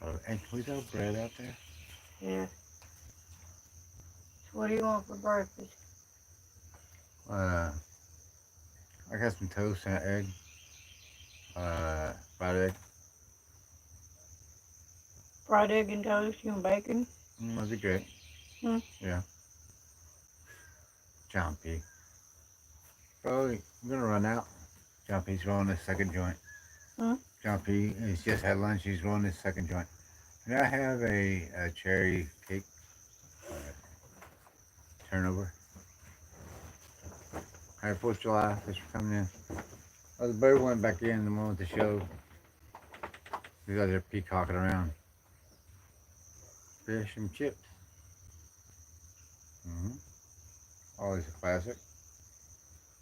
Oh, and can we throw bread out there? Yeah. So what do you want for breakfast? I got some toast and an egg. Fried egg. Fried egg and toast, you want bacon? That'd be great. Hmm. Yeah. John P. Bro, I'm gonna run out. John P's rolling his second joint. Hmm? John P. He's just had lunch. He's rolling his second joint. Can I have a cherry cake turnover? Happy 4th of July. Thanks for coming in. Oh, the bird went back in the moment with the show. He's out there peacocking around. Fish and chips. Always a classic.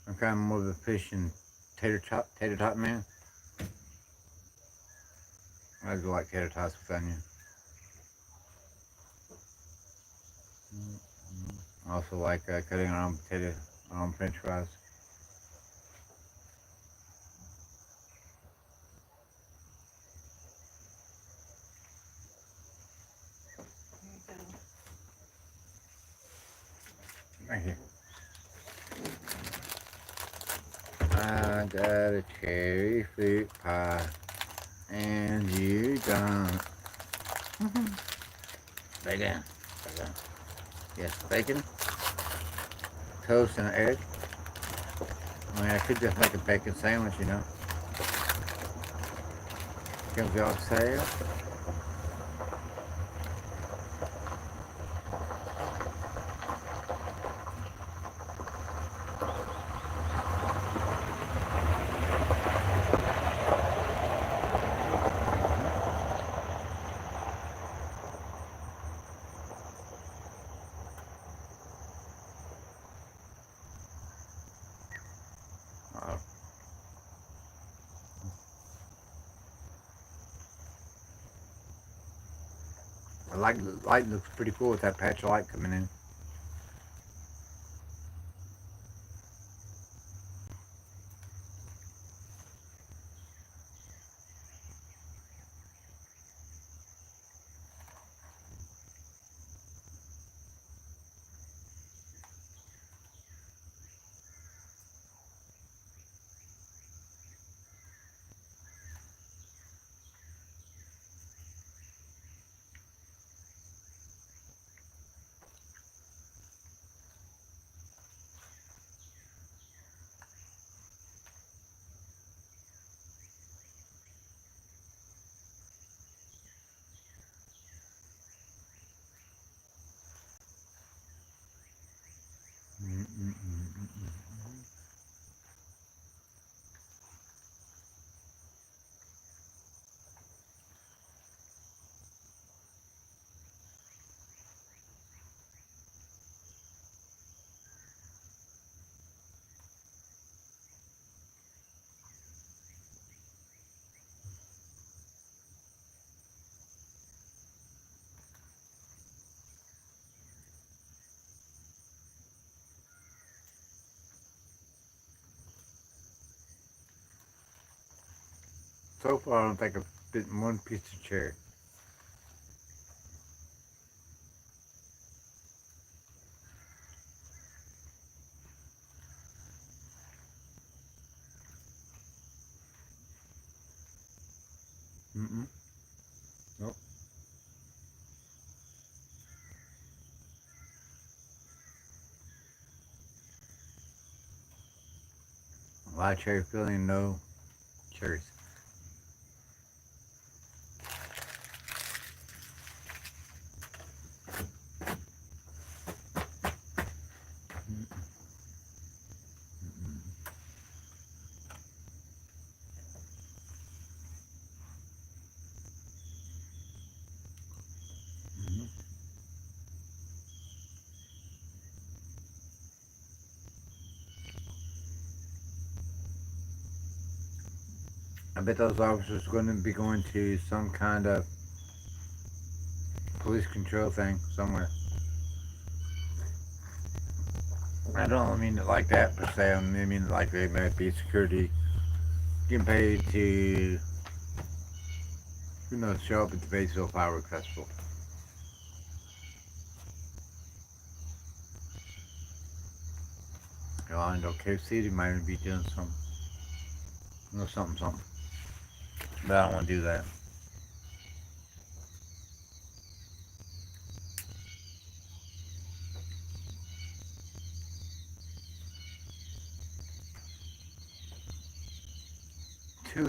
I'm kind of more of a fish and tater tot man. I do like tater tots with onion. I also like cutting our own our own French fries. Right here. I got a cherry fruit pie, and you don't. Bacon. Bacon. Yes, bacon, toast, and an egg. I mean, I could just make a bacon sandwich, you know. Comes the oxtail. The light looks pretty cool with that patch of light coming in. So far, I don't think I've bitten one piece of cherry. Nope. A lot of cherry filling, no cherries. I bet those officers are going to be going to some kind of police control thing somewhere. I don't mean it like that per se. I mean like they might be security getting paid to, show up at the Batesville Fireworks Festival. I know Cave City might be doing some, something. But I don't want to do that.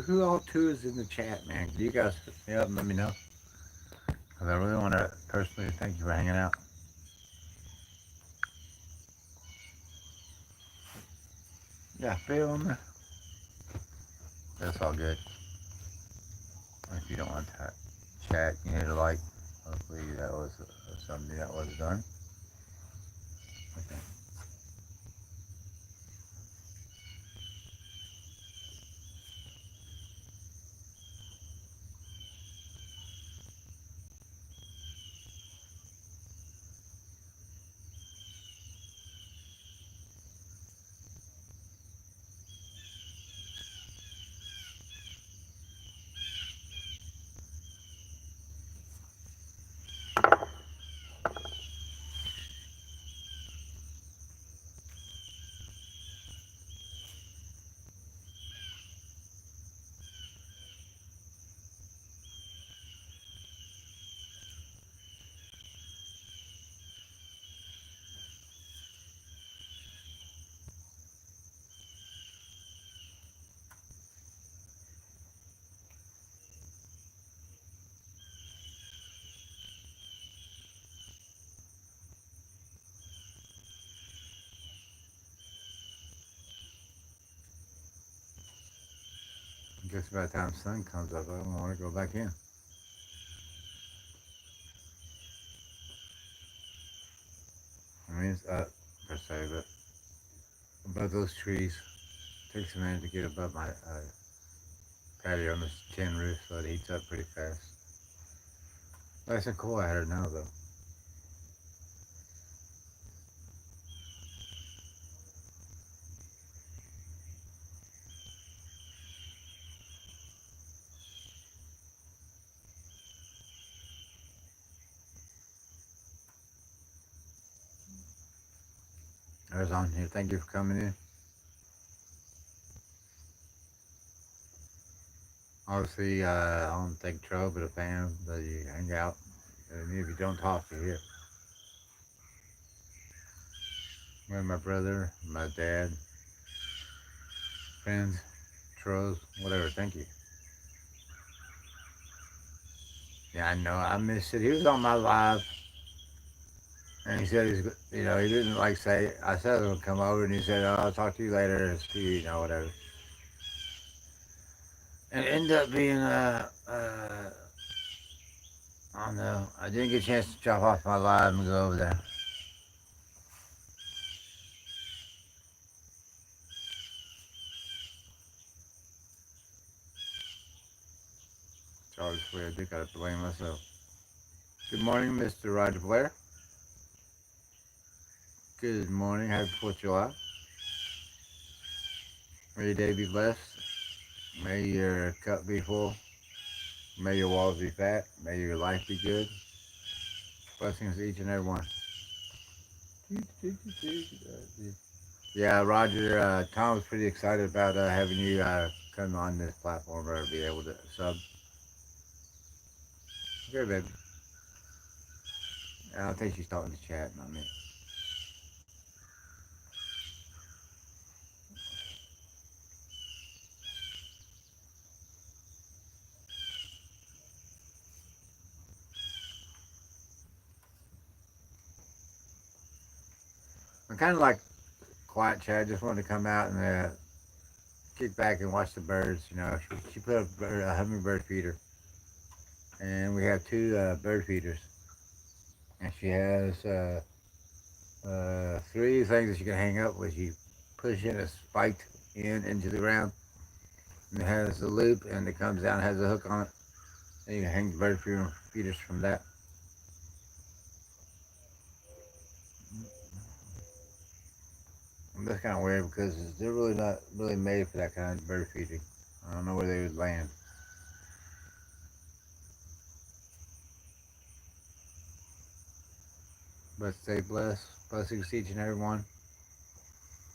Who all two is in the chat, man? You guys hit me up and let me know. Because I really want to personally thank you for hanging out. Yeah, Bill on there. That's all good. If you don't want to chat, you hit a like. Hopefully that was something that was done. Okay. I guess by the time the sun comes up, I don't want to go back in. I mean, it's up per se, but above those trees, it takes a minute to get above my patio on this tin roof, so it heats up pretty fast. Nice and cool out here now, though. I was on here. Thank you for coming in. Obviously, I don't think trouble, but a fan, but you hang out. And if you don't talk, you hear. Me and my brother, my dad, friends, trolls, whatever. Thank you. Yeah, I know. I missed it. He was on my live, and he said he didn't like say. I said I was gonna come over, and he said, "Oh, I'll talk to you later." See you, whatever. And it ended up being I don't know. I didn't get a chance to drop off my live and go over there. It's always weird. I do gotta blame myself. Good morning, Mr. Roger Blair. Good morning. Happy 4th of July. May your day be blessed. May your cup be full. May your walls be fat. May your life be good. Blessings to each and every one. Yeah, Roger. Tom was pretty excited about having you come on this platform or be able to sub. Good, baby. I don't think she's talking to chat, not me. I'm kind of like quiet chat. I just wanted to come out and kick back and watch the birds. She put a hummingbird feeder, and we have two bird feeders, and she has three things that you can hang up with. You push in a spiked in into the ground, And it has a loop and it comes down, has a hook on it. And you can hang the bird feeders from that. And that's kind of weird because they're really not really made for that kind of bird feeding. I don't know where they would land. But stay blessed. Blessings to each and every one.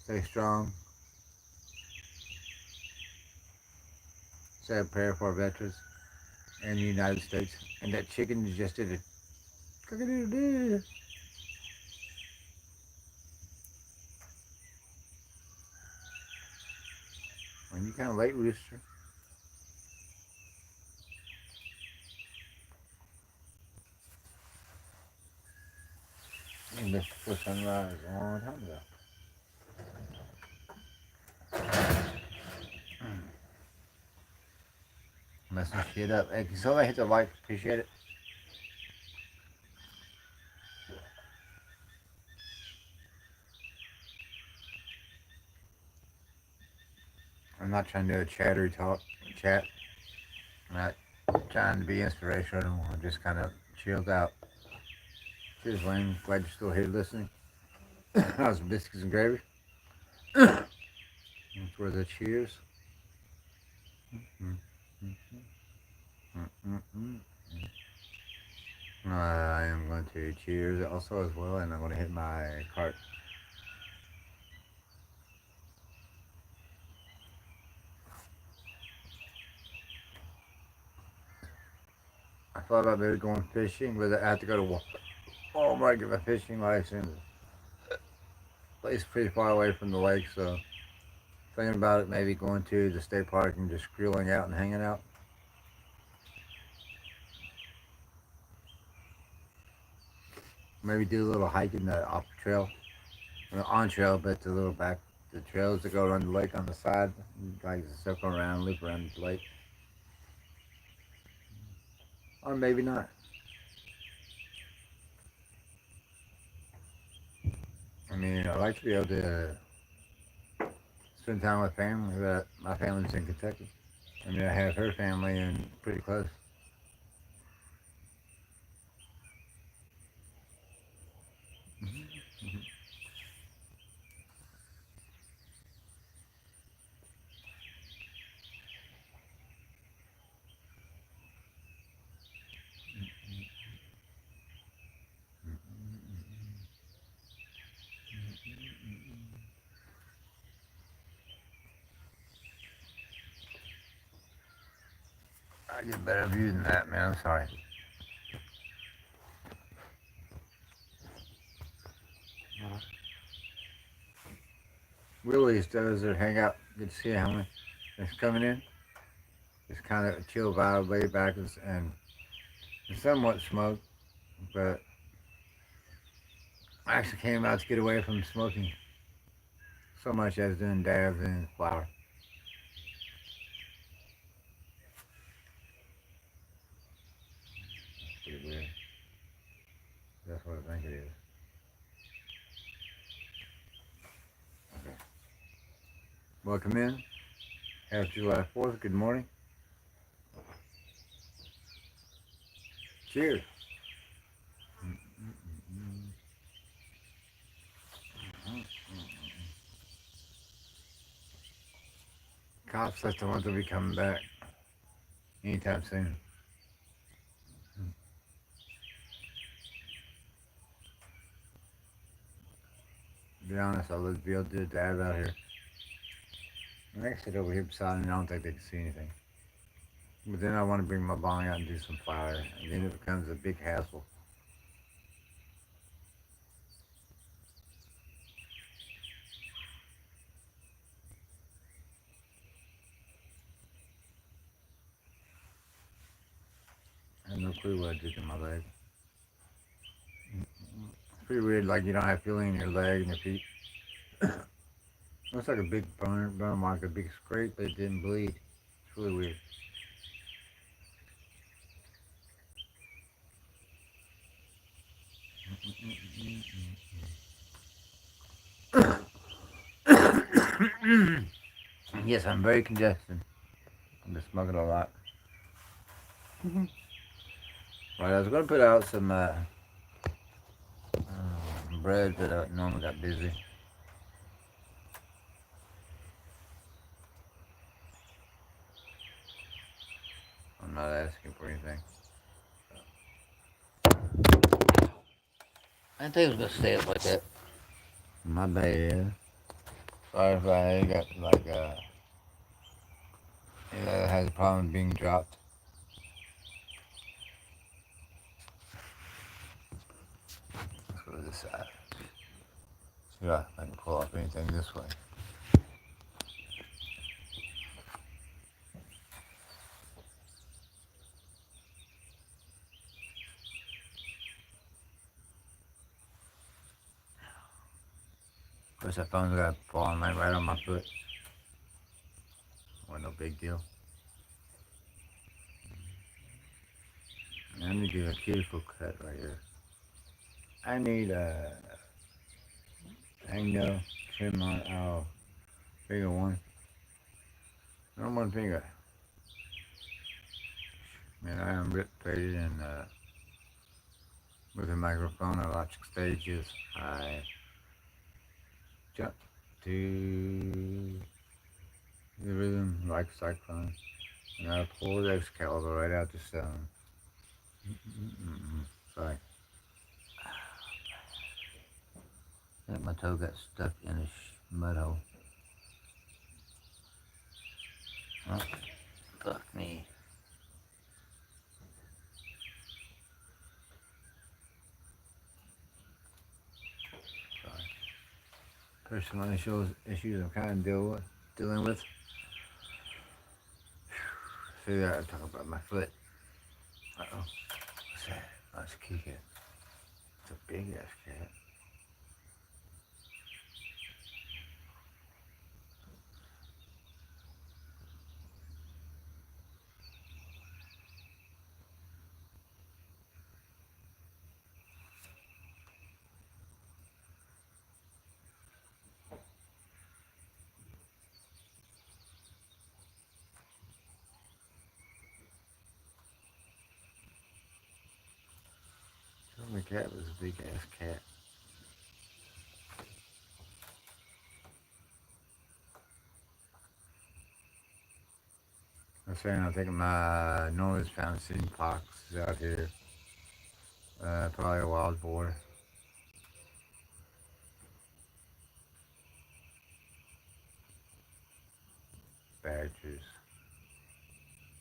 Stay strong. Say a prayer for our veterans and the United States. And that chicken just did a cock-a-doodle-doo. Well, you kind of late, rooster. You missed the sunrise a long time ago. Messing shit up. Hey, can somebody hit the like? Appreciate it. I'm not trying to do a chattery talk chat. I'm not trying to be inspirational. I'm just kind of chilled out. Cheers, Wayne. Glad you're still here listening. How's some biscuits and gravy? That's for the cheers. I am going to cheers also as well, and I'm going to hit my cart. I thought about maybe going fishing, but I have to go to Walmart to get my fishing license. The place is pretty far away from the lake, so thinking about it, maybe going to the state park and just grilling out and hanging out. Maybe do a little hiking off the trail, on trail, but the little the trails that go around the lake on the side, like circle around, loop around the lake. Or maybe not. I mean, I like to be able to spend time with family, but my family's in Kentucky. I mean, I have her family and pretty close. I get a better view than that, man. I'm sorry. Willie's does their hangout. Good to see how many is coming in. It's kind of a chill vibe, laid back, and somewhat smoked, but I actually came out to get away from smoking so much as doing dabs and flower. Pretty weird. That's what I think it is. Okay. Welcome in. Happy July 4th. Good morning. Cheers. Cops like the ones will be coming back anytime soon. To be honest, I'd love to be able to do a dab out here. I'm actually over here beside me, and I don't think they can see anything. But then I want to bring my bong out and do some fire, and then it becomes a big hassle. I have no clue what I did to my leg. It's pretty weird, like you don't have feeling in your leg and your feet. Looks like a big burn mark, a big scrape, but it didn't bleed. It's really weird. Yes, I'm very congested. I've been smoking a lot. Right, I was gonna put out some bread, but Norman got busy. I'm not asking for anything. I didn't think it was gonna stay up like that. My bad. Sorry if I got like has a problem being dropped. Let's go to this side. See if I can pull off anything this way. Of course, that phone's got falling right on my foot. Well, no big deal. I need to get a cuticle cut right here. I need a hangnail trim on bigger one. Not one finger. Man, I am rip faded and with a microphone at electric stages. I jump to the rhythm like a cyclone, and I pull the Excalibur right out the stone. Sorry. I think my toe got stuck in a mud hole. Oh, fuck me. Sorry. Personal issues I'm kind of dealing with. See that I talk about my foot. Uh oh. What's that? Oh, it's a kitty cat. It's a big ass cat. The cat was a big ass cat. I'm saying I think my Norris found seeing fox out here. Probably a wild boar. Badgers.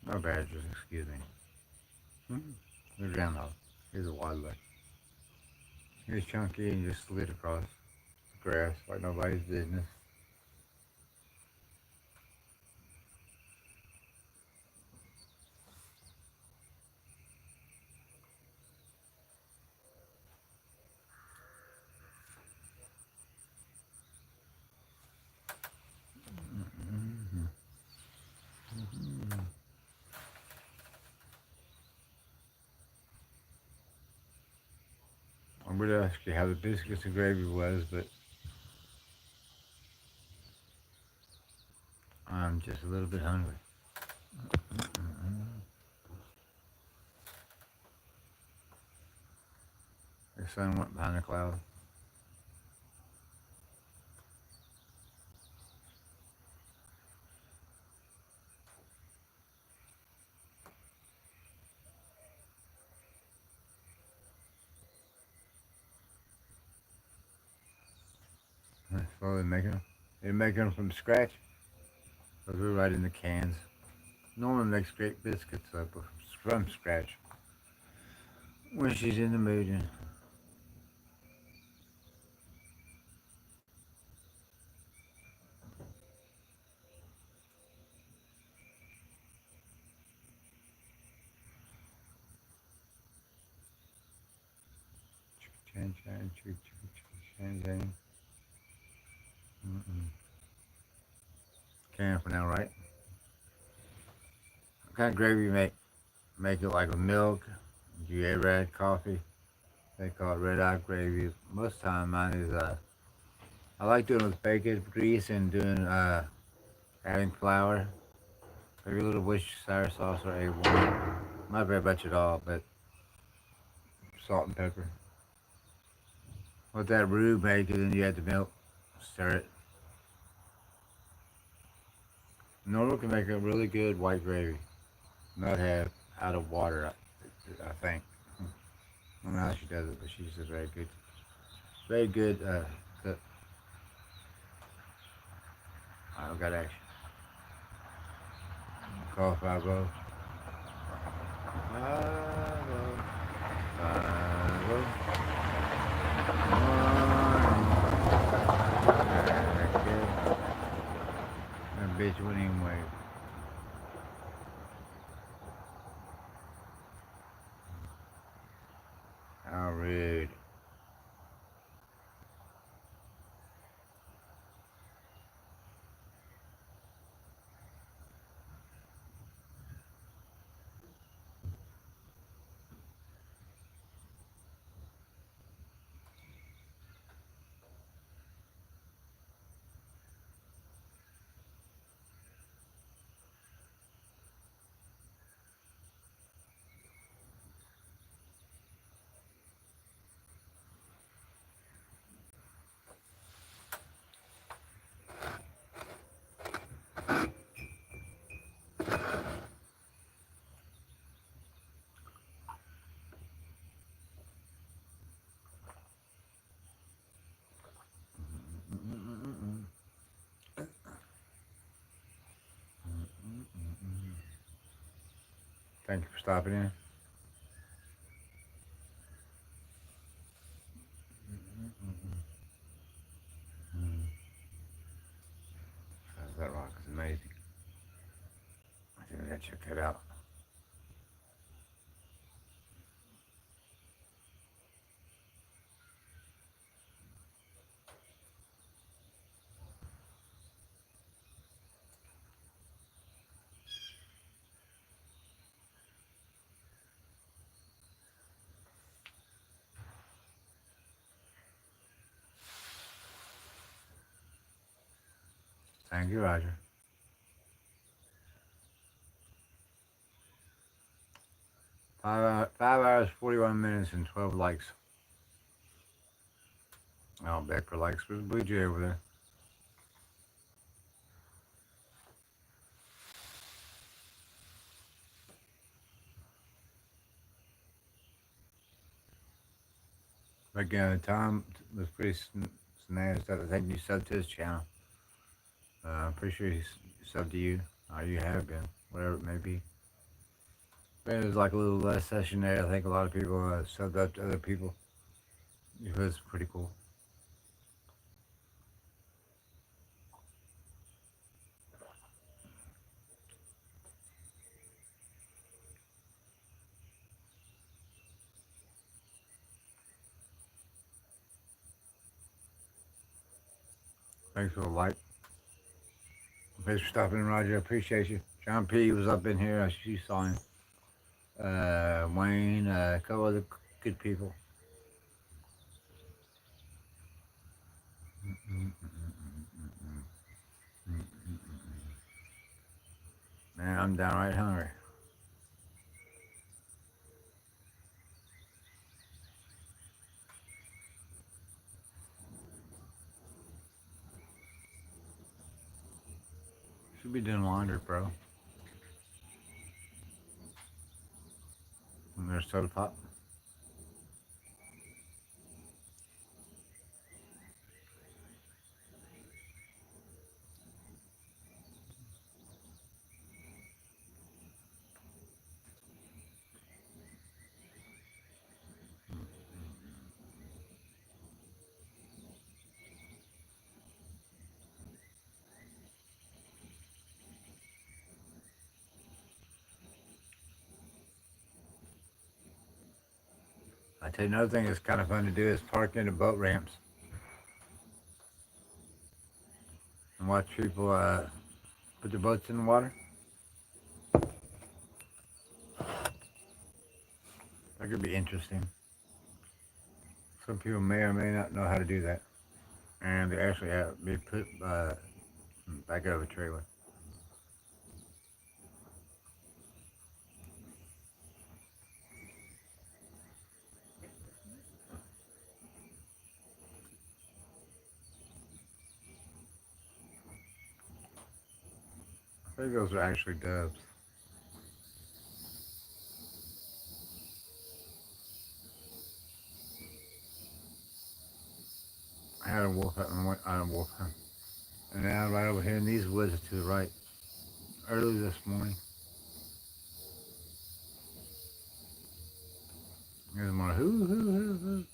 No badgers, excuse me. They're groundhog. Here's a wildlife. Here's Chunky and just slid across the grass like nobody's business. I would ask you how the biscuits and gravy was, but I'm just a little bit hungry. The sun went behind the cloud. They're slowly making them. They're making them from scratch. Because we're right in the cans. Norman makes great biscuits from scratch. When she's in the mood. And chan chan choo choo choo chan chan. Can for now, right? What kind of gravy you make? Make it like with milk. You ever add coffee? They call it red eye gravy. Most of the time mine is I like doing it with bacon grease and doing adding flour. Maybe a little Worcestershire sauce or A1. Not very much at all, but salt and pepper. Let that roux make it, then you add the milk. Stir it. Normal can make a really good white gravy. Not have out of water, I think. I don't know how she does it, but she's a very good cook. I got action. Call 5-0. 5-0. 5-0. That bitch wouldn't even wave. How rude. Thank you for stopping in. That rock is amazing. I think I gotta check that out. Thank you, Roger. 5 hours, 41 minutes, and 12 likes. Oh, Becker likes. Where's Blue Jay over there? Again, Tom was pretty snazzy. I think you subbed to his channel. I'm pretty sure he's subbed to you. Or you have been. Whatever it may be. But there's like a little less session there. I think a lot of people subbed up to other people. It was pretty cool. Thanks for the like. Thanks for stopping in, Roger. I appreciate you. John P was up in here. You saw him. Wayne, a couple other good people. Man, I'm downright hungry. Should be doing laundry, bro. And there's soda pop. I tell you another thing that's kind of fun to do is park in the boat ramps and watch people put their boats in the water. That could be interesting. Some people may or may not know how to do that, and they actually have be put back out of a trailer. think those are actually doves. I had a wolf hunt and went on a wolf hunt. And now right over here in these woods to the right, early this morning, there's more hoo hoo hoo hoo.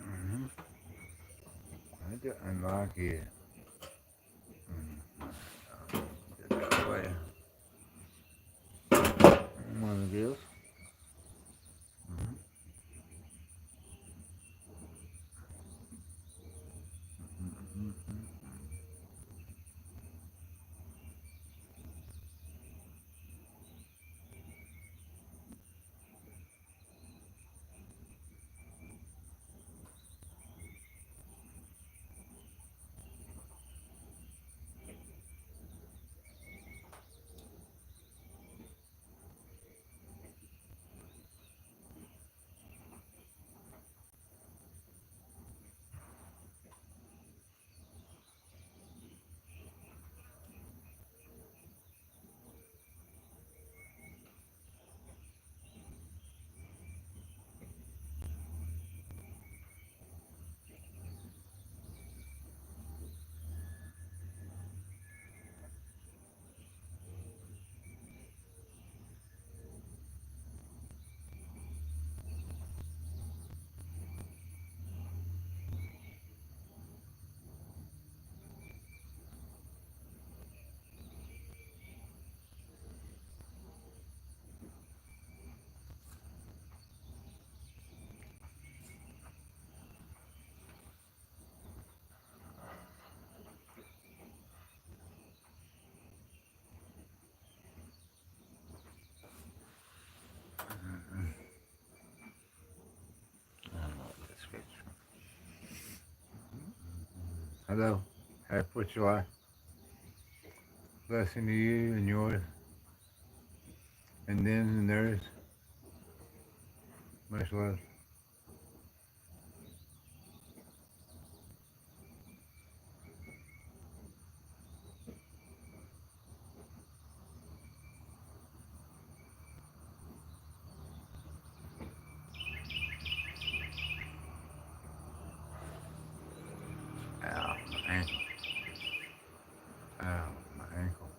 Mm-hmm. I didn't like it. Get that way. One of the deals. Mm-hmm. Mm-hmm. I don't know what this is. Hello. Happy 4th of July. Blessing to you and yours and them and theirs. Much love. Ow, my ankle. Ow, my ankle.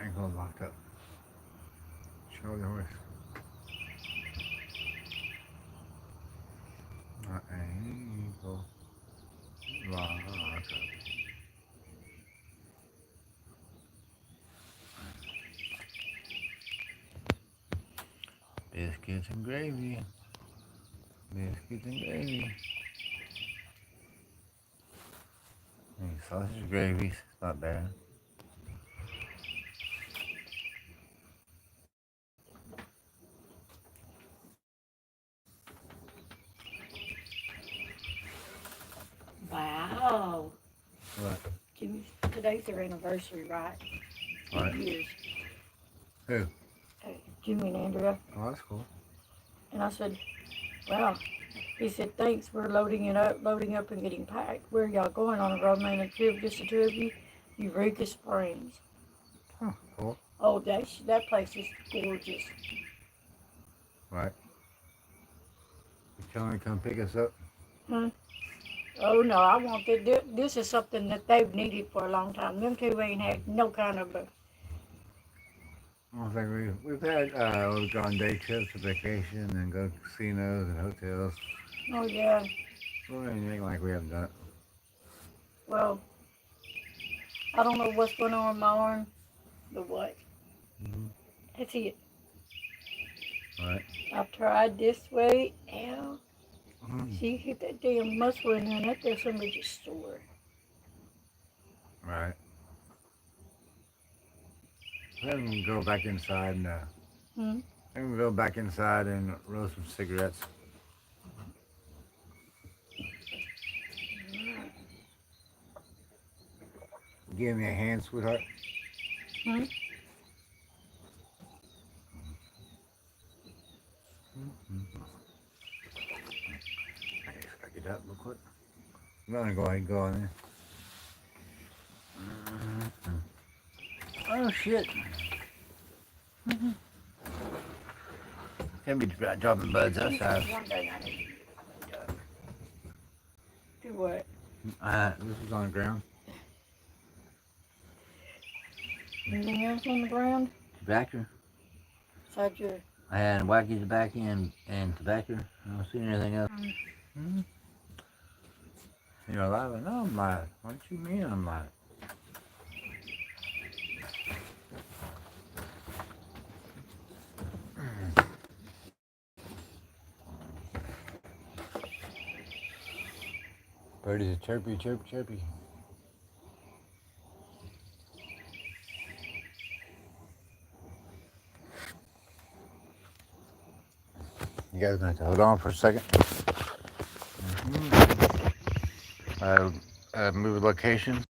Ankle locked up. Shoulder horse. My ankle locked up. Biscuits and gravy. Biscuits and gravy. Sausage gravy's not bad. Wow. What? Jimmy, today's their anniversary, right? What? 2 years. Who? Jimmy and Andrea. Oh, that's cool. And I said, wow. He said, thanks. We're loading up and getting packed. Where are y'all going on a romantic trip? Just the two of you? Eureka Springs. Huh, cool. Oh, that place is gorgeous. Right. You telling me to come pick us up? Huh? Oh, no, I want that. This is something that they've needed for a long time. Them two ain't had no kind of a... I don't think we've had we've gone day trips to vacation and go to casinos and hotels. Oh, yeah. Well, anything like we haven't done it. Well, I don't know what's going on with my arm, but what? Mm-hmm. That's it. Right. I've tried this way. Ow. Mm-hmm. See, you hit that damn muscle in there, and that there's somebody just sore. Right. Let them go back inside and Hmm? I'm gonna go back inside and roll some cigarettes. Give me a hand, sweetheart. Hmm? I gotta get up real quick. I'm gonna go ahead and go in there. Oh shit. Can't be dropping buds outside. One day I need to do what? This is on the ground. Anything else on the ground? Tobacco. Besides your... I had wacky tobacco and tobacco. I don't see anything else. Mm-hmm. You're alive? No, I'm alive. What do you mean I'm alive? Birdies are chirpy, chirpy, chirpy. You guys gonna have to hold on for a second. Move location.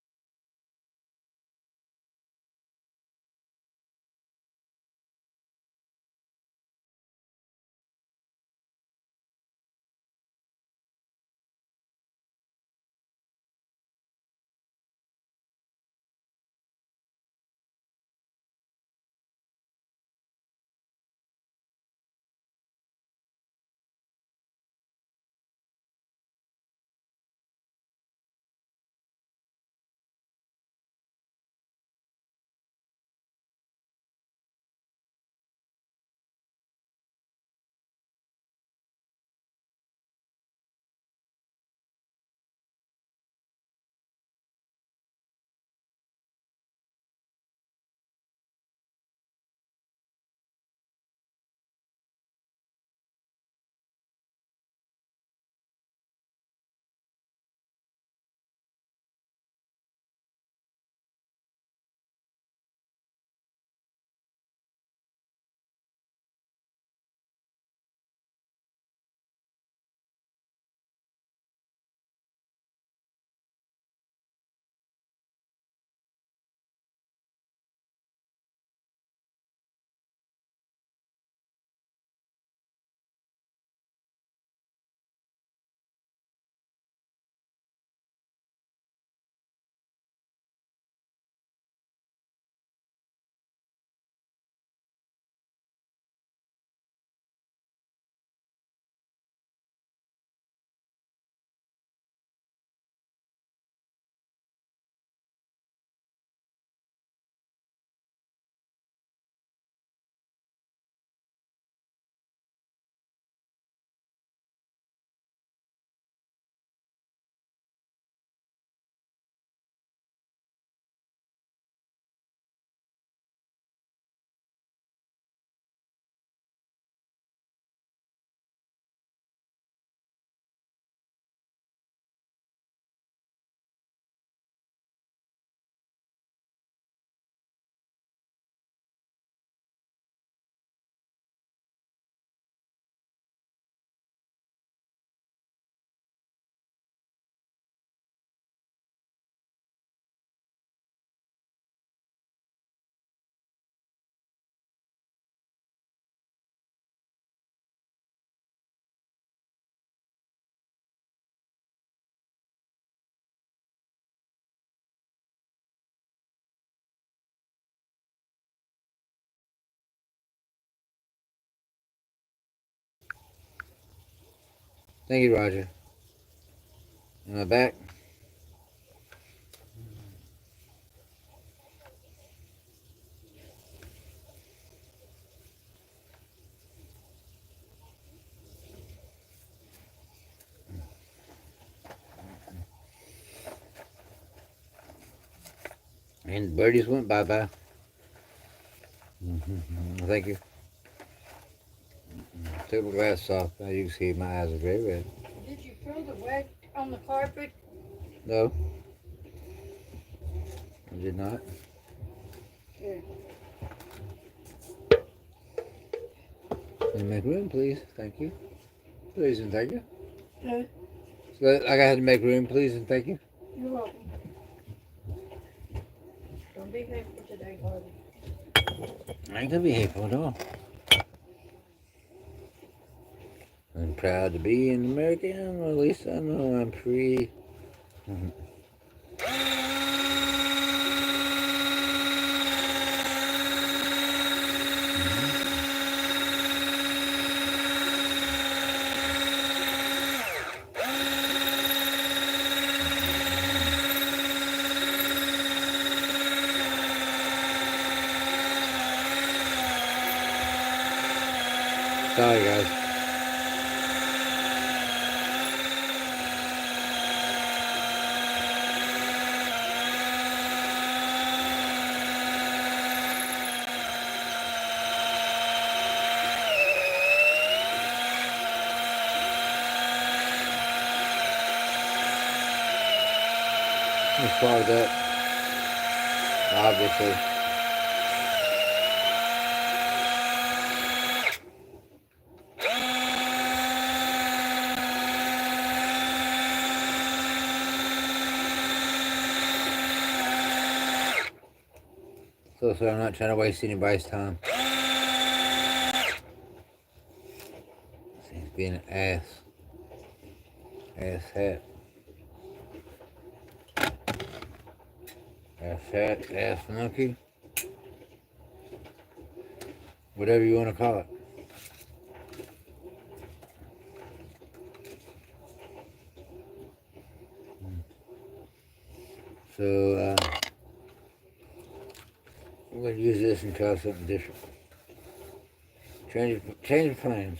Thank you, Roger. Am I back? And the birdies went bye-bye. Thank you. Took my glasses off. As you can see, my eyes are very red. Did you throw the wet on the carpet? No, I did not. Good. Can you make room, please? Thank you. Please and thank you. Okay. So, like I had to make room, please and thank you. You're welcome. Don't be hateful today, Harvey. I ain't gonna be hateful at all. I'm proud to be an American, or at least I know I'm free. Sorry, guys. Let's close up. Obviously. So I'm not trying to waste anybody's time. He's being an ass. Ass hat. Ass hat, ass monkey. Whatever you want to call it. So, I'm going to use this and try something different. Change of plans.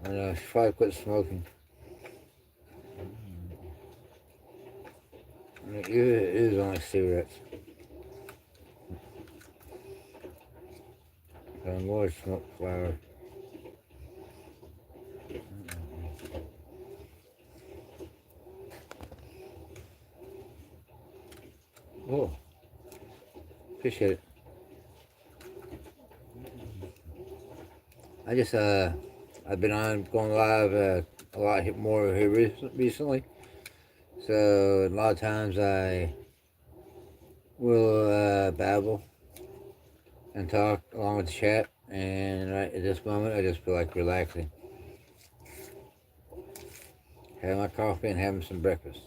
I know, she probably quit smoking. It is only cigarettes. I'm going to smoke flower. Oh, appreciate it. I just, I've been on going live a lot more here recently. So, a lot of times I will babble and talk along with the chat. And right at this moment, I just feel like relaxing. Having my coffee and having some breakfast.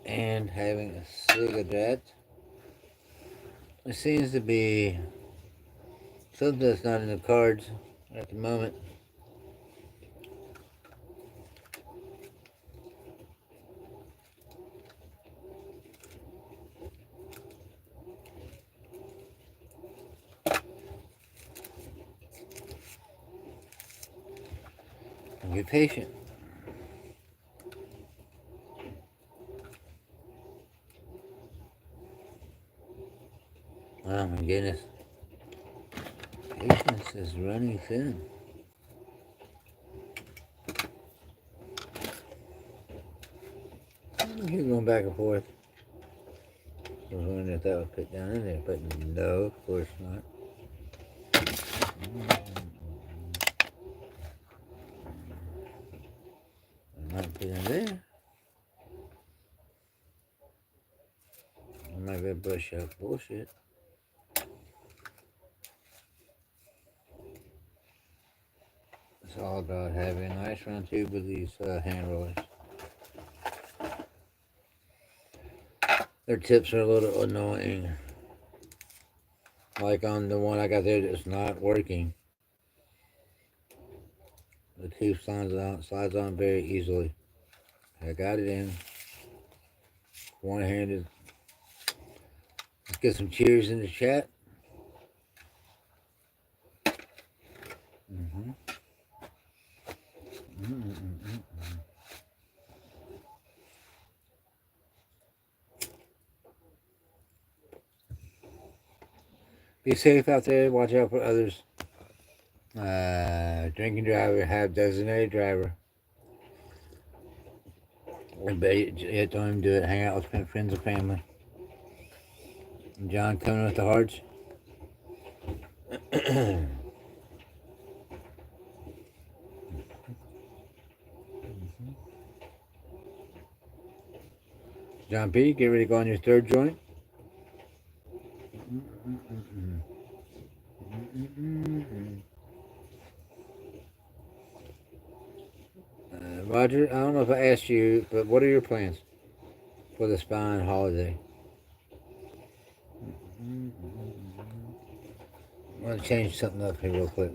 And having a cigarette. It seems to be something that's not in the cards at the moment. And be patient. Oh my goodness. Patience is running thin. He's going back and forth. I was wondering if that was put down in there, but no, of course not. I might put in there. I might be brush up bullshit. It's all about having a nice run through with these hand rollers. Their tips are a little annoying. Like on the one I got there that's not working. The tube slides on very easily. I got it in. One-handed. Let's get some cheers in the chat. Mm-hmm. Mm-hmm. Be safe out there. Watch out for others. Drinking driver, have designated driver. Don't even do it. Hang out with friends and family. John coming with the hearts. John P., get ready to go on your third joint. Roger, I don't know if I asked you, but what are your plans for the Spine holiday? I want to change something up here real quick.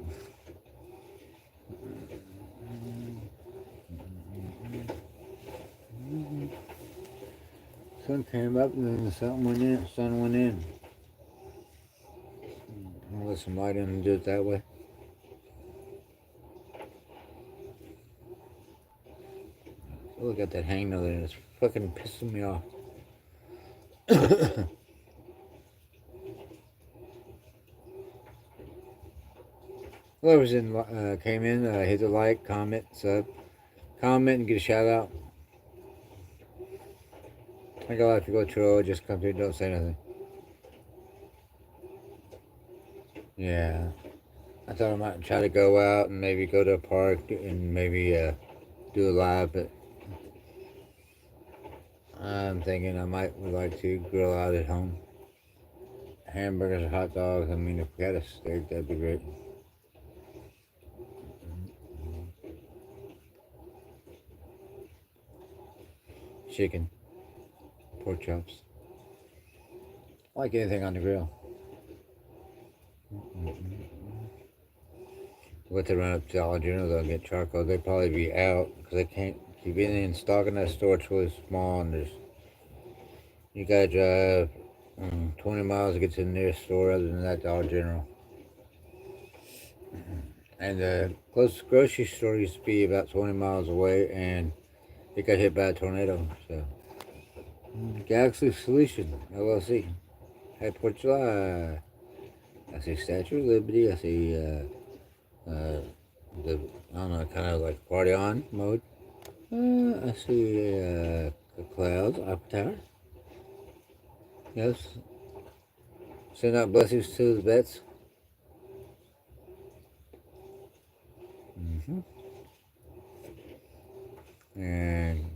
Sun came up and then the sun went in. I'll let some light in and do it that way. Oh, I got that hang there. It's fucking pissing me off. Whoever's came in, hit the like, comment, sub, comment, and get a shout out. I got a lot of people troll, just come through, don't say nothing. Yeah, I thought I might try to go out and maybe go to a park and maybe do a live, but I'm thinking I would like to grill out at home. Hamburgers or hot dogs. I mean, if we had a steak, that'd be great. Chicken, pork chops. I like anything on the grill. We'll have to run up to Dollar General though and get charcoal. They'd probably be out because they can't keep anything in stock in that store. It's really small and you gotta drive 20 miles to get to the nearest store other than that Dollar General. And the closest grocery store used to be about 20 miles away and it got hit by a tornado. So, Galaxy Solution, LLC. Happy 4th of July. I see Statue of Liberty. I see I don't know, kind of like party on mode. I see the clouds, Eiffel Tower. Yes. Send out blessings to the vets. And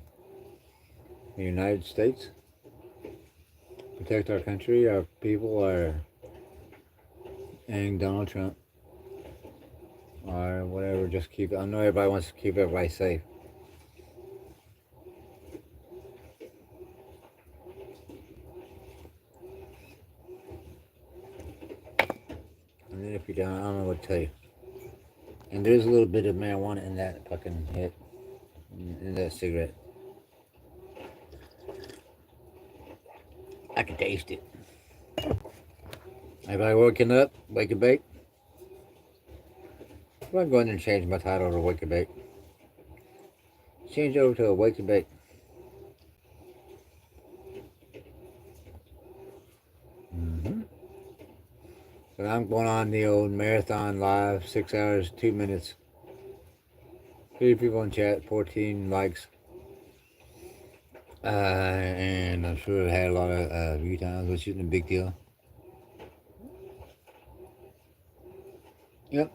the United States. Protect our country, our people, and Donald Trump. Or whatever, just keep, I know everybody wants to keep everybody safe. And then if you don't, I don't know what to tell you. And there's a little bit of marijuana in that fucking hit, in that cigarette. I can taste it. Everybody waking up, wake and bake. I'm going to go in and change my title to Wake and Bake. Change over to a Wake and Bake. So I'm going on the old marathon live, 6 hours, 2 minutes. 3 people in chat, 14 likes. And I'm sure it had a lot of view times, which isn't a big deal. Yep.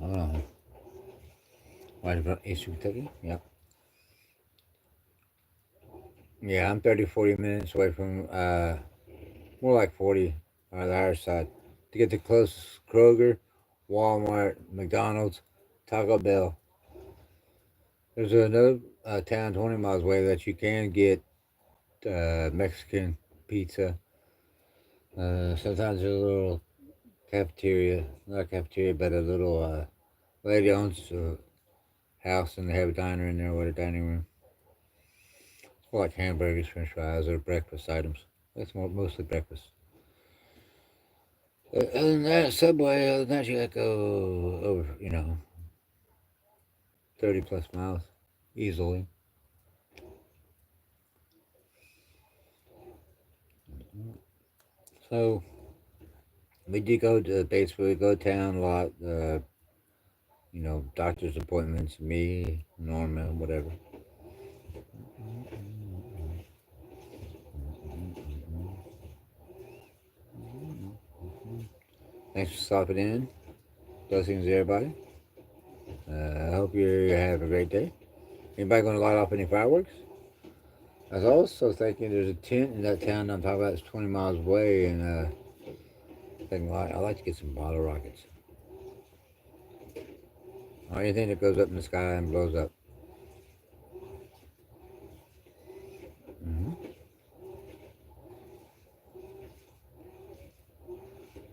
Hold on. Right about Eastern Kentucky? Yep. Yeah, I'm 30, 40 minutes away from, more like 40 on the higher side. To get the closest Kroger, Walmart, McDonald's, Taco Bell. There's another town 20 miles away that you can get Mexican pizza. Sometimes there's a little cafeteria, not a cafeteria, but a little lady owns a house and they have a diner in there with a dining room. It's more like hamburgers, french fries, or breakfast items. That's mostly breakfast. Other than that, Subway, other than that, you gotta go over, 30 plus miles easily. So, we did go to basically go town a lot, doctor's appointments, me, Norma, whatever. Thanks for stopping in. Blessings to everybody. I hope you have a great day. Anybody going to light off any fireworks? I was also thinking there's a tent in that town I'm talking about. It's 20 miles away, and thinking I like to get some bottle rockets or anything that goes up in the sky and blows up. Mm-hmm.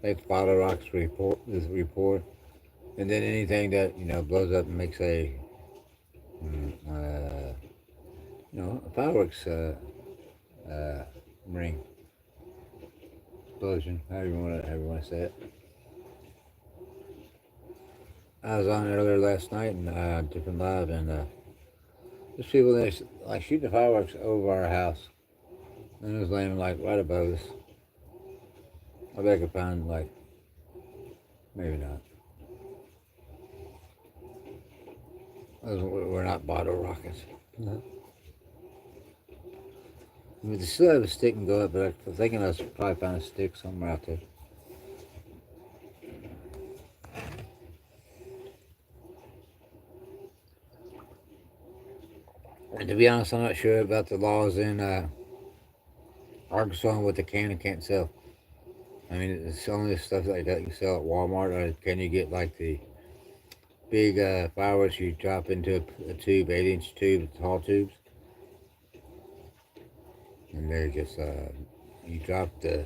Makes bottle rockets report, and then anything that blows up and makes mm, uh, a fireworks uh, ring explosion. However you want to say it. I was on earlier last night and different live, and there's people that like shooting fireworks over our house, and it was landing like right above us. I bet I could find like maybe not. We're not bottle rockets. No. I mean, they still have a stick and go up, but I'm thinking I'll probably find a stick somewhere out there. And to be honest, I'm not sure about the laws in Arkansas and what they can and can't sell. I mean, it's only stuff like that you sell at Walmart, or can you get like the big fireworks you drop into a tube, 8-inch tube, tall tubes, and they're just you drop the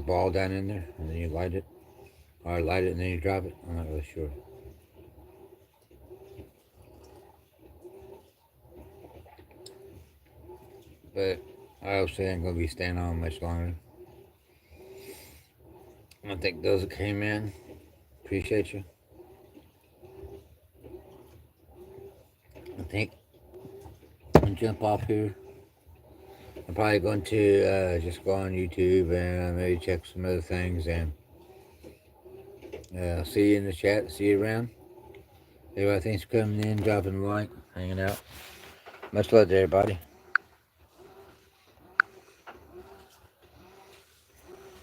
ball down in there, and then you light it, or light it and then you drop it. I'm not really sure. But I obviously ain't gonna be staying on much longer. I think those that came in, appreciate you. I think I'm gonna jump off here. I'm probably going to just go on YouTube and maybe check some other things, and see you in the chat. See you around. Everybody, thanks for coming in, dropping a like, hanging out. Much love to everybody.